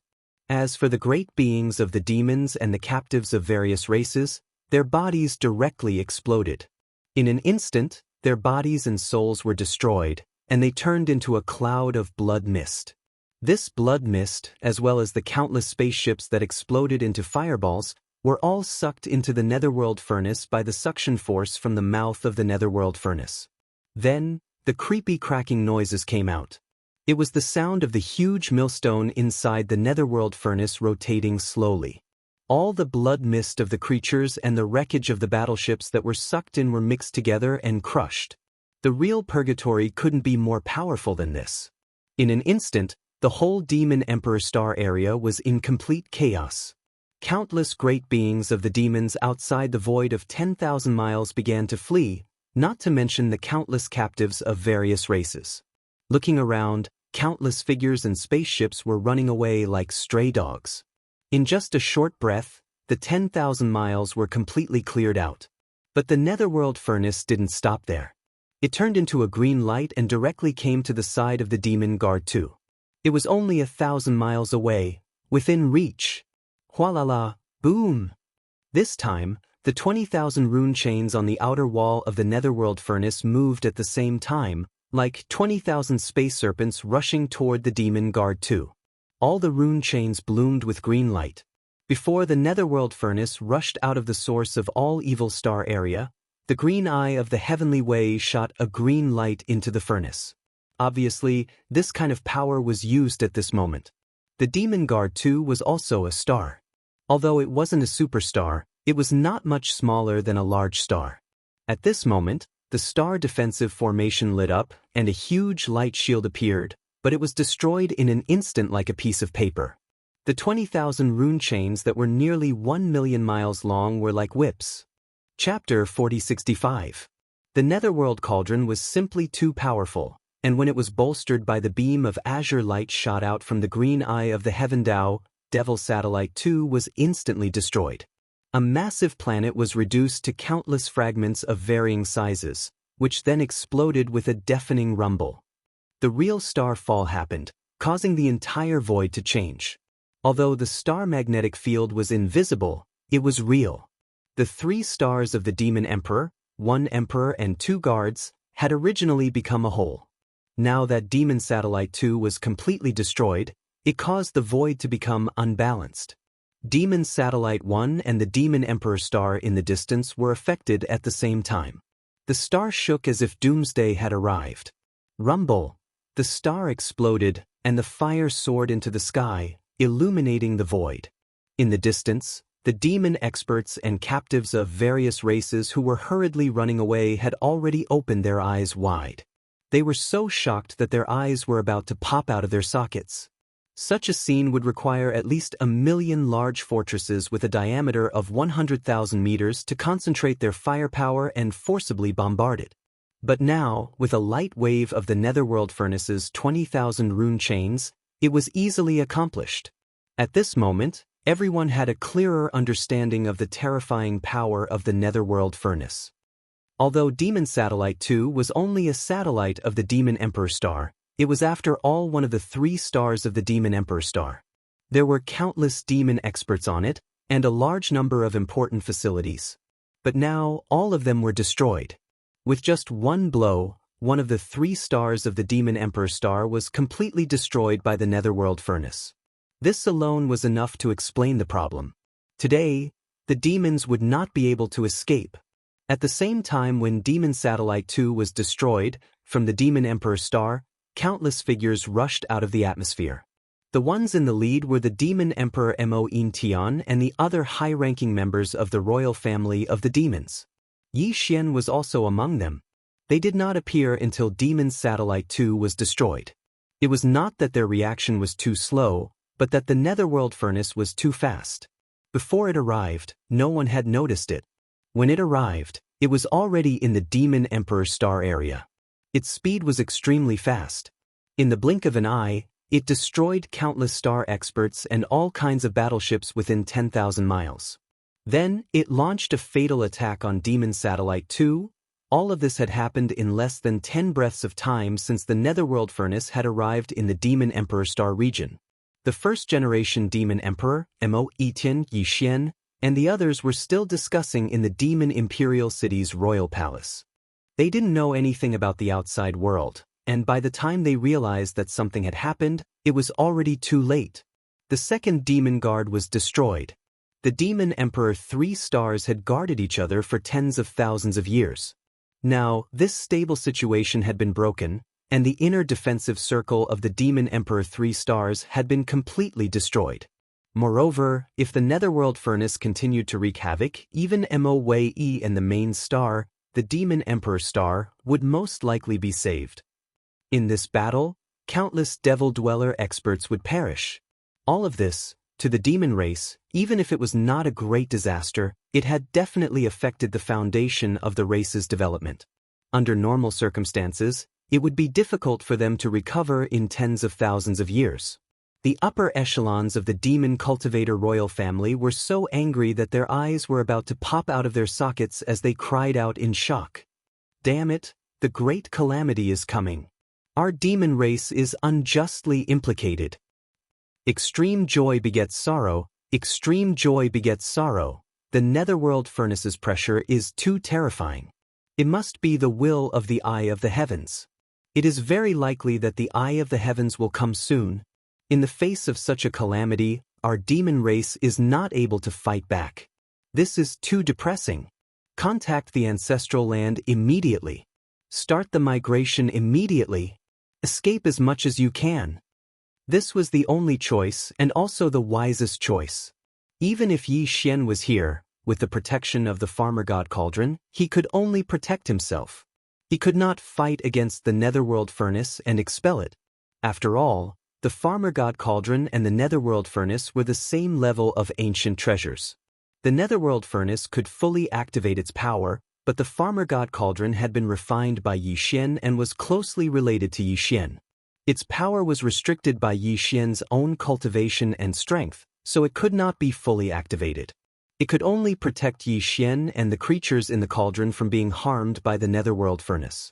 As for the great beings of the demons and the captives of various races, their bodies directly exploded. In an instant, their bodies and souls were destroyed, and they turned into a cloud of blood mist. This blood mist, as well as the countless spaceships that exploded into fireballs, were all sucked into the netherworld furnace by the suction force from the mouth of the netherworld furnace. Then, the creepy cracking noises came out. It was the sound of the huge millstone inside the netherworld furnace rotating slowly. All the blood mist of the creatures and the wreckage of the battleships that were sucked in were mixed together and crushed. The real purgatory couldn't be more powerful than this. In an instant, the whole Demon Emperor Star area was in complete chaos. Countless great beings of the demons outside the void of 10,000 miles began to flee, not to mention the countless captives of various races. Looking around, countless figures and spaceships were running away like stray dogs. In just a short breath, the 10,000 miles were completely cleared out. But the netherworld furnace didn't stop there. It turned into a green light and directly came to the side of the Demon Guard 2. It was only 1,000 miles away, within reach. Hualala, boom! This time, the 20,000 rune chains on the outer wall of the netherworld furnace moved at the same time, like 20,000 space serpents rushing toward the Demon Guard 2. All the rune chains bloomed with green light. Before the netherworld furnace rushed out of the source of all evil star area, the green eye of the heavenly way shot a green light into the furnace. Obviously, this kind of power was used at this moment. The Demon Guard 2 was also a star. Although it wasn't a superstar, it was not much smaller than a large star. At this moment, the star defensive formation lit up, and a huge light shield appeared, but it was destroyed in an instant like a piece of paper. The 20,000 rune chains that were nearly 1 million miles long were like whips. Chapter 4065. The netherworld cauldron was simply too powerful, and when it was bolstered by the beam of azure light shot out from the green eye of the Heaven Dao, Devil Satellite 2 was instantly destroyed. A massive planet was reduced to countless fragments of varying sizes, which then exploded with a deafening rumble. The real star fall happened, causing the entire void to change. Although the star magnetic field was invisible, it was real. The 3 stars of the Demon Emperor, 1 Emperor and 2 guards, had originally become a whole. Now that Demon Satellite 2 was completely destroyed, it caused the void to become unbalanced. Demon Satellite 1 and the Demon Emperor star in the distance were affected at the same time. The star shook as if doomsday had arrived. Rumble! The star exploded, and the fire soared into the sky, illuminating the void. In the distance, the demon experts and captives of various races who were hurriedly running away had already opened their eyes wide. They were so shocked that their eyes were about to pop out of their sockets. Such a scene would require at least 1 million large fortresses with a diameter of 100,000 meters to concentrate their firepower and forcibly bombard it. But now, with a light wave of the netherworld furnace's 20,000 rune chains, it was easily accomplished. At this moment, everyone had a clearer understanding of the terrifying power of the netherworld furnace. Although Demon Satellite 2 was only a satellite of the Demon Emperor star, it was after all one of the 3 stars of the Demon Emperor star. There were countless demon experts on it, and a large number of important facilities. But now, all of them were destroyed. With just one blow, one of the 3 stars of the Demon Emperor star was completely destroyed by the netherworld furnace. This alone was enough to explain the problem. Today, the demons would not be able to escape. At the same time when Demon Satellite 2 was destroyed, from the Demon Emperor star, countless figures rushed out of the atmosphere. The ones in the lead were the Demon Emperor Mo In Tian and the other high-ranking members of the royal family of the demons. Yi Xian was also among them. They did not appear until Demon Satellite 2 was destroyed. It was not that their reaction was too slow, but that the netherworld furnace was too fast. Before it arrived, no one had noticed it. When it arrived, it was already in the Demon Emperor star area. Its speed was extremely fast. In the blink of an eye, it destroyed countless star experts and all kinds of battleships within 10,000 miles. Then, it launched a fatal attack on Demon Satellite 2. All of this had happened in less than 10 breaths of time since the netherworld furnace had arrived in the Demon Emperor star region. The first-generation Demon Emperor, Mo Etian Yi Xian, and the others were still discussing in the Demon Imperial City's royal palace. They didn't know anything about the outside world, and by the time they realized that something had happened, it was already too late. The second demon guard was destroyed. The Demon Emperor 3 stars had guarded each other for tens of thousands of years. Now, this stable situation had been broken, and the inner defensive circle of the Demon Emperor 3 stars had been completely destroyed. Moreover, if the netherworld furnace continued to wreak havoc, even Mo Wei Yi and the main star, the Demon Emperor star, would most likely be saved. In this battle, countless Devil Dweller experts would perish. All of this, to the demon race, even if it was not a great disaster, it had definitely affected the foundation of the race's development. Under normal circumstances, it would be difficult for them to recover in tens of thousands of years. The upper echelons of the demon cultivator royal family were so angry that their eyes were about to pop out of their sockets as they cried out in shock. Damn it, the great calamity is coming. Our demon race is unjustly implicated. Extreme joy begets sorrow, extreme joy begets sorrow. The netherworld furnace's pressure is too terrifying. It must be the will of the Eye of the Heavens. It is very likely that the Eye of the Heavens will come soon. In the face of such a calamity, our demon race is not able to fight back. This is too depressing. Contact the ancestral land immediately. Start the migration immediately. Escape as much as you can. This was the only choice and also the wisest choice. Even if Yi Xian was here, with the protection of the farmer god cauldron, he could only protect himself. He could not fight against the netherworld furnace and expel it. After all, the farmer god cauldron and the netherworld furnace were the same level of ancient treasures. The netherworld furnace could fully activate its power, but the farmer god cauldron had been refined by Yi Xian and was closely related to Yi Xian. Its power was restricted by Yi Xian's own cultivation and strength, so it could not be fully activated. It could only protect Yi Xian and the creatures in the cauldron from being harmed by the netherworld furnace.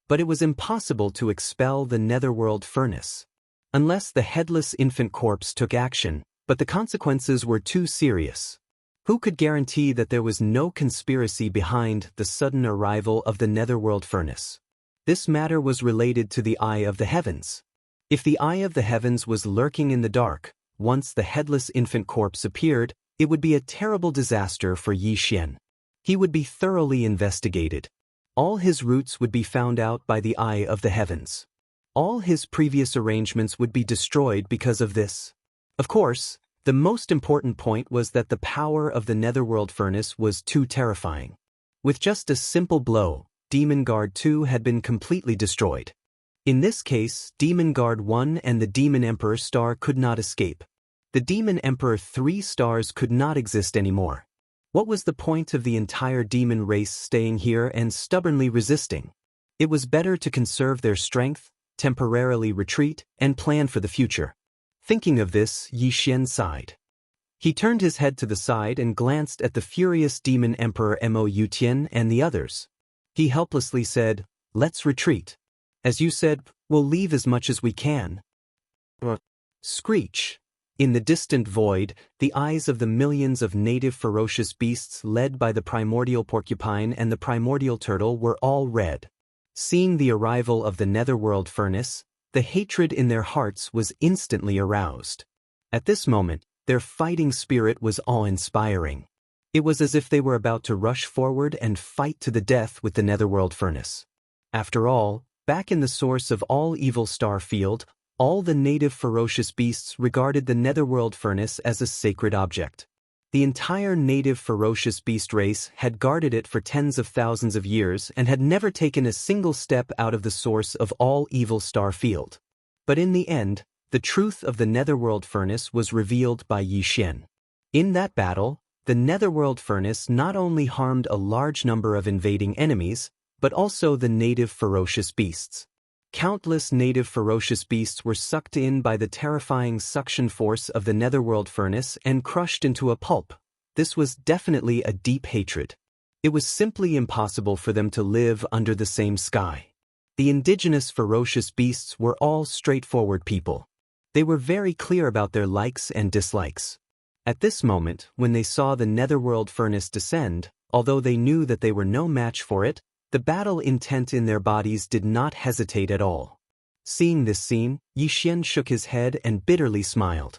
But it was impossible to expel the netherworld furnace. Unless the headless infant corpse took action, but the consequences were too serious. Who could guarantee that there was no conspiracy behind the sudden arrival of the netherworld furnace? This matter was related to the Eye of the Heavens. If the Eye of the Heavens was lurking in the dark, once the headless infant corpse appeared, it would be a terrible disaster for Yi Xian. He would be thoroughly investigated. All his roots would be found out by the Eye of the Heavens. All his previous arrangements would be destroyed because of this. Of course, the most important point was that the power of the netherworld furnace was too terrifying. With just a simple blow, Demon Guard 2 had been completely destroyed. In this case, Demon Guard 1 and the Demon Emperor star could not escape. The Demon Emperor 3 stars could not exist anymore. What was the point of the entire demon race staying here and stubbornly resisting? It was better to conserve their strength, temporarily retreat, and plan for the future. Thinking of this, Yi Xian sighed. He turned his head to the side and glanced at the furious Demon Emperor Mo Yutian and the others. He helplessly said, "Let's retreat. As you said, we'll leave as much as we can." Screech. In the distant void, the eyes of the millions of native ferocious beasts led by the primordial porcupine and the primordial turtle were all red. Seeing the arrival of the netherworld furnace, the hatred in their hearts was instantly aroused. At this moment, their fighting spirit was awe-inspiring. It was as if they were about to rush forward and fight to the death with the netherworld furnace. After all, back in the source of all evil star field, all the native ferocious beasts regarded the netherworld furnace as a sacred object. The entire native ferocious beast race had guarded it for tens of thousands of years and had never taken a single step out of the source of all evil star field. But in the end, the truth of the Netherworld Furnace was revealed by Yi Xian. In that battle, the Netherworld Furnace not only harmed a large number of invading enemies, but also the native ferocious beasts. Countless native ferocious beasts were sucked in by the terrifying suction force of the Netherworld Furnace and crushed into a pulp. This was definitely a deep hatred. It was simply impossible for them to live under the same sky. The indigenous ferocious beasts were all straightforward people. They were very clear about their likes and dislikes. At this moment, when they saw the Netherworld Furnace descend, although they knew that they were no match for it, the battle intent in their bodies did not hesitate at all. Seeing this scene, Yi Xian shook his head and bitterly smiled.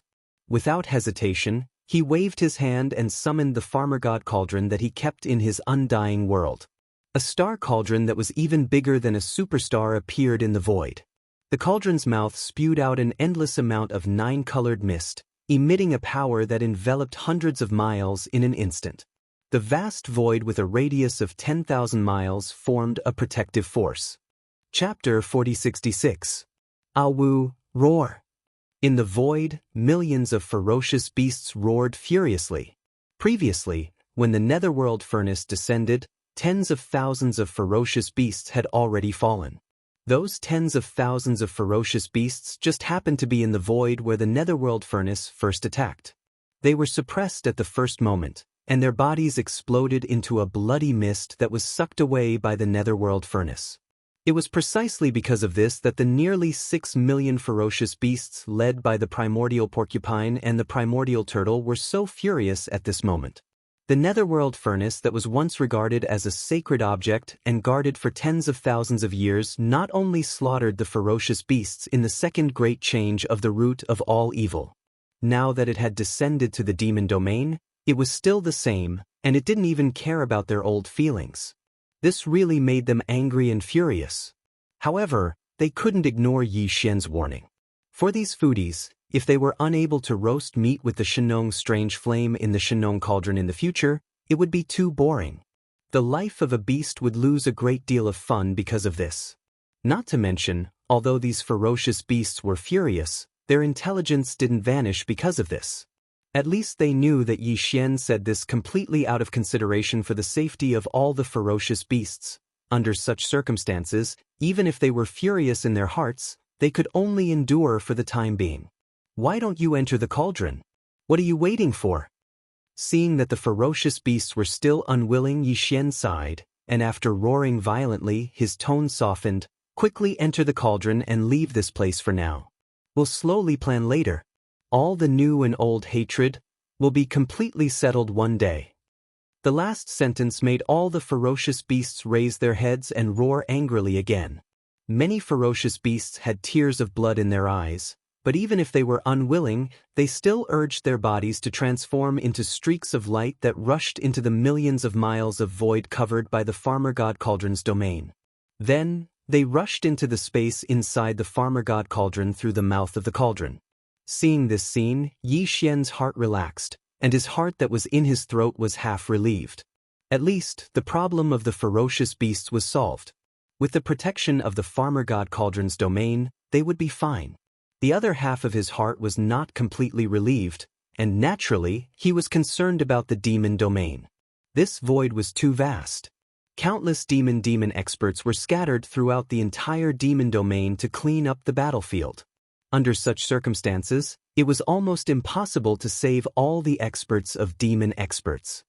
Without hesitation, he waved his hand and summoned the farmer god cauldron that he kept in his undying world. A star cauldron that was even bigger than a superstar appeared in the void. The cauldron's mouth spewed out an endless amount of nine-colored mist, emitting a power that enveloped hundreds of miles in an instant. The vast void with a radius of 10,000 miles formed a protective force. Chapter 4066. Awu, Roar. In the void, millions of ferocious beasts roared furiously. Previously, when the Netherworld Furnace descended, tens of thousands of ferocious beasts had already fallen. Those tens of thousands of ferocious beasts just happened to be in the void where the Netherworld Furnace first attacked. They were suppressed at the first moment, and their bodies exploded into a bloody mist that was sucked away by the Netherworld Furnace. It was precisely because of this that the nearly 6 million ferocious beasts led by the primordial porcupine and the primordial turtle were so furious at this moment. The Netherworld Furnace that was once regarded as a sacred object and guarded for tens of thousands of years not only slaughtered the ferocious beasts in the second great change of the root of all evil. Now that it had descended to the demon domain, it was still the same, and it didn't even care about their old feelings. This really made them angry and furious. However, they couldn't ignore Yi Xian's warning. For these foodies, if they were unable to roast meat with the Shenong strange flame in the Shenong cauldron in the future, it would be too boring. The life of a beast would lose a great deal of fun because of this. Not to mention, although these ferocious beasts were furious, their intelligence didn't vanish because of this. At least they knew that Yi Xian said this completely out of consideration for the safety of all the ferocious beasts. Under such circumstances, even if they were furious in their hearts, they could only endure for the time being. Why don't you enter the cauldron? What are you waiting for? Seeing that the ferocious beasts were still unwilling, Yi Xian sighed, and after roaring violently, his tone softened. Quickly enter the cauldron and leave this place for now. We'll slowly plan later. All the new and old hatred will be completely settled one day. The last sentence made all the ferocious beasts raise their heads and roar angrily again. Many ferocious beasts had tears of blood in their eyes, but even if they were unwilling, they still urged their bodies to transform into streaks of light that rushed into the millions of miles of void covered by the farmer god cauldron's domain. Then, they rushed into the space inside the farmer god cauldron through the mouth of the cauldron. Seeing this scene, Yi Xian's heart relaxed, and his heart that was in his throat was half relieved. At least, the problem of the ferocious beasts was solved. With the protection of the farmer god cauldron's domain, they would be fine. The other half of his heart was not completely relieved, and naturally, he was concerned about the demon domain. This void was too vast. Countless demon experts were scattered throughout the entire demon domain to clean up the battlefield. Under such circumstances, it was almost impossible to save all the experts of demon experts.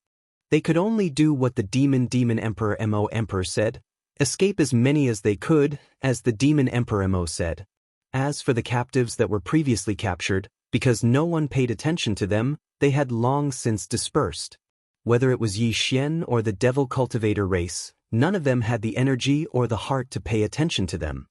They could only do what the demon emperor Mo emperor said, escape as many as they could, as the demon emperor Mo said. As for the captives that were previously captured, because no one paid attention to them, they had long since dispersed. Whether it was Yi Xian or the devil cultivator race, none of them had the energy or the heart to pay attention to them.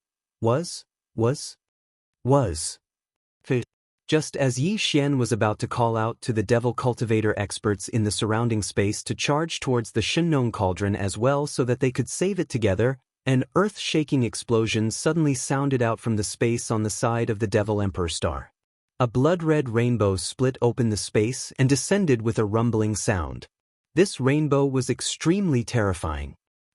Just as Yi Xian was about to call out to the devil cultivator experts in the surrounding space to charge towards the Shenong cauldron as well so that they could save it together, an earth-shaking explosion suddenly sounded out from the space on the side of the devil emperor star. A blood-red rainbow split open the space and descended with a rumbling sound. This rainbow was extremely terrifying.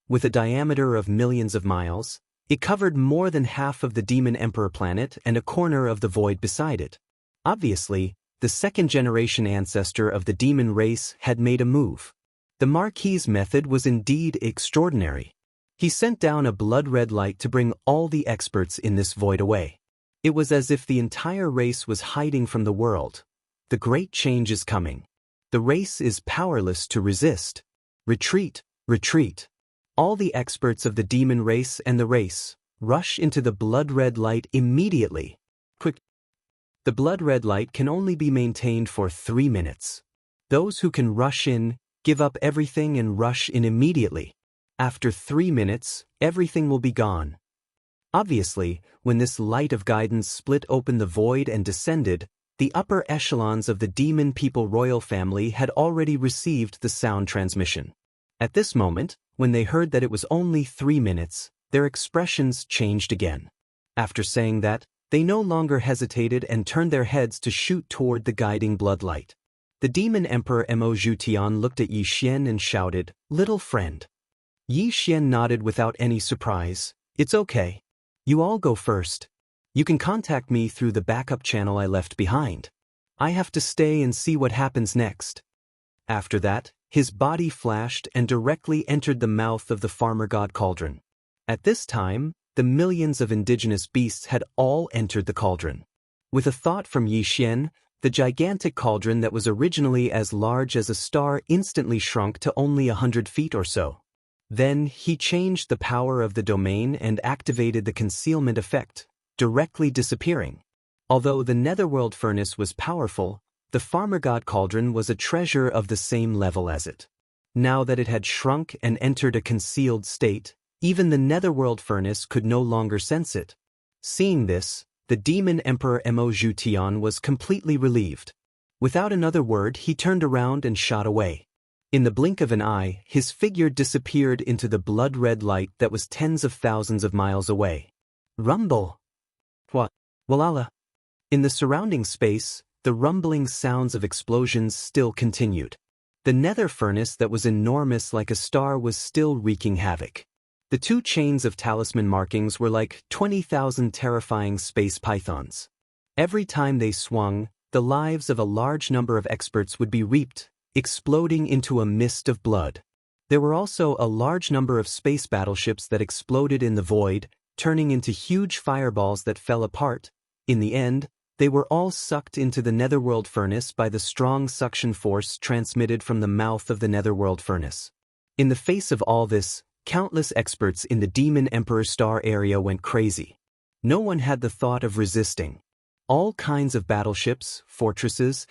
With a diameter of millions of miles, it covered more than half of the Demon Emperor planet and a corner of the void beside it. Obviously, the second-generation ancestor of the demon race had made a move. The Marquis's method was indeed extraordinary. He sent down a blood-red light to bring all the experts in this void away. It was as if the entire race was hiding from the world. The great change is coming. The race is powerless to resist. Retreat, retreat. All the experts of the demon race and the race rush into the blood-red light immediately. Quick. The blood-red light can only be maintained for 3 minutes. Those who can rush in, give up everything and rush in immediately. After 3 minutes, everything will be gone. Obviously, when this light of guidance split open the void and descended, the upper echelons of the demon people royal family had already received the sound transmission. At this moment, when they heard that it was only 3 minutes, their expressions changed again. After saying that, they no longer hesitated and turned their heads to shoot toward the guiding bloodlight. The demon emperor Mo Zhutian looked at Yi Xian and shouted, "Little friend." Yi Xian nodded without any surprise. "It's okay. You all go first. You can contact me through the backup channel I left behind. I have to stay and see what happens next." After that, his body flashed and directly entered the mouth of the farmer god cauldron. At this time, the millions of indigenous beasts had all entered the cauldron. With a thought from Yi Xian, the gigantic cauldron that was originally as large as a star instantly shrunk to only 100 feet or so. Then he changed the power of the domain and activated the concealment effect, directly disappearing. Although the netherworld furnace was powerful, the farmer god cauldron was a treasure of the same level as it. Now that it had shrunk and entered a concealed state, even the netherworld furnace could no longer sense it. Seeing this, the demon emperor Mo Zhutian was completely relieved. Without another word, he turned around and shot away. In the blink of an eye, his figure disappeared into the blood-red light that was tens of thousands of miles away. Rumble! What? Walala! In the surrounding space, the rumbling sounds of explosions still continued. The nether furnace that was enormous like a star was still wreaking havoc. The 2 chains of talisman markings were like 20,000 terrifying space pythons. Every time they swung, the lives of a large number of experts would be reaped, exploding into a mist of blood. There were also a large number of space battleships that exploded in the void, turning into huge fireballs that fell apart. In the end, they were all sucked into the netherworld furnace by the strong suction force transmitted from the mouth of the netherworld furnace. In the face of all this, countless experts in the Demon Emperor Star area went crazy. No one had the thought of resisting. All kinds of battleships, fortresses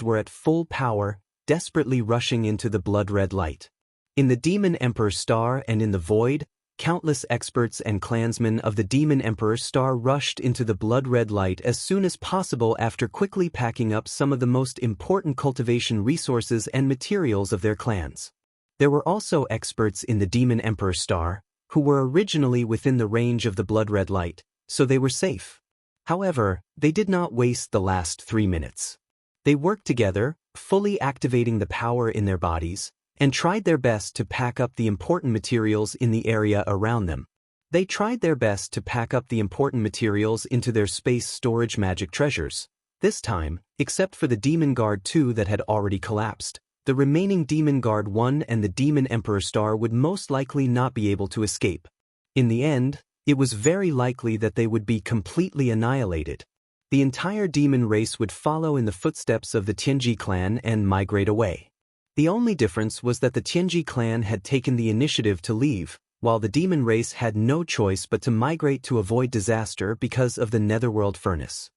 were at full power, desperately rushing into the blood-red light. In the Demon Emperor Star and in the void, countless experts and clansmen of the Demon Emperor Star rushed into the blood-red light as soon as possible after quickly packing up some of the most important cultivation resources and materials of their clans. There were also experts in the Demon Emperor Star, who were originally within the range of the blood-red light, so they were safe. However, they did not waste the last 3 minutes. They worked together, fully activating the power in their bodies, and tried their best to pack up the important materials in the area around them. They tried their best to pack up the important materials into their space storage magic treasures. This time, except for the Demon Guard 2 that had already collapsed, the remaining Demon Guard 1 and the Demon Emperor Star would most likely not be able to escape. In the end, it was very likely that they would be completely annihilated. The entire demon race would follow in the footsteps of the Tianji clan and migrate away. The only difference was that the Tianji clan had taken the initiative to leave, while the demon race had no choice but to migrate to avoid disaster because of the netherworld furnace.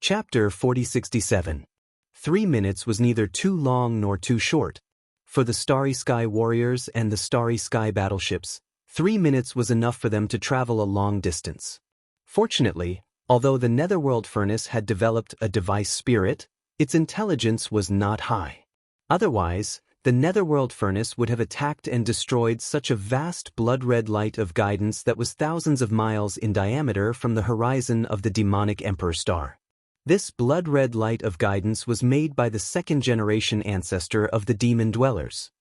Chapter 4067. 3 minutes was neither too long nor too short. For the Starry Sky Warriors and the Starry Sky battleships, 3 minutes was enough for them to travel a long distance. Fortunately, although the netherworld furnace had developed a device spirit, its intelligence was not high. Otherwise, the netherworld furnace would have attacked and destroyed such a vast blood-red light of guidance that was thousands of miles in diameter from the horizon of the demonic Emperor Star. This blood-red light of guidance was made by the second-generation ancestor of the demon dwellers.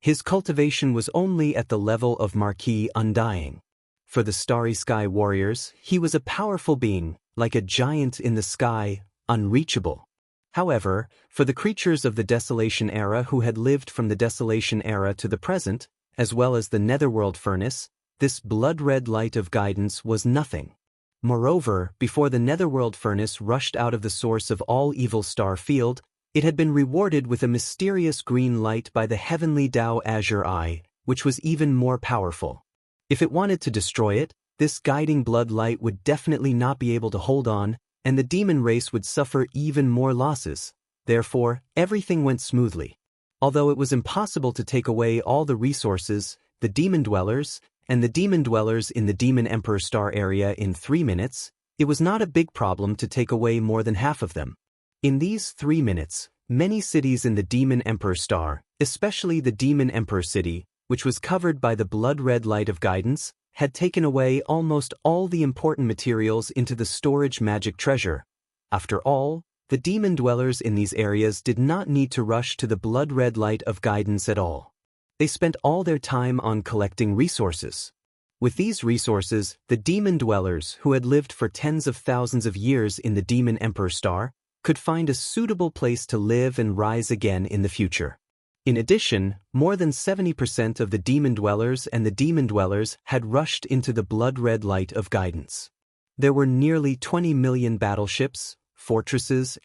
His cultivation was only at the level of Marquis Undying. For the Starry Sky warriors, he was a powerful being, like a giant in the sky, unreachable. However, for the creatures of the Desolation era who had lived from the Desolation era to the present, as well as the Netherworld furnace, this blood-red light of guidance was nothing. Moreover, before the Netherworld furnace rushed out of the source of all evil star field, it had been rewarded with a mysterious green light by the heavenly Tao Azure Eye, which was even more powerful. If it wanted to destroy it, this guiding blood light would definitely not be able to hold on, and the demon race would suffer even more losses. Therefore, everything went smoothly. Although it was impossible to take away all the resources, the demon dwellers, and the demon dwellers in the Demon Emperor Star area in 3 minutes, it was not a big problem to take away more than half of them. In these 3 minutes, many cities in the Demon Emperor Star, especially the Demon Emperor City, which was covered by the blood-red light of guidance, had taken away almost all the important materials into the storage magic treasure. After all, the demon dwellers in these areas did not need to rush to the blood-red light of guidance at all. They spent all their time on collecting resources. With these resources, the demon dwellers who had lived for tens of thousands of years in the Demon Emperor Star could find a suitable place to live and rise again in the future. In addition, more than 70% of the demon dwellers and the demon dwellers had rushed into the blood-red light of guidance. There were nearly 20 million battleships, fortresses,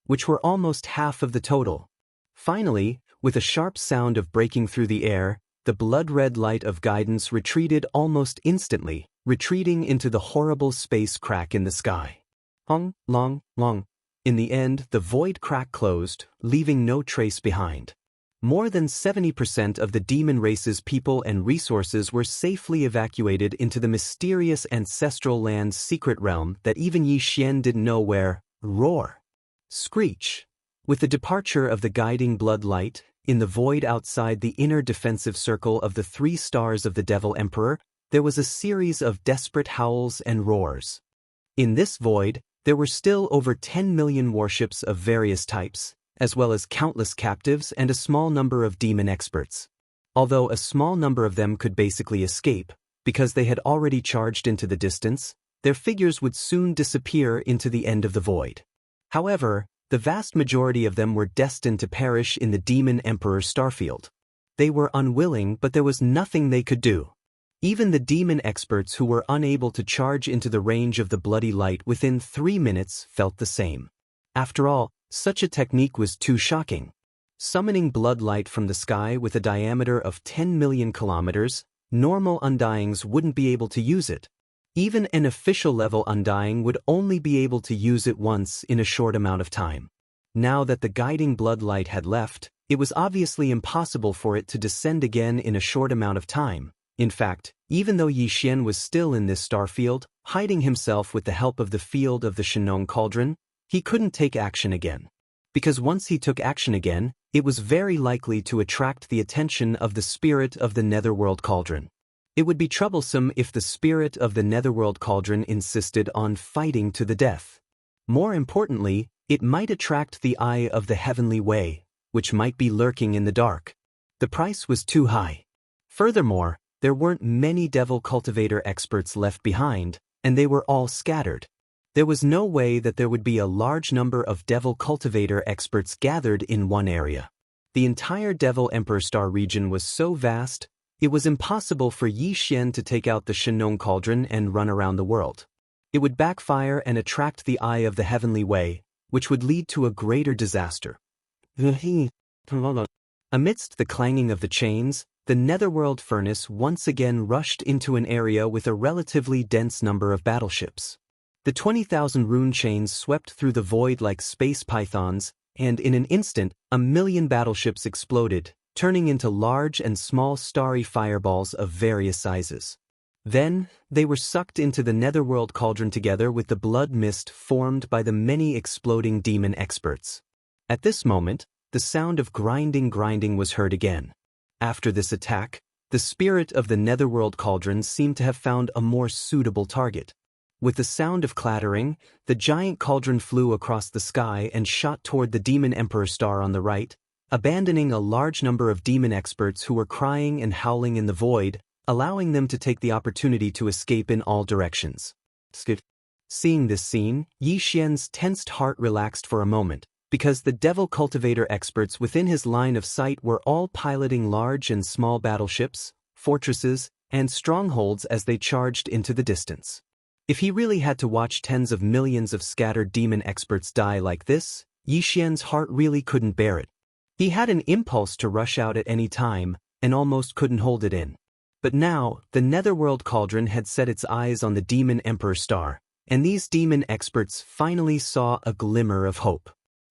which were almost half of the total. Finally, with a sharp sound of breaking through the air, the blood-red light of guidance retreated almost instantly, retreating into the horrible space crack in the sky. Long. In the end, the void crack closed, leaving no trace behind. More than 70% of the demon race's people and resources were safely evacuated into the mysterious ancestral land's secret realm that even Yi Xian didn't know where. Roar. Screech. With the departure of the guiding blood light, in the void outside the inner defensive circle of the 3 stars of the Devil Emperor, there was a series of desperate howls and roars. In this void, there were still over 10 million warships of various types, as well as countless captives and a small number of demon experts. Although a small number of them could basically escape, because they had already charged into the distance, their figures would soon disappear into the end of the void. However, the vast majority of them were destined to perish in the Demon Emperor Starfield. They were unwilling, but there was nothing they could do. Even the demon experts who were unable to charge into the range of the bloody light within 3 minutes felt the same. After all, such a technique was too shocking. Summoning blood light from the sky with a diameter of 10 million kilometers, normal Undyings wouldn't be able to use it. Even an official level Undying would only be able to use it once in a short amount of time. Now that the guiding blood light had left, it was obviously impossible for it to descend again in a short amount of time. In fact, even though Yi Xian was still in this star field, hiding himself with the help of the field of the Shenong Cauldron, he couldn't take action again. Because once he took action again, it was very likely to attract the attention of the spirit of the Netherworld Cauldron. It would be troublesome if the spirit of the Netherworld Cauldron insisted on fighting to the death. More importantly, it might attract the Eye of the Heavenly Way, which might be lurking in the dark. The price was too high. Furthermore, there weren't many Devil Cultivator experts left behind, and they were all scattered. There was no way that there would be a large number of Devil Cultivator experts gathered in one area. The entire Devil Emperor Star region was so vast, it was impossible for Yi Xian to take out the Shenong Cauldron and run around the world. It would backfire and attract the Eye of the Heavenly Way, which would lead to a greater disaster. Amidst the clanging of the chains, the Netherworld furnace once again rushed into an area with a relatively dense number of battleships. The 20,000 rune chains swept through the void like space pythons, and in an instant, 1,000,000 battleships exploded, turning into large and small starry fireballs of various sizes. Then, they were sucked into the Netherworld Cauldron together with the blood mist formed by the many exploding demon experts. At this moment, the sound of grinding was heard again. After this attack, the spirit of the Netherworld Cauldron seemed to have found a more suitable target. With the sound of clattering, the giant cauldron flew across the sky and shot toward the Demon Emperor star on the right, abandoning a large number of demon experts who were crying and howling in the void, allowing them to take the opportunity to escape in all directions. Seeing this scene, Yi Xian's tensed heart relaxed for a moment, because the devil cultivator experts within his line of sight were all piloting large and small battleships, fortresses, and strongholds as they charged into the distance. If he really had to watch tens of millions of scattered demon experts die like this, Yi Xian's heart really couldn't bear it. He had an impulse to rush out at any time, and almost couldn't hold it in. But now, the Netherworld Cauldron had set its eyes on the Demon Emperor star, and these demon experts finally saw a glimmer of hope.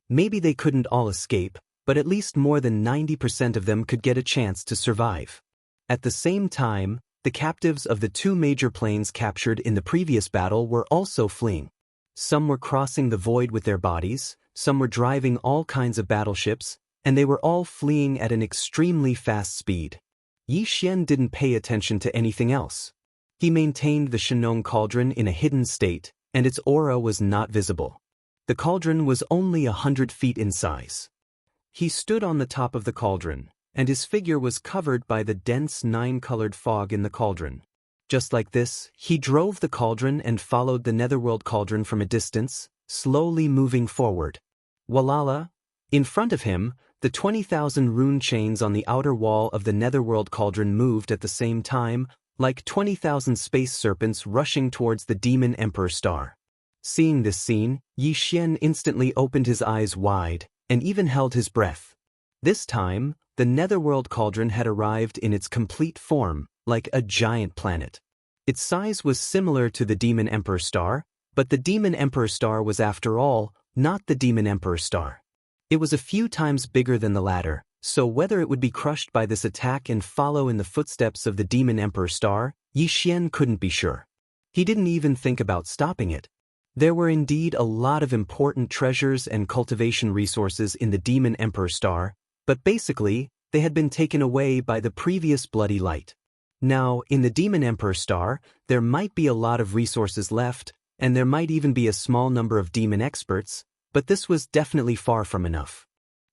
Maybe they couldn't all escape, but at least more than 90% of them could get a chance to survive. At the same time, the captives of the two major planes captured in the previous battle were also fleeing. Some were crossing the void with their bodies, some were driving all kinds of battleships, and they were all fleeing at an extremely fast speed. Yi Xian didn't pay attention to anything else. He maintained the Shenong Cauldron in a hidden state, and its aura was not visible. The cauldron was only 100 feet in size. He stood on the top of the cauldron, and his figure was covered by the dense 9-colored fog in the cauldron. Just like this, he drove the cauldron and followed the Netherworld Cauldron from a distance, slowly moving forward. Walala! In front of him, the 20,000 rune chains on the outer wall of the Netherworld Cauldron moved at the same time, like 20,000 space serpents rushing towards the Demon Emperor star. Seeing this scene, Yi Xian instantly opened his eyes wide, and even held his breath. This time, the Netherworld Cauldron had arrived in its complete form, like a giant planet. Its size was similar to the Demon Emperor star, but the Demon Emperor star was, after all, not the Demon Emperor star. It was a few times bigger than the latter, so whether it would be crushed by this attack and follow in the footsteps of the Demon Emperor star, Yi Xian couldn't be sure. He didn't even think about stopping it. There were indeed a lot of important treasures and cultivation resources in the Demon Emperor star, but basically, they had been taken away by the previous bloody light. Now, in the Demon Emperor star, there might be a lot of resources left, and there might even be a small number of demon experts, but this was definitely far from enough.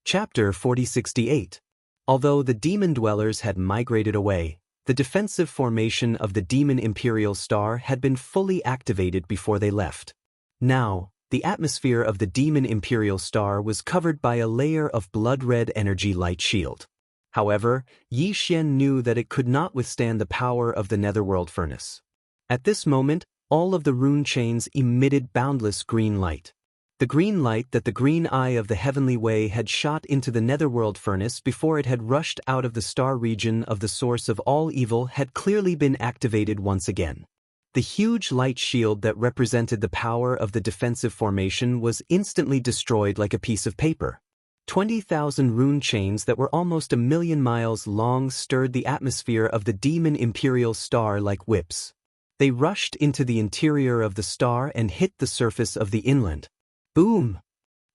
Chapter 4068. Although the demon dwellers had migrated away, the defensive formation of the Demon Imperial star had been fully activated before they left. Now, the atmosphere of the Demon Imperial star was covered by a layer of blood-red energy light shield. However, Yi Xian knew that it could not withstand the power of the Netherworld furnace. At this moment, all of the rune chains emitted boundless green light. The green light that the green eye of the heavenly way had shot into the Netherworld furnace before it had rushed out of the star region of the source of all evil had clearly been activated once again. The huge light shield that represented the power of the defensive formation was instantly destroyed like a piece of paper. 20,000 rune chains that were almost 1,000,000 miles long stirred the atmosphere of the Demon Imperial star like whips. They rushed into the interior of the star and hit the surface of the inland. Boom!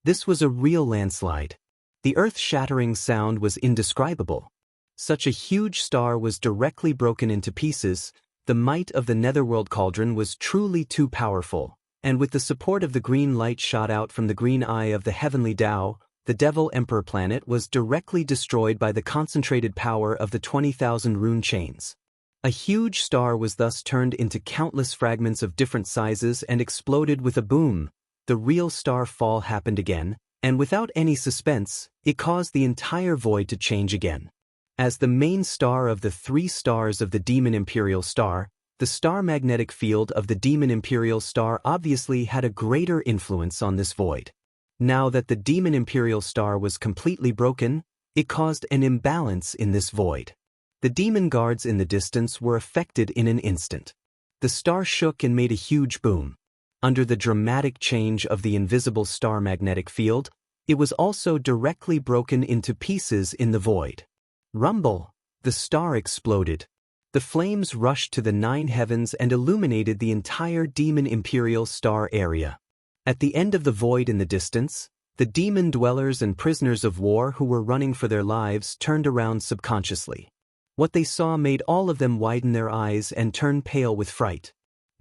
This was a real landslide. The earth-shattering sound was indescribable. Such a huge star was directly broken into pieces. The might of the Netherworld Cauldron was truly too powerful, and with the support of the green light shot out from the green eye of the heavenly Tao, the Devil Emperor planet was directly destroyed by the concentrated power of the 20,000 rune chains. A huge star was thus turned into countless fragments of different sizes and exploded with a boom. The real star fall happened again, and without any suspense, it caused the entire void to change again. As the main star of the 3 stars of the Demon Imperial star, the star magnetic field of the Demon Imperial star obviously had a greater influence on this void. Now that the Demon Imperial star was completely broken, it caused an imbalance in this void. The demon guards in the distance were affected in an instant. The star shook and made a huge boom. Under the dramatic change of the invisible star magnetic field, it was also directly broken into pieces in the void. Rumble! The star exploded. The flames rushed to the 9 heavens and illuminated the entire Demon Imperial star area. At the end of the void in the distance, the demon dwellers and prisoners of war who were running for their lives turned around subconsciously. What they saw made all of them widen their eyes and turn pale with fright.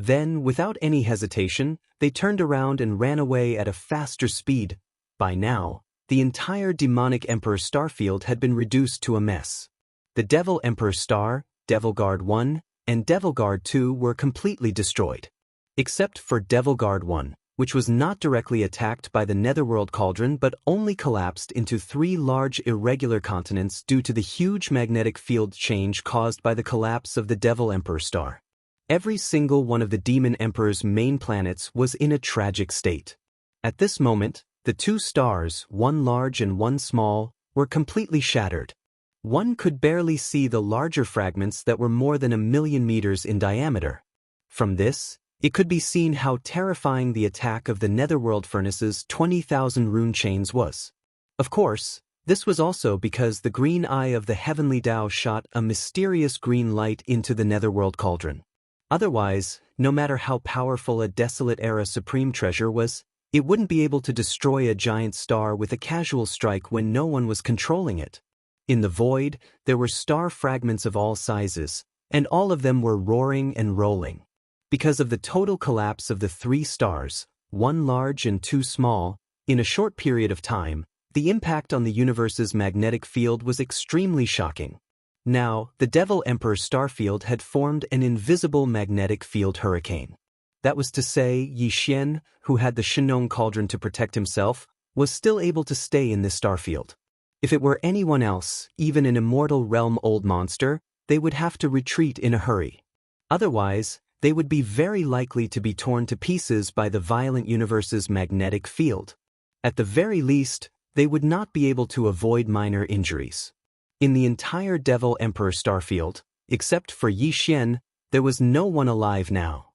Then, without any hesitation, they turned around and ran away at a faster speed. By now, the entire demonic Emperor Starfield had been reduced to a mess. The Devil Emperor Star, Devil Guard 1, and Devil Guard 2 were completely destroyed. Except for Devil Guard 1, which was not directly attacked by the Netherworld Cauldron but only collapsed into 3 large irregular continents due to the huge magnetic field change caused by the collapse of the Devil Emperor Star. Every single one of the Demon Emperor's main planets was in a tragic state. At this moment, the 2 stars, one large and one small, were completely shattered. One could barely see the larger fragments that were more than 1,000,000 meters in diameter. From this, it could be seen how terrifying the attack of the Netherworld Furnace's 20,000 rune chains was. Of course, this was also because the green eye of the Heavenly Tao shot a mysterious green light into the Netherworld Cauldron. Otherwise, no matter how powerful a Desolate Era Supreme Treasure was, it wouldn't be able to destroy a giant star with a casual strike when no one was controlling it. In the void, there were star fragments of all sizes, and all of them were roaring and rolling. Because of the total collapse of the 3 stars, one large and 2 small, in a short period of time, the impact on the universe's magnetic field was extremely shocking. Now, the Devil Emperor Starfield had formed an invisible magnetic field hurricane. That was to say, Yi Xian, who had the Shenong Cauldron to protect himself, was still able to stay in this starfield. If it were anyone else, even an immortal realm old monster, they would have to retreat in a hurry. Otherwise, they would be very likely to be torn to pieces by the violent universe's magnetic field. At the very least, they would not be able to avoid minor injuries. In the entire Devil Emperor Starfield, except for Yi Xian, there was no one alive now.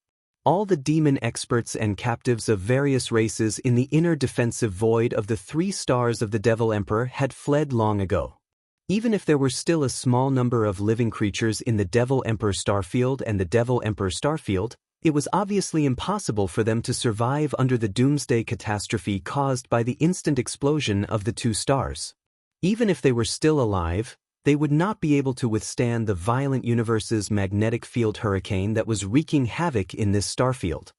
All the demon experts and captives of various races in the inner defensive void of the 3 stars of the Devil Emperor had fled long ago. Even if there were still a small number of living creatures in the Devil Emperor Starfield and the Devil Emperor Starfield, it was obviously impossible for them to survive under the doomsday catastrophe caused by the instant explosion of the 2 stars. Even if they were still alive, they would not be able to withstand the violent universe's magnetic field hurricane that was wreaking havoc in this starfield.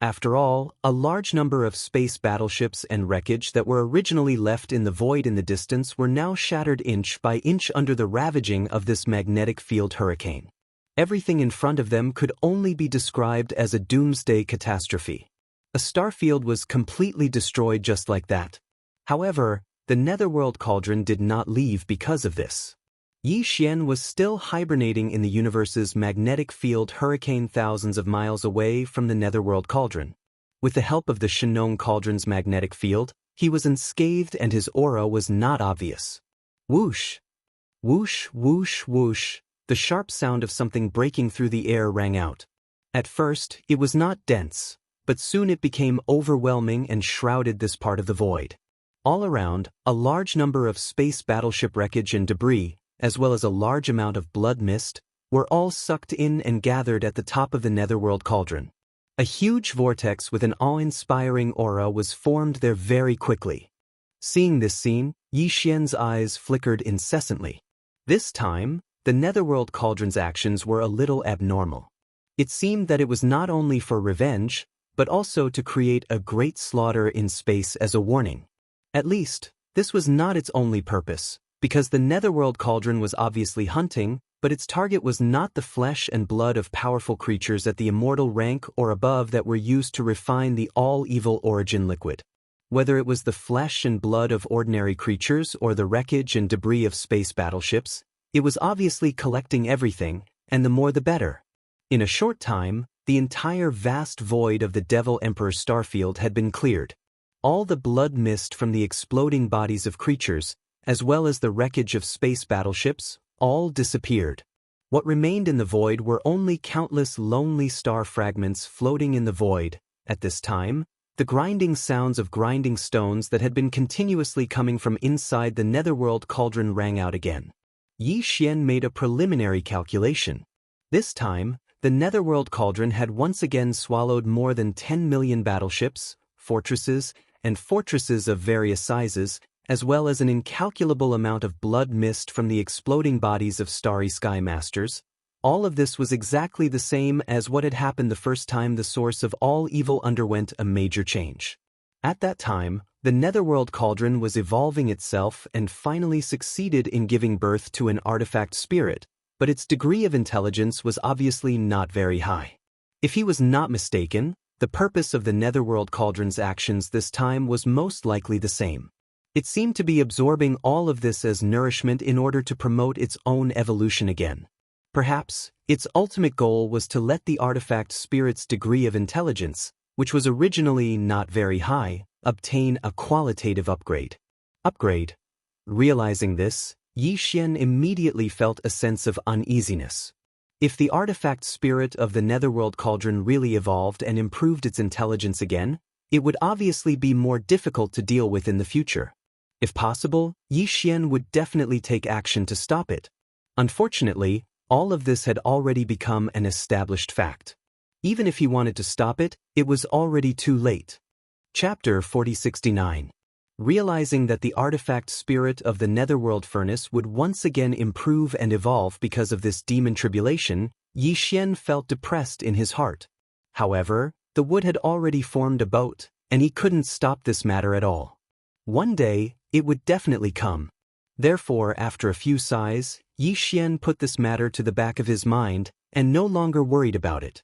After all, a large number of space battleships and wreckage that were originally left in the void in the distance were now shattered inch by inch under the ravaging of this magnetic field hurricane. Everything in front of them could only be described as a doomsday catastrophe. A starfield was completely destroyed just like that. However, the Netherworld Cauldron did not leave because of this. Yi Xian was still hibernating in the universe's magnetic field hurricane thousands of miles away from the Netherworld Cauldron. With the help of the Shenong Cauldron's magnetic field, he was unscathed and his aura was not obvious. Whoosh! Whoosh, whoosh, whoosh! The sharp sound of something breaking through the air rang out. At first, it was not dense, but soon it became overwhelming and shrouded this part of the void. All around, a large number of space battleship wreckage and debris, as well as a large amount of blood mist, were all sucked in and gathered at the top of the Netherworld Cauldron. A huge vortex with an awe-inspiring aura was formed there very quickly. Seeing this scene, Yi Xian's eyes flickered incessantly. This time, the Netherworld Cauldron's actions were a little abnormal. It seemed that it was not only for revenge, but also to create a great slaughter in space as a warning. At least, this was not its only purpose, because the Netherworld Cauldron was obviously hunting, but its target was not the flesh and blood of powerful creatures at the immortal rank or above that were used to refine the all-evil origin liquid. Whether it was the flesh and blood of ordinary creatures or the wreckage and debris of space battleships, it was obviously collecting everything, and the more the better. In a short time, the entire vast void of the Devil Emperor Starfield had been cleared. All the blood mist from the exploding bodies of creatures, as well as the wreckage of space battleships, all disappeared. What remained in the void were only countless lonely star fragments floating in the void. At this time, the grinding sounds of grinding stones that had been continuously coming from inside the Netherworld Cauldron rang out again. Yi Xian made a preliminary calculation. This time, the Netherworld Cauldron had once again swallowed more than 10 million battleships, fortresses, and fortresses of various sizes, as well as an incalculable amount of blood mist from the exploding bodies of starry sky masters, all of this was exactly the same as what had happened the first time the source of all evil underwent a major change. At that time, the Netherworld Cauldron was evolving itself and finally succeeded in giving birth to an artifact spirit, but its degree of intelligence was obviously not very high. If he was not mistaken, the purpose of the Netherworld Cauldron's actions this time was most likely the same. It seemed to be absorbing all of this as nourishment in order to promote its own evolution again. Perhaps, its ultimate goal was to let the artifact spirit's degree of intelligence, which was originally not very high, obtain a qualitative upgrade. Realizing this, Yi Xian immediately felt a sense of uneasiness. If the artifact spirit of the Netherworld Cauldron really evolved and improved its intelligence again, it would obviously be more difficult to deal with in the future. If possible, Yi Xian would definitely take action to stop it. Unfortunately, all of this had already become an established fact. Even if he wanted to stop it, it was already too late. Chapter 4069. Realizing that the artifact spirit of the Netherworld Furnace would once again improve and evolve because of this demon tribulation, Yi Xian felt depressed in his heart. However, the wood had already formed a boat, and he couldn't stop this matter at all. One day, it would definitely come. Therefore, after a few sighs, Yi Xian put this matter to the back of his mind and no longer worried about it.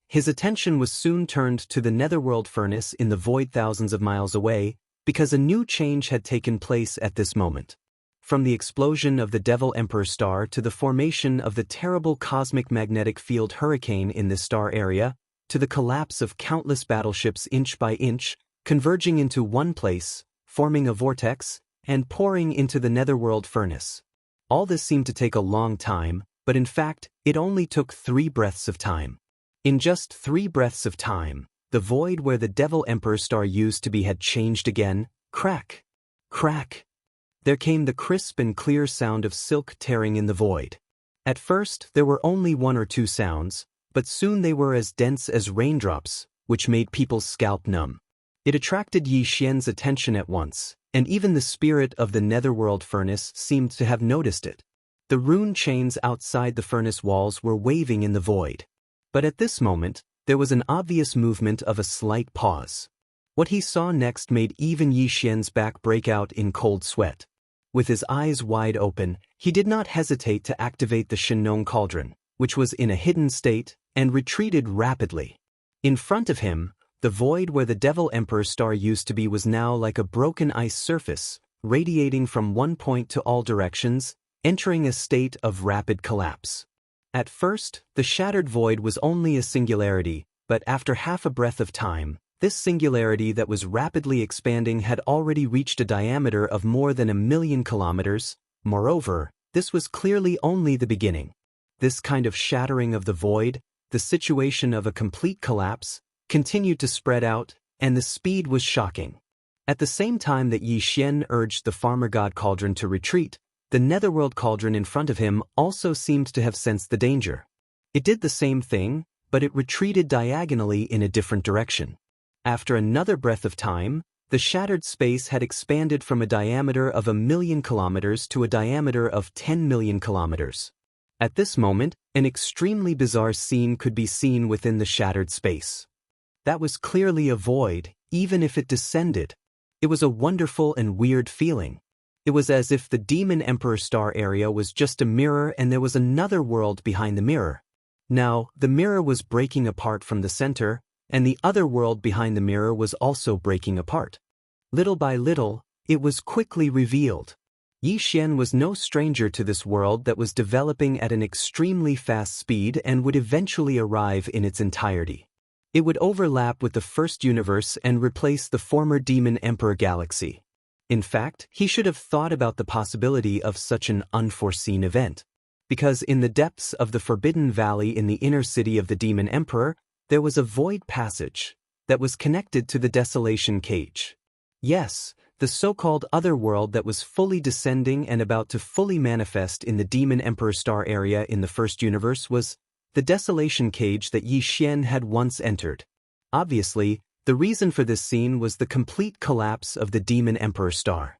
His attention was soon turned to the Netherworld Furnace in the void thousands of miles away, because a new change had taken place at this moment. From the explosion of the Devil Emperor star to the formation of the terrible cosmic magnetic field hurricane in this star area, to the collapse of countless battleships inch by inch, converging into one place, forming a vortex, and pouring into the Netherworld Furnace. All this seemed to take a long time, but in fact, it only took 3 breaths of time. In just 3 breaths of time, the void where the Devil Emperor star used to be had changed again. Crack! Crack! There came the crisp and clear sound of silk tearing in the void. At first, there were only 1 or 2 sounds, but soon they were as dense as raindrops, which made people's scalp numb. It attracted Yi Xian's attention at once, and even the spirit of the Netherworld Furnace seemed to have noticed it. The rune chains outside the furnace walls were waving in the void. But at this moment, there was an obvious movement of a slight pause. What he saw next made even Yi Xian's back break out in cold sweat. With his eyes wide open, he did not hesitate to activate the Shenong Cauldron, which was in a hidden state, and retreated rapidly. In front of him, the void where the Devil Emperor star used to be was now like a broken ice surface, radiating from one point to all directions, entering a state of rapid collapse. At first, the shattered void was only a singularity, but after half a breath of time, this singularity that was rapidly expanding had already reached a diameter of more than 1,000,000 kilometers. Moreover, this was clearly only the beginning. This kind of shattering of the void, the situation of a complete collapse, continued to spread out, and the speed was shocking. At the same time that Yi Xian urged the Farmer God Cauldron to retreat, the Netherworld Cauldron in front of him also seemed to have sensed the danger. It did the same thing, but it retreated diagonally in a different direction. After another breath of time, the shattered space had expanded from a diameter of 1,000,000 kilometers to a diameter of 10 million kilometers. At this moment, an extremely bizarre scene could be seen within the shattered space. That was clearly a void, even if it descended. It was a wonderful and weird feeling. It was as if the Demon Emperor star area was just a mirror and there was another world behind the mirror. Now, the mirror was breaking apart from the center, and the other world behind the mirror was also breaking apart. Little by little, it was quickly revealed. Yi Xian was no stranger to this world that was developing at an extremely fast speed and would eventually arrive in its entirety. It would overlap with the first universe and replace the former Demon Emperor galaxy. In fact, he should have thought about the possibility of such an unforeseen event. Because in the depths of the Forbidden Valley in the inner city of the Demon Emperor, there was a void passage that was connected to the Desolation Cage. Yes, the so-called other world that was fully descending and about to fully manifest in the Demon Emperor star area in the first universe was the Desolation Cage that Yi Xian had once entered. Obviously, the reason for this scene was the complete collapse of the Demon Emperor star.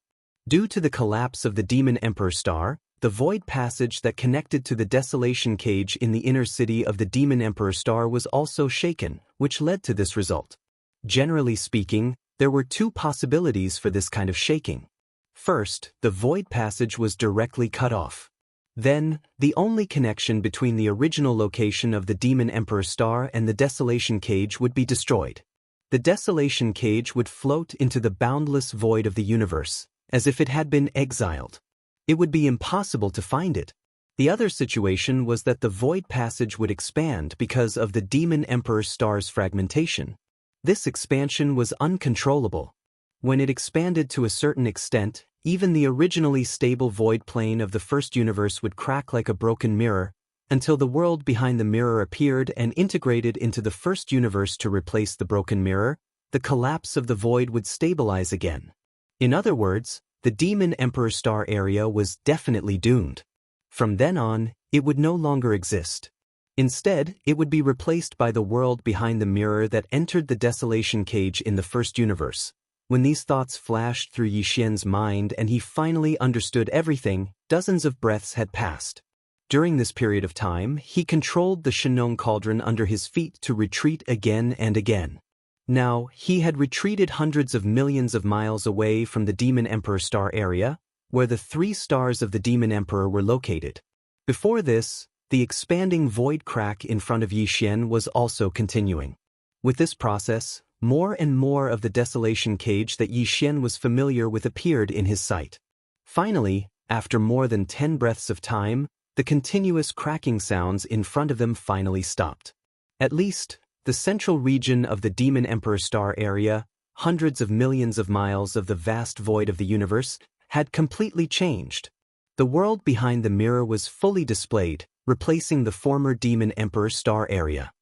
Due to the collapse of the Demon Emperor star, the void passage that connected to the desolation cage in the inner city of the Demon Emperor Star was also shaken, which led to this result. Generally speaking, there were two possibilities for this kind of shaking. First, the void passage was directly cut off. Then, the only connection between the original location of the Demon Emperor Star and the desolation cage would be destroyed. The desolation cage would float into the boundless void of the universe, as if it had been exiled. It would be impossible to find it. The other situation was that the void passage would expand because of the Demon Emperor Star's fragmentation. This expansion was uncontrollable. When it expanded to a certain extent, even the originally stable void plane of the first universe would crack like a broken mirror, until the world behind the mirror appeared and integrated into the first universe to replace the broken mirror. The collapse of the void would stabilize again. In other words, the Demon Emperor Star area was definitely doomed. From then on, it would no longer exist. Instead, it would be replaced by the world behind the mirror that entered the desolation cage in the first universe. When these thoughts flashed through Yi Xian's mind and he finally understood everything, dozens of breaths had passed. During this period of time, he controlled the Shenong cauldron under his feet to retreat again and again. Now, he had retreated hundreds of millions of miles away from the Demon Emperor Star area, where the 3 stars of the Demon Emperor were located. Before this, the expanding void crack in front of Yi Xian was also continuing. With this process, more and more of the desolation cage that Yi Xian was familiar with appeared in his sight. Finally, after more than 10 breaths of time, the continuous cracking sounds in front of them finally stopped. At least, the central region of the Demon Emperor Star area, hundreds of millions of miles of the vast void of the universe, had completely changed. The world behind the mirror was fully displayed, replacing the former Demon Emperor Star area.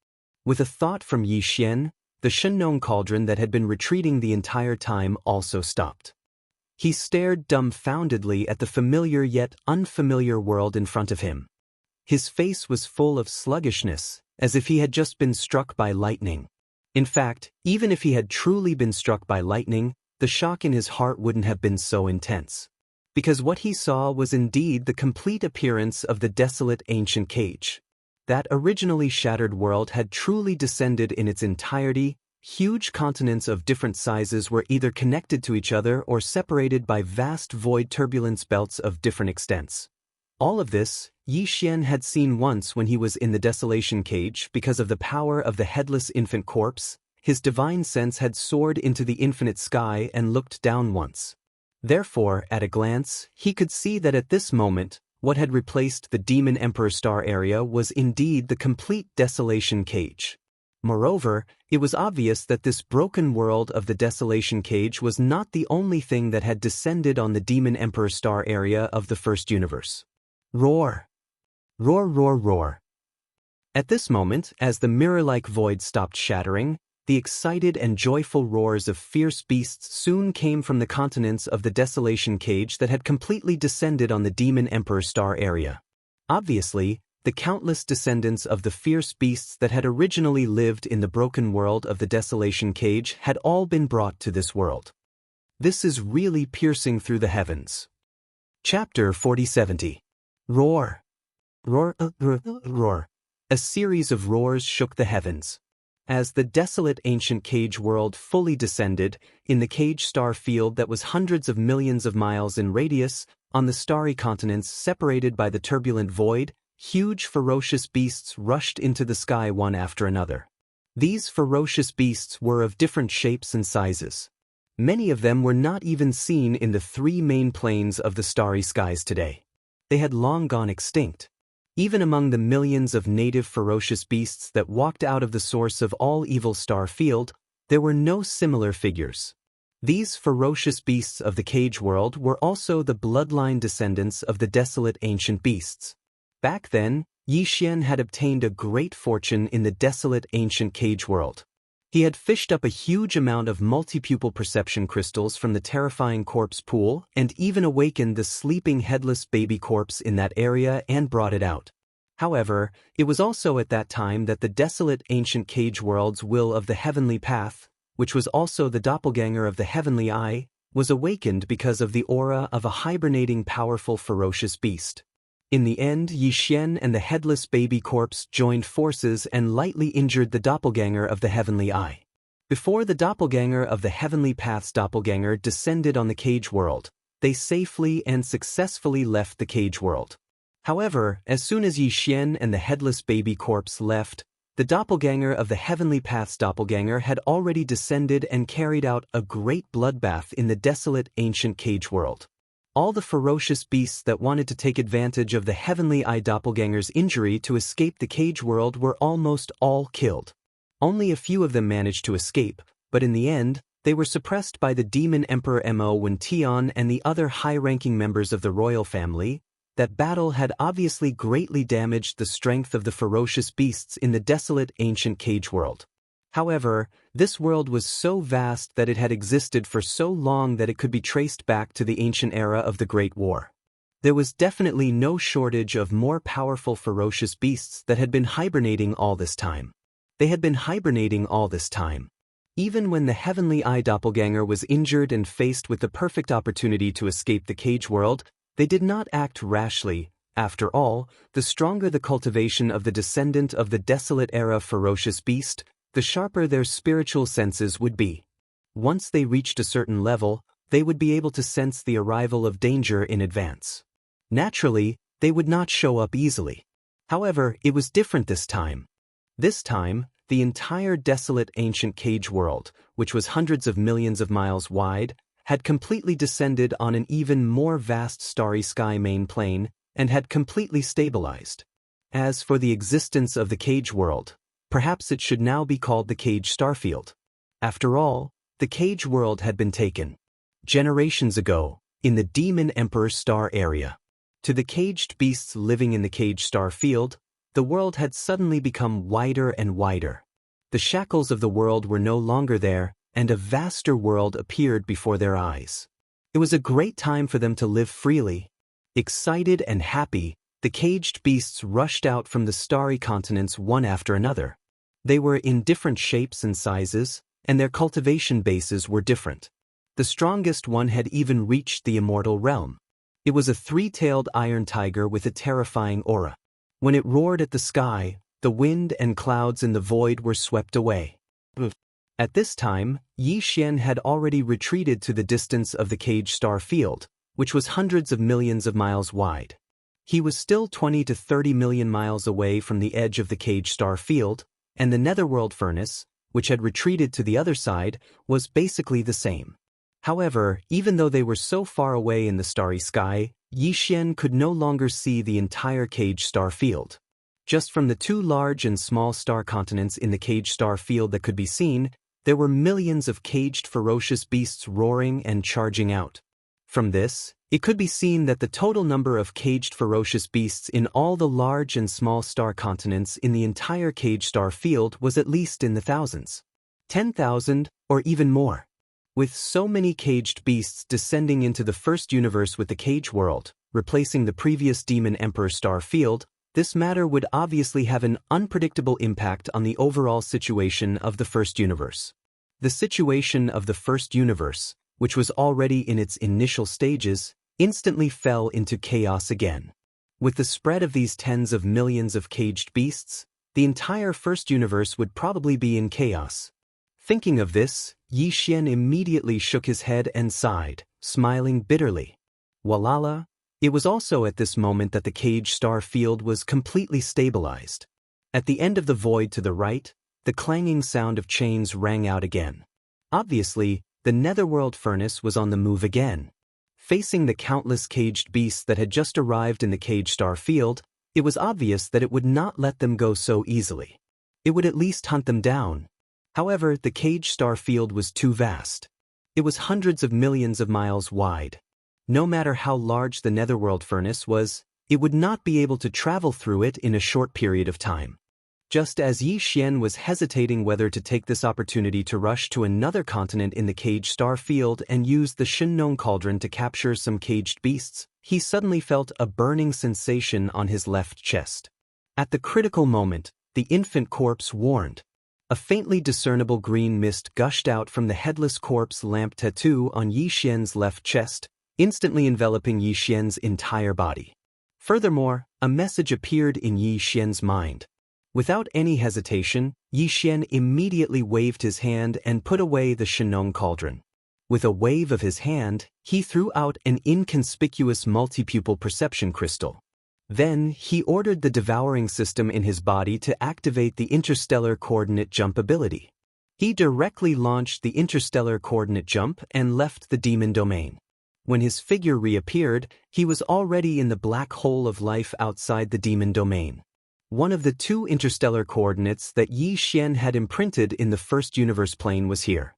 With a thought from Yi Xian, the Shenong cauldron that had been retreating the entire time also stopped. He stared dumbfoundedly at the familiar yet unfamiliar world in front of him. His face was full of sluggishness, as if he had just been struck by lightning. In fact, even if he had truly been struck by lightning, the shock in his heart wouldn't have been so intense. Because what he saw was indeed the complete appearance of the desolate ancient cage. That originally shattered world had truly descended in its entirety. Huge continents of different sizes were either connected to each other or separated by vast void turbulence belts of different extents. All of this, Yi Xian had seen once when he was in the desolation cage. Because of the power of the headless infant corpse, his divine sense had soared into the infinite sky and looked down once. Therefore, at a glance, he could see that at this moment, what had replaced the Demon Emperor Star area was indeed the complete desolation cage. Moreover, it was obvious that this broken world of the desolation cage was not the only thing that had descended on the Demon Emperor Star area of the first universe. Roar! Roar, roar, roar! At this moment, as the mirror-like void stopped shattering, the excited and joyful roars of fierce beasts soon came from the continents of the desolation cage that had completely descended on the Demon Emperor Star area. Obviously, the countless descendants of the fierce beasts that had originally lived in the broken world of the desolation cage had all been brought to this world. This is really piercing through the heavens. Chapter 4070. Roar! Roar, roar. A series of roars shook the heavens. As the desolate ancient cage world fully descended, in the cage star field that was hundreds of millions of miles in radius, on the starry continents separated by the turbulent void, huge ferocious beasts rushed into the sky one after another. These ferocious beasts were of different shapes and sizes. Many of them were not even seen in the 3 main planes of the starry skies today. They had long gone extinct. Even among the millions of native ferocious beasts that walked out of the source of all evil star field, there were no similar figures. These ferocious beasts of the cage world were also the bloodline descendants of the desolate ancient beasts. Back then, Yi Xian had obtained a great fortune in the desolate ancient cage world. He had fished up a huge amount of multipupil perception crystals from the terrifying corpse pool and even awakened the sleeping headless baby corpse in that area and brought it out. However, it was also at that time that the desolate ancient cage world's will of the heavenly path, which was also the doppelganger of the heavenly eye, was awakened because of the aura of a hibernating powerful ferocious beast. In the end, Yi Xian and the headless baby corpse joined forces and lightly injured the doppelganger of the Heavenly Eye. Before the doppelganger of the Heavenly Path's doppelganger descended on the cage world, they safely and successfully left the cage world. However, as soon as Yi Xian and the headless baby corpse left, the doppelganger of the Heavenly Path's doppelganger had already descended and carried out a great bloodbath in the desolate ancient cage world. All the ferocious beasts that wanted to take advantage of the Heavenly Eye doppelganger's injury to escape the cage world were almost all killed. Only a few of them managed to escape, but in the end, they were suppressed by the Demon Emperor Mo Wen Tian and the other high-ranking members of the royal family. That battle had obviously greatly damaged the strength of the ferocious beasts in the desolate ancient cage world. However, this world was so vast that it had existed for so long that it could be traced back to the ancient era of the Great War. There was definitely no shortage of more powerful ferocious beasts that had been hibernating all this time. They had been hibernating all this time. Even when the Heavenly Eye doppelganger was injured and faced with the perfect opportunity to escape the cage world, they did not act rashly. After all, the stronger the cultivation of the descendant of the desolate era ferocious beast, the sharper their spiritual senses would be. Once they reached a certain level, they would be able to sense the arrival of danger in advance. Naturally, they would not show up easily. However, it was different this time. This time, the entire desolate ancient cage world, which was hundreds of millions of miles wide, had completely descended on an even more vast starry sky main plane and had completely stabilized. As for the existence of the cage world, perhaps it should now be called the cage starfield. After all, the cage world had been taken generations ago in the Demon Emperor star area. To the caged beasts living in the cage star field, the world had suddenly become wider and wider. The shackles of the world were no longer there, and a vaster world appeared before their eyes. It was a great time for them to live freely. Excited and happy, the caged beasts rushed out from the starry continents one after another. They were in different shapes and sizes, and their cultivation bases were different. The strongest one had even reached the immortal realm. It was a three-tailed iron tiger with a terrifying aura. When it roared at the sky, the wind and clouds in the void were swept away. At this time, Yi Xian had already retreated to the distance of the cage star field, which was hundreds of millions of miles wide. He was still 20 to 30 million miles away from the edge of the cage star field, and the netherworld furnace, which had retreated to the other side, was basically the same. However, even though they were so far away in the starry sky, Yi Xian could no longer see the entire cage star field. Just from the two large and small star continents in the cage star field that could be seen, there were millions of caged ferocious beasts roaring and charging out. From this, it could be seen that the total number of caged ferocious beasts in all the large and small star continents in the entire cage star field was at least in the thousands. 10,000, or even more. With so many caged beasts descending into the first universe with the cage world, replacing the previous Demon Emperor star field, this matter would obviously have an unpredictable impact on the overall situation of the first universe. The situation of the first universe, which was already in its initial stages, instantly fell into chaos again. With the spread of these tens of millions of caged beasts, the entire first universe would probably be in chaos. Thinking of this, Yi Xian immediately shook his head and sighed, smiling bitterly. Walala! It was also at this moment that the cage star field was completely stabilized. At the end of the void to the right, the clanging sound of chains rang out again. Obviously, the netherworld furnace was on the move again. Facing the countless caged beasts that had just arrived in the cage star field, it was obvious that it would not let them go so easily. It would at least hunt them down. However, the cage star field was too vast. It was hundreds of millions of miles wide. No matter how large the netherworld furnace was, it would not be able to travel through it in a short period of time. Just as Yi Xian was hesitating whether to take this opportunity to rush to another continent in the cage star field and use the Shinnon cauldron to capture some caged beasts, he suddenly felt a burning sensation on his left chest. At the critical moment, the infant corpse warned. A faintly discernible green mist gushed out from the headless corpse lamp tattoo on Yi Xian's left chest, instantly enveloping Yi Xian's entire body. Furthermore, a message appeared in Yi Xian's mind. Without any hesitation, Yi Xian immediately waved his hand and put away the Shenong cauldron. With a wave of his hand, he threw out an inconspicuous multipupil perception crystal. Then, he ordered the devouring system in his body to activate the interstellar coordinate jump ability. He directly launched the interstellar coordinate jump and left the demon domain. When his figure reappeared, he was already in the black hole of life outside the demon domain. One of the two interstellar coordinates that Yi Xian had imprinted in the first universe plane was here.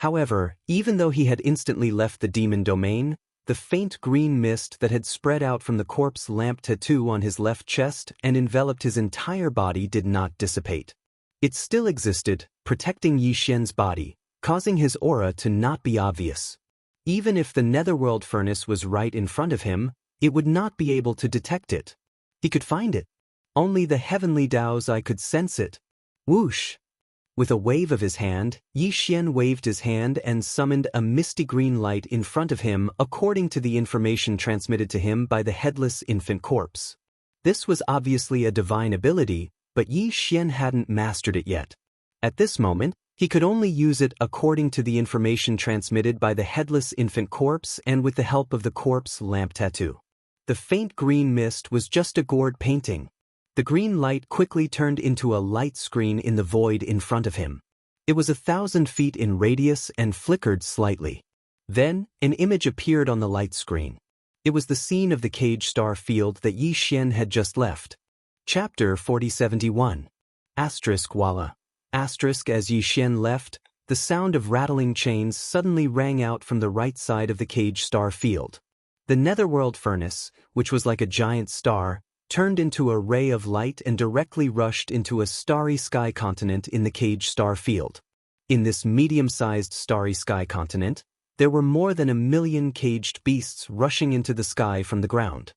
However, even though he had instantly left the demon domain, the faint green mist that had spread out from the corpse lamp tattoo on his left chest and enveloped his entire body did not dissipate. It still existed, protecting Yi Xian's body, causing his aura to not be obvious. Even if the netherworld furnace was right in front of him, it would not be able to detect it. He could find it. Only the heavenly Dao's eye could sense it. Whoosh! With a wave of his hand, Yi Xian waved his hand and summoned a misty green light in front of him according to the information transmitted to him by the headless infant corpse. This was obviously a divine ability, but Yi Xian hadn't mastered it yet. At this moment, he could only use it according to the information transmitted by the headless infant corpse and with the help of the corpse lamp tattoo. The faint green mist was just a gourd painting. The green light quickly turned into a light screen in the void in front of him. It was 1,000 feet in radius and flickered slightly. Then, an image appeared on the light screen. It was the scene of the cage star field that Yi Xian had just left. Chapter 4071. Asterisk Walla. Asterisk As Yi Xian left, the sound of rattling chains suddenly rang out from the right side of the cage star field. The netherworld furnace, which was like a giant star, turned into a ray of light and directly rushed into a starry sky continent in the cage star field. In this medium-sized starry sky continent, there were more than 1 million caged beasts rushing into the sky from the ground.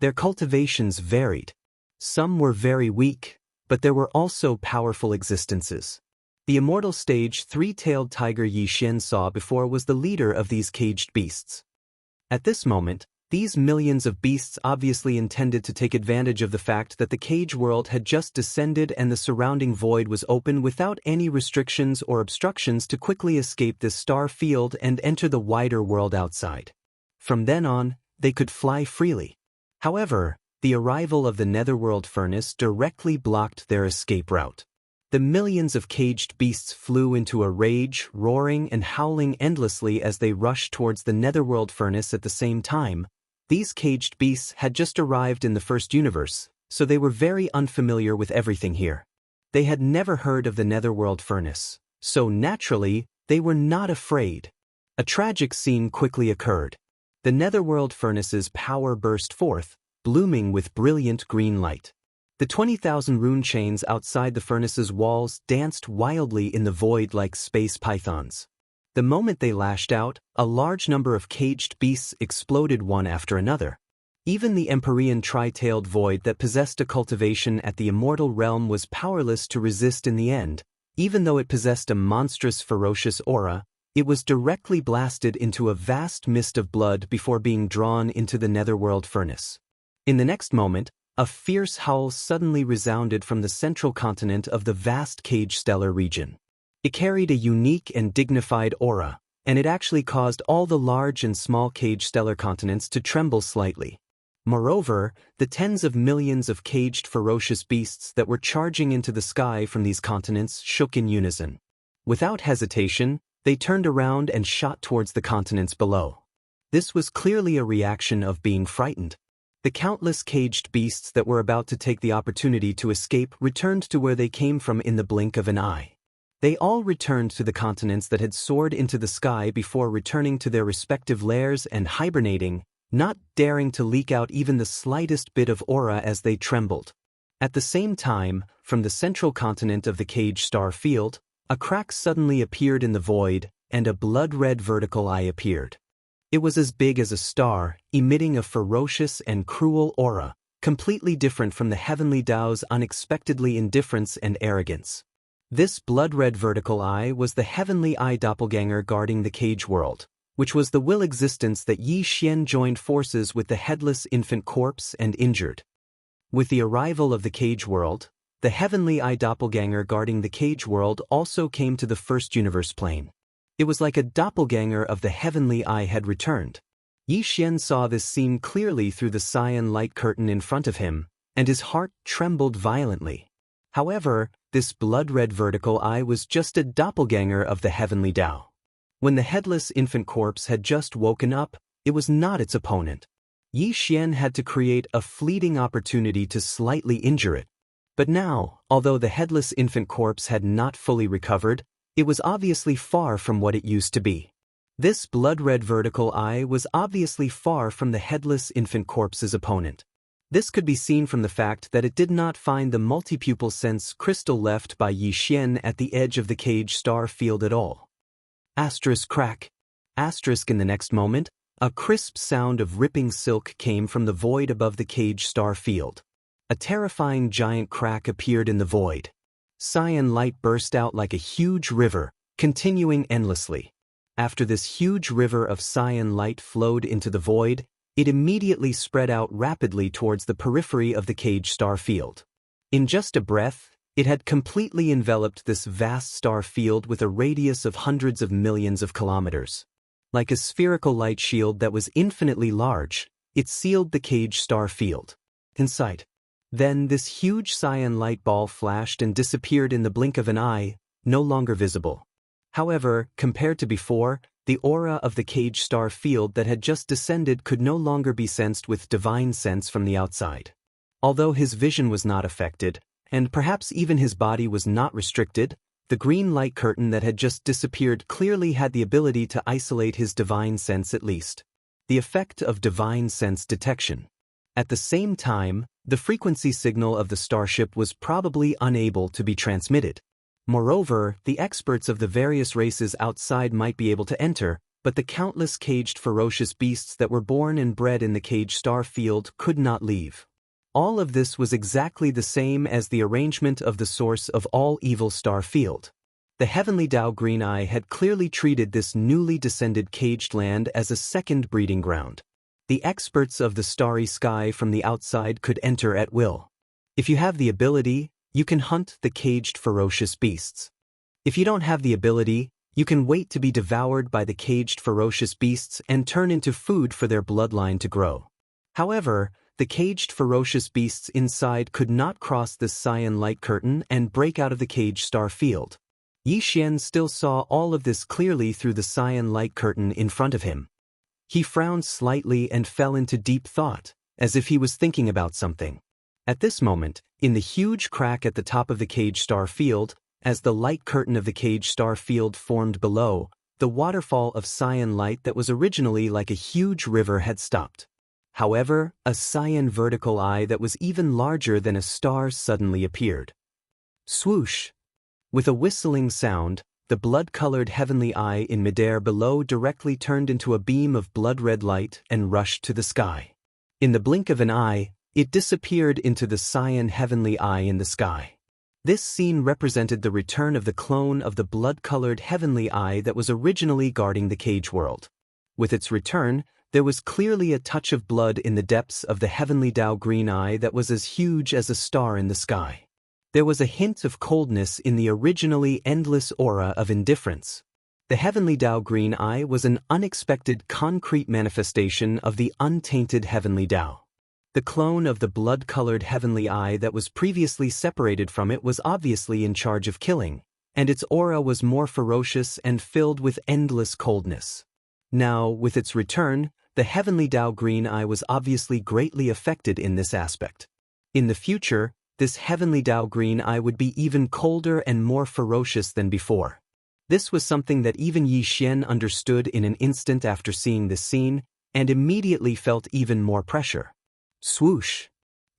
Their cultivations varied. Some were very weak, but there were also powerful existences. The immortal stage three-tailed tiger Yi Xian saw before was the leader of these caged beasts. At this moment, these millions of beasts obviously intended to take advantage of the fact that the cage world had just descended and the surrounding void was open without any restrictions or obstructions to quickly escape this star field and enter the wider world outside. From then on, they could fly freely. However, the arrival of the netherworld furnace directly blocked their escape route. The millions of caged beasts flew into a rage, roaring and howling endlessly as they rushed towards the netherworld furnace at the same time. These caged beasts had just arrived in the first universe, so they were very unfamiliar with everything here. They had never heard of the netherworld furnace, so naturally, they were not afraid. A tragic scene quickly occurred. The netherworld furnace's power burst forth, blooming with brilliant green light. The 20,000 rune chains outside the furnace's walls danced wildly in the void like space pythons. The moment they lashed out, a large number of caged beasts exploded one after another. Even the Empyrean tri-tailed void that possessed a cultivation at the immortal realm was powerless to resist in the end. Even though it possessed a monstrous ferocious aura, it was directly blasted into a vast mist of blood before being drawn into the netherworld furnace. In the next moment, a fierce howl suddenly resounded from the central continent of the vast cage stellar region. It carried a unique and dignified aura, and it actually caused all the large and small cage stellar continents to tremble slightly. Moreover, the tens of millions of caged ferocious beasts that were charging into the sky from these continents shook in unison. Without hesitation, they turned around and shot towards the continents below. This was clearly a reaction of being frightened. The countless caged beasts that were about to take the opportunity to escape returned to where they came from in the blink of an eye. They all returned to the continents that had soared into the sky before returning to their respective lairs and hibernating, not daring to leak out even the slightest bit of aura as they trembled. At the same time, from the central continent of the cage star field, a crack suddenly appeared in the void, and a blood-red vertical eye appeared. It was as big as a star, emitting a ferocious and cruel aura, completely different from the heavenly Dao's unexpectedly indifference and arrogance. This blood-red vertical eye was the heavenly eye doppelganger guarding the cage world, which was the will existence that Yi Xian joined forces with the headless infant corpse and injured. With the arrival of the cage world, the heavenly eye doppelganger guarding the cage world also came to the first universe plane. It was like a doppelganger of the heavenly eye had returned. Yi Xian saw this scene clearly through the cyan light curtain in front of him, and his heart trembled violently. However, this blood-red vertical eye was just a doppelganger of the heavenly Tao. When the headless infant corpse had just woken up, it was not its opponent. Yi Xian had to create a fleeting opportunity to slightly injure it. But now, although the headless infant corpse had not fully recovered, it was obviously far from what it used to be. This blood-red vertical eye was obviously far from the headless infant corpse's opponent. This could be seen from the fact that it did not find the multipupil sense crystal left by Yi Xian at the edge of the cage star field at all. Asterisk crack. Asterisk in the next moment, a crisp sound of ripping silk came from the void above the cage star field. A terrifying giant crack appeared in the void. Cyan light burst out like a huge river, continuing endlessly. After this huge river of cyan light flowed into the void, it immediately spread out rapidly towards the periphery of the cage star field. In just a breath, it had completely enveloped this vast star field with a radius of hundreds of millions of kilometers. Like a spherical light shield that was infinitely large, it sealed the cage star field. In sight. Then this huge cyan light ball flashed and disappeared in the blink of an eye, no longer visible. However, compared to before, the aura of the cage star field that had just descended could no longer be sensed with divine sense from the outside. Although his vision was not affected, and perhaps even his body was not restricted, the green light curtain that had just disappeared clearly had the ability to isolate his divine sense at least. The effect of divine sense detection. At the same time, the frequency signal of the starship was probably unable to be transmitted. Moreover, the experts of the various races outside might be able to enter, but the countless caged ferocious beasts that were born and bred in the cage star field could not leave. All of this was exactly the same as the arrangement of the source of all evil star field. The heavenly Tao Green Eye had clearly treated this newly descended caged land as a second breeding ground. The experts of the starry sky from the outside could enter at will. If you have the ability, you can hunt the caged ferocious beasts. If you don't have the ability, you can wait to be devoured by the caged ferocious beasts and turn into food for their bloodline to grow. However, the caged ferocious beasts inside could not cross this cyan light curtain and break out of the cage star field. Yi Xian still saw all of this clearly through the cyan light curtain in front of him. He frowned slightly and fell into deep thought, as if he was thinking about something. At this moment, in the huge crack at the top of the cage star field, as the light curtain of the cage star field formed below, the waterfall of cyan light that was originally like a huge river had stopped. However, a cyan vertical eye that was even larger than a star suddenly appeared. Swoosh! With a whistling sound, the blood-colored heavenly eye in midair below directly turned into a beam of blood-red light and rushed to the sky. In the blink of an eye, it disappeared into the cyan heavenly eye in the sky. This scene represented the return of the clone of the blood-colored heavenly eye that was originally guarding the cage world. With its return, there was clearly a touch of blood in the depths of the heavenly Tao Green Eye that was as huge as a star in the sky. There was a hint of coldness in the originally endless aura of indifference. The heavenly Tao Green Eye was an unexpected concrete manifestation of the untainted heavenly Tao. The clone of the blood-colored heavenly eye that was previously separated from it was obviously in charge of killing, and its aura was more ferocious and filled with endless coldness. Now, with its return, the heavenly Tao Green Eye was obviously greatly affected in this aspect. In the future, this heavenly Tao Green Eye would be even colder and more ferocious than before. This was something that even Yi Xian understood in an instant after seeing this scene, and immediately felt even more pressure. Swoosh!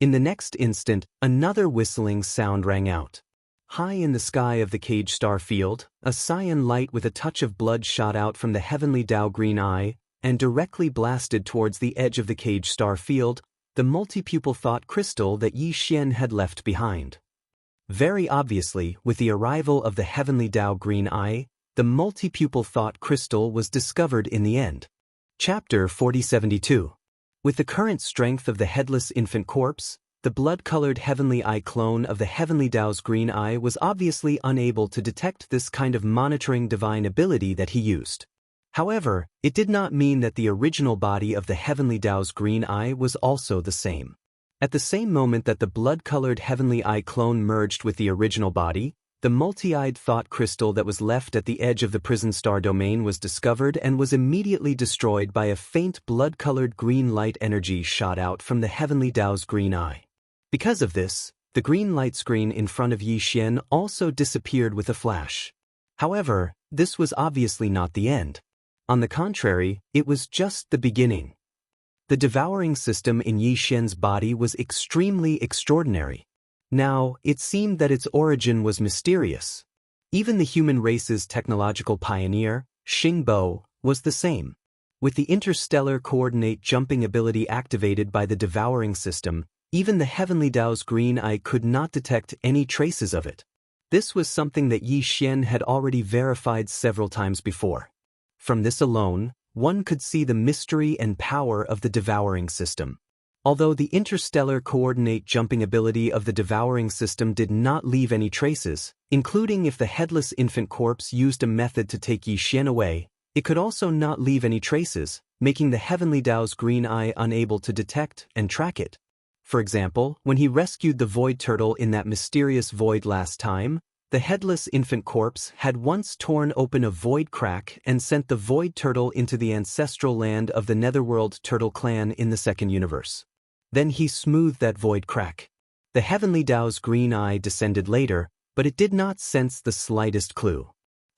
In the next instant, another whistling sound rang out. High in the sky of the cage star field, a cyan light with a touch of blood shot out from the heavenly Tao Green Eye and directly blasted towards the edge of the cage star field, the multipupil thought crystal that Yi Xian had left behind. Very obviously, with the arrival of the heavenly Tao green eye, the multi-pupil thought crystal was discovered in the end. Chapter 4072. With the current strength of the headless infant corpse, the blood-colored heavenly eye clone of the heavenly Tao's green eye was obviously unable to detect this kind of monitoring divine ability that he used. However, it did not mean that the original body of the heavenly Tao's green eye was also the same. At the same moment that the blood-colored heavenly eye clone merged with the original body, the multi-eyed thought crystal that was left at the edge of the prison star domain was discovered and was immediately destroyed by a faint blood-colored green light energy shot out from the heavenly Tao's green eye. Because of this, the green light screen in front of Yi Xian also disappeared with a flash. However, this was obviously not the end. On the contrary, it was just the beginning. The devouring system in Yi Xian's body was extremely extraordinary. Now, it seemed that its origin was mysterious. Even the human race's technological pioneer, Xing Bo, was the same. With the interstellar coordinate jumping ability activated by the devouring system, even the heavenly Tao's green eye could not detect any traces of it. This was something that Yi Xian had already verified several times before. From this alone, one could see the mystery and power of the devouring system. Although the interstellar coordinate jumping ability of the devouring system did not leave any traces, including if the headless infant corpse used a method to take Yi Xian away, it could also not leave any traces, making the heavenly Tao's green eye unable to detect and track it. For example, when he rescued the void turtle in that mysterious void last time, the headless infant corpse had once torn open a void crack and sent the void turtle into the ancestral land of the Netherworld Turtle clan in the second universe. Then he smoothed that void crack. The heavenly Tao's green eye descended later, but it did not sense the slightest clue.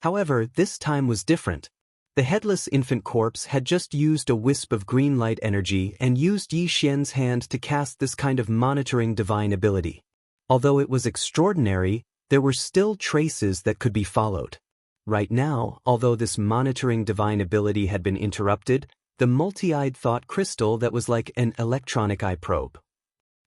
However, this time was different. The headless infant corpse had just used a wisp of green light energy and used Yi Xian's hand to cast this kind of monitoring divine ability. Although it was extraordinary, there were still traces that could be followed. Right now, although this monitoring divine ability had been interrupted, the multi-eyed thought crystal that was like an electronic eye probe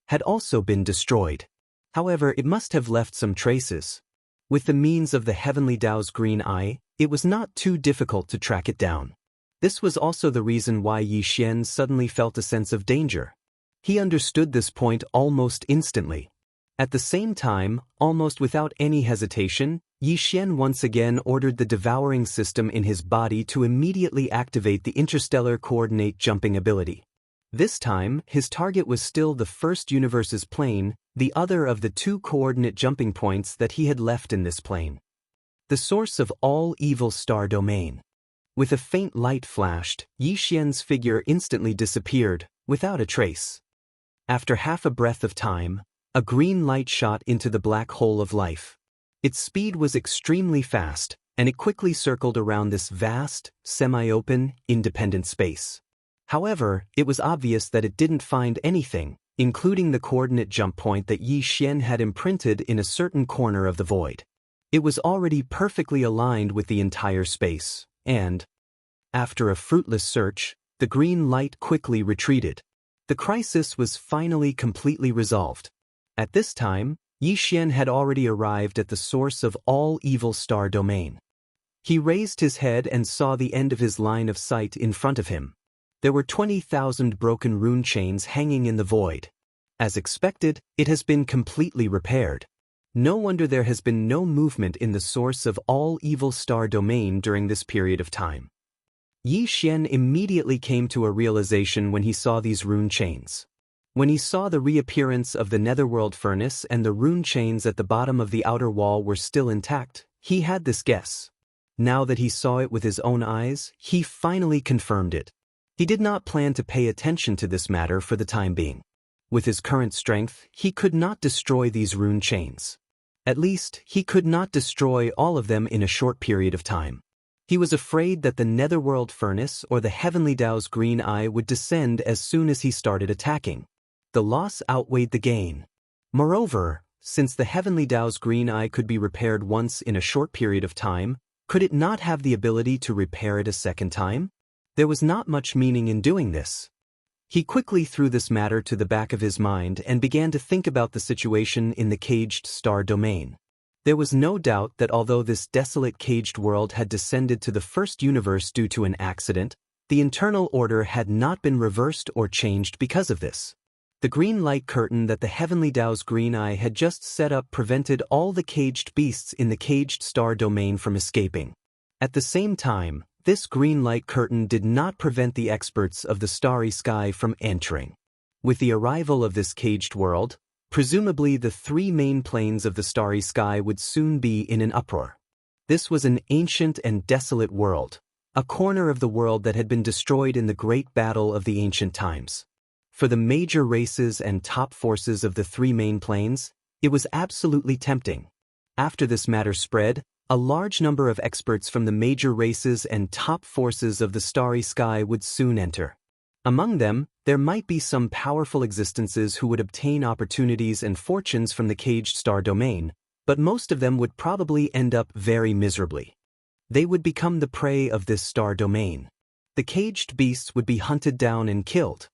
had also been destroyed. However, it must have left some traces. With the means of the heavenly Tao's green eye, it was not too difficult to track it down. This was also the reason why Yi Xian suddenly felt a sense of danger. He understood this point almost instantly. At the same time, almost without any hesitation, Yi Xian once again ordered the devouring system in his body to immediately activate the interstellar coordinate jumping ability. This time, his target was still the first universe's plane, the other of the two coordinate jumping points that he had left in this plane. The source of all evil star domain. With a faint light flashed, Yi Xian's figure instantly disappeared, without a trace. After half a breath of time, a green light shot into the black hole of life. Its speed was extremely fast, and it quickly circled around this vast, semi-open, independent space. However, it was obvious that it didn't find anything, including the coordinate jump point that Yi Xian had imprinted in a certain corner of the void. It was already perfectly aligned with the entire space, and, after a fruitless search, the green light quickly retreated. The crisis was finally completely resolved. At this time, Yi Xian had already arrived at the source of all evil star domain. He raised his head and saw the end of his line of sight in front of him. There were 20,000 broken rune chains hanging in the void. As expected, it has been completely repaired. No wonder there has been no movement in the source of all evil star domain during this period of time. Yi Xian immediately came to a realization when he saw these rune chains. When he saw the reappearance of the netherworld furnace and the rune chains at the bottom of the outer wall were still intact, he had this guess. Now that he saw it with his own eyes, he finally confirmed it. He did not plan to pay attention to this matter for the time being. With his current strength, he could not destroy these rune chains. At least, he could not destroy all of them in a short period of time. He was afraid that the netherworld furnace or the heavenly Tao's green eye would descend as soon as he started attacking. The loss outweighed the gain. Moreover, since the heavenly Tao's green eye could be repaired once in a short period of time, could it not have the ability to repair it a second time? There was not much meaning in doing this. He quickly threw this matter to the back of his mind and began to think about the situation in the caged star domain. There was no doubt that although this desolate caged world had descended to the first universe due to an accident, the internal order had not been reversed or changed because of this. The green light curtain that the Heavenly Tao's green eye had just set up prevented all the caged beasts in the caged star domain from escaping. At the same time, this green light curtain did not prevent the experts of the starry sky from entering. With the arrival of this caged world, presumably the three main planes of the starry sky would soon be in an uproar. This was an ancient and desolate world, a corner of the world that had been destroyed in the great battle of the ancient times. For the major races and top forces of the three main planes, it was absolutely tempting. After this matter spread, a large number of experts from the major races and top forces of the starry sky would soon enter. Among them, there might be some powerful existences who would obtain opportunities and fortunes from the caged star domain, but most of them would probably end up very miserably. They would become the prey of this star domain. The caged beasts would be hunted down and killed.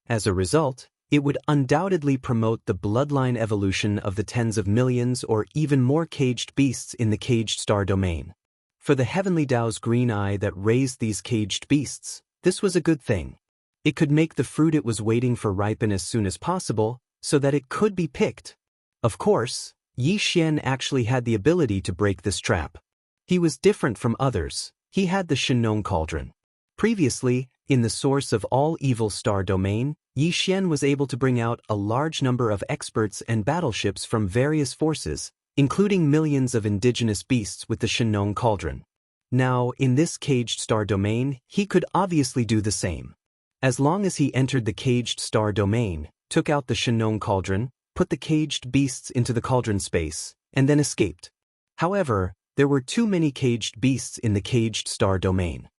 As a result, it would undoubtedly promote the bloodline evolution of the tens of millions or even more caged beasts in the caged star domain. For the Heavenly Tao's green eye that raised these caged beasts, this was a good thing. It could make the fruit it was waiting for ripen as soon as possible, so that it could be picked. Of course, Yi Xian actually had the ability to break this trap. He was different from others. He had the Shenong Cauldron. Previously, in the source of all evil star domain, Yi Xian was able to bring out a large number of experts and battleships from various forces, including millions of indigenous beasts with the Shenong Cauldron. Now, in this caged star domain, he could obviously do the same. As long as he entered the caged star domain, took out the Shenong Cauldron, put the caged beasts into the cauldron space, and then escaped. However, there were too many caged beasts in the caged star domain.